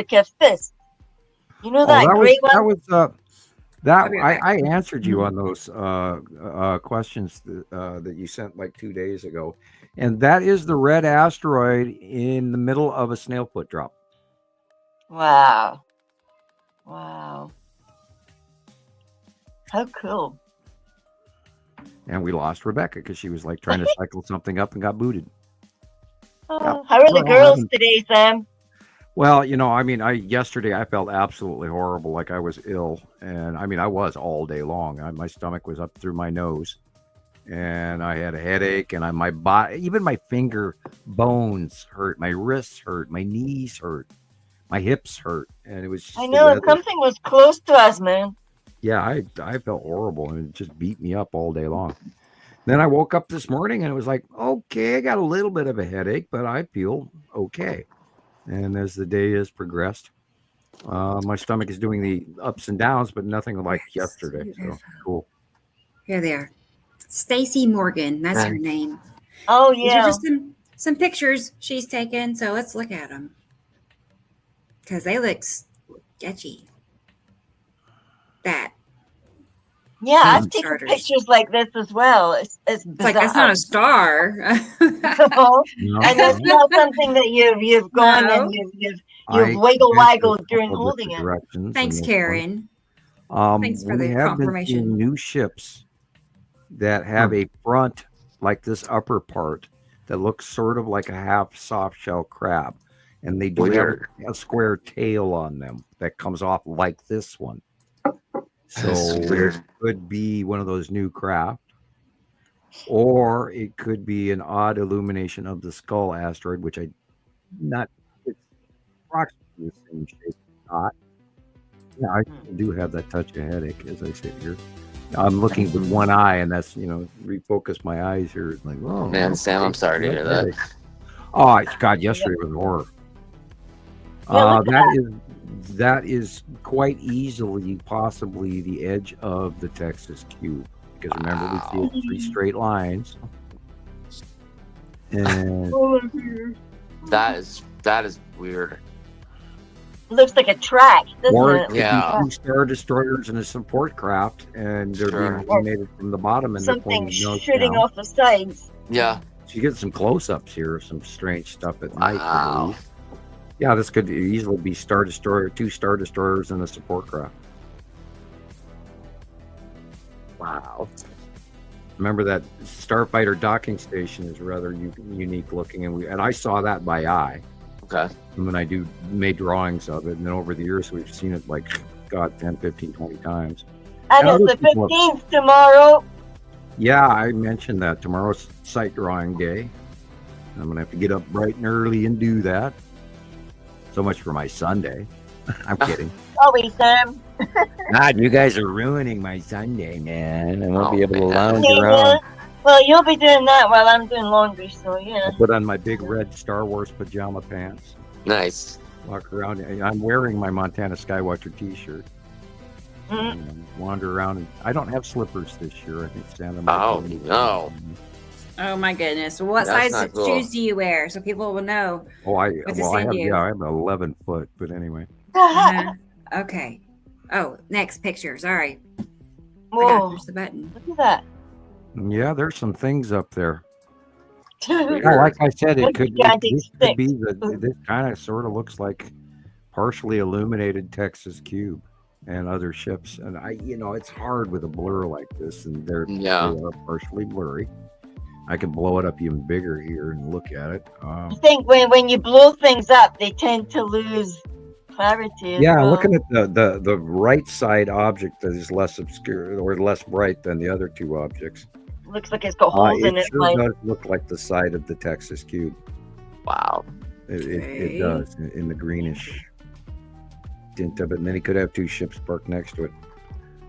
You know that gray one? That was I answered you on those questions that you sent like 2 days ago, and that is the red asteroid in the middle of a snailfoot drop. Wow. How cool. And we lost Rebecca because she was like trying to cycle something up and got booted. How are the girls today, Sam? Well, yesterday I felt absolutely horrible, like I was ill. And I was all day long. My stomach was up through my nose. And I had a headache, and my body, even my finger bones hurt, my wrists hurt, my knees hurt, my hips hurt. And it was just I know something was close to us, man. Yeah, I felt horrible, and it just beat me up all day long. Then I woke up this morning, and it was like, okay, I got a little bit of a headache, but I feel okay. And as the day has progressed, my stomach is doing the ups and downs, but nothing like yesterday. So cool. Here they are. Stacy Morgan, that's her name. Oh These yeah. are just some pictures she's taken, so let's look at them because they look sketchy. Yeah, I've taken pictures like this as well. It's like that's not a star. And that's not something that you've gone and you've wiggled during holding it. Thanks, Karen. Thanks for the confirmation. Been new ships that have a front like this upper part that looks sort of like a half soft shell crab, and they do have a square tail on them that comes off like this one. So it could be one of those new craft, or it could be an odd illumination of the skull asteroid, which it's approximately the same shape, not. Yeah, I do have that touch of headache as I sit here. I'm looking with one eye, and that's refocus my eyes here. Like, oh Man, Sam, I'm sorry to hear that. Oh, God, yesterday was horror. That is quite easily possibly the edge of the Texas cube, because remember we see 3 straight lines, and That is weird. Looks like a track, doesn't or it? Yeah. 2 star destroyers and a support craft, and they're Sure. being eliminated from the bottom, and Something they're pointing shooting down. off the sides. Yeah. So you get some close-ups here of some strange stuff at night. I Wow. believe. Yeah, this could easily be star destroyer, 2 star destroyers, and a support craft. Wow. Remember that starfighter docking station is rather unique looking, and I saw that by eye. Okay. And when I made drawings of it, and then over the years we've seen it like, God, 10, 15, 20 times. And And it's other the people 15th tomorrow. Yeah, I mentioned that tomorrow's site drawing day. I'm gonna have to get up bright and early and do that. So much for my Sunday. I'm kidding. Always, Sam. God, you guys are ruining my Sunday, man. I won't be able to lounge Yeah, around. well, you'll be doing that while I'm doing laundry, so yeah. I'll put on my big red Star Wars pajama pants. Nice. Walk around. I'm wearing my Montana Skywatcher T-shirt. And wander around. And I don't have slippers this year. I think Santa. Oh, no. Oh my goodness! Well, what That's size not cool. shoes do you wear so people will know? Oh, I What to have send you. I have an 11 foot, but anyway. Okay. Oh, next picture. Sorry. I Whoa, gotta push the button. look at that. Yeah, there's some things up there. Weird. Yeah, like I said, Look, it could gigantic this could be sticks. this kind of sort of looks like partially illuminated Texas cube and other ships. And it's hard with a blur like this, and they Yeah. are partially blurry. I can blow it up even bigger here and look at it. I think when you blow things up, they tend to lose clarity. Yeah, well. looking at the right side object that is less obscure or less bright than the other 2 objects. Looks like it's got holes in It it. sure Like, does look like the side of the Texas cube. Wow. It does in the greenish tint of it. And then he could have 2 ships parked next to it.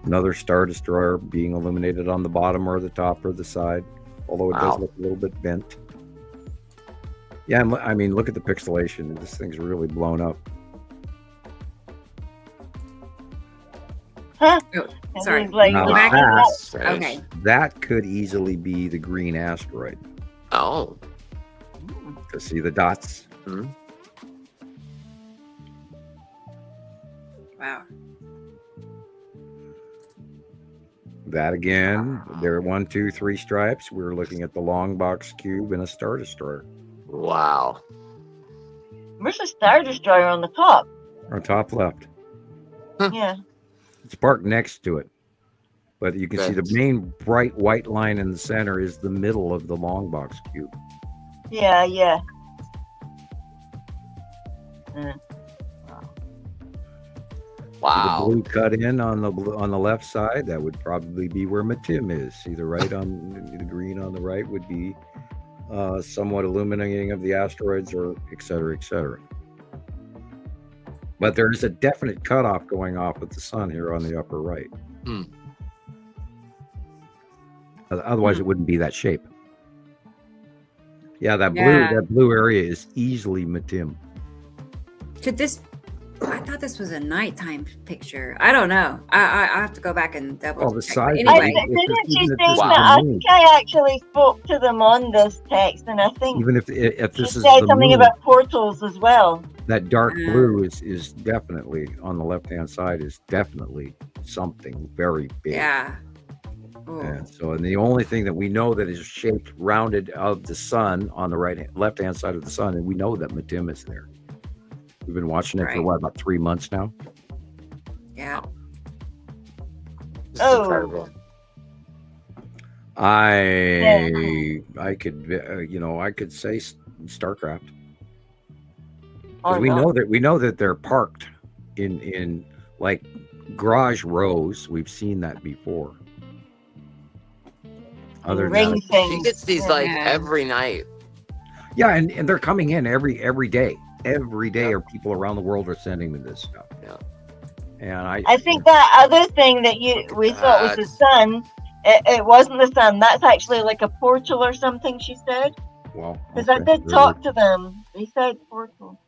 Another Star Destroyer being illuminated on the bottom or the top or the side, although it does Wow. look a little bit bent. Yeah, I mean, look at the pixelation. This thing's really blown up. Oh, and sorry. he's like, Now, look back at in that. Strange. Okay. That could easily be the green asteroid. Oh. To see the dots. Hmm. Wow. That again, there are 1, 2, 3 stripes. We're looking at the long box cube and a Star Destroyer. Wow. Where's the Star Destroyer on the top? On top left. Yeah. It's parked next to it. But you can see Okay. the main bright white line in the center is the middle of the long box cube. Yeah, yeah. Wow. The blue cut in on the left side, that would probably be where Matim is. See the right on the green on the right would be somewhat illuminating of the asteroids, or et cetera, et cetera. But there is a definite cutoff going off with the sun here on the upper right. Hmm. Otherwise, it wouldn't be that shape. Yeah, that Yeah. blue area is easily Matim. Could this? I thought this was a nighttime picture. I don't know. I have to go back and double. Oh, the check. size But of I anyway, it. didn't she Even say if this is that? the I moon. think I actually spoke to them on this text, and I think Even if she this is said the something moon, about portals as well. that dark blue is definitely on the left hand side is definitely something very big. yeah. Ooh. And so, and the only thing that we know that is shaped rounded of the sun on the left hand side of the sun, and we know that Matim is there. We've been watching it for Right. what, about 3 months now. Yeah. This is Oh. incredible. I could say StarCraft. Or We not. know that they're parked in like garage rows. We've seen that before. Other than Ring that, She things. gets these like Yeah. every night. yeah, and they're coming in every day. Every day, or people around the world are sending me this stuff. Yeah. And I think that other thing that we thought was the sun, it wasn't the sun. That's actually like a portal or something, she said. Well, because I did talk to them. They said portal.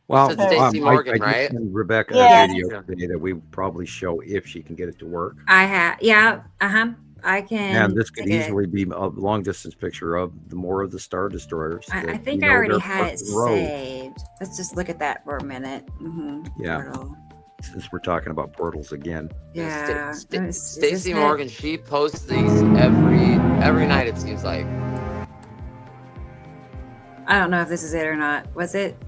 Well, You said Stacey Morgan, I right? did send Rebecca Yeah. a video today that we would probably show if she can get it to work. I have, yeah, I can. And this could easily be a long distance picture of more of the Star Destroyers. I think I already had it saved. Let's just look at that for a minute. Yeah. Portal. Since we're talking about portals again. Yeah. Stacey Morgan, she posts these every night, it seems like. I don't know if this is it or not. Was it?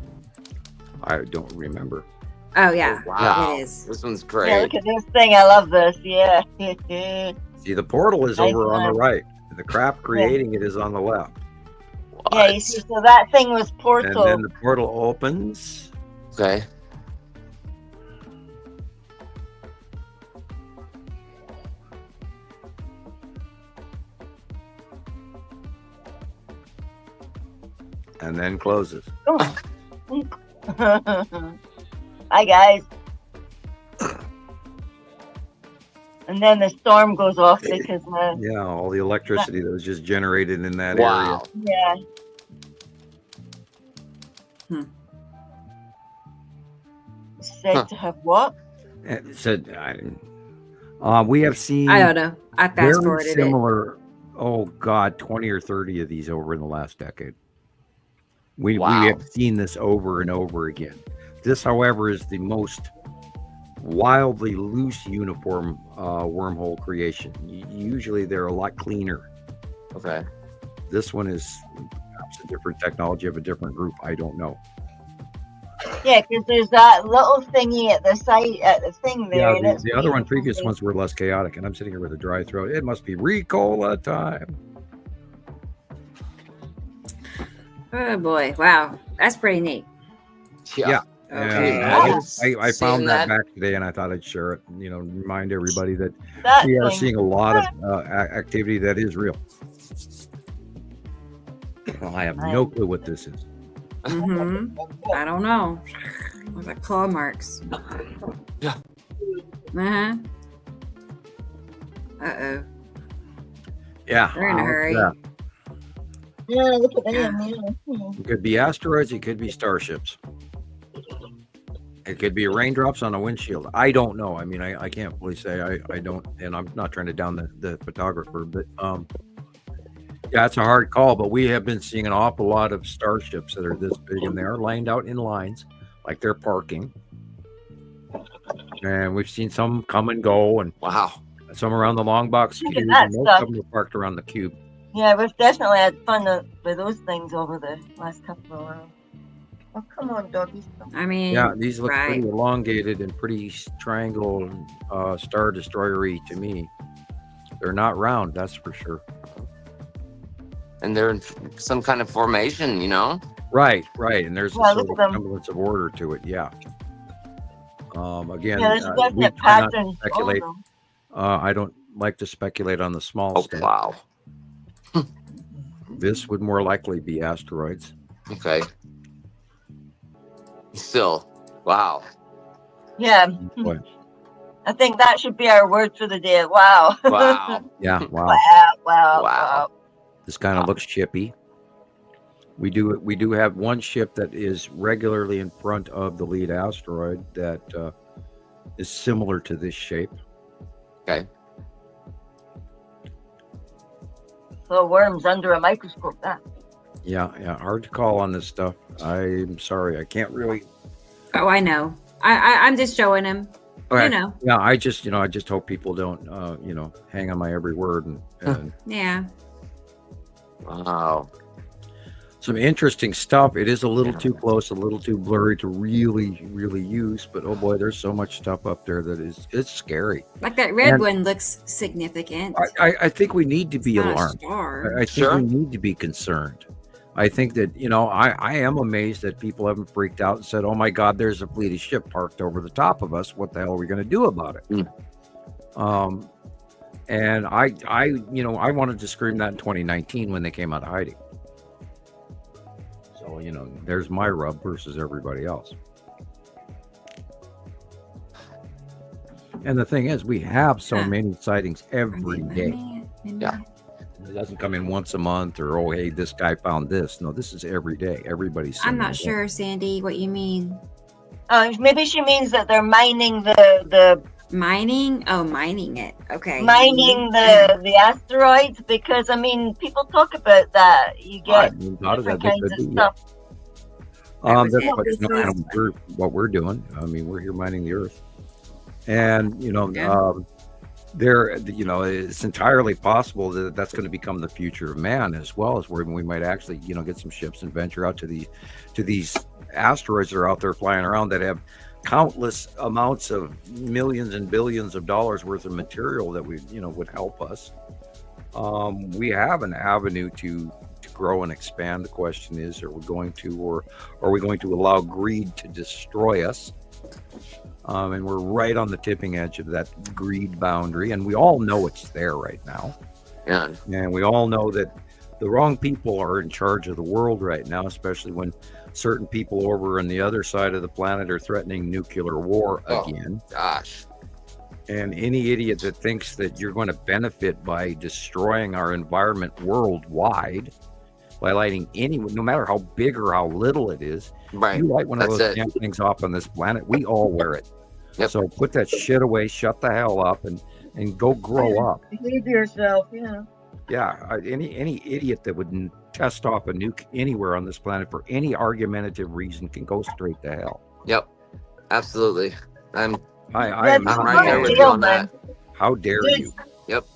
I don't remember. Oh yeah. Oh, wow. It is. This one's great. Yeah, look at this thing. I love this. Yeah. See, the portal is over on the right. The craft creating it is on the left. What? Yeah, you see, so that thing was portal. And then the portal opens. Okay. And then closes. Hi guys. And then the storm goes off because yeah, all the electricity that was just generated in that Wow. area. Yeah. Said to have what? area. It said, we have seen. I don't know. I fast very forwarded similar. Oh God, 20 or 30 of these over in the last decade. We have seen this over and over again. This, however, is the most wildly loose uniform wormhole creation. Usually they're a lot cleaner. Okay. This one is perhaps a different technology of a different group. I don't know. Yeah, because there's that little thingy at the site, at the thing there. Yeah, and the other one, previous ones were less chaotic, and I'm sitting here with a dry throat. It must be Ricola time. Oh boy! Wow, that's pretty neat. Yeah. Okay. I found that back today, and I thought I'd share it. You know, remind everybody that we are seeing a lot of activity that is real. Well, I have no clue what this is. I don't know. What's that? Claw marks. Yeah. Uh oh. Yeah. They're in a hurry. Yeah, look at them. It could be asteroids. It could be starships. It could be raindrops on a windshield. I don't know. I mean, I can't really say. I don't, and I'm not trying to down the photographer, but yeah, it's a hard call. But we have been seeing an awful lot of starships that are this big, and they are lined out in lines, like they're parking. And we've seen some come and go, and some around the long box cube, and most of them are parked around the cube. Yeah, we've definitely had fun with those things over the last couple of hours. Oh, come on, doggies. I mean, yeah, these look pretty elongated and pretty triangle Star Destroyer-y to me. They're not round, that's for sure. And they're in some kind of formation, you know? Right. And there's a sort of semblance of order to it, yeah. Again, there's we definite try not to patterns. speculate. I don't like to speculate on the small stuff. Wow. This would more likely be asteroids. Okay. Still, wow. Yeah. What? I think that should be our word for the day. Wow. Wow. Yeah, wow. Wow. This kind of looks shippy. We do have one ship that is regularly in front of the lead asteroid that is similar to this shape. Okay. So worms under a microscope. That. Yeah. Hard to call on this stuff. I'm sorry, I can't really. Oh, I know. I'm just showing him. Okay. You know. Yeah, I just hope people don't hang on my every word and Yeah. Wow. Some interesting stuff. It is a little too close, a little too blurry to really use, but oh boy, there's so much stuff up there that it's scary. Like that red one looks significant. I think we need to be alarmed. I think we need to be concerned. I think that, I am amazed that people haven't freaked out and said, oh my God, there's a fleet of ship parked over the top of us. What the hell are we going to do about it? And I wanted to scream that in 2019 when they came out of hiding. So, there's my rub versus everybody else. And the thing is, we have so many sightings every day. Yeah. It doesn't come in once a month or, oh, hey, this guy found this. No, this is every day. Everybody's seeing I'm not it. sure, Sandy, what you mean. Maybe she means that they're mining the Mining? Oh, mining it. Okay. mining the asteroids, because I mean people talk about that. You I get mean, a lot of that different they kinds could of be. stuff. That's it. what, This is- what we're doing. I mean, we're here mining the earth. And, Yeah. it's entirely possible that that's going to become the future of man, as well as where we might actually, get some ships and venture out to these asteroids that are out there flying around that have countless amounts of millions and billions of dollars worth of material that would help us. We have an avenue to grow and expand. The question is, are we going to allow greed to destroy us? And we're right on the tipping edge of that greed boundary, and we all know it's there right now. Yeah. And we all know that the wrong people are in charge of the world right now, especially when certain people over on the other side of the planet are threatening nuclear war again. Gosh. And any idiot that thinks that you're going to benefit by destroying our environment worldwide by lighting no matter how big or how little it is, Right. you light one of That's those it. damn things off on this planet, we all wear it. Yep. So put that shit away, shut the hell up, and go grow up. Behave yourself, yeah. Yeah, any idiot that would test off a nuke anywhere on this planet for any argumentative reason can go straight to hell. Yep. Absolutely. I'm I'm right not there with jail, you on man. that. How dare Dude, you?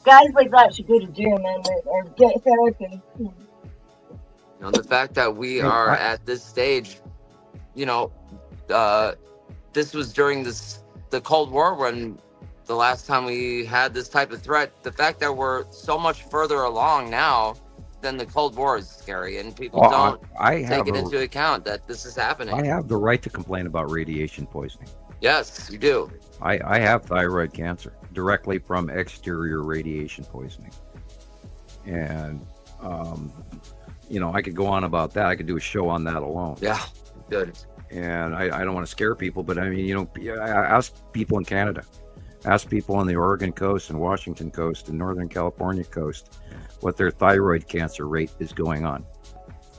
Guys like that should go to jail, man, or get therapy. The fact that we Hey, are at this stage, this was during the Cold War when the last time we had this type of threat. The fact that we're so much further along now than the Cold War is scary, and people don't take it into account that this is happening. I have the right to complain about radiation poisoning. Yes, you do. I have thyroid cancer directly from exterior radiation poisoning. And, I could go on about that. I could do a show on that alone. Yeah, good. And I don't want to scare people, but I mean, ask people in Canada, ask people on the Oregon coast and Washington coast and Northern California coast what their thyroid cancer rate is going on.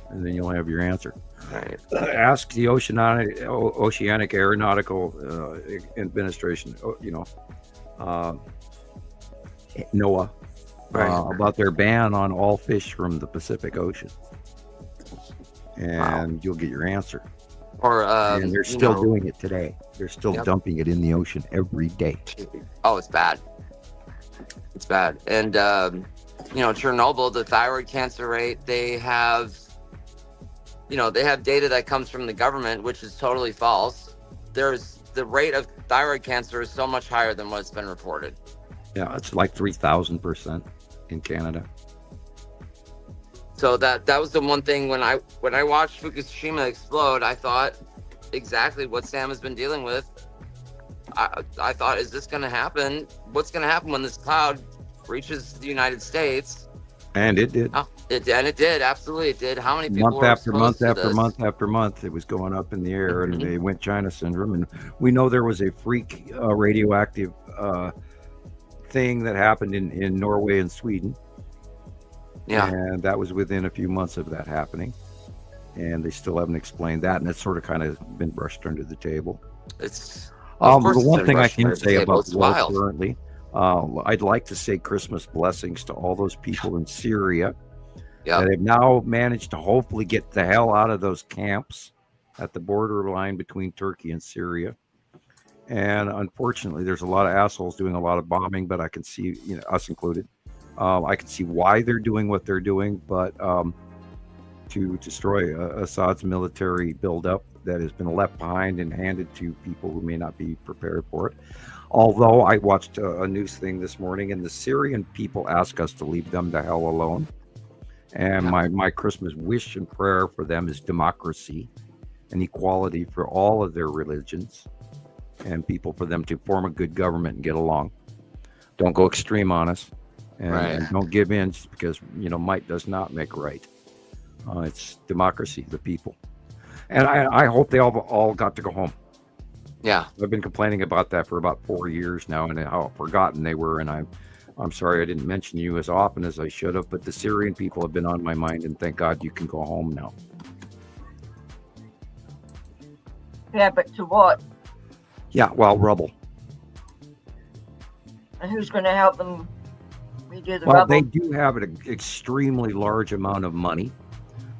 And then you'll have your answer. Right. Ask the Oceanic Aeronautical Administration, NOAA, about their ban on all fish from the Pacific Ocean. And you'll get your answer. Or and they're still doing it today. They're still dumping it in the ocean every day. Oh, it's bad. It's bad. And Chernobyl, the thyroid cancer rate, they have data that comes from the government, which is totally false. The rate of thyroid cancer is so much higher than what's been reported. Yeah, it's like 3,000% in Canada. So that was the one thing when I watched Fukushima explode, I thought exactly what Sam has been dealing with. I thought, is this going to happen? What's going to happen when this cloud reaches the United States? And it did. Oh, it did. Absolutely, it did. How many people month were after month exposed to after this? month after month, it was going up in the air, and they went China syndrome. And we know there was a freak radioactive thing that happened in Norway and Sweden. Yeah. And that was within a few months of that happening. And they still haven't explained that. And it's sort of kind of been brushed under the table. It's the one thing I can say about war wild. currently, I'd like to say Christmas blessings to all those people in Syria that have now managed to hopefully get the hell out of those camps at the borderline between Turkey and Syria. And unfortunately, there's a lot of assholes doing a lot of bombing, but I can see, us included. I can see why they're doing what they're doing, but to destroy Assad's military buildup that has been left behind and handed to people who may not be prepared for it. Although I watched a news thing this morning, and the Syrian people ask us to leave them the hell alone. And my Christmas wish and prayer for them is democracy and equality for all of their religions, and people for them to form a good government and get along. Don't go extreme on us. And don't give in just because, might does not make right. It's democracy, the people. And I hope they all got to go home. Yeah. I've been complaining about that for about 4 years now, and how forgotten they were. And I'm sorry I didn't mention you as often as I should have, but the Syrian people have been on my mind, and thank God you can go home now. Yeah, but to what? Yeah, well, rubble. And who's going to help them redo the Well, rubble? they do have an extremely large amount of money.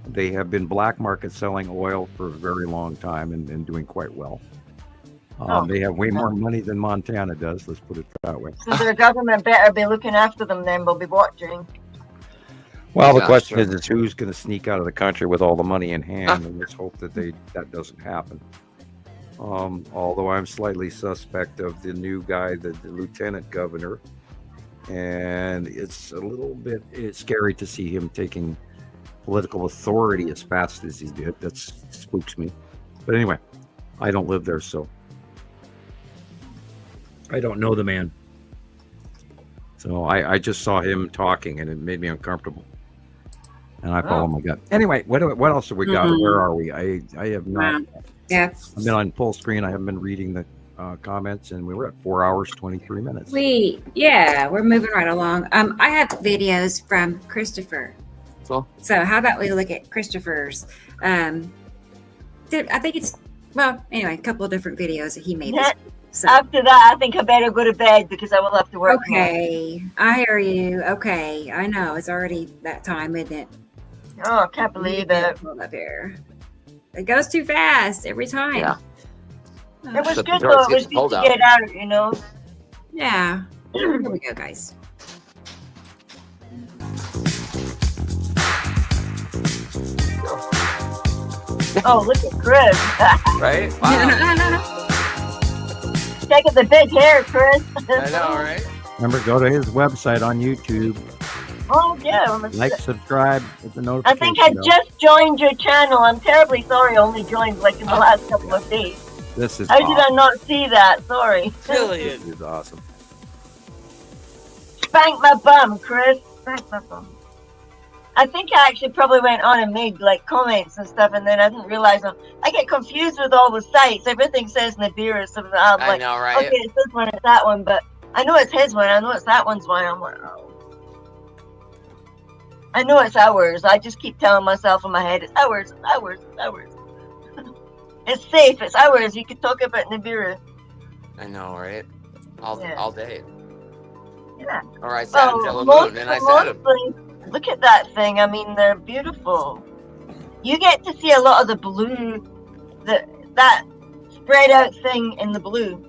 They have been black market selling oil for a very long time and doing quite well. They have way more money than Montana does, let's put it that way. So their government better be looking after them then, we'll be watching. Well, the Yeah, question sure. is who's going to sneak out of the country with all the money in hand, and let's hope that that doesn't happen. Although I'm slightly suspect of the new guy, the lieutenant governor, and it's a little bit scary to see him taking political authority as fast as he did. That spooks me. But anyway, I don't live there, so I don't know the man. So I just saw him talking, and it made me uncomfortable. And I follow my gut. Anyway, what else have we got? Where are we? I have not. Yeah. I've been on full screen. I haven't been reading the comments, and we were at 4 hours 23 minutes. We're moving right along. I have videos from Christoper. Cool. So how about we look at Christoper's? I think it's anyway, a couple of different videos that he made. Yeah. So. After that, I think I better go to bed because I will have to work. Okay, I hear you. Okay, I know it's already that time, isn't it? Oh, I can't believe it. Hold up here. It goes too fast every time. Yeah. It was The good doors though. It get was good pulled to out. get out, you know. Yeah. Here we go, guys. Oh, look at Chris. Right? Wow. No. Check out the big hair, Chris. I know, right? Remember, go to his website on YouTube. Oh, yeah. Like, subscribe, hit the I notification think I bell. just joined your channel. I'm terribly sorry. I only joined like in the last couple of days. This is How did I awesome. not see that? Sorry. Brilliant. This is awesome. Spank my bum, Chris. Spank my bum. I think I actually probably went on and made like comments and stuff, and then I didn't realize them. I get confused with all the sites. Everything says Nibiru, so I'm I like, know, right? okay, it's this one, it's that one, but I know it's his one. I know it's that one's one. I'm like, oh. I know it's ours. I just keep telling myself in my head, it's ours, it's ours, it's ours. It's safe, it's ours. You can talk about Nibiru. I know, right? All day. Yeah. Or I sat in Jello Moon and I said them. Look at that thing. I mean, they're beautiful. You get to see a lot of the blue, that spread out thing in the blue.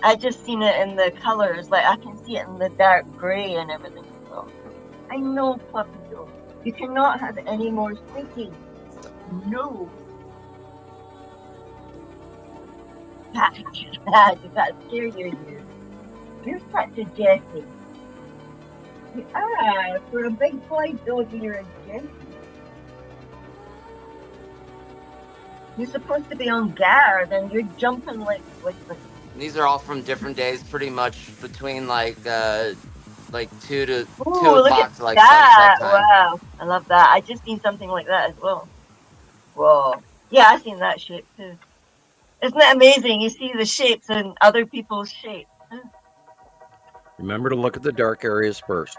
I just seen it in the colors. Like I can see it in the dark gray and everything. So I know, puppy dog. You cannot have any more thinking. No. Did that scare you? You're such a Jessie. For a big boy dog, you're a Jessie. You're supposed to be on guard, and you're jumping like the. These are all from different days, pretty much between like 2 to 2 Ooh, look o'clock at to like that! sunset time. Wow, I love that. I just seen something like that as well. Whoa. Yeah, I seen that shape too. Isn't it amazing? You see the shapes in other people's shapes. Remember to look at the dark areas first.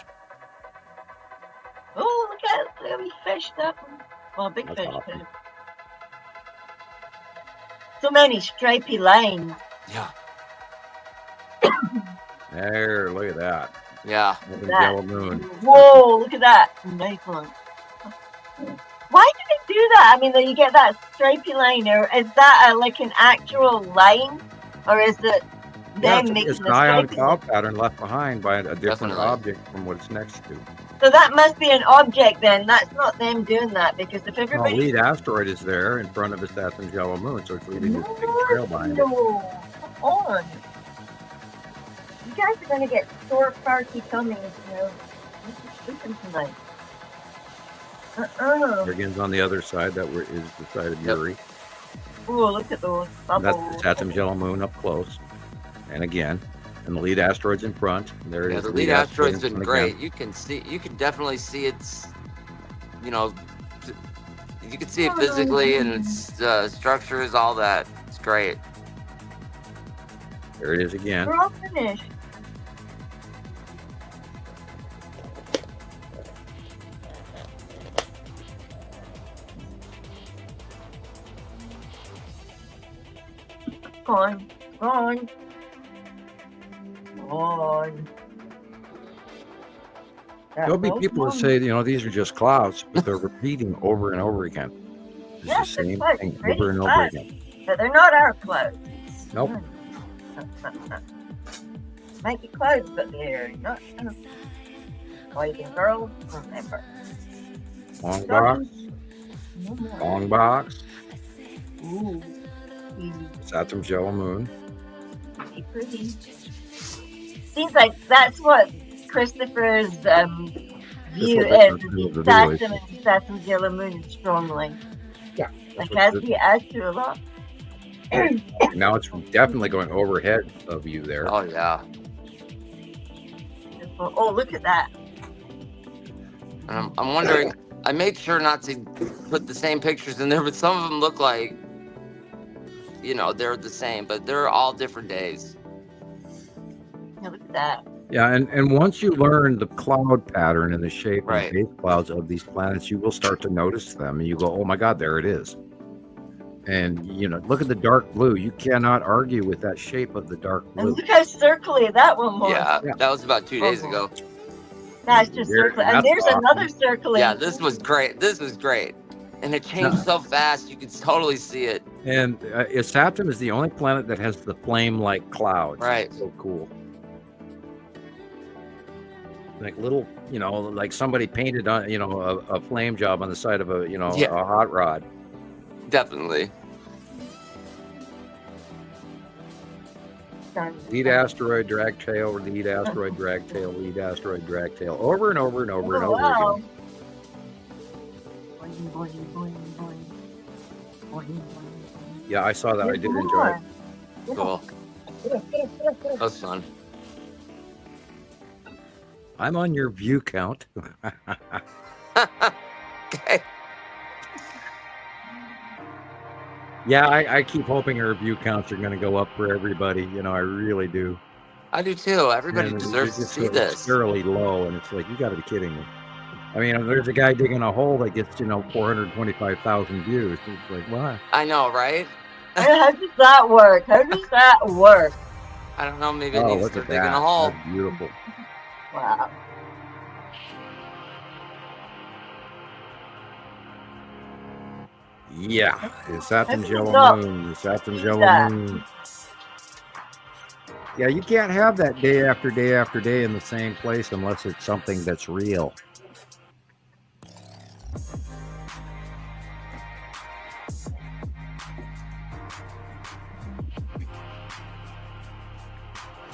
Oh, look at we fished that one. Well, big That's fish awesome. too. So many stripy lines. Yeah. There, look at that. Yeah. Look at That. Yellow Moon. Whoa, look at that. Nice one. Why do they do that? I mean, you get that stripy line, or is that like an actual line? Or is it Yeah, them making it's the an ion stripy cloud pattern left behind by a different Definitely. object from what it's next to. So that must be an object then. That's not them doing that, because if The everybody... lead asteroid is there in front of it. That's in Yellow Moon, so it's leaving this big trail behind it. No, come on. You guys are going to get store party coming, you know. This is sleeping tonight. Again's on the other side. That is the side of Yep. Uri. Oh, look at those That's bubbles. the Saturn's Yellow Moon up close. And again, and the lead asteroid's in front. There it Yeah, is. the lead asteroid's in been front great. You can definitely see its, you know, you can see it physically and its structures, all that. It's great. There it is again. We're all finished. Go on. Go on. Go on. There'll be people that say, these are just clouds, but they're repeating over and over again. It's Yes, the same it's thing pretty over and over fast. again. But they're not our clouds. Nope. Might be clouds, but they're not. Boys and girls, remember. Long box. No more. Long box. Ooh. Saturn's yellow moon. Pretty pretty. Seems like that's what Christopher's view what is. the video Saturn and Saturn's yellow moon strongly. Yeah. Like as he adds to a lot. Now it's definitely going overhead of you there. Oh yeah. Oh, look at that. And I'm wondering. I made sure not to put the same pictures in there, but some of them look like, they're the same, but they're all different days. Yeah, look at that. Yeah, and once you learn the cloud pattern and the shape Right. and base clouds of these planets, you will start to notice them, and you go, "Oh my God, there it is!" And look at the dark blue. You cannot argue with that shape of the dark And blue. look how circly that one was. Yeah, Yeah. that was about 2 days ago. That's just There- circly. And that's there's awesome. another circling. Yeah, this was great. This was great. And it changed so fast, you could totally see it. And Saturn is the only planet that has the flame-like clouds. Right. It's so cool. Like little, like somebody painted on, a flame job on the side of a, Yeah. a hot rod. Definitely. Lead asteroid, drag tail, lead asteroid, drag tail, lead asteroid, drag tail, over and over and over and over wow. again. Boing, boing, boing, boing. Boing, boing, boing. Yeah, I saw that. I did enjoy it. Cool. That was fun. I'm on your view count. Okay. Yeah, I keep hoping our view counts are going to go up for everybody. I really do. I do too. Everybody And deserves to it's see this. fairly low, and it's like, you got to be kidding me. I mean, there's a guy digging a hole that gets 425,000 views. It's like, what? I know, right? How does that work? How does that work? I don't know. Maybe it Oh, needs look to at dig in that. a hole. That's beautiful. Wow. Yeah, it's Saturn's That's yellow enough. moon. It's Saturn's Yeah. yellow moon. Yeah, you can't have that day after day after day in the same place unless it's something that's real.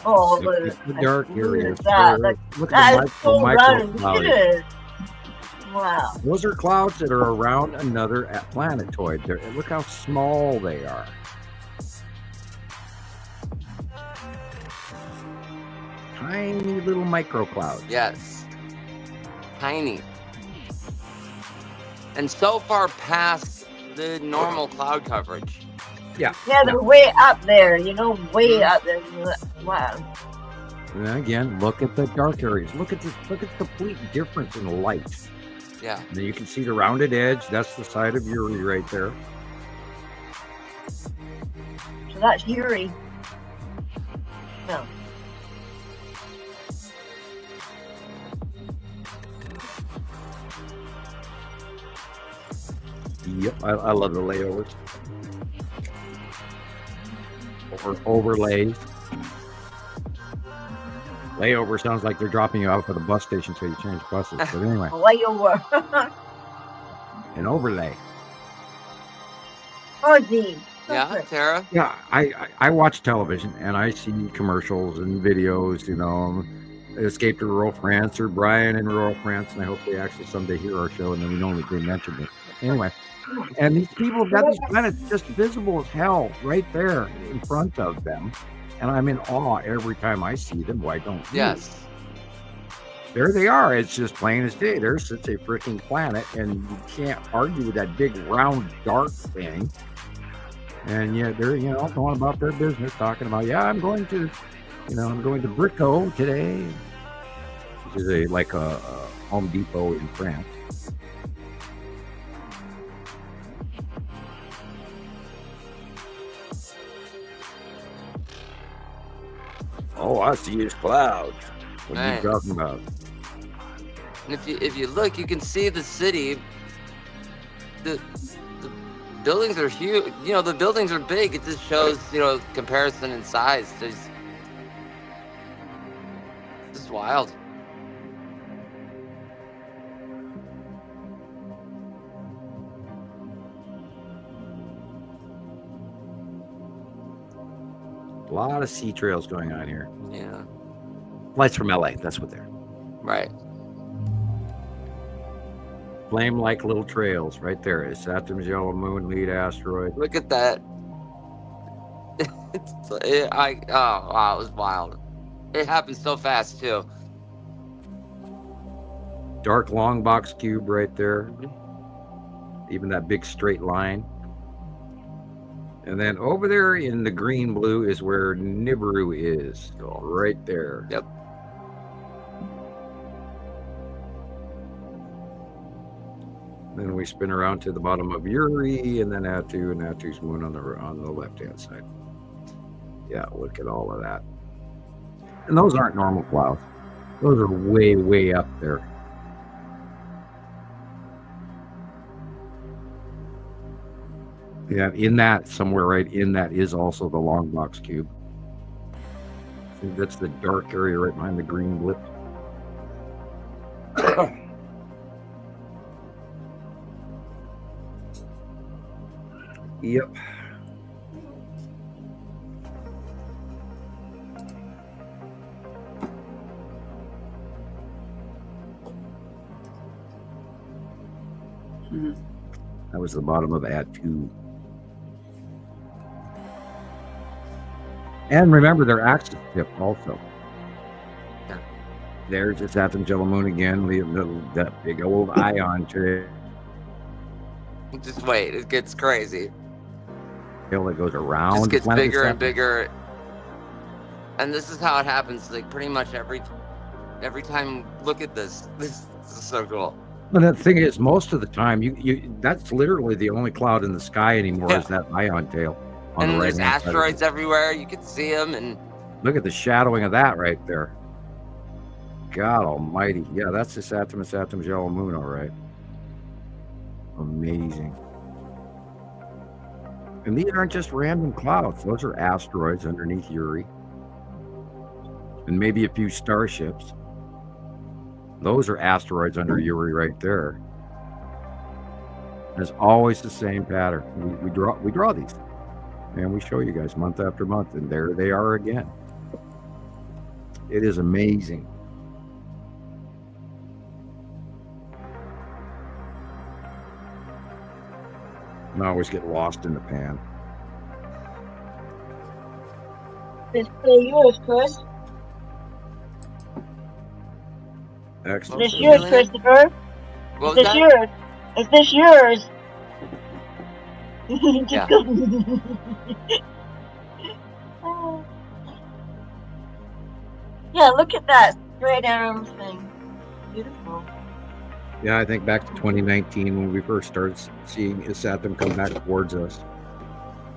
Oh, Look look at the dark areas. that. Look That at is the so micro round. Look clouds. at it. Wow. Those are clouds that are around another planetoid. Look how small they are. Tiny little micro clouds. Yes. Tiny. And so far past the normal cloud coverage. Yeah, they're way up there, way up there. Wow. And again, look at the dark areas. Look at the complete difference in light. Yeah. And then you can see the rounded edge. That's the side of Uri right there. So that's Uri. No. Yep, I love the layovers. Overlays. Layover sounds like they're dropping you off at a bus station so you change buses. But anyway, Layover. an overlay. Oh, gee. Yeah, Tara. Yeah, I watch television and I see commercials and videos, Escape to Rural France or Brian in Rural France, and I hope they actually someday hear our show and then we know they mentioned it. Anyway, and these people have got these planets just visible as hell right there in front of them. And I'm in awe every time I see them. Why don't you? Yes. There they are. It's just plain as day. There sits a freaking planet, and you can't argue with that big round dark thing. And yet they're, going about their business, talking about, I'm going to Brico today, which is like a Home Depot in France. Oh, I see his clouds. What are you talking about? And if you look, you can see the city. The buildings are huge. The buildings are big. It just shows, comparison in size. This is wild. A lot of sea trails going on here. Yeah. Lights from LA, that's what they're. Right. Flame-like little trails right there. It's Saturn's yellow moon, lead asteroid. Look at that. Wow, it was wild. It happened so fast too. Dark long box cube right there. Even that big straight line. And then over there in the green blue is where Nibiru is. So right there. Yep. Then we spin around to the bottom of Uri, and then Atu, and Atu's moon on the left-hand side. Yeah, look at all of that. And those aren't normal clouds. Those are way, way up there. Yeah, somewhere right in that is also the long box cube. I think that's the dark area right behind the green blip. Yep. That was the bottom of Atu. And remember their axis tip also. Yeah. There's the Saturn's yellow moon again, that big old ion trail. Just wait, it gets crazy. That goes around. Just gets bigger and bigger. And this is how it happens, like pretty much every time. Look at this. This is so cool. But the thing is, most of the time, that's literally the only cloud in the sky anymore is that ion tail. And then there's asteroids everywhere. You can see them, and look at the shadowing of that right there. God almighty. Yeah, that's the Saturn's yellow moon, all right. Amazing. And these aren't just random clouds. Those are asteroids underneath Uri. And maybe a few starships. Those are asteroids under Uri right there. There's always the same pattern. We draw these. And we show you guys month after month, and there they are again. It is amazing. And I always get lost in the pan. This yours, Chris. Excellent. Is this yours, Christopher? What Is this was yours? Is this yours? Yeah. Yeah, look at that straight arrow thing. Beautiful. Yeah, I think back to 2019 when we first started seeing Saturn come back towards us.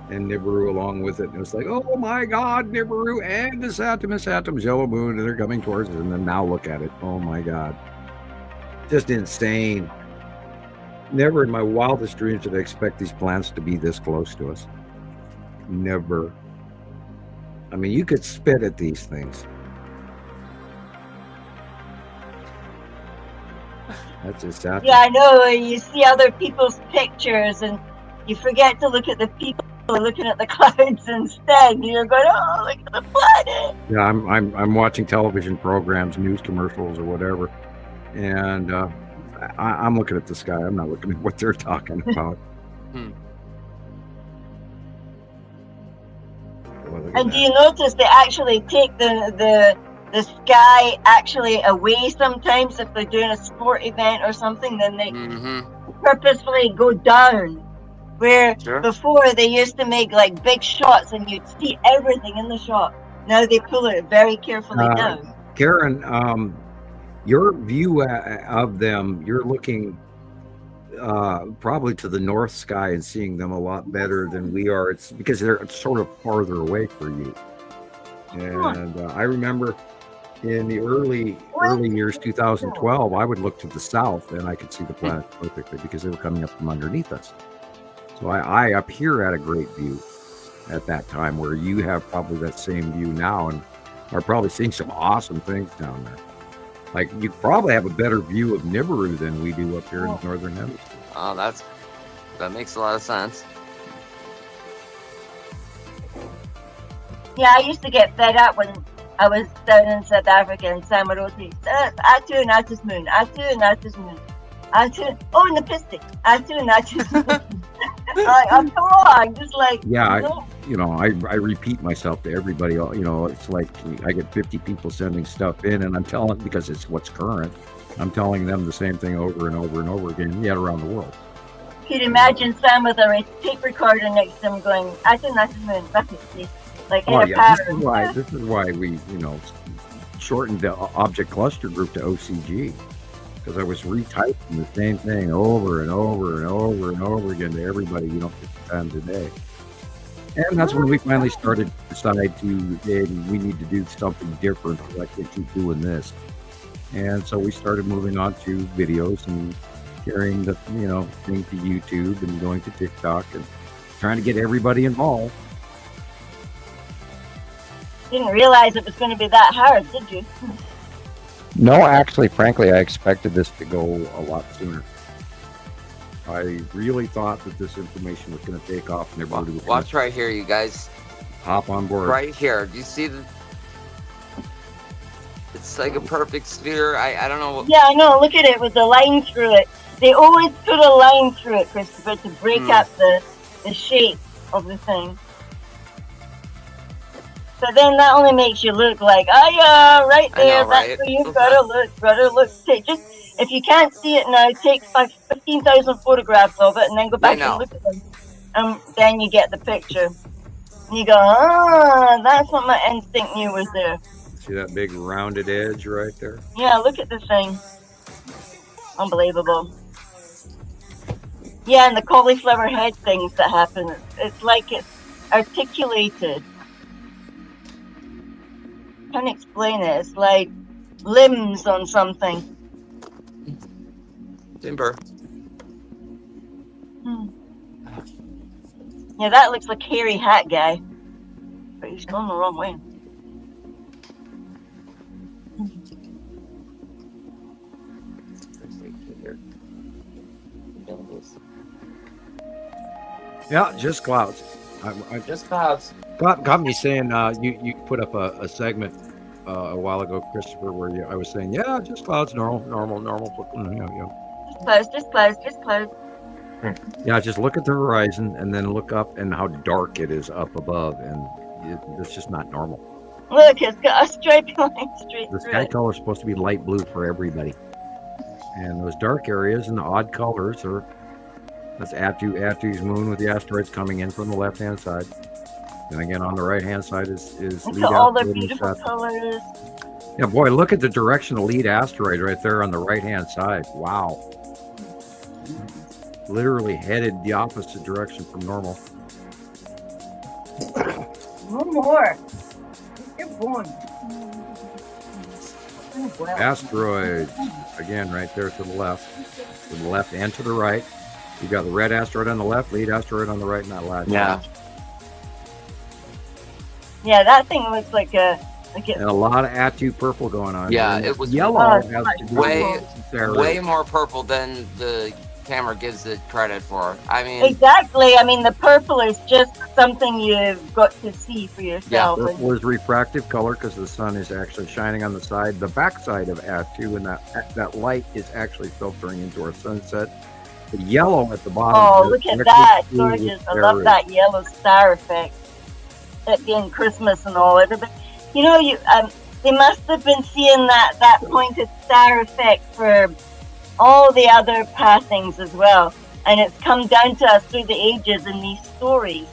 And Nibiru along with it. And it was like, oh my God, Nibiru and the Saturn's yellow moon, and they're coming towards us. And then now look at it. Oh my God. Just insane. Never in my wildest dreams did I expect these planets to be this close to us. Never. I mean, you could spit at these things. That's just Saturn. Yeah, I know. You see other people's pictures and you forget to look at the people looking at the clouds instead. You're going, oh, look at the planet. Yeah, I'm watching television programs, news commercials, or whatever, and I'm looking at the sky. I'm not looking at what they're talking about. And do you notice they actually take the sky actually away sometimes if they're doing a sport event or something? Then they purposefully go down Where Sure. before they used to make like big shots and you'd see everything in the shot. Now they pull it very carefully down. Karen, your view of them, you're looking probably to the north sky and seeing them a lot better than we are. It's because they're sort of farther away for you. And I remember in the early years, 2012, I would look to the south and I could see the planet perfectly because they were coming up from underneath us. So I up here had a great view at that time, where you have probably that same view now and are probably seeing some awesome things down there. Like, you probably have a better view of Nibiru than we do up here in the northern hemisphere. Oh, that makes a lot of sense. Yeah, I used to get fed up when I was down in South Africa and Samuel Hofman. Atu and Atu's moon. Atu and Atu's moon. Atu. Oh, in the Pistic. Atu and Atu's moon. Like, oh, come on, just like. Yeah, I repeat myself to everybody. It's like I get 50 people sending stuff in, and I'm telling, because it's what's current, I'm telling them the same thing over and over and over again, yet around the world. Could imagine Sam with a tape recorder next to him going, Atu and Atu's moon. Like in a pattern. This is why we, shortened the object cluster group to OCG. Because I was retyping the same thing over and over and over and over again to everybody, 50 times a day. And that's when we finally started to decide we need to do something different. I can't keep doing this. And so we started moving on to videos and carrying the, thing to YouTube and going to TikTok and trying to get everybody involved. Didn't realize it was going to be that hard, did you? No, actually, frankly, I expected this to go a lot sooner. I really thought that this information was going to take off and everybody would watch right here, you guys. Hop on board. Right here. Do you see it's like a perfect sphere. I don't know. Yeah, I know. Look at it with the line through it. They always put a line through it, Christopher, to break up the shape of the thing. So then that only makes you look like, right there. That's where you've got to look. Just if you can't see it now, take 15,000 photographs of it, and then go back and look at them. Then you get the picture. And you go, that's what my instinct knew was there. See that big rounded edge right there? Yeah, look at the thing. Unbelievable. Yeah, and the cauliflower head things that happen. It's like it's articulated. Can't explain it. It's like limbs on something. Timber. Yeah, that looks like hairy hat guy, but he's going the wrong way. Yeah, just clouds. Just clouds. Got me saying you put up a segment a while ago, Christopher, where I was saying, yeah, just clouds, normal. Just clouds. Yeah, just look at the horizon and then look up and how dark it is up above, and it's just not normal. Look, it's got a striped line straight The through sky it. color is supposed to be light blue for everybody, and those dark areas and the odd colors that's Atu's moon with the asteroids coming in from the left-hand side. And again, on the right-hand side is Look lead at all the asteroid and beautiful stuff. colors. Yeah, boy, look at the direction of lead asteroid right there on the right-hand side. Wow. Literally headed the opposite direction from normal. One more. Get one. Asteroids, again, right there to the left and to the right. You've got the red asteroid on the left, lead asteroid on the right, and that last. Yeah. Yeah, that thing looks like And a lot of Atu purple going on. Yeah, and it was yellow. Oh, has to do way- with this area. way more purple than the camera gives it credit for. I mean, exactly. I mean, the purple is just something you've got to see for yourself. Yeah, Purple is refractive color because the sun is actually shining on the back side of Atu, and that light is actually filtering into our sunset. The yellow at the bottom. Oh, is look at actually that. blue with Gorgeous. I love areas. that yellow star effect. It being Christmas and all. They must have been seeing that pointed star effect for all the other passings as well. and it's come down to us through the ages in these stories.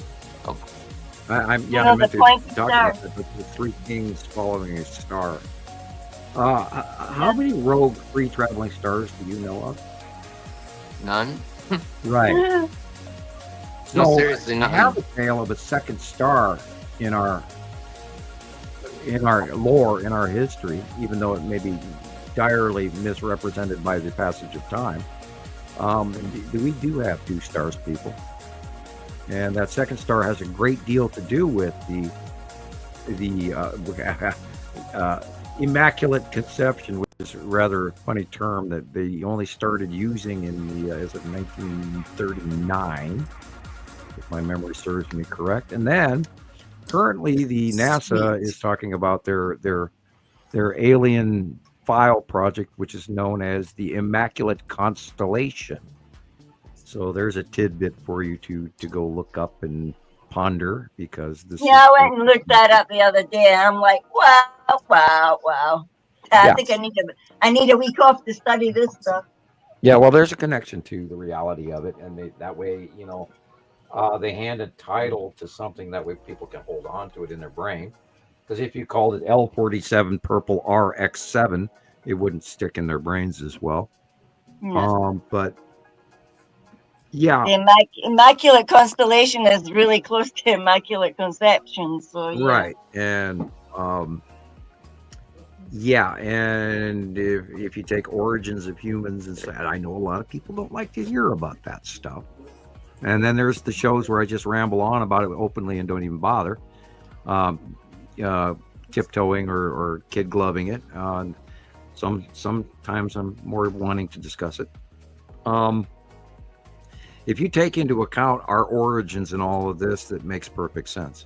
I know, meant the to pointed talk star. about that, but the three kings following a star. How many rogue free traveling stars do you know of? None. Right. No, So seriously, I none. have a tale of a second star in our lore, in our history, even though it may be direly misrepresented by the passage of time. We do have two stars, people, and that second star has a great deal to do with the Immaculate Conception, which is a rather funny term that they only started using in the 1939, if my memory serves me correct. And then currently the NASA is talking about their alien file project, which is known as the Immaculate Constellation. So there's a tidbit for you to go look up and ponder, because this I went and looked that up the other day. I'm like, wow. I think I need a week off to study this stuff. Yeah, well, there's a connection to the reality of it, and that way, they hand a title to something, that way people can hold on to it in their brain. Because if you called it L47 Purple RX7, it wouldn't stick in their brains as well. But yeah, the Immaculate Constellation is really close to Immaculate Conception, so yeah. Right, and and if you take Origins of Humans and say, I know a lot of people don't like to hear about that stuff. And then there's the shows where I just ramble on about it openly and don't even bother, tiptoeing or kid gloving it. Sometimes I'm more wanting to discuss it. If you take into account our origins and all of this, that makes perfect sense.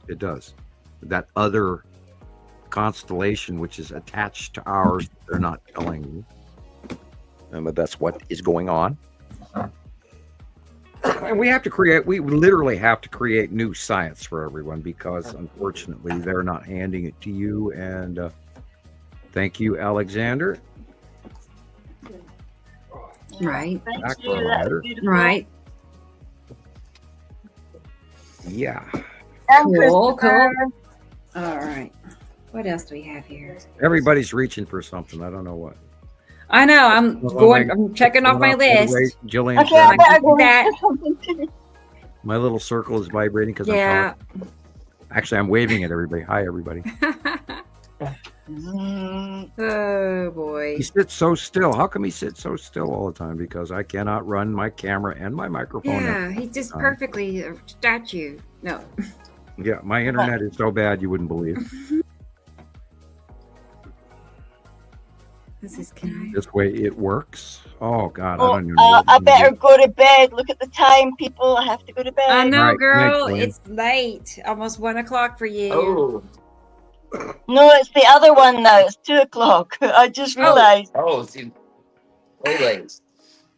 It does. That other constellation, which is attached to ours, they're not telling you. But that's what is going on. And we literally have to create new science for everyone, because unfortunately they're not handing it to you. And thank you, Alexander. Right. Thank you. That's beautiful. Right. Yeah. And Cool. Christopher. All right. What else do we have here? Everybody's reaching for something. I don't know what. I know. I'm checking off my list. Gillian, Okay, I better go that. do something too. my little circle is vibrating because Yeah. I'm waving at everybody. Hi, everybody. Oh boy. He sits so still. How come he sits so still all the time? Because I cannot run my camera and my microphone. Yeah, he's just perfectly a statue. No. Yeah, my internet is so bad you wouldn't believe. This is kind This way it works. Oh God, Oh, I don't even know. I better go to bed. Look at the time, people. I have to go to bed. I know, Right, girl. night, It's late. Almost 1 o'clock for you. Oh, No, it's the other one now. It's 2 o'clock. I just realized. see, way late.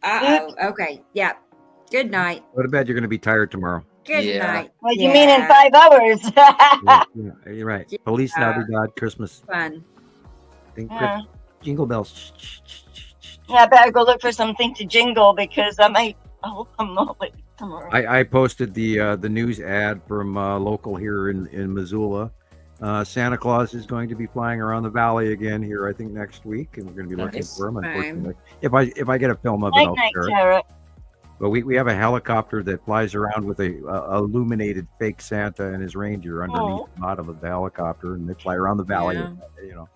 Uh-oh. Okay. Yeah. Good night. Go to bed. You're going to be tired tomorrow. Good Yeah. night. What do you mean in Yeah. 5 hours? Yeah, you're right. Feliz Yeah. Navidad, Christmas. Fun. Think Yeah. Jingle bells. Yeah, I better go look for something to jingle because I hope I'm not late tomorrow. I posted the news ad from local here in Missoula. Santa Claus is going to be flying around the valley again here, I think, next week, and we're going to be looking Nice. for him. Fine. Unfortunately, if I get a film of it, Night, I'll night, share it. Tara. But we have a helicopter that flies around with a illuminated fake Santa and his reindeer underneath the bottom of the helicopter, and they fly around the valley. Yeah. You know.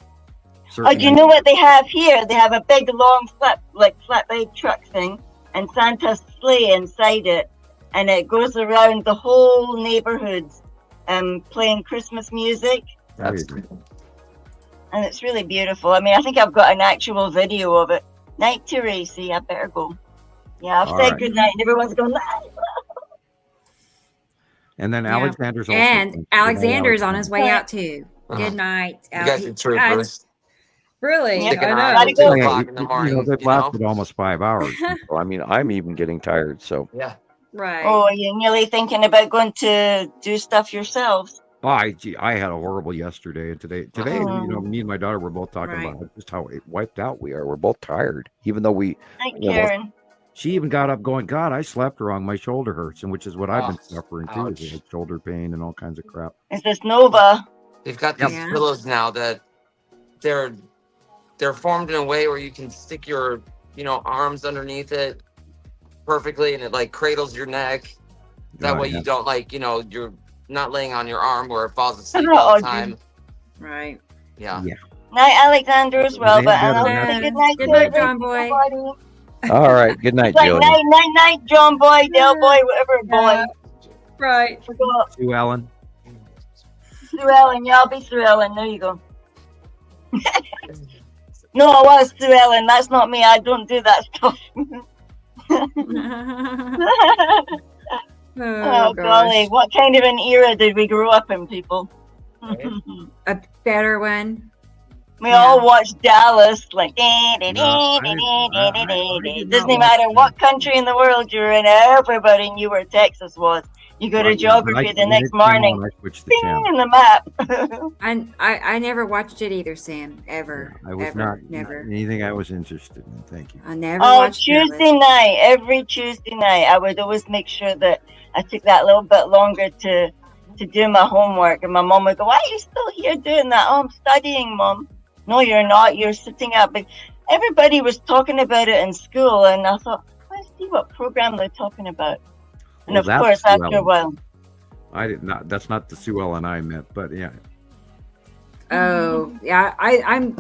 Oh, do you know what they have here? They have a big, long flatbed truck thing, and Santa's sleigh inside it, and it goes around the whole neighborhood, playing Christmas music, That's and it's really beautiful. I mean, I think I've got an actual video of it. Night to Racy, I better go. Yeah, I've All said right. good night, and everyone's going, And then Yeah. Alexander's also And Alexander's on his way out too. Uh-huh. Good night. you guys are troopers. Really? Sticking I around know. until Gotta 2 go. o'clock in the morning. That you know? lasted almost 5 hours. So, I mean, I'm even getting tired. So Yeah. Right. oh, are you really thinking about going to do stuff yourselves? I had a horrible yesterday, and today, Oh. me and my daughter were both talking Right. about just how wiped out we are. We're both tired, even though we Night, Yeah, well, Karen. she even got up going, God, I slept wrong. My shoulder hurts, and which is what I've been suffering too, ouch. is like shoulder pain and all kinds of crap. Is this Nova? They've got these pillows now that they're formed in a way where you can stick your, arms underneath it perfectly, and it like cradles your neck. That way you don't you're not laying on your arm where it falls asleep all the time. Right. Yeah. Night, Alexander, as well. But I'll say good night Good to night, John Boy. everybody. All right. Good night, Like Jillian. night, John Boy, Dale Boy, whatever boy. Right. Forgot. Sue Ellen. Sue Ellen, yeah, I'll be Sue Ellen. There you go. No, I was Sue Ellen. That's not me. I don't do that stuff. Oh, golly. What kind of an era did we grow up in, people? A better one. We all watched Dallas, like, doesn't matter what country in the world you're in, everybody knew where Texas was. You go to geography the next morning, in the map. I never watched it either, Sam, ever. I was ever, not never. anything I was interested in. Thank you. I never watched Tuesday night, every Tuesday night, I would always make sure that I took that little bit longer to do my homework. And my mom would go, why are you still here doing that? Oh, I'm studying, Mom. No, you're not. You're sitting up. But everybody was talking about it in school, and I thought, let's see what program they're talking about. And of course, after a while, I did not. That's not the Sue Ellen I met, but yeah. Oh, yeah. I'm.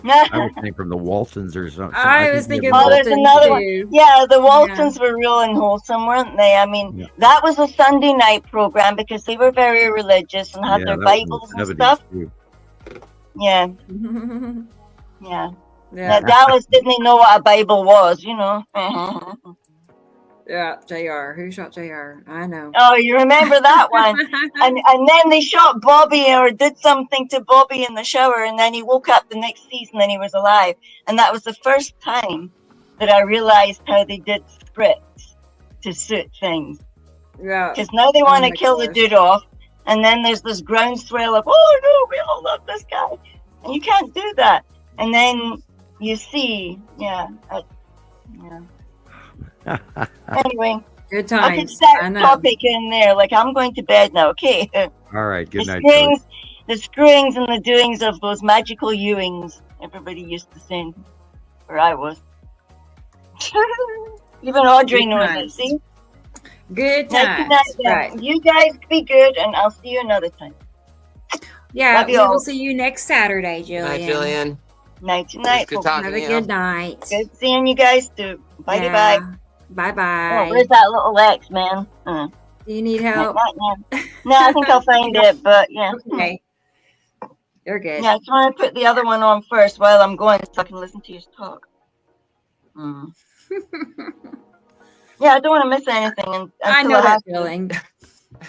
I was thinking from the Waltons or something. I was thinking. Oh, there's another one. Yeah, the Waltons were real and wholesome, weren't they? I mean, that was a Sunday night program because they were very religious and had their Bibles and stuff. Too. Yeah. Yeah. Now, Dallas didn't know what a Bible was, Yeah, JR. Who shot JR? I know. Oh, you remember that one? and then they shot Bobby or did something to Bobby in the shower, and then he woke up the next season and he was alive. And that was the first time that I realized how they did scripts to suit things. Yeah. Because now they want to kill the dude off, and then there's this groundswell of, oh no, we all love this guy. And you can't do that. And then you see, Anyway, good times. I could set a topic in there. Like, I'm going to bed now. Okay. All right. Good night. The screwings and the doings of those magical Ewings. Everybody used to say where I was. Even Audrey knows it. See. Good times. Right. You guys be good, and I'll see you another time. Yeah, we will see you next Saturday, Jillian. Night, Jillian. Night. Good talking Have a good night. Good seeing you guys too. Bye. Bye. Oh, where's that little X, man? Do you need help? No, I think I'll find it, but yeah. Okay. You're good. Yeah, I try to put the other one on first while I'm going so I can listen to you talk. Yeah, I don't want to miss anything. I know that feeling.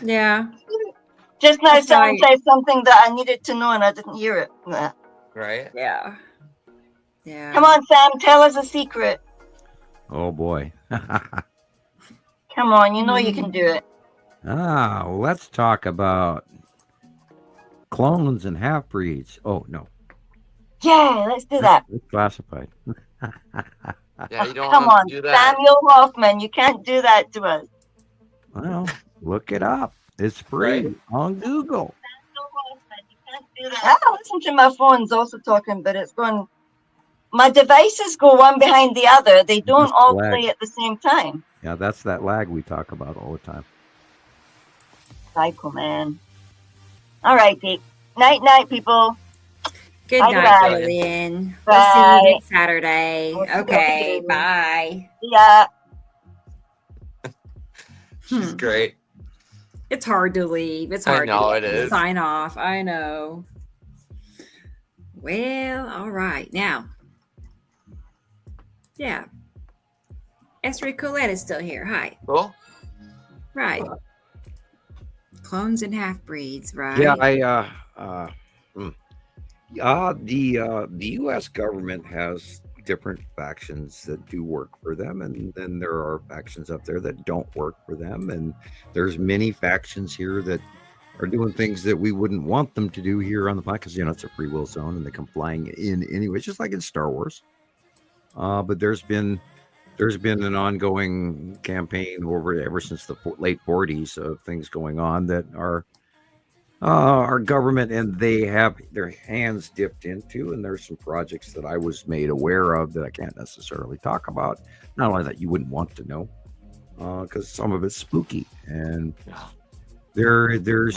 Yeah. Just now someone said something that I needed to know and I didn't hear it. Right? Yeah. Come on, Sam, tell us a secret. Oh boy. Come on, you know you can do it. Let's talk about clones and half-breeds. Oh, no. Yeah, let's do that. It's classified. Yeah, you don't Come want on, to do that. Samuel Hofman, you can't do that to us. Well, look it up. It's free on Google. I listen to my phone's also talking, but it's going. My devices go one behind the other. They don't all play at the same time. Yeah, that's that lag we talk about all the time. Psycho, man. All right, Pete. Night, people. Good night, Jillian. We'll see you next Saturday. Okay, bye. Yeah. She's great. It's hard to leave. It's hard to sign off. I know. Well, all right. Now, yeah. Esther Colette is still here. Hi. Cool. Right. Clones and half-breeds, right? Yeah, the U.S. government has different factions that do work for them, and then there are factions up there that don't work for them, and there's many factions here that are doing things that we wouldn't want them to do here on the planet, because it's a free will zone and they come flying in anyway, just like in Star Wars. But there's been there's been an ongoing campaign ever since the late 40s of things going on that our government and they have their hands dipped into, and there's some projects that I was made aware of that I can't necessarily talk about. Not only that, you wouldn't want to know, because some of it's spooky, and there's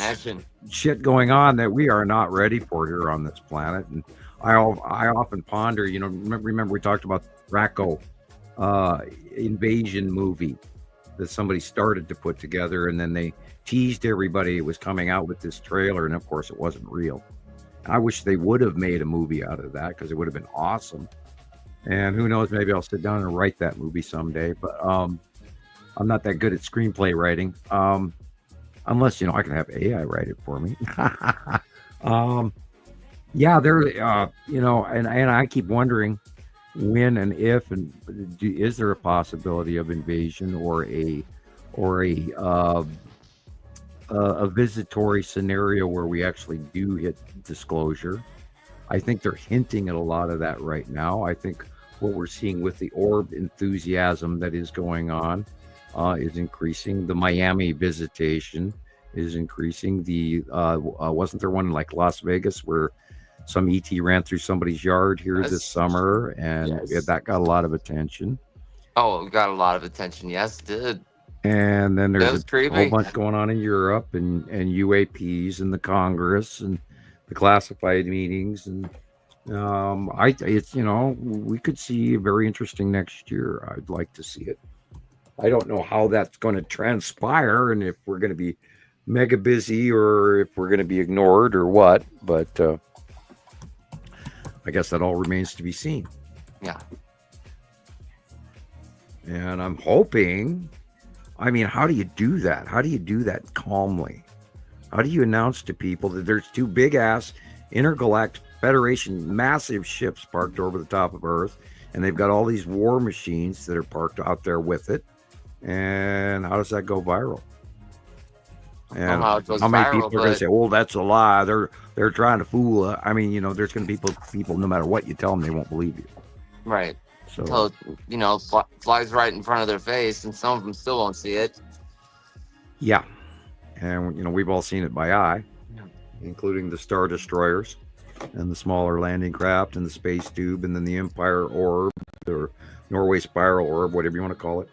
shit going on that we are not ready for here on this planet. And I often ponder, remember we talked about Racco invasion movie that somebody started to put together, and then they teased everybody it was coming out with this trailer, and of course it wasn't real. I wish they would have made a movie out of that, because it would have been awesome. And who knows, maybe I'll sit down and write that movie someday, but I'm not that good at screenplay writing, unless I can have AI write it for me. Yeah, there and I keep wondering when and if, and is there a possibility of invasion or a visitory scenario where we actually do hit disclosure? I think they're hinting at a lot of that right now. I think what we're seeing with the orb enthusiasm that is going on is increasing. The Miami visitation is increasing. The wasn't there one like Las Vegas where some ET ran through somebody's yard here this summer, and that got a lot of attention. Oh, it got a lot of attention. Yes, it did. And then there's a whole bunch going on in Europe and UAPs and the Congress and the classified meetings. And we could see very interesting next year. I'd like to see it. I don't know how that's going to transpire, and if we're going to be mega busy or if we're going to be ignored or what, but I guess that all remains to be seen. Yeah. And I'm hoping, how do you do that? How do you do that calmly? How do you announce to people that there's two big ass intergalactic Federation massive ships parked over the top of Earth, and they've got all these war machines that are parked out there with it? And how does that go viral? And how many people are going to say, "Oh, that's a lie. They're trying to fool." There's going to be people, no matter what you tell them, they won't believe you. Right. So flies right in front of their face, and some of them still won't see it. Yeah, and we've all seen it by eye, including the Star Destroyers and the smaller landing craft and the space tube, and then the Empire orb or Norway spiral orb, whatever you want to call it.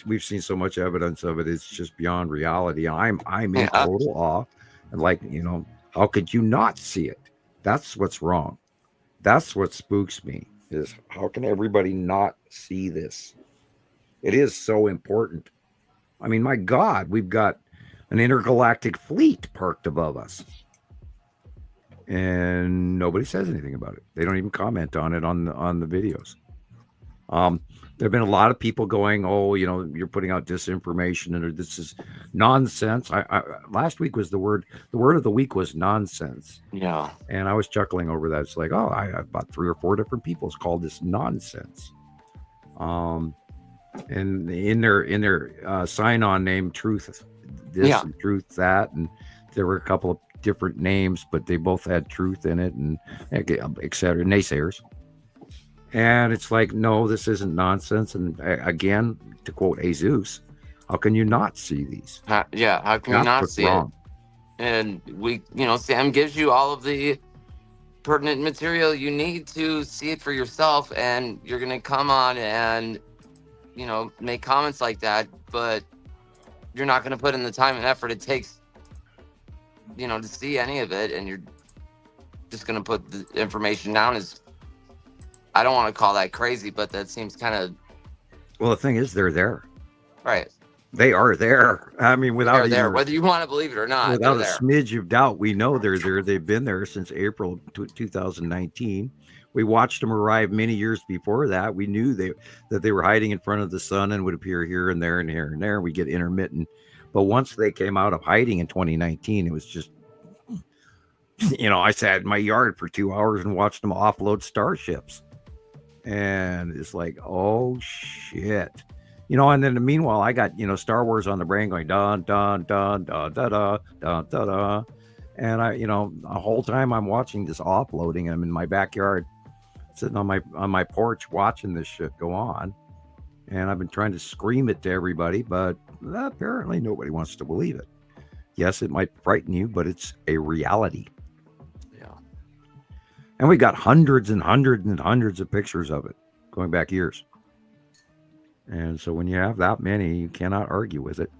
We've seen so much evidence of it; it's just beyond reality. I'm in total awe, and how could you not see it? That's what's wrong. That's what spooks me. Is how can everybody not see this? It is so important. My God, we've got an intergalactic fleet parked above us, and nobody says anything about it. They don't even comment on it on the videos. There have been a lot of people going, "Oh, you're putting out disinformation, and this is nonsense." Last week was the word of the week was nonsense. Yeah. And I was chuckling over that. It's like, I about 3 or 4 different people called this nonsense. And in their sign-on name, truth this and truth that, and there were a couple of different names, but they both had truth in it, and etc. Naysayers. And it's like, no, this isn't nonsense. And again, to quote Jesus, how can you not see these? How can you not see it? And Sam gives you all of the pertinent material you need to see it for yourself. And you're going to come on and, make comments like that, but you're not going to put in the time and effort it takes, to see any of it. And you're just going to put the information down as, I don't want to call that crazy, but that seems kind of... Well, the thing is, they're there. Right. They are there. Without there, whether you want to believe it or not. Without a smidge of doubt, we know they're there. They've been there since April 2019. We watched them arrive many years before that. We knew that they were hiding in front of the sun and would appear here and there and here and there. We get intermittent. But once they came out of hiding in 2019, it was just... I sat in my yard for 2 hours and watched them offload starships. And it's like, oh shit, and then meanwhile I got Star Wars on the brain going dun dun dun dun da da dun da da, and I the whole time I'm watching this offloading, I'm in my backyard sitting on my porch watching this shit go on, and I've been trying to scream it to everybody, but apparently nobody wants to believe it. Yes, it might frighten you, but it's a reality. Yeah. And we got hundreds and hundreds and hundreds of pictures of it going back years. And so when you have that many, you cannot argue with it.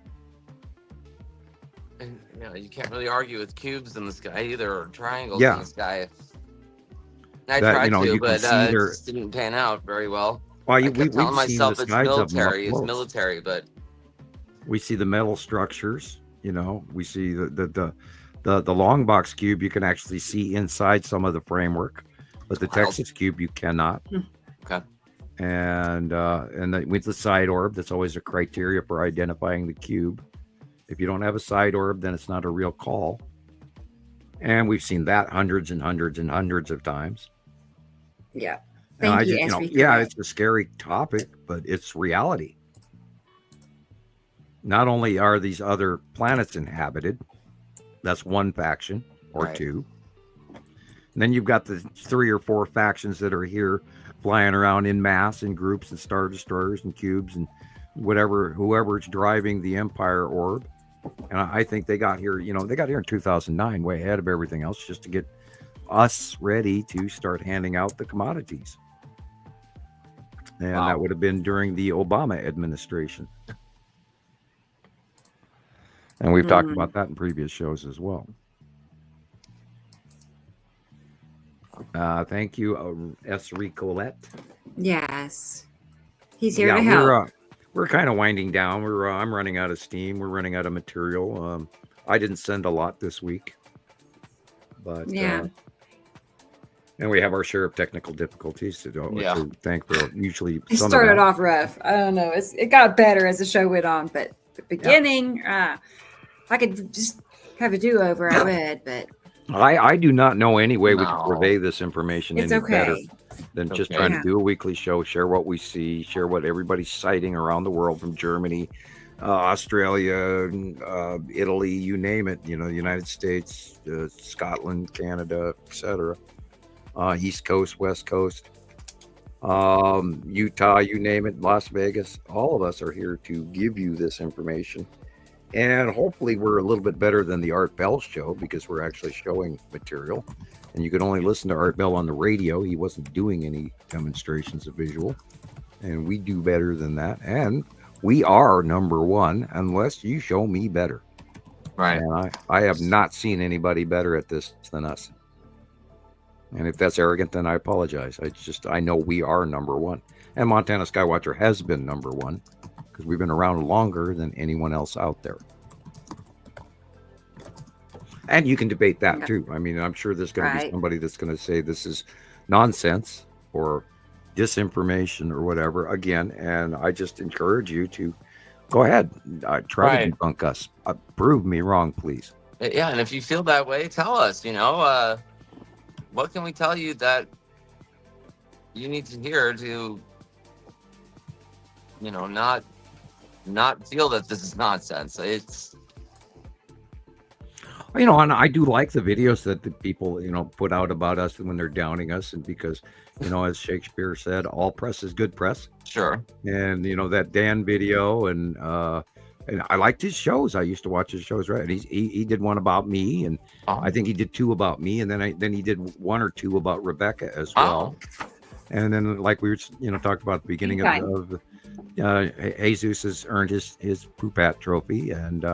And you can't really argue with cubes in the sky either, or triangles Yeah. in the sky. I That, tried to, you can but see it their. just didn't pan out very well. Well, I kept we've telling seen the myself it's sides of them up military, it's close. military, but We see the metal structures. We see the long box cube. You can actually see inside some of the framework, but the Wow. Texas cube you cannot. Okay. And with the side orb, that's always a criteria for identifying the cube. If you don't have a side orb, then it's not a real call. And we've seen that hundreds and hundreds and hundreds of times. Yeah. And Thank you, Esri, for that. it's a scary topic, but it's reality. Not only are these other planets inhabited, that's one faction or Right. two. And then you've got the 3 or 4 factions that are here flying around in mass, in groups, and star destroyers and cubes and whoever's driving the Empire orb. And I think they got here, they got here in 2009, way ahead of everything else, just to get us ready to start handing out the commodities. And Wow. that would have been during the Obama administration. And we've talked about that in previous shows as well. Thank you, Esri Colette. Yes. He's here to help. We're kind of winding down. I'm running out of steam. We're running out of material. I didn't send a lot this week, but Yeah. and we have our share of technical difficulties to thank for. Usually, It some of started that. off rough. I don't know. It got better as the show went on, but the beginning, I could just have a do-over. I would, but I do not know any way we can No. purvey this information it's any better okay. than just Okay. trying Yeah. to do a weekly show, share what we see, share what everybody's citing around the world, from Germany, Australia, Italy, you name it, the United States, Scotland, Canada, etc. East Coast, West Coast, Utah, you name it, Las Vegas. All of us are here to give you this information. And hopefully we're a little bit better than the Art Bell show, because we're actually showing material. And you could only listen to Art Bell on the radio. He wasn't doing any demonstrations of visual. And we do better than that. And we are number one, unless you show me better. Right. And I have not seen anybody better at this than us. And if that's arrogant, then I apologize. I know we are number one. And Montana Skywatcher has been number one, because we've been around longer than anyone else out there. And you can debate that too. I mean, I'm sure there's going to be somebody that's going to say this is nonsense or disinformation or whatever again. And I just encourage you to go ahead, try to debunk us. Prove me wrong, please. Yeah, and if you feel that way, tell us. What can we tell you that you need to hear to, not feel that this is nonsense. It's, and I do like the videos that the people, put out about us when they're downing us. And because, as Shakespeare said, all press is good press. sure. And, that Dan video and I liked his shows. I used to watch his shows, right? And he did one about me, and I think he did 2 about me. And then he did 1 or 2 about Rebecca as well. And then, like we were, talked about at the beginning of Jesus has earned his poop hat trophy, and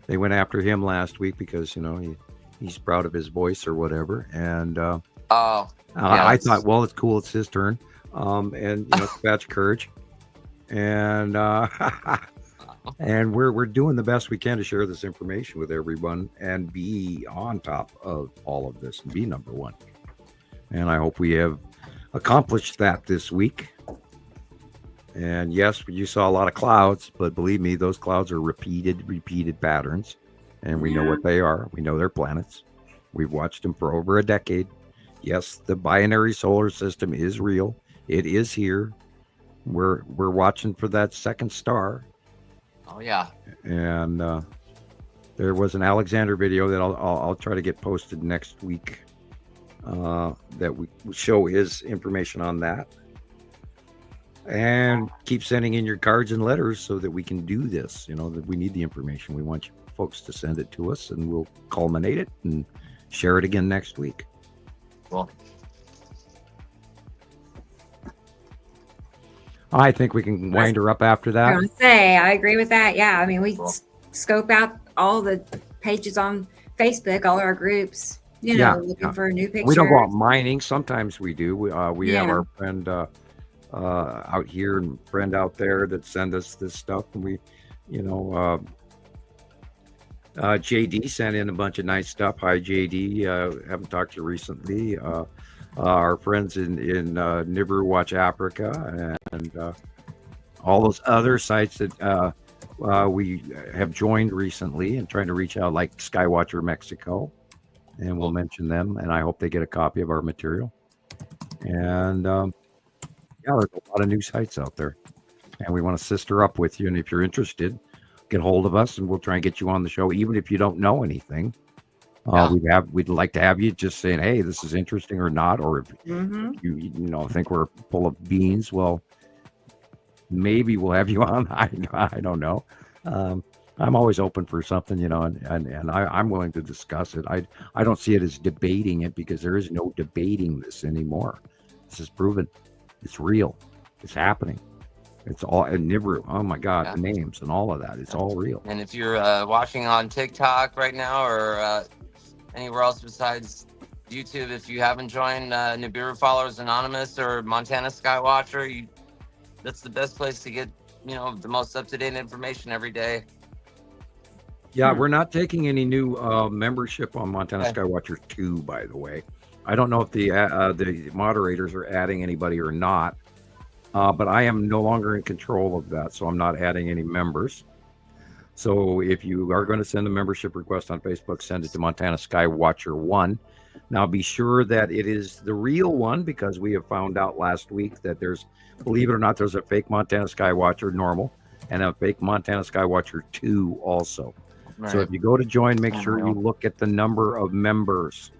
they went after him last week because he's proud of his voice or whatever. And I thought, well, it's cool, it's his turn, and it's a badge of courage, and and we're doing the best we can to share this information with everyone and be on top of all of this and be number one. And I hope we have accomplished that this week. And yes, you saw a lot of clouds, but believe me, those clouds are repeated patterns, and we know what they are. We know they're planets. We've watched them for over a decade. Yes, the binary solar system is real. It is here. We're watching for that second star. Oh yeah. And there was an Alexander video that I'll try to get posted next week. that we show his information on that. And keep sending in your cards and letters so that we can do this. That we need the information. We want you folks to send it to us, and we'll culminate it and share it again next week. Cool. I think we can wind her up after that. I agree with that. Yeah, I mean, we scope out all the pages on Facebook, all our groups. Looking for new pictures. We don't go out mining. Sometimes we do. We have our friend out here and friend out there that send us this stuff, and we, JD sent in a bunch of nice stuff. Hi, JD. Haven't talked to you recently. Our friends in Nibiru Watch Africa and all those other sites that we have joined recently and trying to reach out, like Skywatcher Mexico, and we'll mention them. And I hope they get a copy of our material. And there's a lot of new sites out there, and we want to sister up with you. And if you're interested, get hold of us, and we'll try and get you on the show, even if you don't know anything. We'd like to have you just saying, hey, this is interesting or not, or if you think we're full of beans, well, maybe we'll have you on. I don't know. I'm always open for something, and I'm willing to discuss it. I don't see it as debating it, because there is no debating this anymore. This is proven. It's real. It's happening. It's all in Nibiru. Oh my God, the names and all of that. It's all real. And if you're watching on TikTok right now, or anywhere else besides YouTube, if you haven't joined Nibiru Followers Anonymous or Montana Skywatcher, that's the best place to get the most up-to-date information every day. Yeah, we're not taking any new membership on Montana Skywatcher 2, by the way. I don't know if the moderators are adding anybody or not, but I am no longer in control of that, so I'm not adding any members. So if you are going to send a membership request on Facebook, send it to Montana Skywatcher 1. Now be sure that it is the real one, because we have found out last week that believe it or not, there's a fake Montana Skywatcher normal and a fake Montana Skywatcher 2 also. Right. So if you go to join, make sure you look at the number of members.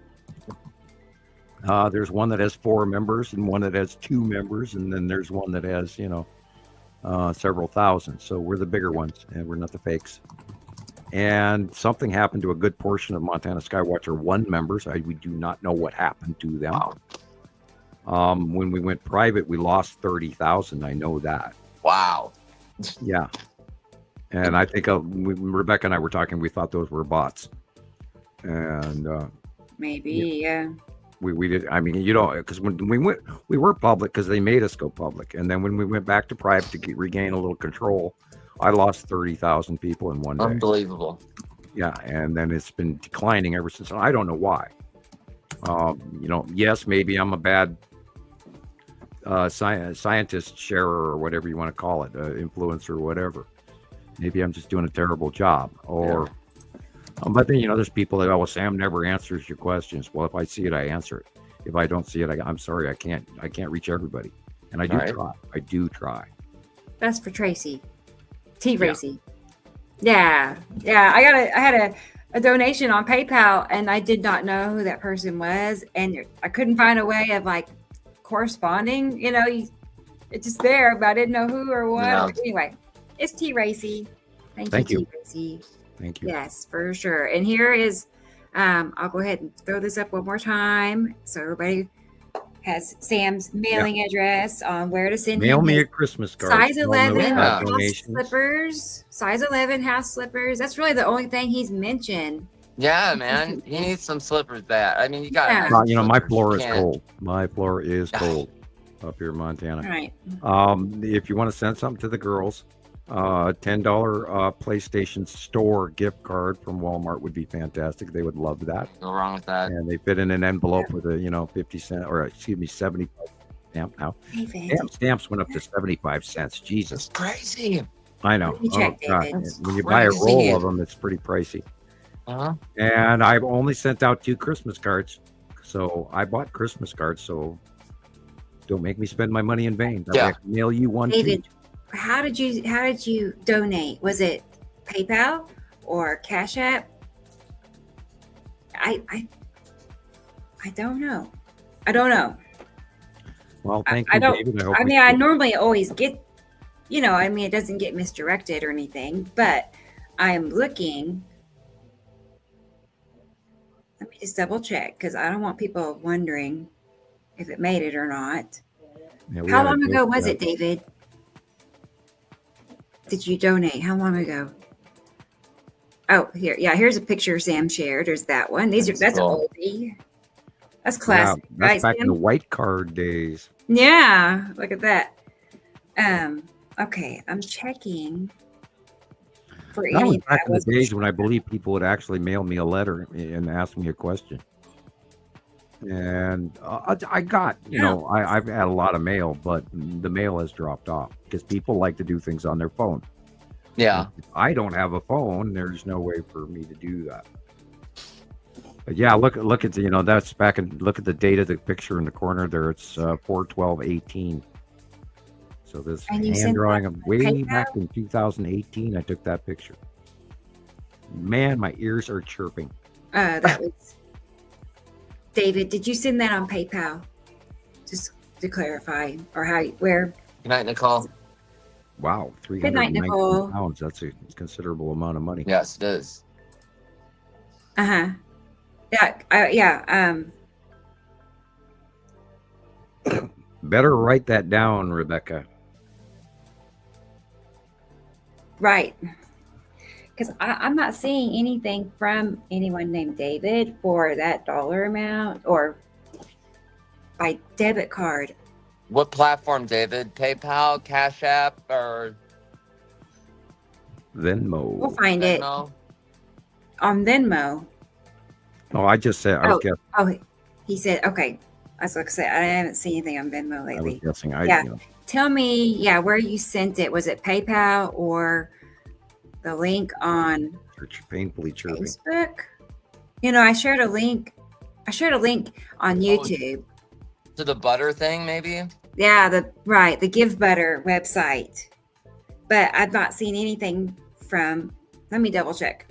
There's one that has 4 members and one that has 2 members, and then there's one that has, several thousand. So we're the bigger ones, and we're not the fakes. And something happened to a good portion of Montana Skywatcher 1 members. We do not know what happened to them. When we went private, we lost 30,000. I know that. Wow. Yeah. And I think Rebecca and I were talking, we thought those were bots. And maybe, yeah. We did. I mean, because when we were public because they made us go public. And then when we went back to private to regain a little control, I lost 30,000 people in one day. Unbelievable. Yeah. And then it's been declining ever since. I don't know why. Yes, maybe I'm a bad scientist sharer, or whatever you want to call it, influencer or whatever. Maybe I'm just doing a terrible job. Or but then, there's people that, Sam never answers your questions. Well, if I see it, I answer it. If I don't see it, I'm sorry, I can't reach everybody. And I do try. That's for Tracy. Racy. Yeah. I had a donation on PayPal, and I did not know who that person was, and I couldn't find a way of corresponding. It's just there, but I didn't know who or what. No. Anyway, it's T Racy. Thank you. T Racy. Thank you. Yes, for sure. And here is, I'll go ahead and throw this up one more time, so everybody has Sam's mailing address on where to send Mail me a Christmas card. Size 11 house slippers. Size 11 house slippers. That's really the only thing he's mentioned. Yeah, man. He needs some slippers bad. I mean, you got my floor is cold. My floor is cold up here in Montana. All right. If you want to send something to the girls, $10 PlayStation Store gift card from Walmart would be fantastic. They would love that. No wrong with that. And they fit in an envelope with a 50 cent, or 75 stamp now. Stamps went up to 75 cents. Jesus. It's crazy. I know. When you buy a roll of them, it's pretty pricey. And I've only sent out 2 Christmas cards. So I bought Christmas cards, so don't make me spend my money in vain. I can mail you one. David, how did you donate? Was it PayPal or Cash App? I don't know. I don't know. Well, thank I you, don't. David. I hope I we mean, I can- normally always get, I mean, it doesn't get misdirected or anything, but I am looking. Let me just double check because I don't want people wondering if it made it or not. Yeah, we How had a long joke ago for was that. it, David? Did you donate? How long ago? Oh, here. Yeah, here's a picture Sam shared. There's that one. That's an cool. oldie. That's Yeah, classic, that's right, back in the Sam? white card days. Yeah, look at that. Okay, I'm checking for That was any. back I in the wasn't days sure. when I believe people would actually mail me a letter and ask me a question. And I got, I've had a lot of mail, but the mail has dropped off because people like to do things on their phone. Yeah. If I don't have a phone, there's no way for me to do that. But yeah, look at the, that's back and look at the date of the picture in the corner there. It's 4/12/18. So this And you hand sent drawing that of way PayPal? back in 2018, I took that picture. Man, my ears are chirping. That was David. Did you send that on PayPal? Just to clarify, or where? Good night, Nicole. Wow, Good night, 319 Nicole. pounds. That's a considerable amount of money. Yes, it is. Yeah. Yeah. Better write that down, Rebecca. Right. Because I'm not seeing anything from anyone named David for that dollar amount or by debit card. What platform, David? PayPal, Cash App, or Venmo. We'll find it Venmo? on Venmo. Oh, I just said, I was guessing. Oh, he said, okay. I was going to say, I haven't seen anything on Venmo I was lately. guessing. Yeah. Tell me, where you sent it. Was it PayPal or the link on Painfully chirping. Facebook? I shared a link. On YouTube. To the butter thing, maybe? Yeah, the Give Butter website. But I've not seen anything from, let me double check.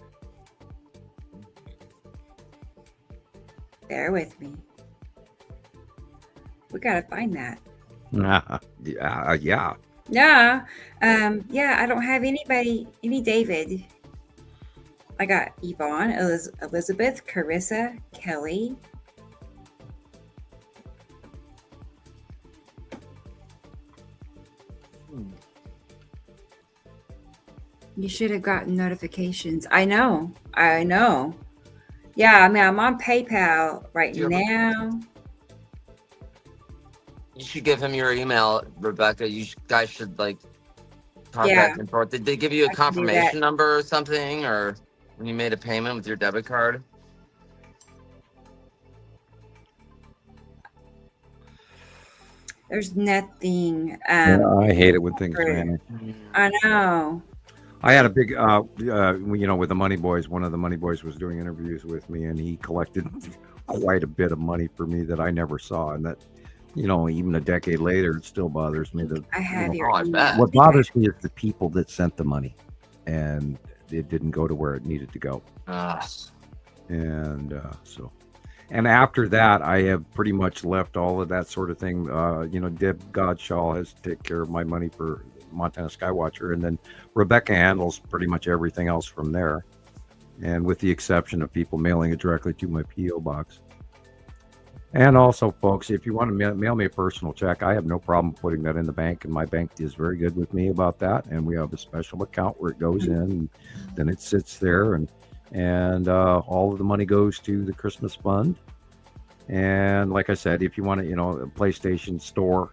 Bear with me. We got to find that. Yeah. Yeah. I don't have any David. I got Yvonne, Elizabeth, Carissa, Kelly. You should have gotten notifications. I know. Yeah, I mean, I'm on PayPal right now. You should give him your email, Rebecca. You guys should talk back and forth. Did they give you a confirmation number or something, or when you made a payment with your debit card? There's nothing. I hate it when things vanish. I know. I had a big, with the Money Boys. One of the Money Boys was doing interviews with me, and he collected quite a bit of money for me that I never saw, and that, even a decade later, it still bothers me. That I have what bothers me is the people that sent the money, and it didn't go to where it needed to go. And and after that, I have pretty much left all of that sort of thing. Deb Godshaw has taken care of my money for Montana Skywatcher, and then Rebecca handles pretty much everything else from there, and with the exception of people mailing it directly to my P.O. box. And also, folks, if you want to mail me a personal check, I have no problem putting that in the bank, and my bank is very good with me about that, and we have a special account where it goes in, and then it sits there, and all of the money goes to the Christmas fund. And like I said, if you want to, a PlayStation Store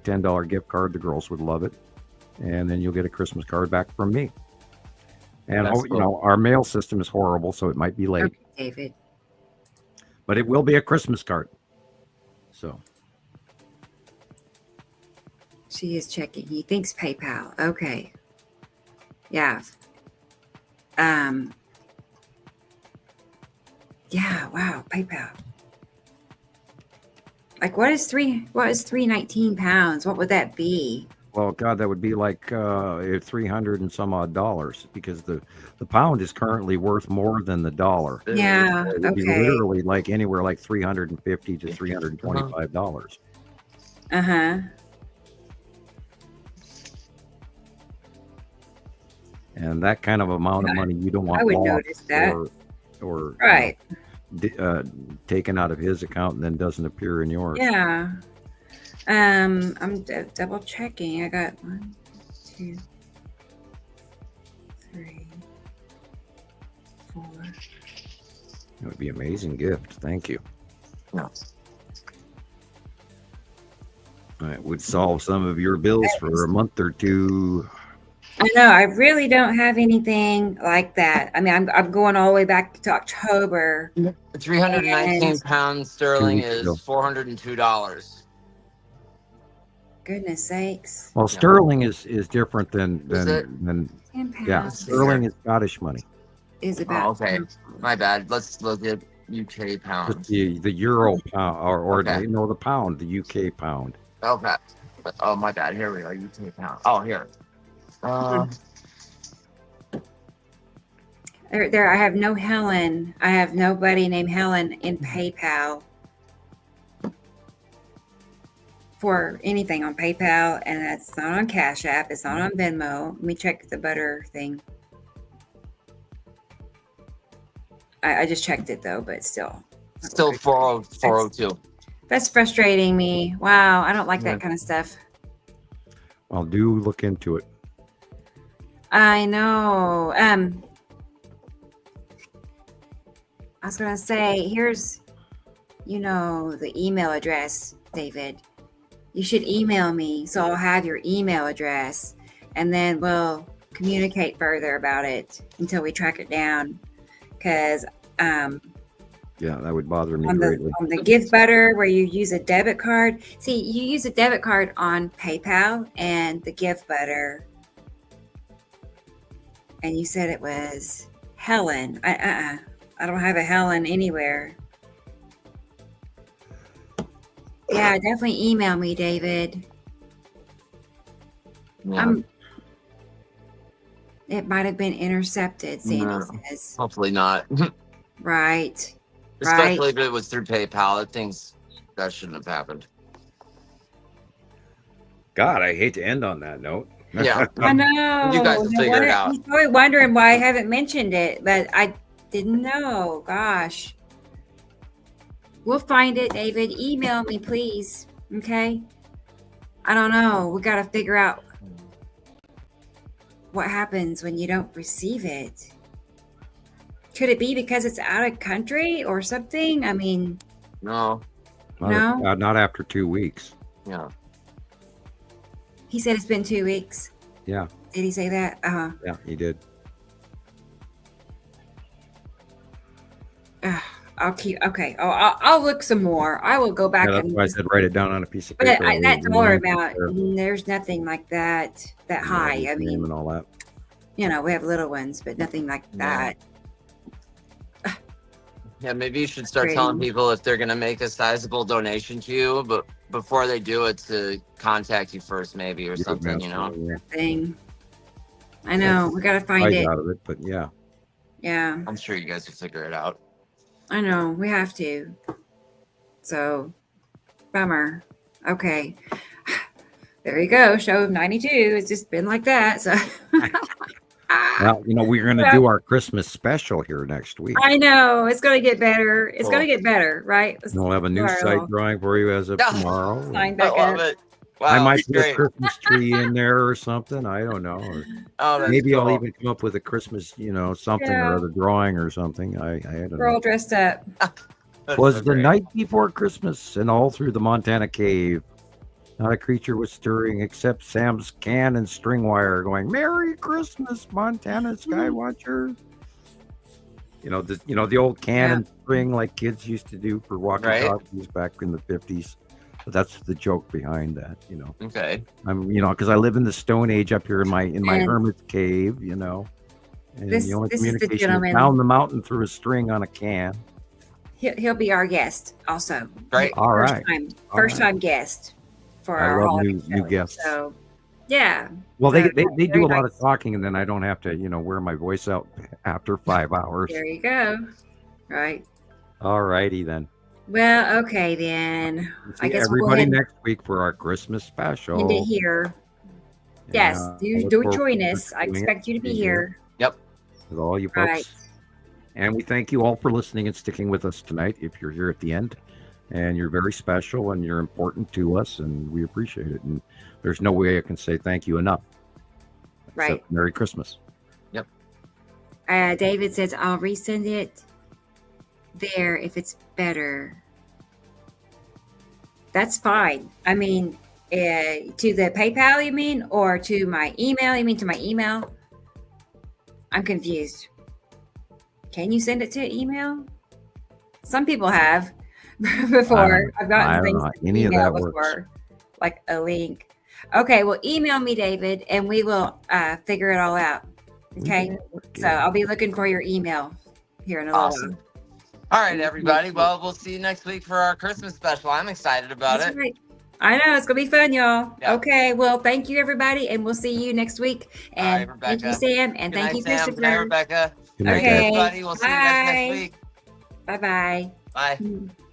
$10 gift card, the girls would love it, and then you'll get a Christmas card back from me. And cool. Our mail system is horrible, so it might be late, okay, David, but it will be a Christmas card. So she is checking. He thinks PayPal. Okay. Yeah. Yeah. Wow. PayPal. Like, what is 319 pounds? What would that be? Well, God, that would be like 300 and some odd dollars, because the pound is currently worth more than the dollar. Yeah. It would be Okay. literally like anywhere like $350 to $325. Uh-huh. And that kind of amount of money you don't want I would lost notice that. or Right. taken out of his account and then doesn't appear in yours. Yeah. I'm double checking. I got 1, 2, 3, 4. It would be an amazing gift. Thank you. No. It would solve some of your bills for a month or two. I know. I really don't have anything like that. I mean, I'm going all the way back to October. 319 pounds sterling 2 weeks ago. is $402. Goodness sakes. Well, sterling is different than Is it? 10 pounds. yeah. Sterling is Scottish money. is Oh, about. okay. My bad. Let's look at UK But pounds. the euro pound or Okay. the pound, the UK pound. Okay. Oh, my bad. Here we are. UK pound. Oh, here. There, I have no Helen. I have nobody named Helen in PayPal for anything on PayPal, and that's not on Cash App. It's not on Venmo. Let me check the butter thing. I just checked it though, but still. Still 402. That's frustrating me. Wow, I don't like that kind of stuff. Well, do look into it. I know. I was gonna say, here's, the email address, David. You should email me, so I'll have your email address, and then we'll communicate further about it until we track it down. Because Yeah, that would bother me on greatly. the gift butter where you use a debit card, see, you use a debit card on PayPal and the gift butter, and you said it was Helen. I don't have a Helen anywhere. Yeah, definitely email me, David. Yeah. It might have been intercepted, Sandy No. says. Hopefully not. Right. Especially if it was through PayPal. That shouldn't have happened. God, I hate to end on that note. Yeah. I know. You guys will figure it out. He's probably wondering why I haven't mentioned it, but I didn't know. Gosh. We'll find it, David. Email me, please. Okay? I don't know. We got to figure out what happens when you don't receive it. Could it be because it's out of country or something? I mean, No. Not after 2 weeks. Yeah. he said it's been 2 weeks. Yeah. Did he say that? Yeah, he did. I'll keep. Okay. I'll look some more. I will go back Yeah, that's and. why I said write it down on a piece of But paper. that and dollar remind amount, you there's nothing like that high. I his name mean, and all that. we have little ones, but nothing like that. Yeah, maybe you should start telling people if they're going to make a sizable donation to you, but before they do it, to contact you first, maybe, or something, Yeah. Thing. I know. We got to find it. Out of it, but yeah. Yeah, I'm sure you guys will figure it out. I know. We have to. So, bummer. Okay. There you go. Show 92. It's just been like that. So. Well, we're going to do our Christmas special here next week. I know. It's going to get better. It's Cool. going to get better, right? And we'll have a new site drawing for you as of tomorrow. Sign I back love up. it. Wow, I might put a great. Christmas tree in there or something. I don't know. Or Oh, that's maybe cool. I'll even come up with a Christmas, something Yeah. or other drawing or something. I don't We're all know. dressed up. That's Was so the great. night before Christmas, and all through the Montana cave, not a creature was stirring except Sam's can and string wire going, "Merry Christmas, Montana Skywatcher." The old can and string like kids used to do for walkie-talkies back in the 50s. But that's the joke behind that, Okay. I'm, because I live in the Stone Age up here in my And hermit's cave, and This- the only this is the communication is gentleman. down the mountain through a string on a can. He'll be our guest also. Great. All right. First time guest for I our love holiday new show. guests. So Yeah. Well, So, they very do a lot of nice. talking, and then I don't have to, wear my voice out after 5 hours. There you go. Right. All righty then. Well, okay then. I See guess we'll go everybody ahead and next week for our Christmas special. end it here. Yes, Yeah, I do look do forward join to us. I doing it, expect you to be being here. Yep. with all you folks. Right. And we thank you all for listening and sticking with us tonight. If you're here at the end, and you're very special and you're important to us, and we appreciate it. And there's no way I can say thank you enough. Right. Except Merry Christmas. Yep. David says I'll resend it there if it's better. That's fine. I mean, to the PayPal, you mean, or to my email? You mean to my email? I'm confused. Can you send it to email? Some people have before. I've I gotten don't things know. to Any of email that before, works. like a link. Okay, well, email me, David, and we will figure it all out. Okay, so I'll be looking for your email here in a little Awesome. while. All right, everybody. Well, we'll see you next week for our Christmas special. I'm excited about That's it. right. I know it's gonna be fun, y'all. Yeah. Okay, well, thank you, everybody, and we'll see you next week. All right, And Rebecca. thank you, Sam, and Good thank night, you, Sam. Good night, Christopher. Rebecca. Good night, Okay. guys. Everybody. We'll see you guys next Bye. week. Bye-bye. Bye.